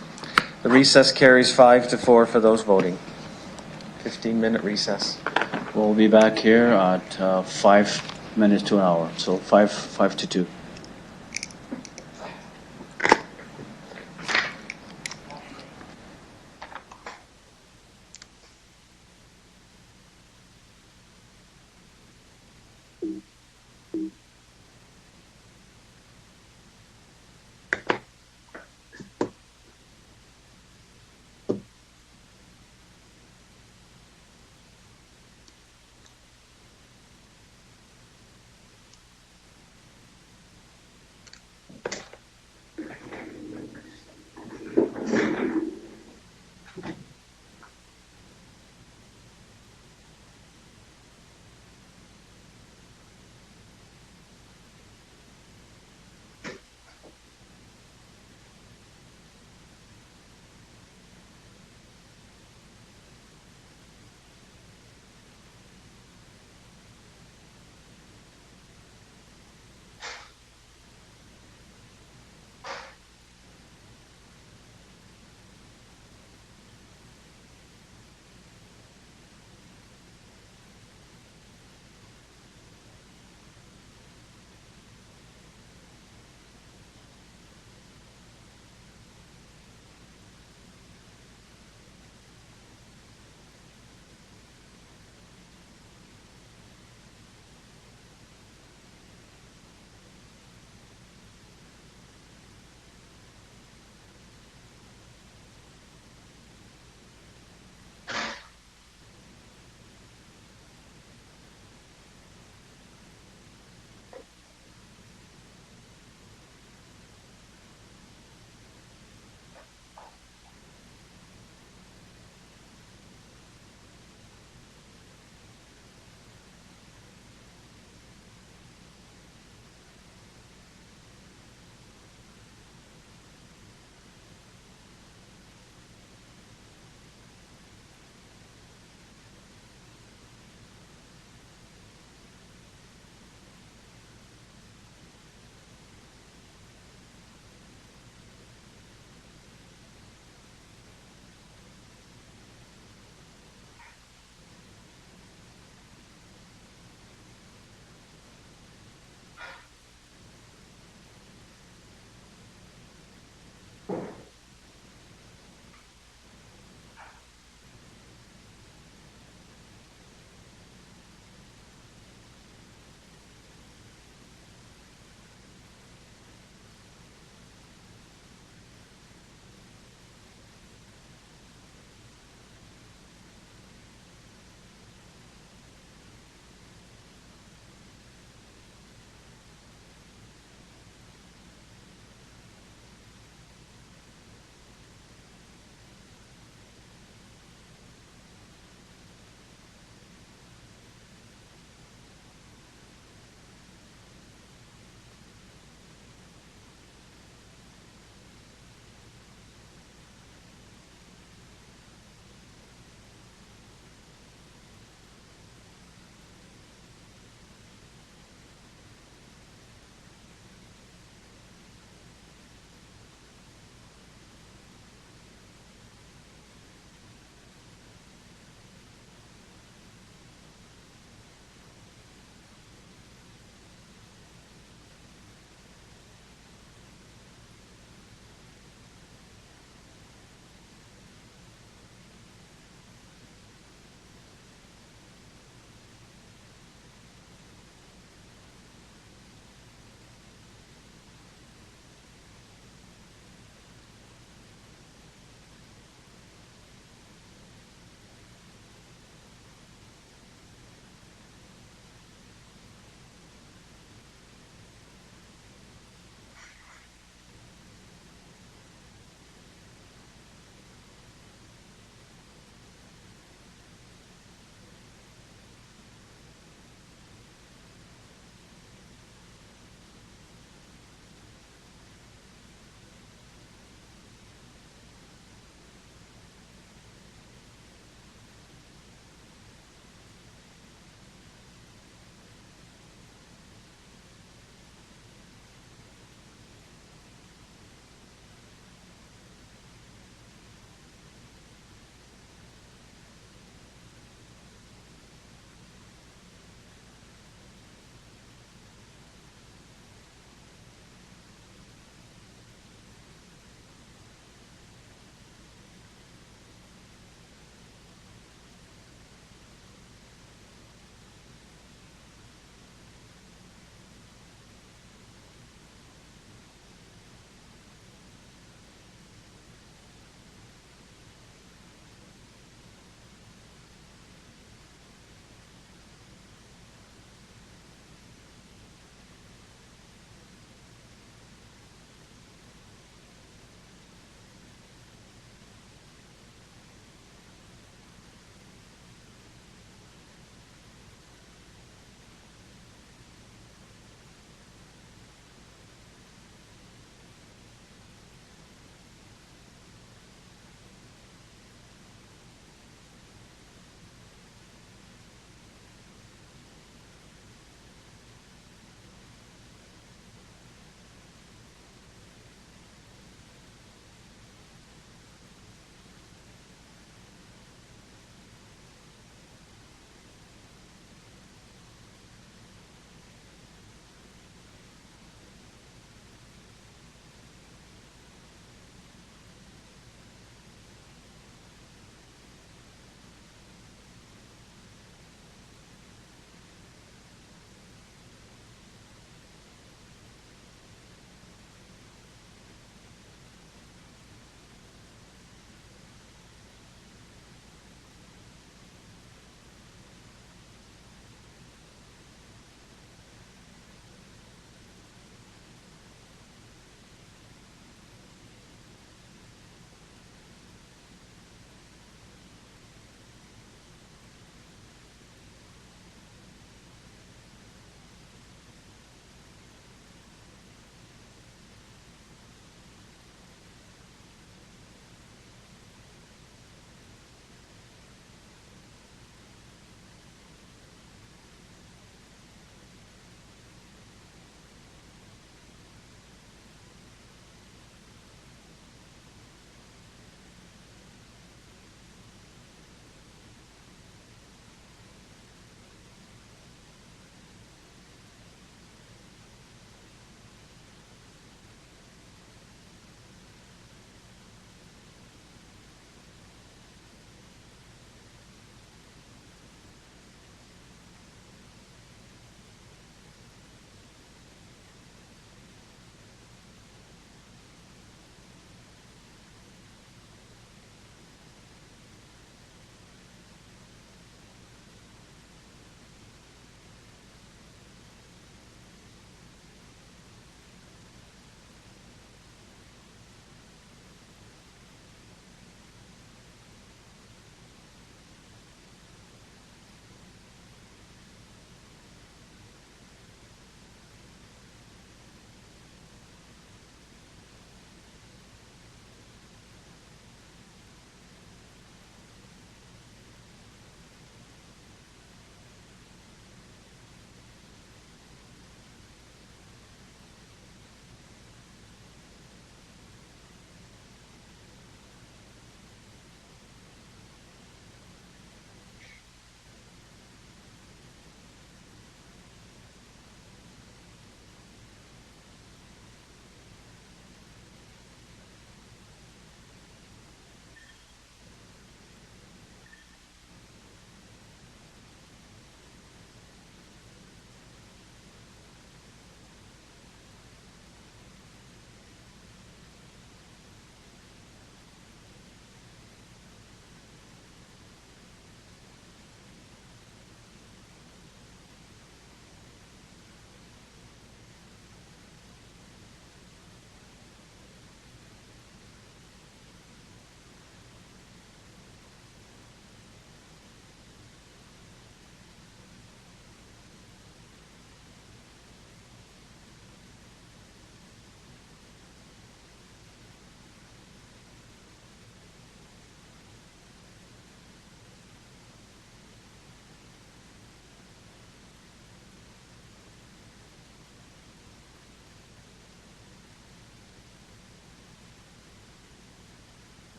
The recess carries 5-4 for those voting. 15-minute recess. We'll be back here at 5 minutes to an hour, so 5 to 2.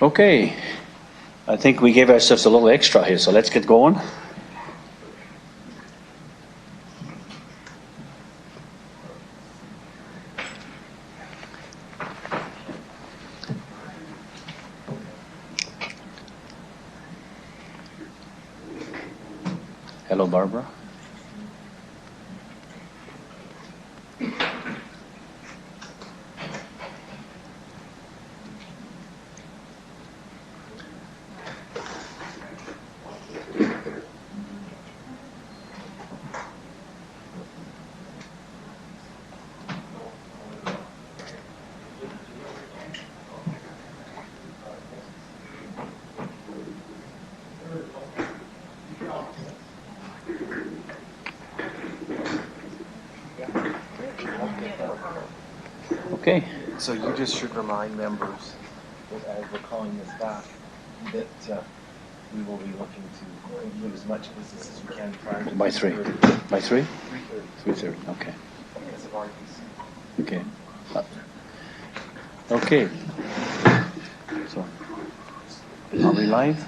Okay, I think we gave ourselves a little extra here, so let's get going. Hello, Barbara. Okay. So you just should remind members that as we're calling this back, that we will be looking to include as much business as we can prior to By 3. By 3? 3:30. 3:30, okay. Because of RPC. Okay. Okay. So, are we live?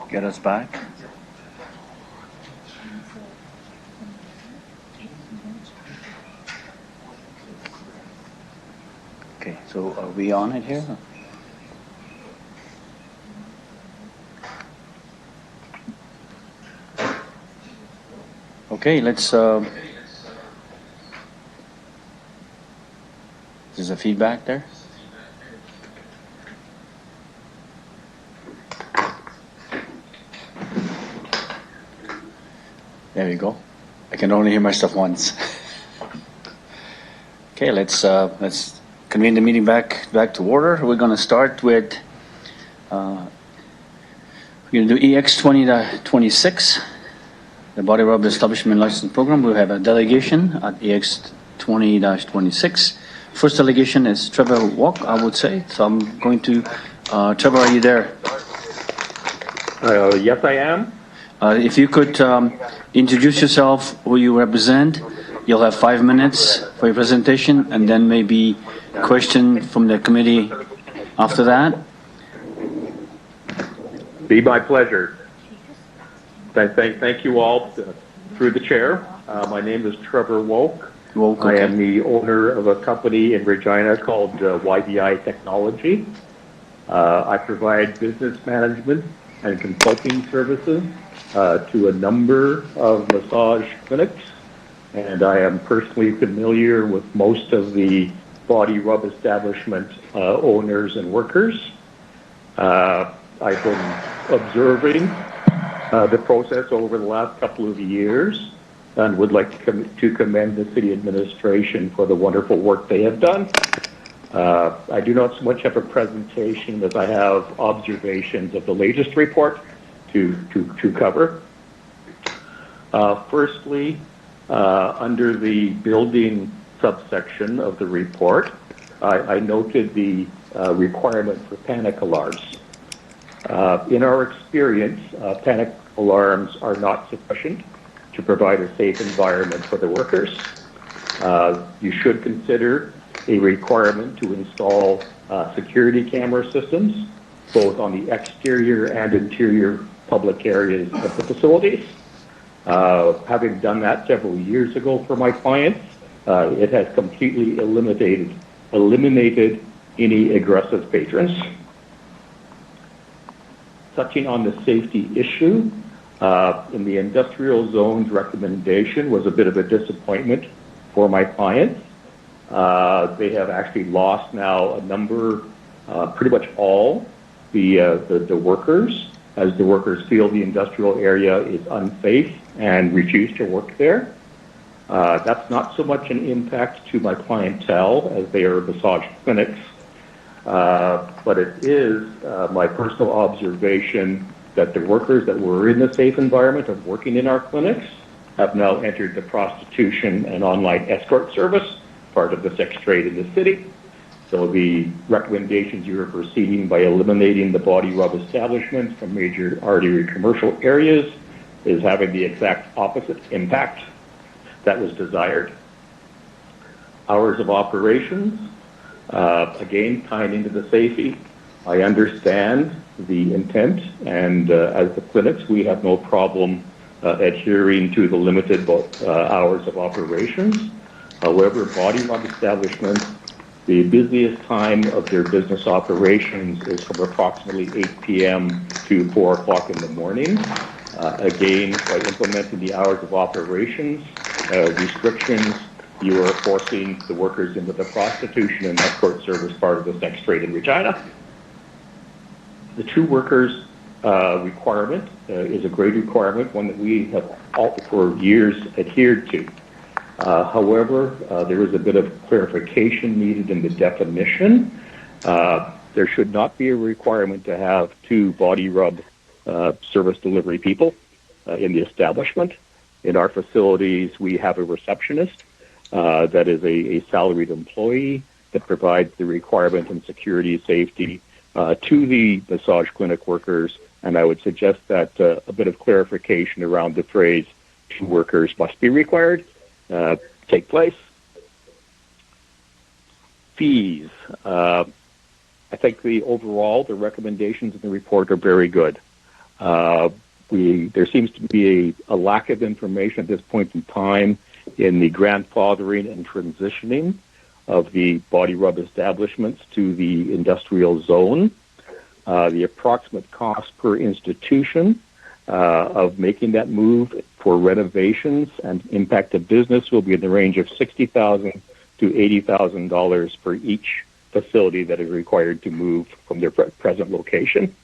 Get us back. Okay, so are we on it here? Okay, let's. Is there feedback there? There you go. I can only hear myself once. Okay, let's convene the meeting back to order. We're going to start with. We're going to do EX 20-26, the Body Rub Establishment License Program. We have a delegation at EX 20-26. First delegation is Trevor Walk, I would say. So I'm going to. Trevor, are you there? Yes, I am. If you could introduce yourself, who you represent. You'll have 5 minutes for your presentation, and then maybe question from the committee after that. Be my pleasure. Thank you all through the chair. My name is Trevor Woke. Okay. I am the owner of a company in Regina called YBI Technology. I provide business management and consulting services to a number of massage clinics, and I am personally familiar with most of the body rub establishment owners and workers. I've been observing the process over the last couple of years and would like to commend the city administration for the wonderful work they have done. I do not so much have a presentation as I have observations of the latest report to cover. Firstly, under the building subsection of the report, I noted the requirement for panic alarms. In our experience, panic alarms are not sufficient to provide a safe environment for the workers. You should consider a requirement to install security camera systems, both on the exterior and interior public areas of the facilities. Having done that several years ago for my clients, it has completely eliminated any aggressive patrons. Touching on the safety issue, in the industrial zone's recommendation was a bit of a disappointment for my clients. They have actually lost now a number, pretty much all the workers, as the workers feel the industrial area is unsafe and refuse to work there. That's not so much an impact to my clientele as they are massage clinics, but it is my personal observation that the workers that were in the safe environment of working in our clinics have now entered the prostitution and online escort service, part of the sex trade in the city. So the recommendations you are proceeding by eliminating the body rub establishments from major artery commercial areas is having the exact opposite impact that was desired. Hours of operations, again, tying into the safety. I understand the intent, and as the clinics, we have no problem adhering to the limited hours of operations. However, body rub establishments, the busiest time of their business operations is from approximately 8 p.m. to 4 o'clock in the morning. Again, by implementing the hours of operations restrictions, you are forcing the workers into the prostitution and escort service part of the sex trade in Regina. The two workers requirement is a great requirement, one that we have all for years adhered to. However, there is a bit of clarification needed in the definition. There should not be a requirement to have two body rub service delivery people in the establishment. In our facilities, we have a receptionist that is a salaried employee that provides the requirement and security safety to the massage clinic workers. And I would suggest that a bit of clarification around the phrase "two workers must be required" take place. Fees. I think the recommendations in the report are very good. There seems to be a lack of information at this point in time in the grandfathering and transitioning of the body rub establishments to the industrial zone. The approximate cost per institution of making that move for renovations and impact of business will be in the range of $60,000 to $80,000 for each facility that is required to move from their present location.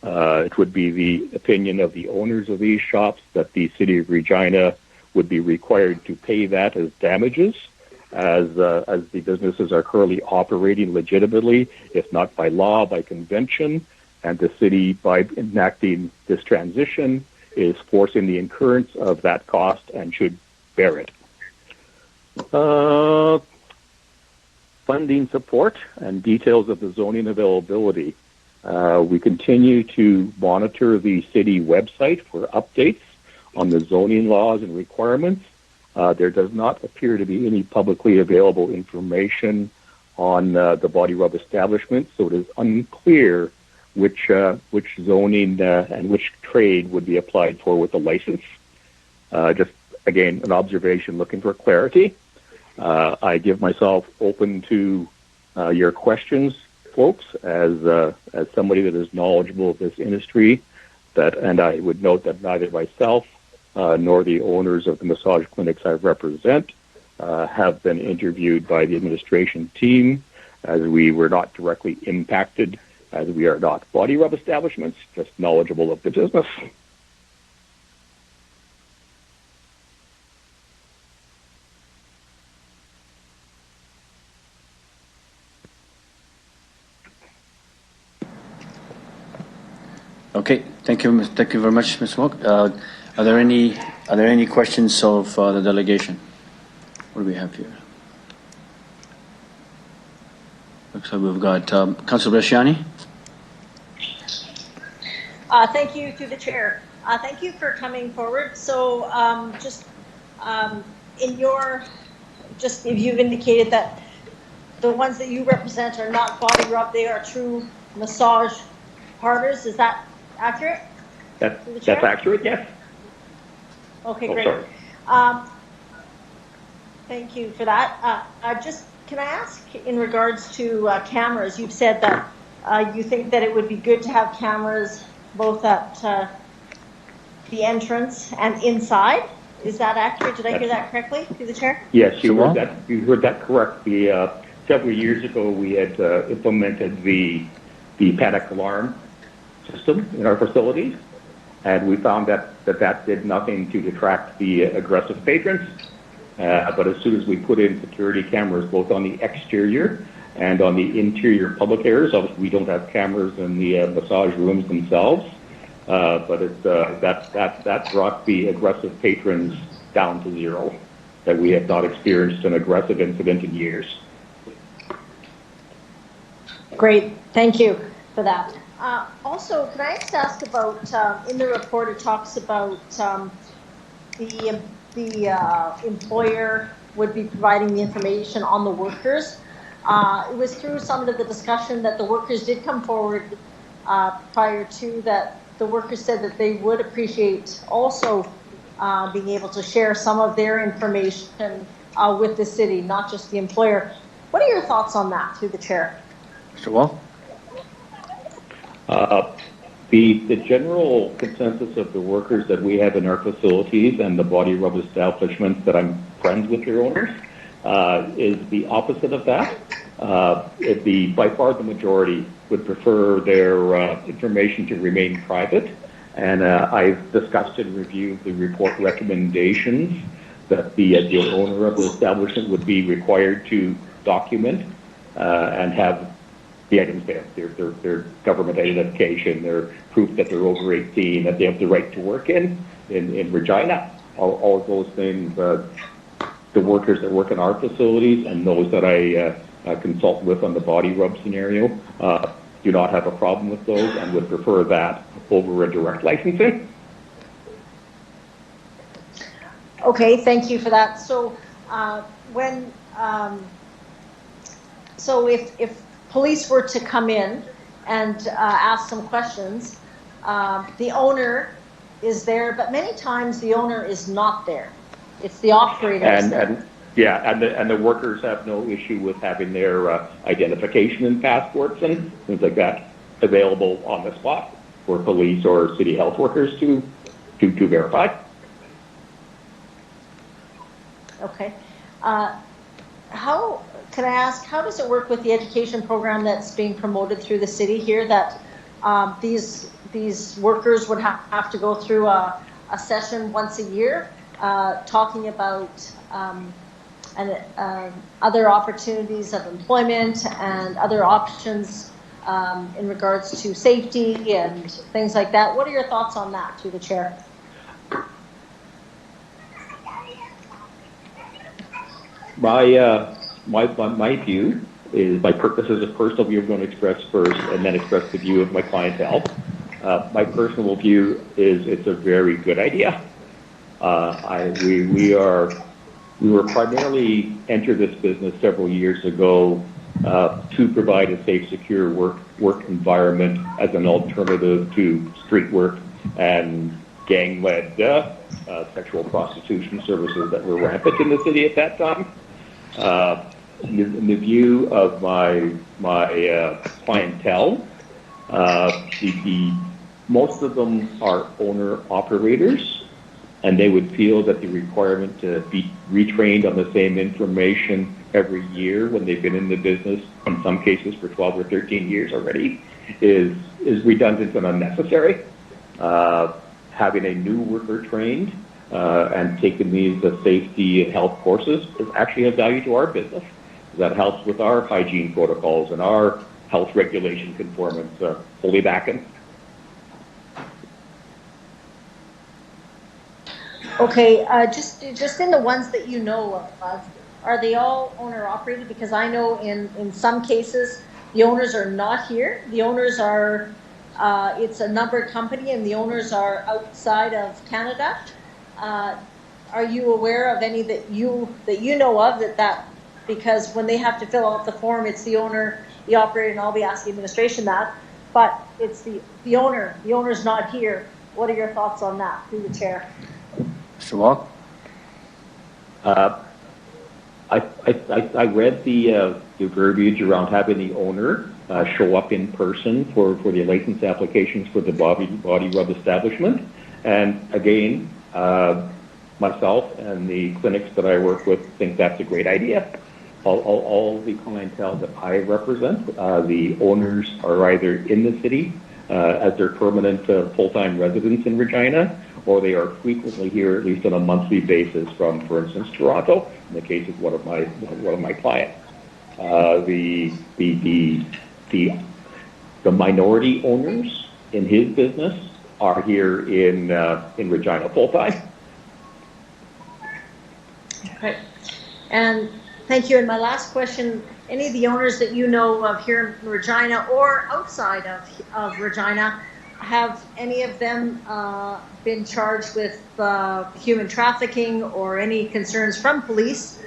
It would be the opinion of the owners of these shops that the City of Regina would be required to pay that as damages, as the businesses are currently operating legitimately, if not by law, by convention, and the city, by enacting this transition, is forcing the incurrence of that cost and should bear it. Funding support and details of the zoning availability. We continue to monitor the city website for updates on the zoning laws and requirements. There does not appear to be any publicly available information on the body rub establishment, so it is unclear which zoning and which trade would be applied for with a license. Just, again, an observation looking for clarity. I give myself open to your questions, folks, as somebody that is knowledgeable of this industry, and I would note that neither myself nor the owners of the massage clinics I represent have been interviewed by the administration team, as we were not directly impacted, as we are not body rub establishments, just knowledgeable of the business. Okay, thank you very much, Ms. Mook. Are there any questions of the delegation? What do we have here? Looks like we've got Councilor Bresciani. Thank you to the chair. Thank you for coming forward. So if you've indicated that the ones that you represent are not body rub, they are true massage parlors. Is that accurate? That's accurate, yes. Okay, great. Thank you for that. Can I ask in regards to cameras? You've said that you think that it would be good to have cameras both at the entrance and inside. Is that accurate? Did I hear that correctly through the chair? Yes, you heard that correct. Several years ago, we had implemented the panic alarm system in our facilities, and we found that did nothing to detract the aggressive patrons. But as soon as we put in security cameras both on the exterior and on the interior public areas, obviously we don't have cameras in the massage rooms themselves, but that brought the aggressive patrons down to zero. That we have not experienced an aggressive incident in years. Great, thank you for that. Also, can I just ask about, in the report it talks about the employer would be providing the information on the workers. It was through some of the discussion that the workers did come forward prior to that. The workers said that they would appreciate also being able to share some of their information with the city, not just the employer. What are your thoughts on that through the chair? Mr. Wall? The general consensus of the workers that we have in our facilities and the body rub establishments that I'm friends with your owners is the opposite of that. By far the majority would prefer their information to remain private, and I've discussed and reviewed the report recommendations that the owner of the establishment would be required to document and have the items there, their government identification, their proof that they're over 18, that they have the right to work in Regina. all of those things, the workers that work in our facilities and those that I consult with on the body rub scenario do not have a problem with those and would prefer that over a direct licensing. Okay, thank you for that. So so if police were to come in and ask some questions, the owner is there, but many times the owner is not there. It's the operator. And the workers have no issue with having their identification and passports and things like that available on the spot for police or city health workers to verify. Okay. Can I ask, how does it work with the education program that's being promoted through the city here, that these workers would have to go through a session once a year talking about other opportunities of employment and other options in regards to safety and things like that? What are your thoughts on that, through the chair? My view is, this is a personal view I'm going to express first and then express the view of my clientele. My personal view is it's a very good idea. We were primarily entered this business several years ago to provide a safe, secure work environment as an alternative to street work and gang-led sexual prostitution services that were rampant in the city at that time. In the view of my clientele, most of them are owner-operators, and they would feel that the requirement to be retrained on the same information every year when they've been in the business, in some cases for 12 or 13 years already, is redundant and unnecessary. Having a new worker trained and taking these safety and health courses is actually of value to our business. That helps with our hygiene protocols and our health regulation conformance, fully backing. Okay, just in the ones that you know of, are they all owner operated? Because I know in some cases the owners are not here. The owners are, it's a numbered company and the owners are outside of Canada. Are you aware of any that you know of that because when they have to fill out the form, it's the owner, the operator, and I'll be asking administration that, but it's the owner. The owner's not here. What are your thoughts on that, through the chair? Mr. Walk? I read the verbiage around having the owner show up in person for the license applications for the body rub establishment. And again, myself and the clinics that I work with think that's a great idea. All the clientele that I represent, the owners are either in the city as their permanent full-time residents in Regina, or they are frequently here at least on a monthly basis from, for instance, Toronto, in the case of one of my clients. The minority owners in his business are here in Regina full-time. Okay, and thank you. And my last question, any of the owners that you know of here in Regina or outside of Regina, have any of them been charged with human trafficking or any concerns from police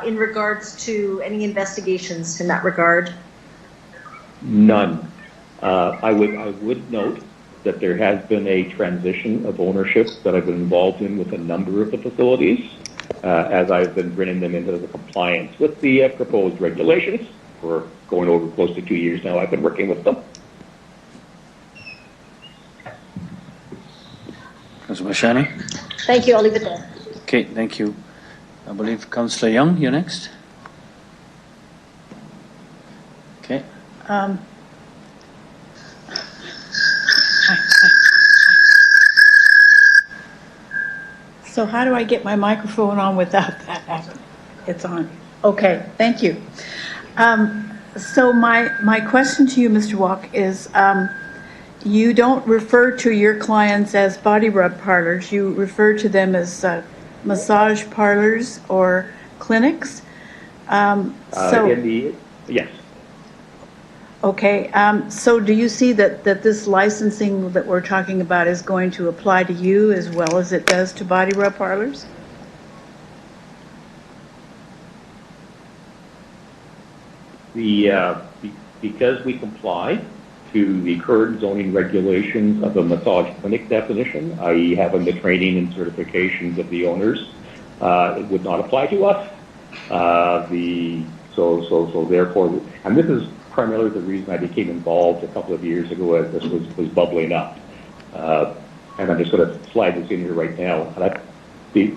in regards to any investigations in that regard? None. I would note that there has been a transition of ownership that I've been involved in with a number of the facilities as I've been bringing them into the compliance with the proposed regulations. For going over close to 2 years now, I've been working with them. Councilor Bashani? Thank you. I'll leave it there. Okay, thank you. I believe Councilor Young, you're next. Okay. So how do I get my microphone on without that happening? It's on. Okay, thank you. So my question to you, Mr. Walk, is you don't refer to your clients as body rub parlors. You refer to them as massage parlors or clinics. Yes. Okay. So do you see that this licensing that we're talking about is going to apply to you as well as it does to body rub parlors? Because we comply to the current zoning regulations of the massage clinic definition, i.e. having the training and certifications of the owners, it would not apply to us. So therefore, and this is primarily the reason I became involved a couple of years ago as this was bubbling up. And I'm just going to slide this in here right now. And I've been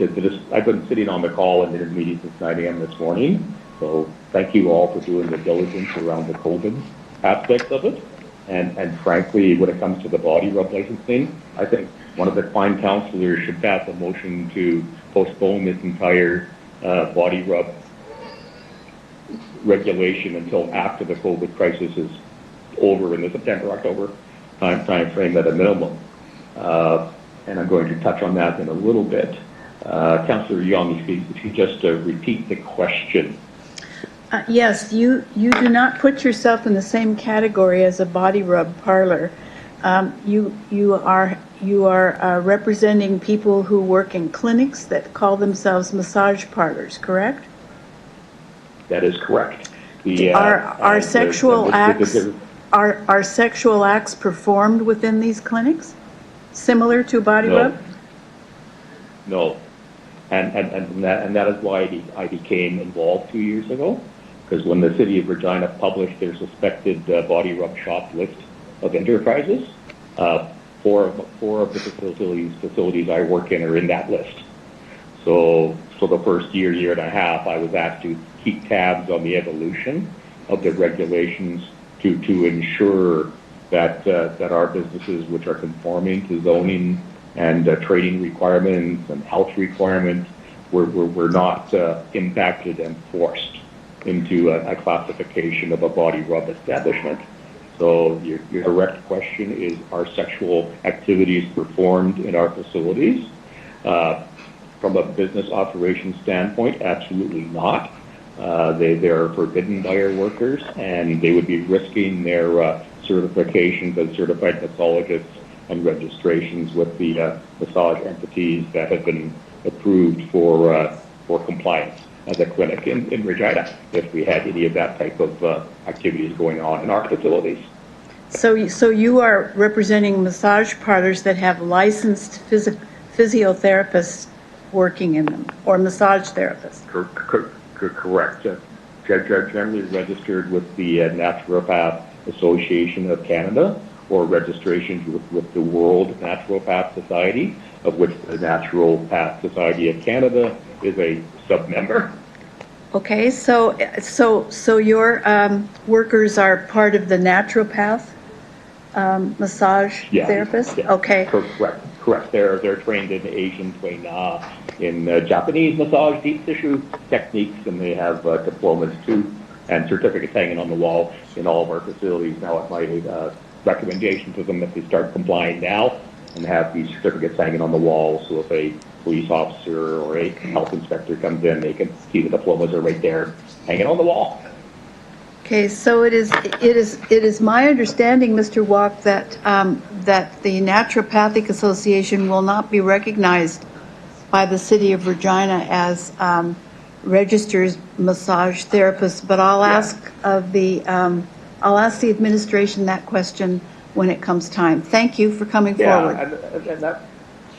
sitting on the call and in a meeting since 9 a.m. this morning. So thank you all for doing the diligence around the COVID aspects of it. And frankly, when it comes to the body rub licensing, I think one of the fine councillors should pass a motion to postpone this entire body rub regulation until after the COVID crisis is over in the September-October time frame at a minimum. And I'm going to touch on that in a little bit. Councillor Young, if you just repeat the question. Yes, you do not put yourself in the same category as a body rub parlor. You are representing people who work in clinics that call themselves massage parlors, correct? That is correct. Are sexual acts performed within these clinics, similar to body rub? No, and that is why I became involved 2 years ago, because when the City of Regina published their suspected body rub shop list of enterprises, four of the facilities I work in are in that list. So the first year and a half, I was asked to keep tabs on the evolution of the regulations to ensure that our businesses, which are conforming to zoning and trading requirements and health requirements, were not impacted and forced into a classification of a body rub establishment. So your direct question is, are sexual activities performed in our facilities? From a business operations standpoint, absolutely not. They are forbidden by our workers, and they would be risking their certifications as certified massologists and registrations with the massage entities that have been approved for compliance as a clinic in Regina, if we had any of that type of activities going on in our facilities. So you are representing massage parlors that have licensed physiotherapists working in them, or massage therapists? Correct. Generally registered with the Naturopath Association of Canada, or registrations with the World Naturopath Society, of which the Naturopath Society of Canada is a sub-member. Okay, so your workers are part of the naturopath massage therapist? Yeah. Okay. Correct. They're trained in Asian Tui-Na, in Japanese massage deep tissue techniques, and they have diplomas too, and certificates hanging on the wall in all of our facilities. Now, it's my recommendation to them that they start complying now and have these certificates hanging on the wall, so if a police officer or a health inspector comes in, they can see the diplomas are right there hanging on the wall. Okay, so it is my understanding, Mr. Walk, that the Naturopathic Association will not be recognized by the City of Regina as registered massage therapists, but I'll ask the administration that question when it comes time. Thank you for coming forward. And that,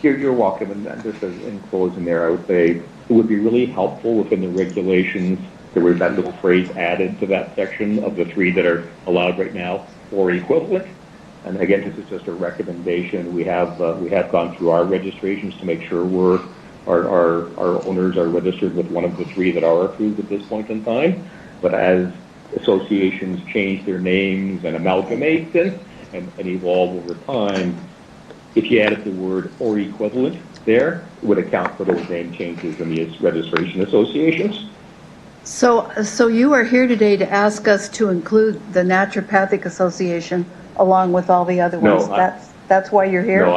you're welcome. And just as in closing there, I would say it would be really helpful within the regulations. There was that little phrase added to that section of the 3 that are allowed right now, or equivalent. And again, this is just a recommendation. We have gone through our registrations to make sure our owners are registered with one of the 3 that are approved at this point in time. But as associations change their names and amalgamate and evolve over time, if you added the word or equivalent there, it would account for those name changes in the registration associations. So you are here today to ask us to include the Naturopathic Association along with all the other ones? That's why you're here? No,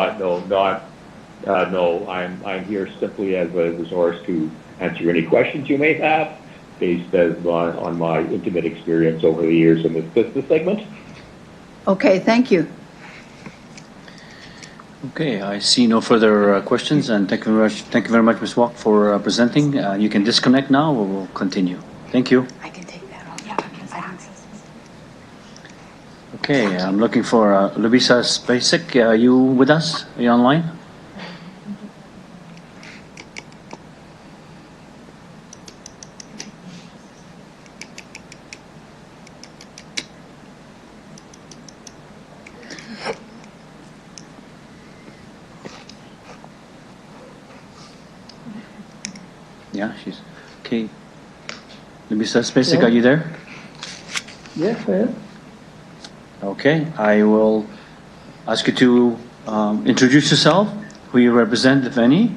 I'm here simply as a resource to answer any questions you may have based on my intimate experience over the years in this business segment. Okay, thank you. Okay, I see no further questions, and thank you very much, Ms. Walk, for presenting. You can disconnect now, or we'll continue. Thank you. I can take that off. Okay, I'm looking for Luisa Spacek. Are you with us? Are you online? Yeah, she's okay. Luisa Spacek, Hello? are you there? Yes, sir. Okay, I will ask you to introduce yourself, who you represent, if any.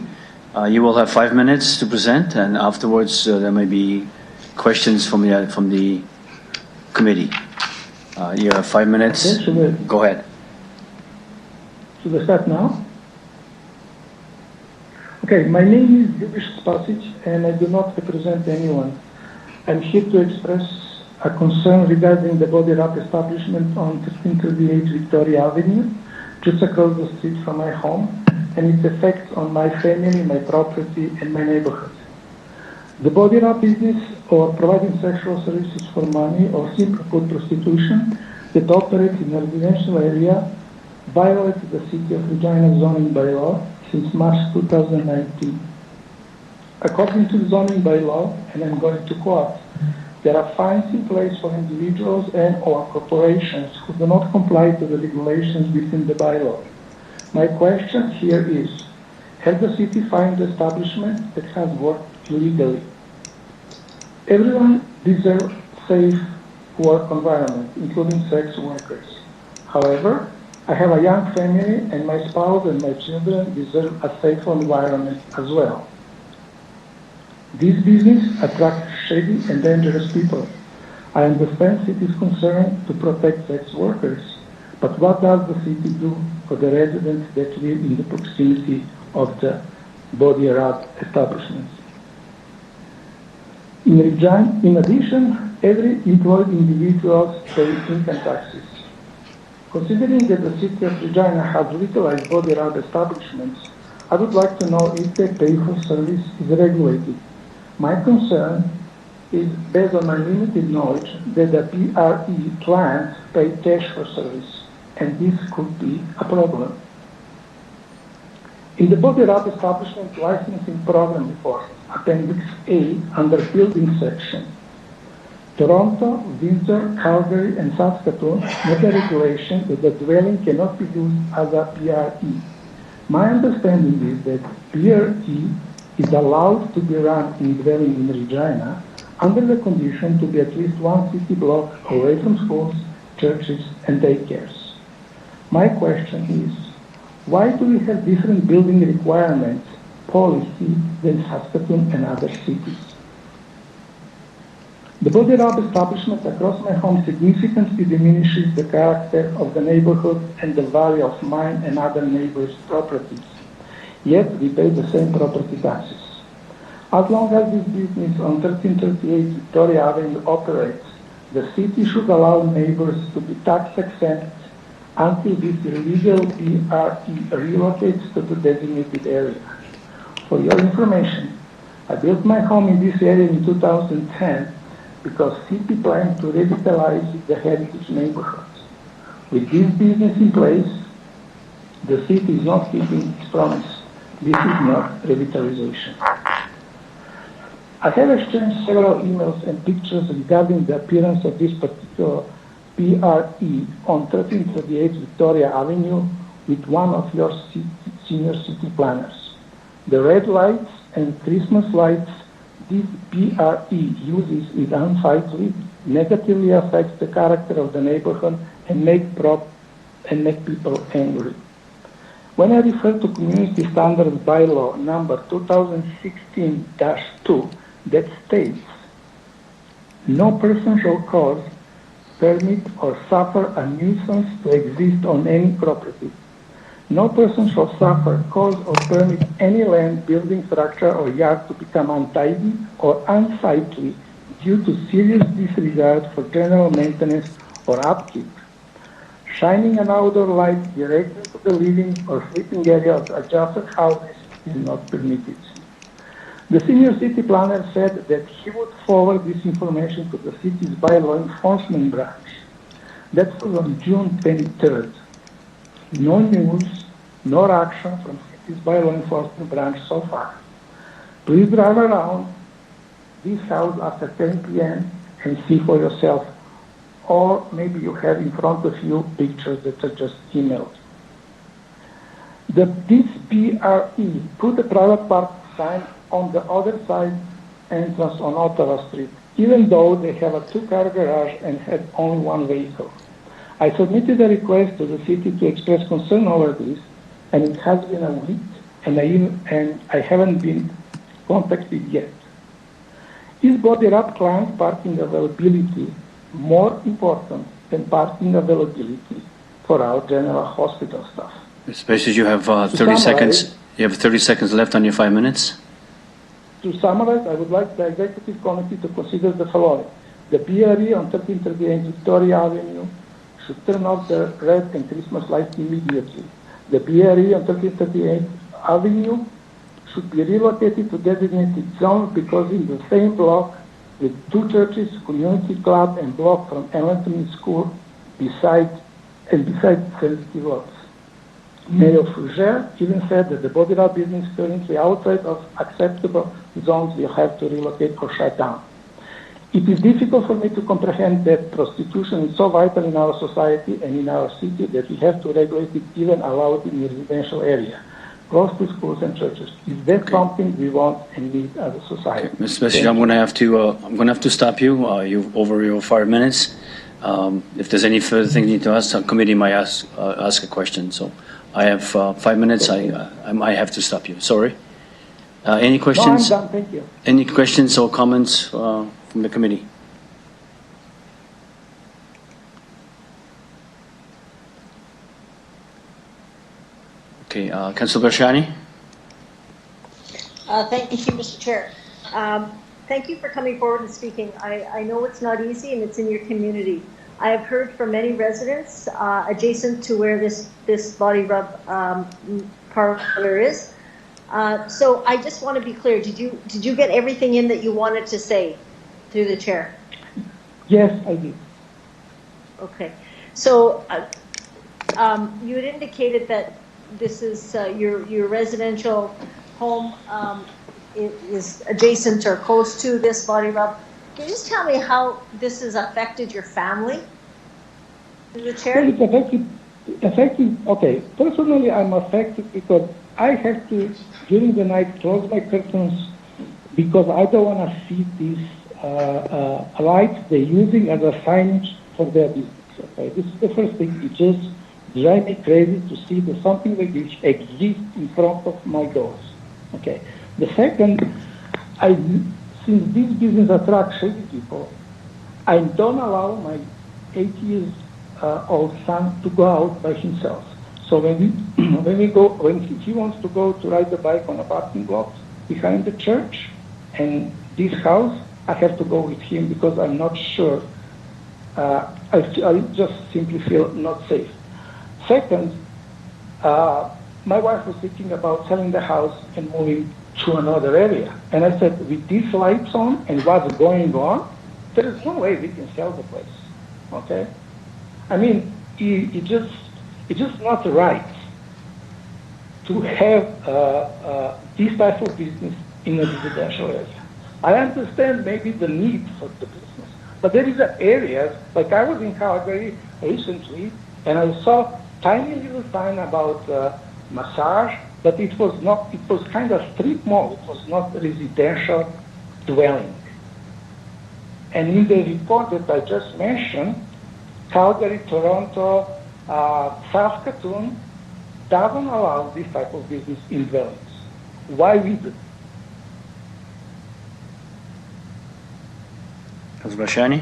You will have 5 minutes to present, and afterwards there may be questions from the committee. You have 5 minutes. Okay, Go ahead. Should we start now? Okay, my name is Luisa Spasic, and I do not represent anyone. I'm here to express a concern regarding the body wrap establishment on 1338 Victoria Avenue, just across the street from my home, and its effects on my family, my property, and my neighborhood. The body wrap business, or providing sexual services for money, or simply put, prostitution, that operates in a residential area, violated the City of Regina zoning bylaw since March 2019. According to the zoning bylaw, and I'm going to quote, there are fines in place for individuals and/or corporations who do not comply to the regulations within the bylaw. My question here is, has the city fined the establishment that has worked illegally? Everyone deserves safe work environment, including sex workers. However, I have a young family, and my spouse and my children deserve a safe environment as well. This business attracts shady and dangerous people. I understand city's concern to protect sex workers, but what does the city do for the residents that live in the proximity of the body wrap establishments? In addition, every employed individual pays income taxes. Considering that the city of Regina has legalized body wrap establishments, I would like to know if their pay for service is regulated. My concern is, based on my limited knowledge, that the PRE plans pay cash for service, and this could be a problem. In the body wrap establishment licensing program report, Appendix A, under Building section, Toronto, Windsor, Calgary, and Saskatoon make a regulation that the dwelling cannot be used as a PRE. My understanding is that PRE is allowed to be run in dwelling in Regina under the condition to be at least 1 city block away from schools, churches, and daycares. My question is, why do we have different building requirements policy than Saskatoon and other cities? The body wrap establishment across my home significantly diminishes the character of the neighborhood and the value of mine and other neighbors' properties. Yet we pay the same property taxes. As long as this business on 1338 Victoria Avenue operates, the city should allow neighbors to be tax exempt until this illegal PRE relocates to the designated area. For your information, I built my home in this area in 2010 because city planned to revitalize the heritage neighborhoods. With this business in place, the city is not keeping its promise. This is not revitalization. I have exchanged several emails and pictures regarding the appearance of this particular PRE on 1338 Victoria Avenue with one of your senior city planners. The red lights and Christmas lights this PRE uses is unsightly, negatively affects the character of the neighborhood, and make people angry. When I refer to Community Standards Bylaw number 2016-2 that states, no person shall cause permit, or suffer a nuisance to exist on any property. No person shall suffer, cause, or permit any land, building, structure, or yard to become untidy or unsightly due to serious disregard for general maintenance or upkeep. Shining an outdoor light directly to the living or sleeping area of adjacent houses is not permitted. The senior city planner said that he would forward this information to the city's bylaw enforcement branch. That was on June 23rd. No news, nor action from city's bylaw enforcement branch so far. Please drive around this house after 10 p.m. and see for yourself. Or maybe you have in front of you pictures that are just emailed. This BRE put a private parking sign on the other side entrance on Ottawa Street, even though they have a two-car garage and had only one vehicle. I submitted a request to the city to express concern over this, and it has been a week, and I haven't been contacted yet. Is body wrap client parking availability more important than parking availability for our general hospital staff? Especially you have 30 seconds. You have 30 seconds left on your 5 minutes. To summarize, I would like the Executive Committee to consider the following. The BRE on 1338 Victoria Avenue should turn off the red and Christmas lights immediately. The BRE on 1338 Avenue should be relocated to designated zones because in the same block with two churches, community club, and block from elementary school beside sensitive lots. Mayor Fougere even said that the body wrap business currently outside of acceptable zones will have to relocate or shut down. It is difficult for me to comprehend that prostitution is so vital in our society and in our city that we have to regulate it, even allow it in the residential area, close to schools and churches. Is that something we want and need as a society? Okay. Mr. Messenger, I'm going to have to stop you. You've over your 5 minutes. If there's any further thing you need to ask, the committee might ask a question. So I have 5 minutes. I might have to stop you. Sorry. Any questions? No, I'm done. Thank you. Any questions or comments from the committee? Okay, Councilor Bershani. Thank you, Mr. Chair. Thank you for coming forward and speaking. I know it's not easy and it's in your community. I have heard from many residents adjacent to where this body rub parlor is. So I just want to be clear. Did you get everything in that you wanted to say through the chair? Yes, I did. Okay. So you had indicated that this is your residential home is adjacent or close to this body rub. Can you just tell me how this has affected your family? Through the chair? Well, it's affected. Okay. Personally, I'm affected because I have to, during the night, close my curtains because I don't want to see these lights they're using as a signage for their business. Okay, this is the first thing. It just drives me crazy to see that something like this exists in front of my doors. Okay. The second, since this business attracts shady people, I don't allow my 8 years old son to go out by himself. So when he wants to go to ride the bike on a parking lot behind the church and this house, I have to go with him because I'm not sure. I just simply feel not safe. Second, my wife was thinking about selling the house and moving to another area. And I said, with these lights on and what's going on, there is no way we can sell the place. Okay? I mean, it's just not right to have this type of business in a residential area. I understand maybe the need for the business, but there is areas, like I was in Calgary recently, and I saw tiny little sign about massage, but it was kind of strip mall. It was not residential dwelling. And in the report that I just mentioned, Calgary, Toronto, Saskatoon doesn't allow this type of business in dwellings. Why we do? Councilor Bashani?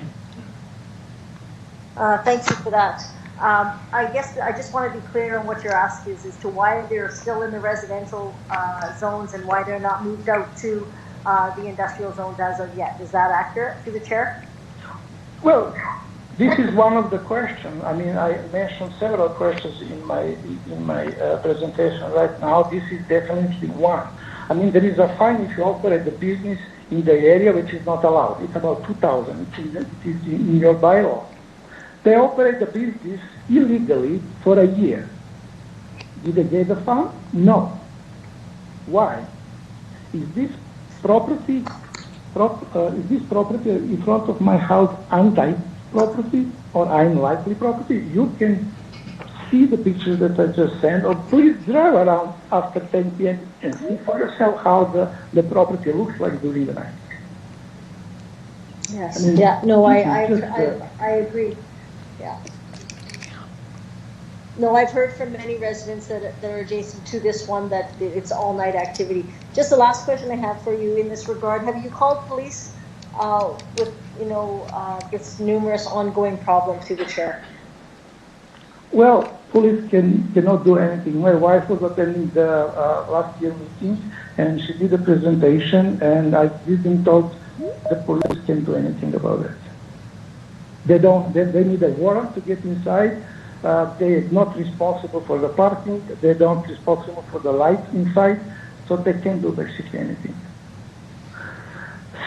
Thank you for that. I guess I just want to be clear on what your ask is as to why they're still in the residential zones and why they're not moved out to the industrial zones as of yet. Is that accurate, through the chair? Well, this is one of the questions. I mean, I mentioned several questions in my presentation right now. This is definitely one. I mean, there is a fine if you operate the business in the area which is not allowed. It's about 2,000. It is in your bylaw. They operate the business illegally for a year. Did they get the fine? No. Why? Is this property in front of my house untied property or unlikely property? You can see the picture that I just sent, or please drive around after 10 p.m. and see for yourself how the property looks like during the night. Yes. I mean, yeah. No, I agree. Yeah. No, I've heard from many residents that are adjacent to this one that it's all-night activity. Just the last question I have for you in this regard: have you called police with this numerous ongoing problem, through the chair? Well, police cannot do anything. My wife was attending the last year meeting, and she did a presentation, and I didn't told the police can't do anything about it. They don't. They need a warrant to get inside. They are not responsible for the parking. They don't responsible for the lights inside, so they can't do basically anything.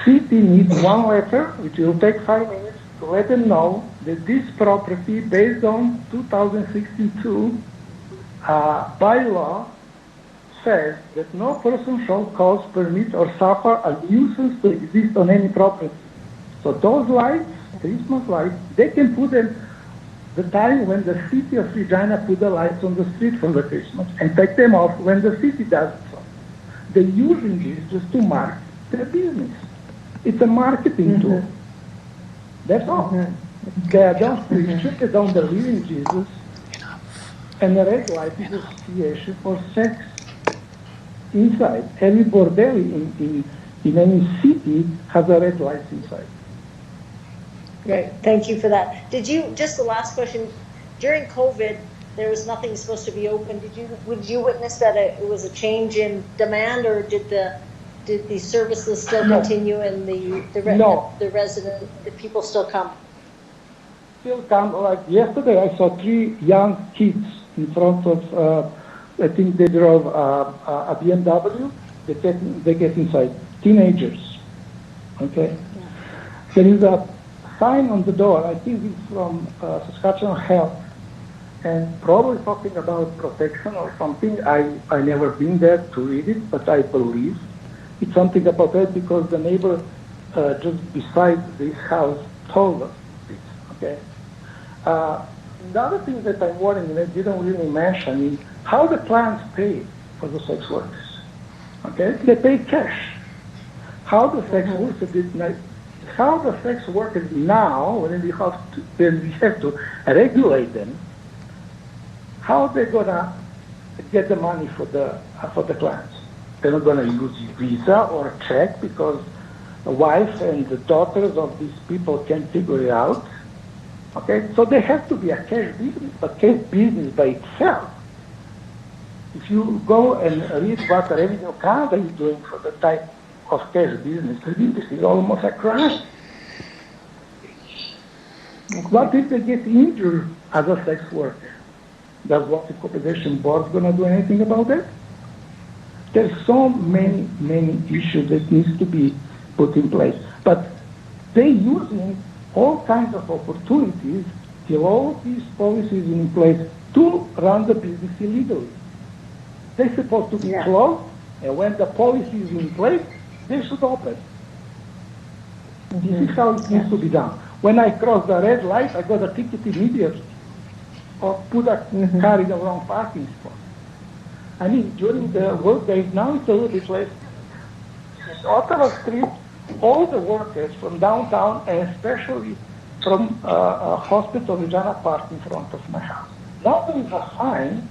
City needs one letter, which will take 5 minutes, to let them know that this property, based on 2062 bylaw, says that no person shall cause, permit, or suffer a nuisance to exist on any property. So those lights, Christmas lights, they can put them the time when the city of Regina put the lights on the street for the Christmas and take them off when the city does so. They're using this just to mark their business. It's a marketing tool. That's all. They don't Christian, they don't believe in Jesus, and the red light is association for sex inside. Every bordel in any city has a red light inside. Right. Thank you for that. Did you, just the last question, during COVID, there was nothing supposed to be open. Would you witness that it was a change in demand, or did the services still continue and the people still come? Still come. Like yesterday, I saw 3 young kids in front of, I think they drove a BMW. They get inside. Teenagers. Okay? Yeah. There is a sign on the door, I think it's from Saskatchewan Health, and probably talking about protection or something. I never been there to read it, but I believe it's something about that because the neighbor just beside this house told us this, okay? The other thing that I'm worrying and I didn't really mention is how the clients pay for the sex workers, okay? They pay cash. How the sex workers how the sex workers now, when we have to regulate them, how they're gonna get the money for the clients? They're not gonna use Visa or check because the wife and the daughters of these people can't figure it out. Okay, so there has to be a cash business by itself. If you go and read what Revenue Canada is doing for the type of cash business, this is almost a crime. What if they get injured as a sex worker? Does what the compensation board going to do anything about that? There's so many issues that needs to be put in place. But they're using all kinds of opportunities till all these policies in place to run the business illegally. They're supposed to be closed, and when the policy is in place, they should open. This is how it needs to be done. When I cross the red light, I got a ticket immediately, or put a car in the wrong parking spot. I mean, during the work days, now it's a little bit less. In Ottawa Street, all the workers from downtown, and especially from Hospital Regina Park in front of my house. Now there is a sign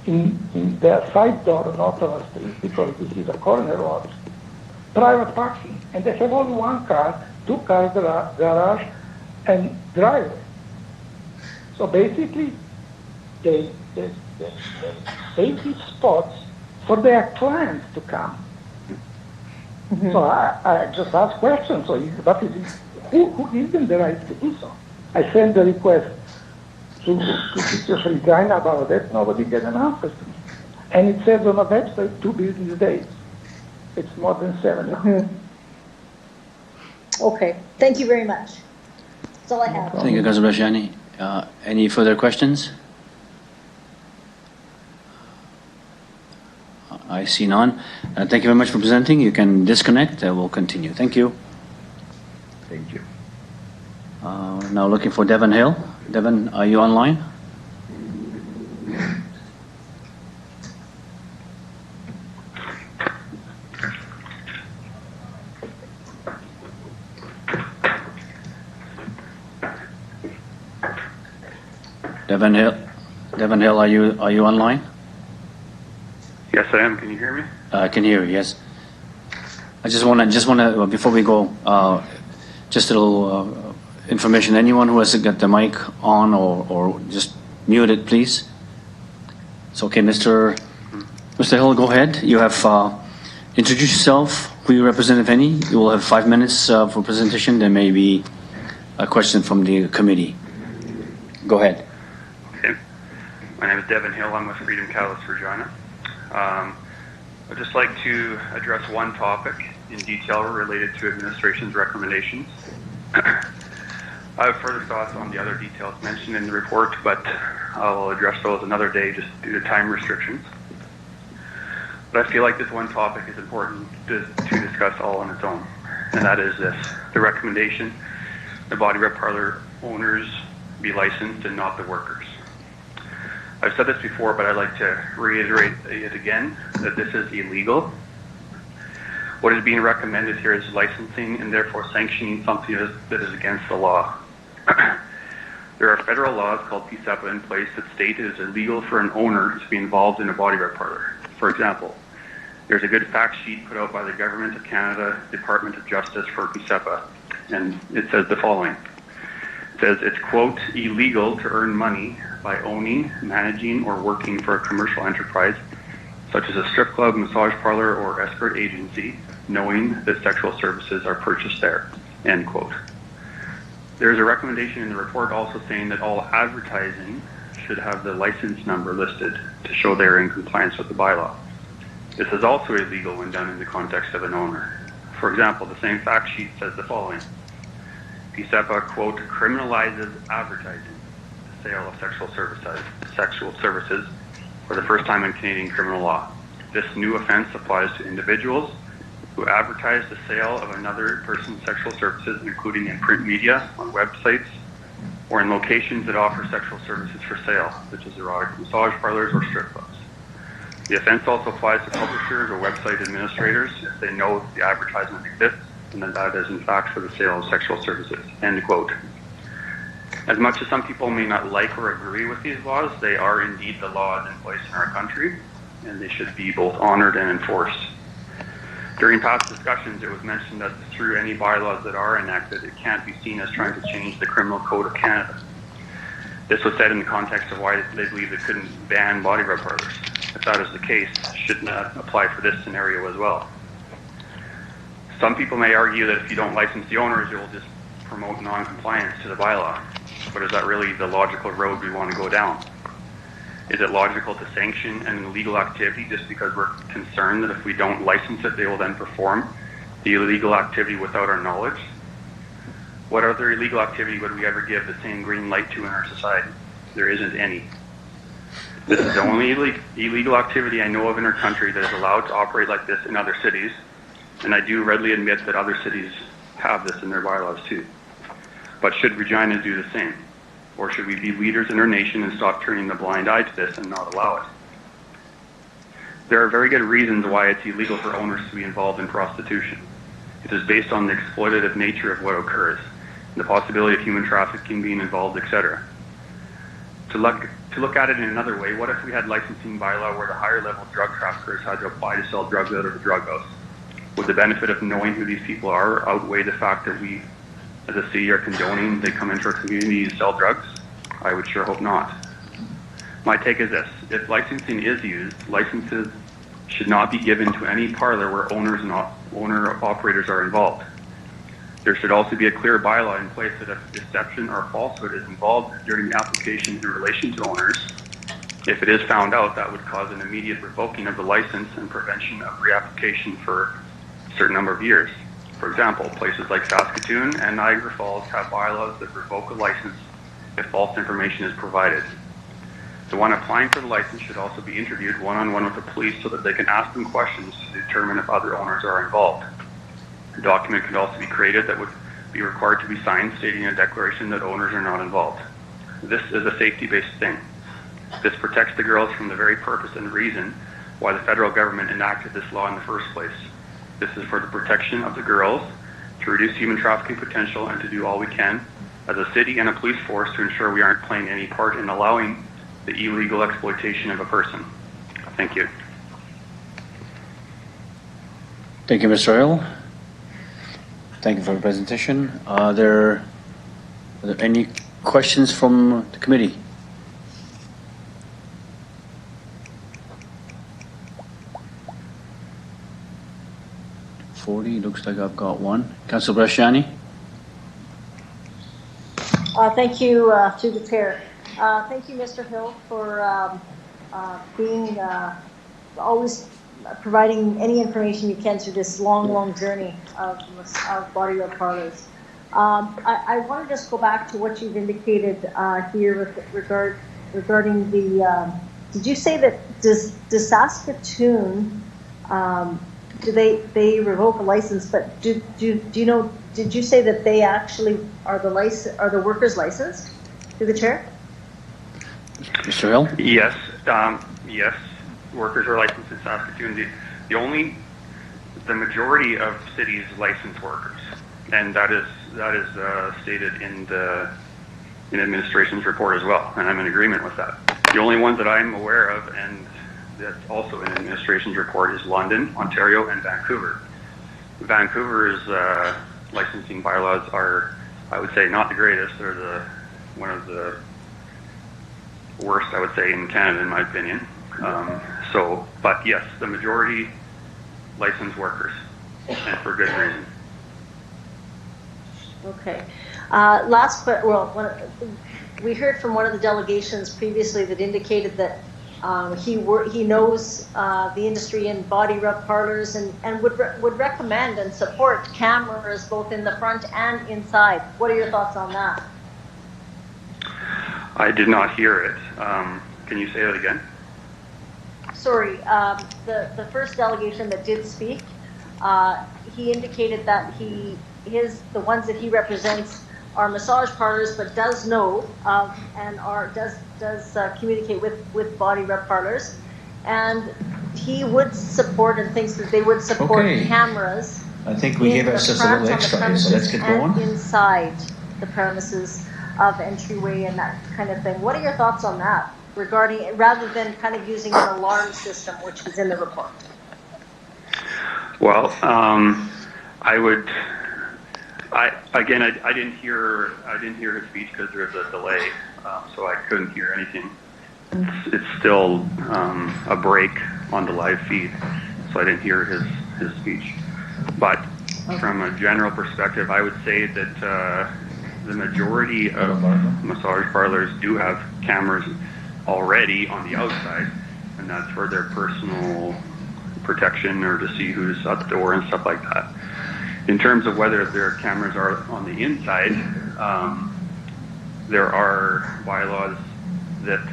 in the side door on Ottawa Street, because this is a corner lot, private parking. And they have only one car, 2 cars garage, and driveway. So basically, they save these spots for their clients to come. So I just ask questions. So what is it? Who gives them the right to do so? I send the request to City of Regina about it. Nobody gets an answer to me. And it says on the website 2 business days. It's more than 7 now. Okay, thank you very much. That's all I have. Thank you, Councilor Brasciani. Any further questions? I see none. Thank you very much for presenting. You can disconnect. We'll continue. Thank you. Thank you. Now looking for Devon Hill. Devon, are you online? Devon Hill, are you online? Yes, I am. Can you hear me? I can hear you. Yes. I just want to before we go, just a little information. Anyone who hasn't got the mic on or just mute it, please. It's okay, Mr. Hill. Go ahead. You have introduce yourself. Who you represent, if any. You will have 5 minutes for presentation. There may be a question from the committee. Go ahead. Okay. My name is Devon Hill. I'm with Freedom Catalyst Regina. I'd just like to address one topic in detail related to administration's recommendations. I have further thoughts on the other details mentioned in the report, but I'll address those another day just due to time restrictions. But I feel like this one topic is important to discuss all on its own, and that is this: the recommendation the body rep parlor owners be licensed and not the workers. I've said this before, but I'd like to reiterate it again, that this is illegal. What is being recommended here is licensing and therefore sanctioning something that is against the law. There are federal laws called PSEPA in place that state it is illegal for an owner to be involved in a body rep parlor. For example, there's a good fact sheet put out by the Government of Canada Department of Justice for PSEPA, and it says the following. It says it's, quote, illegal to earn money by owning, managing, or working for a commercial enterprise, such as a strip club, massage parlor, or escort agency, knowing that sexual services are purchased there, end quote. There is a recommendation in the report also saying that all advertising should have the license number listed to show they are in compliance with the bylaw. This is also illegal when done in the context of an owner. For example, the same fact sheet says the following. PSEPA, quote, criminalizes advertising, the sale of sexual services for the first time in Canadian criminal law. This new offense applies to individuals who advertise the sale of another person's sexual services, including in print media, on websites, or in locations that offer sexual services for sale, such as erotic massage parlors or strip clubs. The offense also applies to publishers or website administrators if they know the advertisement exists and then that is in fact for the sale of sexual services, end quote. As much as some people may not like or agree with these laws, they are indeed the laws in place in our country, and they should be both honored and enforced. During past discussions, it was mentioned that through any bylaws that are enacted, it can't be seen as trying to change the Criminal Code of Canada. This was said in the context of why they believe they couldn't ban body rub parlors. If that is the case, should not apply for this scenario as well. Some people may argue that if you don't license the owners, you'll just promote non-compliance to the bylaw. But is that really the logical road we want to go down? Is it logical to sanction an illegal activity just because we're concerned that if we don't license it, they will then perform the illegal activity without our knowledge? What other illegal activity would we ever give the same green light to in our society? There isn't any. This is the only illegal activity I know of in our country that is allowed to operate like this in other cities, and I do readily admit that other cities have this in their bylaws too. But should Regina do the same? Or should we be leaders in our nation and stop turning the blind eye to this and not allow it? There are very good reasons why it's illegal for owners to be involved in prostitution. It is based on the exploitative nature of what occurs, and the possibility of human trafficking being involved, etc. To look at it in another way, what if we had licensing bylaw where the higher level drug traffickers had to apply to sell drugs out of the drug house? Would the benefit of knowing who these people are outweigh the fact that we, as a city, are condoning they come into our community to sell drugs? I would sure hope not. My take is this: if licensing is used, licenses should not be given to any parlor where owner-operators are involved. There should also be a clear bylaw in place that if deception or falsehood is involved during the application in relation to owners, if it is found out, that would cause an immediate revoking of the license and prevention of reapplication for a certain number of years. For example, places like Saskatoon and Niagara Falls have bylaws that revoke a license if false information is provided. The one applying for the license should also be interviewed one-on-one with the police so that they can ask them questions to determine if other owners are involved. A document could also be created that would be required to be signed stating a declaration that owners are not involved. This is a safety-based thing. This protects the girls from the very purpose and reason why the federal government enacted this law in the first place. This is for the protection of the girls, to reduce human trafficking potential, and to do all we can as a city and a police force to ensure we aren't playing any part in allowing the illegal exploitation of a person. Thank you. Thank you, Mr. Earl. Thank you for the presentation. Are there any questions from the committee? Looks like I've got one. Councillor Brasciani. Thank you, through the chair. Thank you, Mr. Hill, for being always providing any information you can through this long journey of body rub parlors. I want to just go back to what you've indicated here regarding the. Did you say that does Saskatoon? Do they revoke a license? But do you know? Did you say that they actually are the workers licensed? Through the chair. Mr. Hill? Yes, yes. Workers are licensed in Saskatoon. The majority of cities license workers, and that is stated in administration's report as well, and I'm in agreement with that. The only ones that I'm aware of, and that's also in administration's report, is London, Ontario, and Vancouver. Vancouver's licensing bylaws are, I would say, not the greatest. They're one of the worst, I would say, in Canada, in my opinion. But yes, the majority license workers, and for good reason. Okay. We heard from one of the delegations previously that indicated that he knows the industry in body rub parlors and would recommend and support cameras both in the front and inside. What are your thoughts on that? I did not hear it. Can you say that again? Sorry, the first delegation that did speak, he indicated that the ones that he represents are massage parlors, but does know and does communicate with body rub parlors, and he would support and thinks that they would support cameras. I think we gave ourselves a little extra, so let's get going. Inside the premises of entryway and that kind of thing. What are your thoughts on that regarding, rather than kind of using an alarm system, which is in the report? Well, I didn't hear his speech because there's a delay, so I couldn't hear anything. It's still a break on the live feed, so I didn't hear his speech. But from a general perspective, I would say that the majority of massage parlors do have cameras already on the outside, and that's for their personal protection or to see who's at the door and stuff like that. In terms of whether their cameras are on the inside, there are bylaws that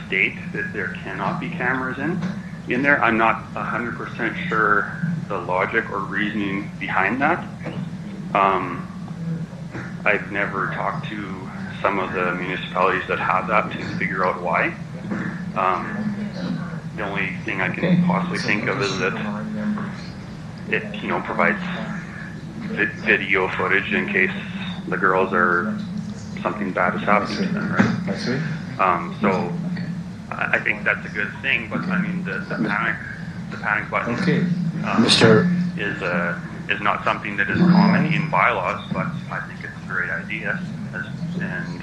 state that there cannot be cameras in there. I'm not 100% sure the logic or reasoning behind that. I've never talked to some of the municipalities that have that to figure out why. The only thing I can possibly think of is that it, provides video footage in case the girls are something bad is happening to them, right? So I think that's a good thing, but I mean the panic button is not something that is common in bylaws, but I think it's a great idea, and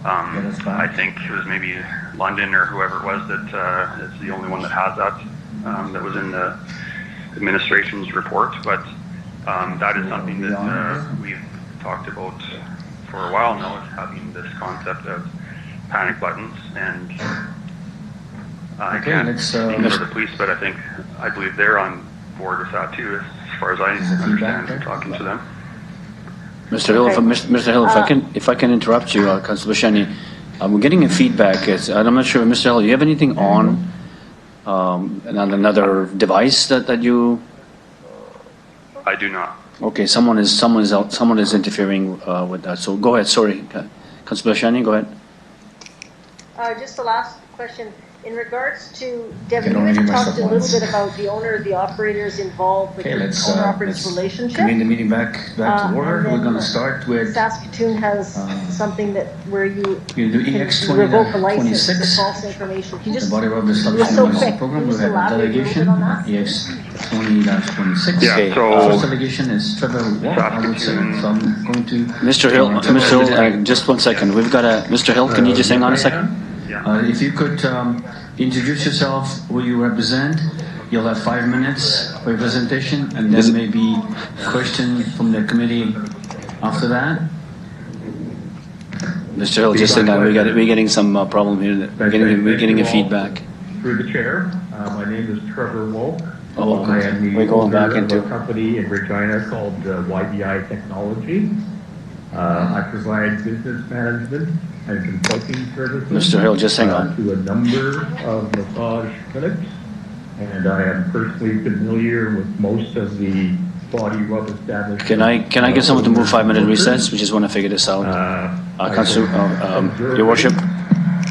I think it was maybe London or whoever it was that is the only one that has that, that was in the administration's report. But that is something that we've talked about for a while now, is having this concept of panic buttons. And I can't speak for the police, but I believe they're on board with that too, as far as I understand from talking to them. Mr. Hill, Mr. Hill, if I can interrupt you, Councillor Bashani, we're getting a feedback. I'm not sure, Mr. Hill, do you have anything on another device that you? I do not. Okay, someone is interfering with that. So go ahead. Sorry, Councillor Bashani, go ahead. Just the last question. In regards to, Devin, you had talked a little bit about the owner, the operators involved with the owner-operators relationship. Convene the meeting back to order. We're going to start with Saskatoon has something that where you do EX 20 revoke a license with false information. Can you just, the body rubber establishment program. We have a delegation EX 20-26. Yeah, okay. so First delegation is Trevor Wall, I would say. So I'm going to Mr. Hill. Just 1 second. We've got a Mr. Hill. Can you just hang on a second? If you could introduce yourself, who you represent. You'll have 5 minutes for your presentation, and then maybe a question from the committee after that. Mr. Hill, just hang on. We're getting some problem here. We're getting a feedback. Through the chair, my name is Trevor Wolf. Oh, I am the we're going back owner into of a company in Regina called YBI Technology. I provide business management and consulting services. Mr. Hill, just hang on. To a number of massage clinics, and I am personally familiar with most of the body rub establishments. Can I get someone to move 5-minute recess? We just want to figure this out. Your Worship,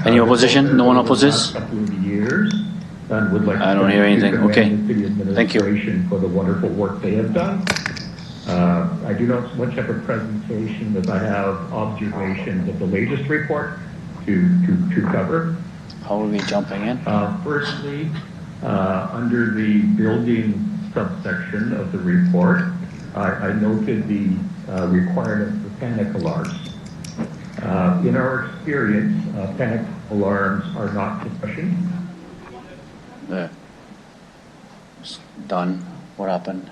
any opposition? No one opposes? I don't hear anything. Okay. Thank you. For the wonderful work they have done. I do not so much have a presentation as I have observations of the latest report to cover. How are we jumping in? Firstly, under the building subsection of the report, I noted the requirement for panic alarms. In our experience, panic alarms are not sufficient. There. It's done. What happened?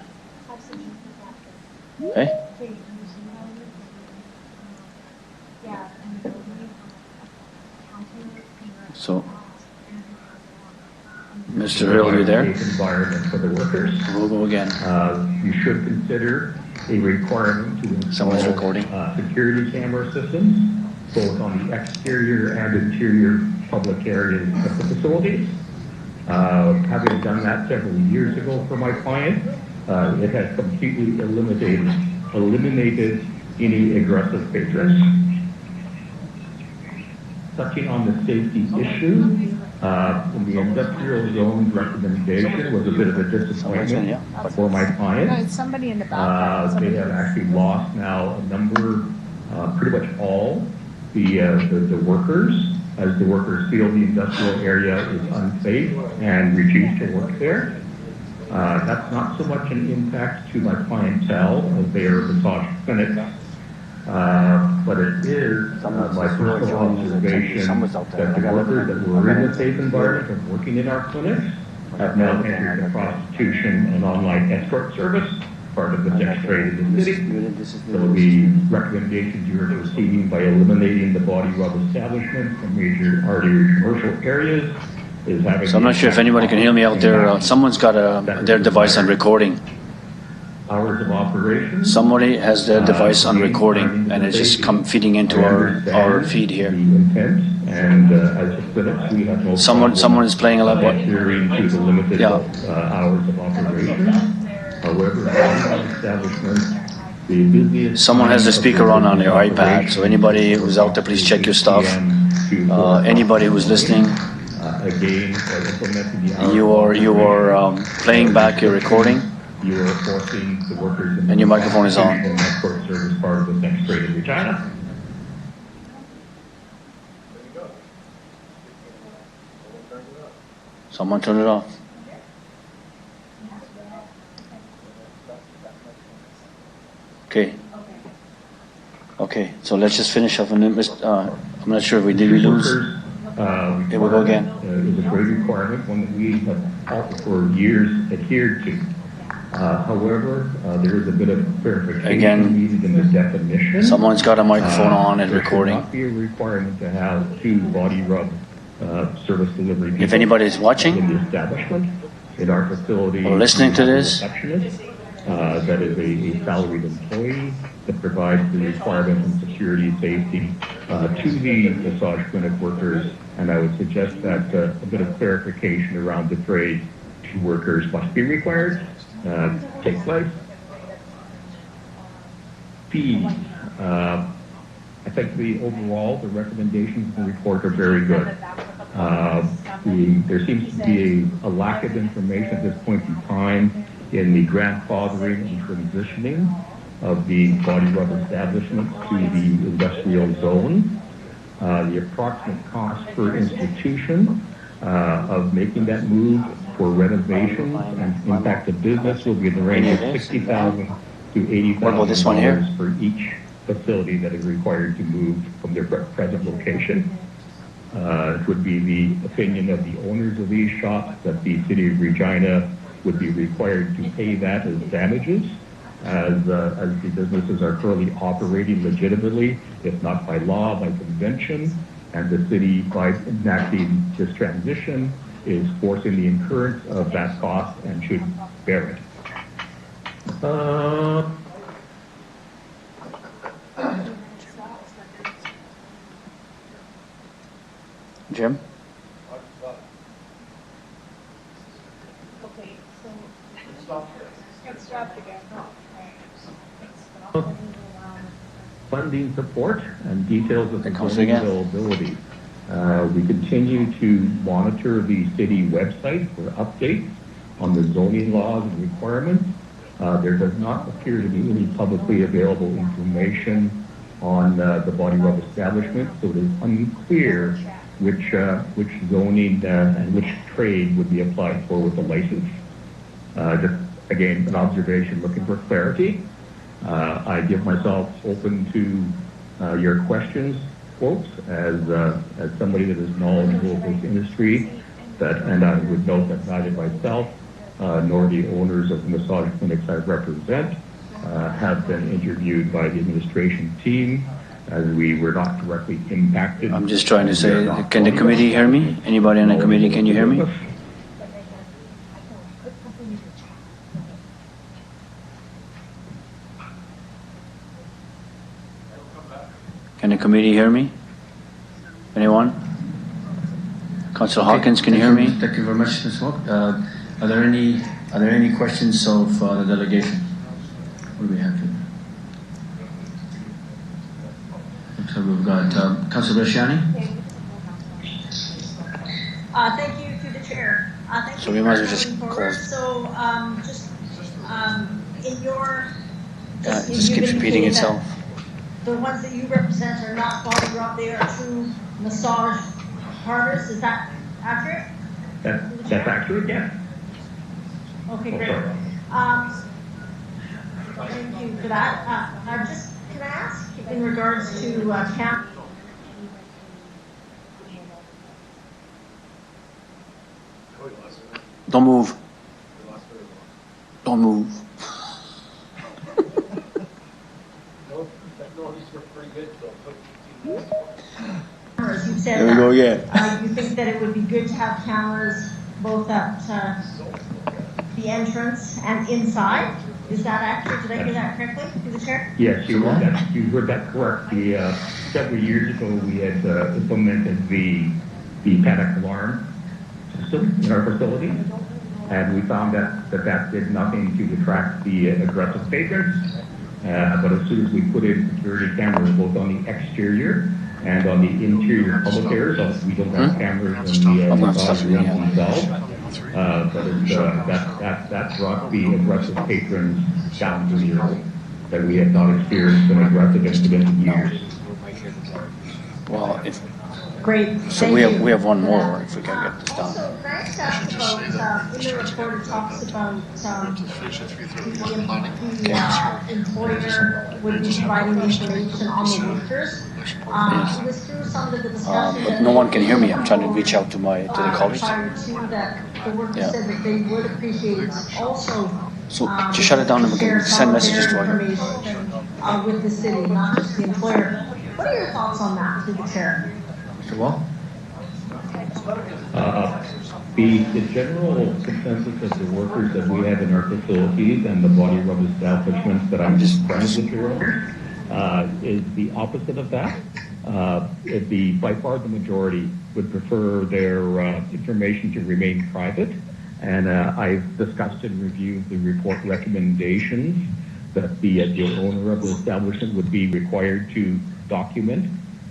Hey? So, Mr. Hill, are you there? Environment for the workers. We'll go again. You should consider a requirement to install Someone's recording. Security camera systems, both on the exterior and interior public areas of the facilities. Having done that several years ago for my client, it has completely eliminated any aggressive patrons. Touching on the safety issue, in the industrial zone recommendation was a bit of a disappointment for my client. No, it's somebody in the background. They have actually lost now a number, pretty much all the workers, as the workers feel the industrial area is unsafe and refuse to work there. That's not so much an impact to my clientele as they are massage clinics, but it is my personal observation that the workers that were in the safe environment of working in our clinics have now entered the prostitution and online escort service, part of the sex trade in the city. So the recommendations you are receiving by eliminating the body rub establishment from major artery commercial areas is having. So I'm not sure if anybody can hear me out there. Someone's got their device on recording. Hours of operation. Somebody has their device on recording, and it's just feeding into our feed here. And as a clinic, we have no. Someone is playing a lot. Adhering to the limited hours of operation. However, the busiest. Someone has the speaker on their iPad, so anybody who's out there, please check your stuff. Anybody who's listening, you are playing back your recording. You are forcing the workers and your microphone is on. Escort service part of the sex trade in Regina. Someone turn it off. Okay. Okay, so let's just finish up. I'm not sure if we did we lose. Here we go again. Is a great requirement, one that we have also for years adhered to. However, there is a bit of clarification needed in the definition. Someone's got a microphone on and recording. There should not be a requirement to have 2 body rub service delivery people. If anybody's watching in the establishment, in our facility, or listening to this, that is a salaried employee that provides the requirements and security and safety to the massage clinic workers. And I would suggest that a bit of clarification around the phrase 2 workers must be required take place. Fees. I think the recommendations in the report are very good. There seems to be a lack of information at this point in time in the grandfathering and transitioning of the body rub establishments to the industrial zone. The approximate cost per institution of making that move for renovations and impact of business will be in the range of $60,000 to $80,000 for each facility that is required to move from their present location. It would be the opinion of the owners of these shops that the City of Regina would be required to pay that as damages, as the businesses are currently operating legitimately, if not by law, by convention, and the city, by enacting this transition, is forcing the incurrence of that cost and should bear it. Jim? Okay, so let's stop again. Funding support and details of the funding availability. We continue to monitor the city website for updates on the zoning laws and requirements. There does not appear to be any publicly available information on the body rub establishment, so it is unclear which zoning and which trade would be applied for with the license. Just again, an observation, looking for clarity. I give myself open to your questions, folks, as somebody that is knowledgeable of this industry. And I would note that neither myself nor the owners of the massage clinics I represent have been interviewed by the administration team, as we were not directly impacted. I'm just trying to say, can the committee hear me? Anybody on the committee, can you hear me? Can the committee hear me? Anyone? Councillor Hawkins, can you hear me? Thank you very much, Ms. Walk. Are there any questions of the delegation? What do we have here? So we've got Councillor Bresciani. Thank you to the chair. Thank So you we might as well for just moving close. forward. So in your It just keeps repeating itself. The ones that you represent are not body rub, they are true massage parlors. Is that accurate? That's accurate, yeah. Okay, great. Thank you for that. Can I ask in regards to camp? Don't move. Don't move. Cameras, you said There we go again. You think that it would be good to have cameras both at the entrance and inside? Is that accurate? Did I hear that correctly through the chair? Yes, you heard that correct. Several years ago, we had implemented the panic alarm system in our facility, and we found that did nothing to attract the aggressive patrons. But as soon as we put in security cameras both on the exterior and on the interior public areas, we don't have cameras in the massage rooms themselves. That brought the aggressive patrons down to zero. That we have not experienced an aggressive incident in years. Well, Great. So Thank we you have one for more that. if we can get this done. Also, can I just ask about, in the report, it talks about the employer would be providing information on the workers. Yes. It was through some of the discussions. But no one can hear me. I'm trying to reach out to the colleagues. Prior to that, the workers Yeah. said that they would appreciate also. So just shut it down and we can send messages to our. Information with the city, not just the employer. What are your thoughts on that, through the chair? Mr. Wall? The general consensus of the workers that we have in our facilities and the body rub establishments that I'm just friends with your is the opposite of that. By far the majority would prefer their information to remain private, and I've discussed and reviewed the report recommendations that the owner of the establishment would be required to document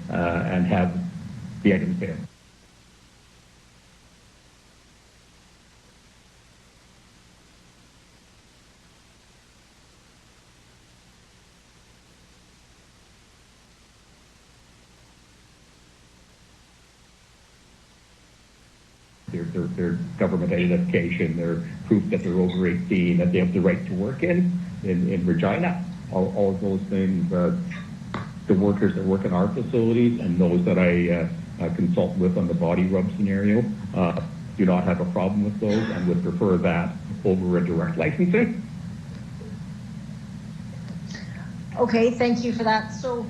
and have the items there. Their government identification, their proof that they're over 18, that they have the right to work in Regina. All of those things, the workers that work in our facilities and those that I consult with on the body rub scenario do not have a problem with those and would prefer that over a direct licensing. Okay, thank you for that. So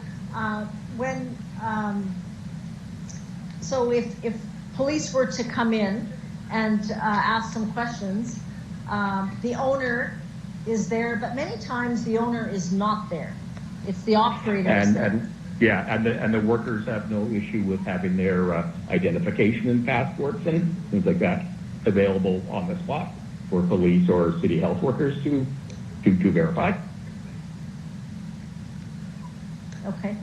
if police were to come in and ask some questions, the owner is there, but many times the owner is not there. It's the operator. And the workers have no issue with having their identification and passports and things like that available on the spot for police or city health workers to verify. Okay.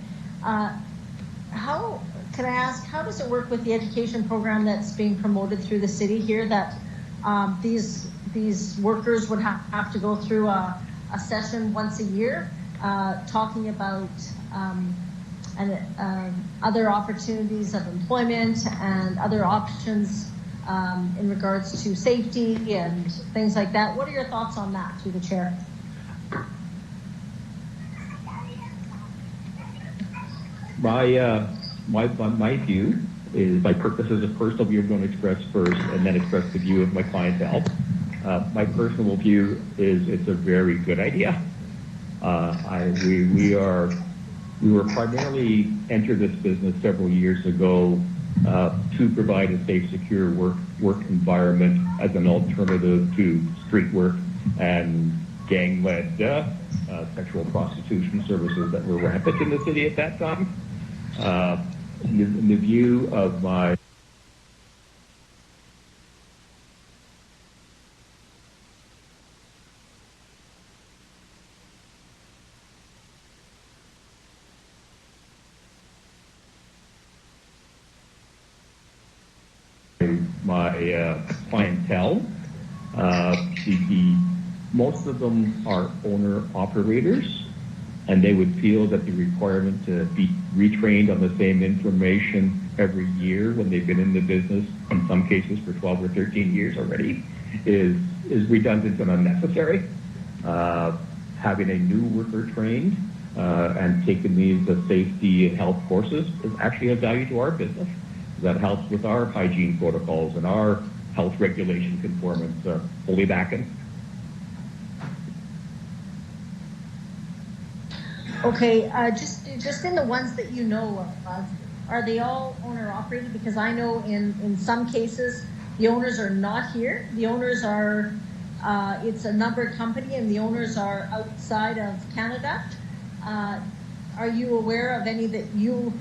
Can I ask, how does it work with the education program that's being promoted through the city here, that these workers would have to go through a session once a year talking about other opportunities of employment and other options in regards to safety and things like that? What are your thoughts on that, through the chair? My view is, this is a personal view I'm going to express first and then express the view of my clientele. My personal view is it's a very good idea. We were primarily entered this business several years ago to provide a safe, secure work environment as an alternative to street work and gang-led sexual prostitution services that were rampant in the city at that time. In the view of my clientele, most of them are owner-operators, and they would feel that the requirement to be retrained on the same information every year when they've been in the business, in some cases for 12 or 13 years already, is redundant and unnecessary. Having a new worker trained and taking these safety and health courses is actually of value to our business. That helps with our hygiene protocols and our health regulation conformance. Fully backing. Okay, just in the ones that you know of, are they all owner-operated? Because I know in some cases, the owners are not here. The owners are, it's a numbered company and the owners are outside of Canada. Are you aware of any that you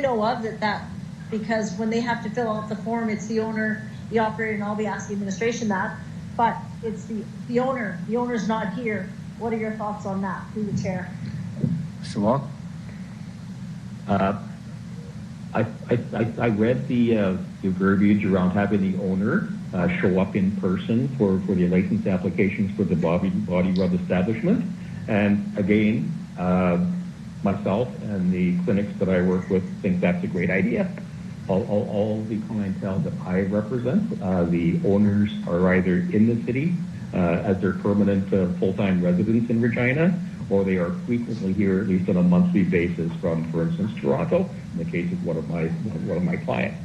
know of that because when they have to fill out the form, it's the owner, the operator, and I'll be asking administration that, but it's the owner's not here. What are your thoughts on that, through the chair? Mr. Wong? I read the verbiage around having the owner show up in person for the license applications for the body rub establishment. And again, myself and the clinics that I work with think that's a great idea. all the clientele that I represent, the owners are either in the city as their permanent full-time residents in Regina, or they are frequently here, at least on a monthly basis, from, for instance, Toronto. In the case of one of my clients,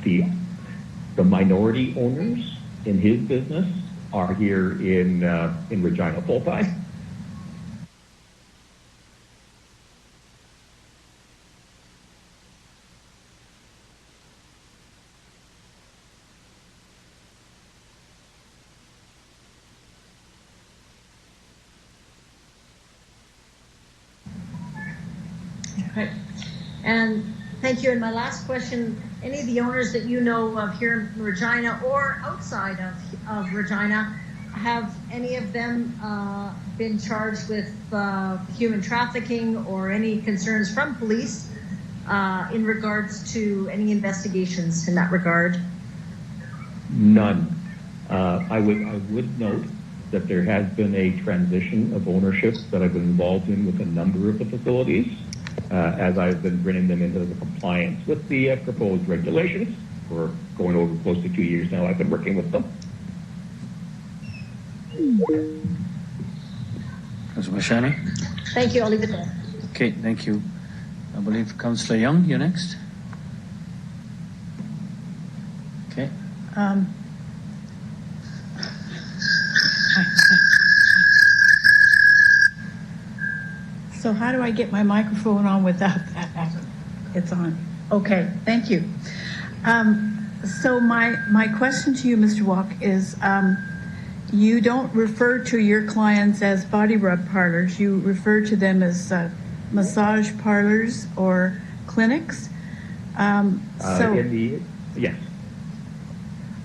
the minority owners in his business are here in Regina full-time. Okay. And thank you. And my last question, any of the owners that you know of here in Regina or outside of Regina, have any of them been charged with human trafficking or any concerns from police in regards to any investigations in that regard? None. I would note that there has been a transition of ownership that I've been involved in with a number of the facilities, as I've been bringing them into the compliance with the proposed regulations. For going over close to 2 years now, I've been working with them. Councilor Bashani? Thank you. I'll leave it there. Okay, thank you. I believe Councilor Young, you're next. Okay. So how do I get my microphone on without that? It's on. Okay, thank you. So my question to you, Mr. Walk, is you don't refer to your clients as body rub parlors. You refer to them as massage parlors or clinics. Yes.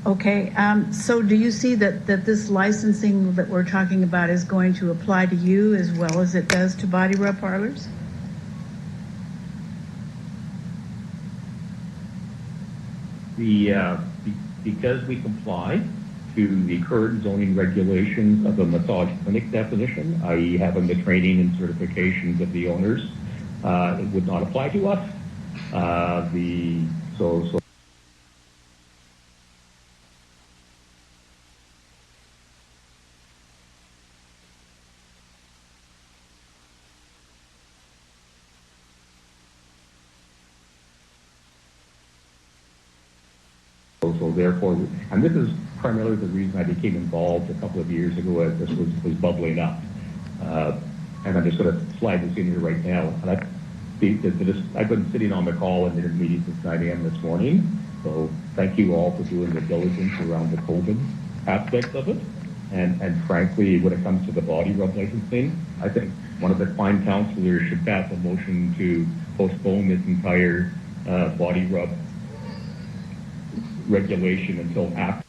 Okay, so do you see that this licensing that we're talking about is going to apply to you as well as it does to body rub parlors? Because we comply to the current zoning regulations of the massage clinic definition, i.e. having the training and certifications of the owners, it would not apply to us. So therefore, and this is primarily the reason I became involved a couple of years ago as this was bubbling up. And I'm just going to slide this in here right now. And I've been sitting on the call and in a meeting since 9 a.m. this morning. So thank you all for doing the diligence around the COVID aspects of it. And frankly, when it comes to the body rub licensing, I think one of the fine councilors should pass a motion to postpone this entire body rub regulation until after.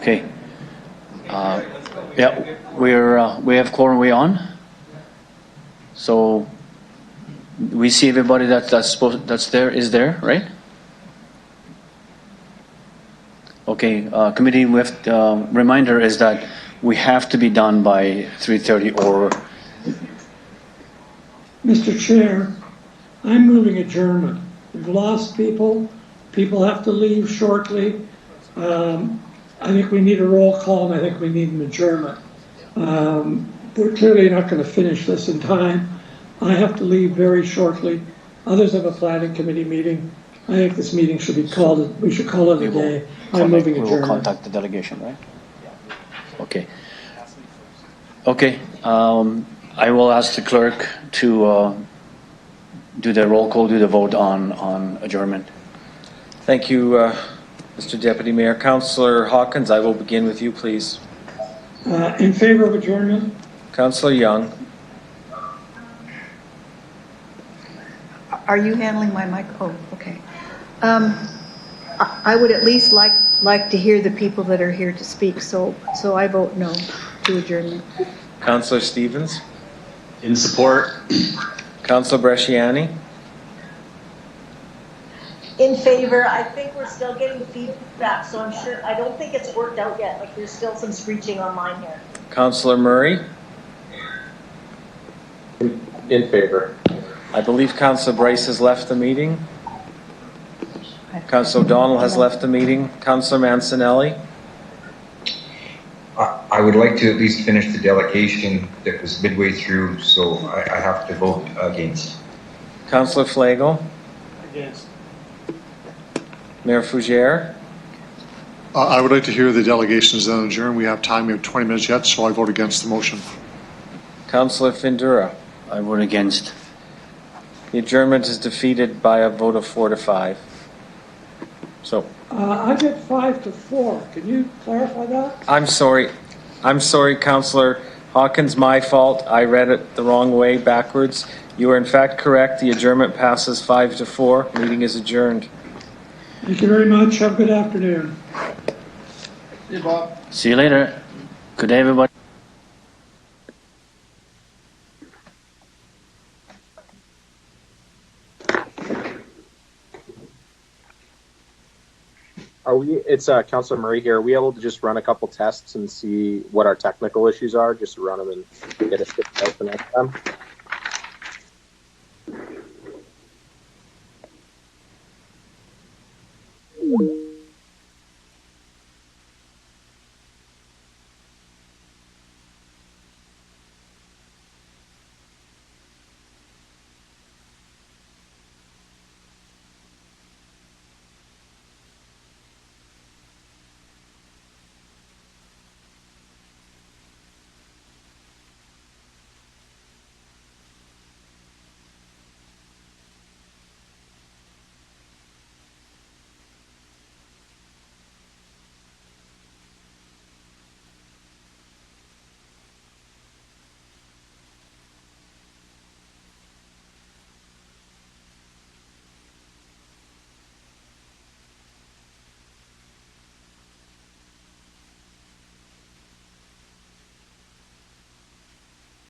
Okay. Yeah, we have quorum. We on? So we see everybody that's there, right? Okay. Committee with reminder is that we have to be done by 3:30 or. Mr. Chair, I'm moving adjournment. We've lost people. People have to leave shortly. I think we need a roll call, and I think we need an adjournment. We're clearly not going to finish this in time. I have to leave very shortly. Others have a planning committee meeting. I think this meeting should be called, we should call it a day. I'm moving We will adjournment. contact the delegation, right? Okay. Okay. I will ask the clerk to do the roll call, do the vote on adjournment. Thank you, Mr. Deputy Mayor. Councillor Hawkins, I will begin with you, please. In favor of adjournment? Councillor Young. Are you handling my mic? Oh, okay. I would at least like to hear the people that are here to speak, so I vote no to adjournment. Councillor Stevens. In support. Councillor Bresciani. In favor. I think we're still getting feedback, so I'm sure, I don't think it's worked out yet. Like, there's still some screeching online here. Councillor Murray. In favor. I believe Councillor Bryce has left the meeting. Councillor O'Donnell has left the meeting. Councillor Mancinelli. I would like to at least finish the delegation that was midway through, so I have to vote against. Councillor Flagle. Against. Mayor Fougere. I would like to hear the delegations then adjourn. We have time. We have 20 minutes yet, so I vote against the motion. Councillor Findura. I vote against. The adjournment is defeated by a vote of 4 to 5. So. I get 5 to 4. Can you clarify that? I'm sorry, Councillor Hawkins. My fault. I read it the wrong way, backwards. You are in fact correct. The adjournment passes 5 to 4. Meeting is adjourned. Thank you very much. Have a good afternoon. See you, Bob. See you later. Good day, everybody. It's Councillor Murray here. Are we able to just run a couple tests and see what our technical issues are, just to run them and get us out the next time?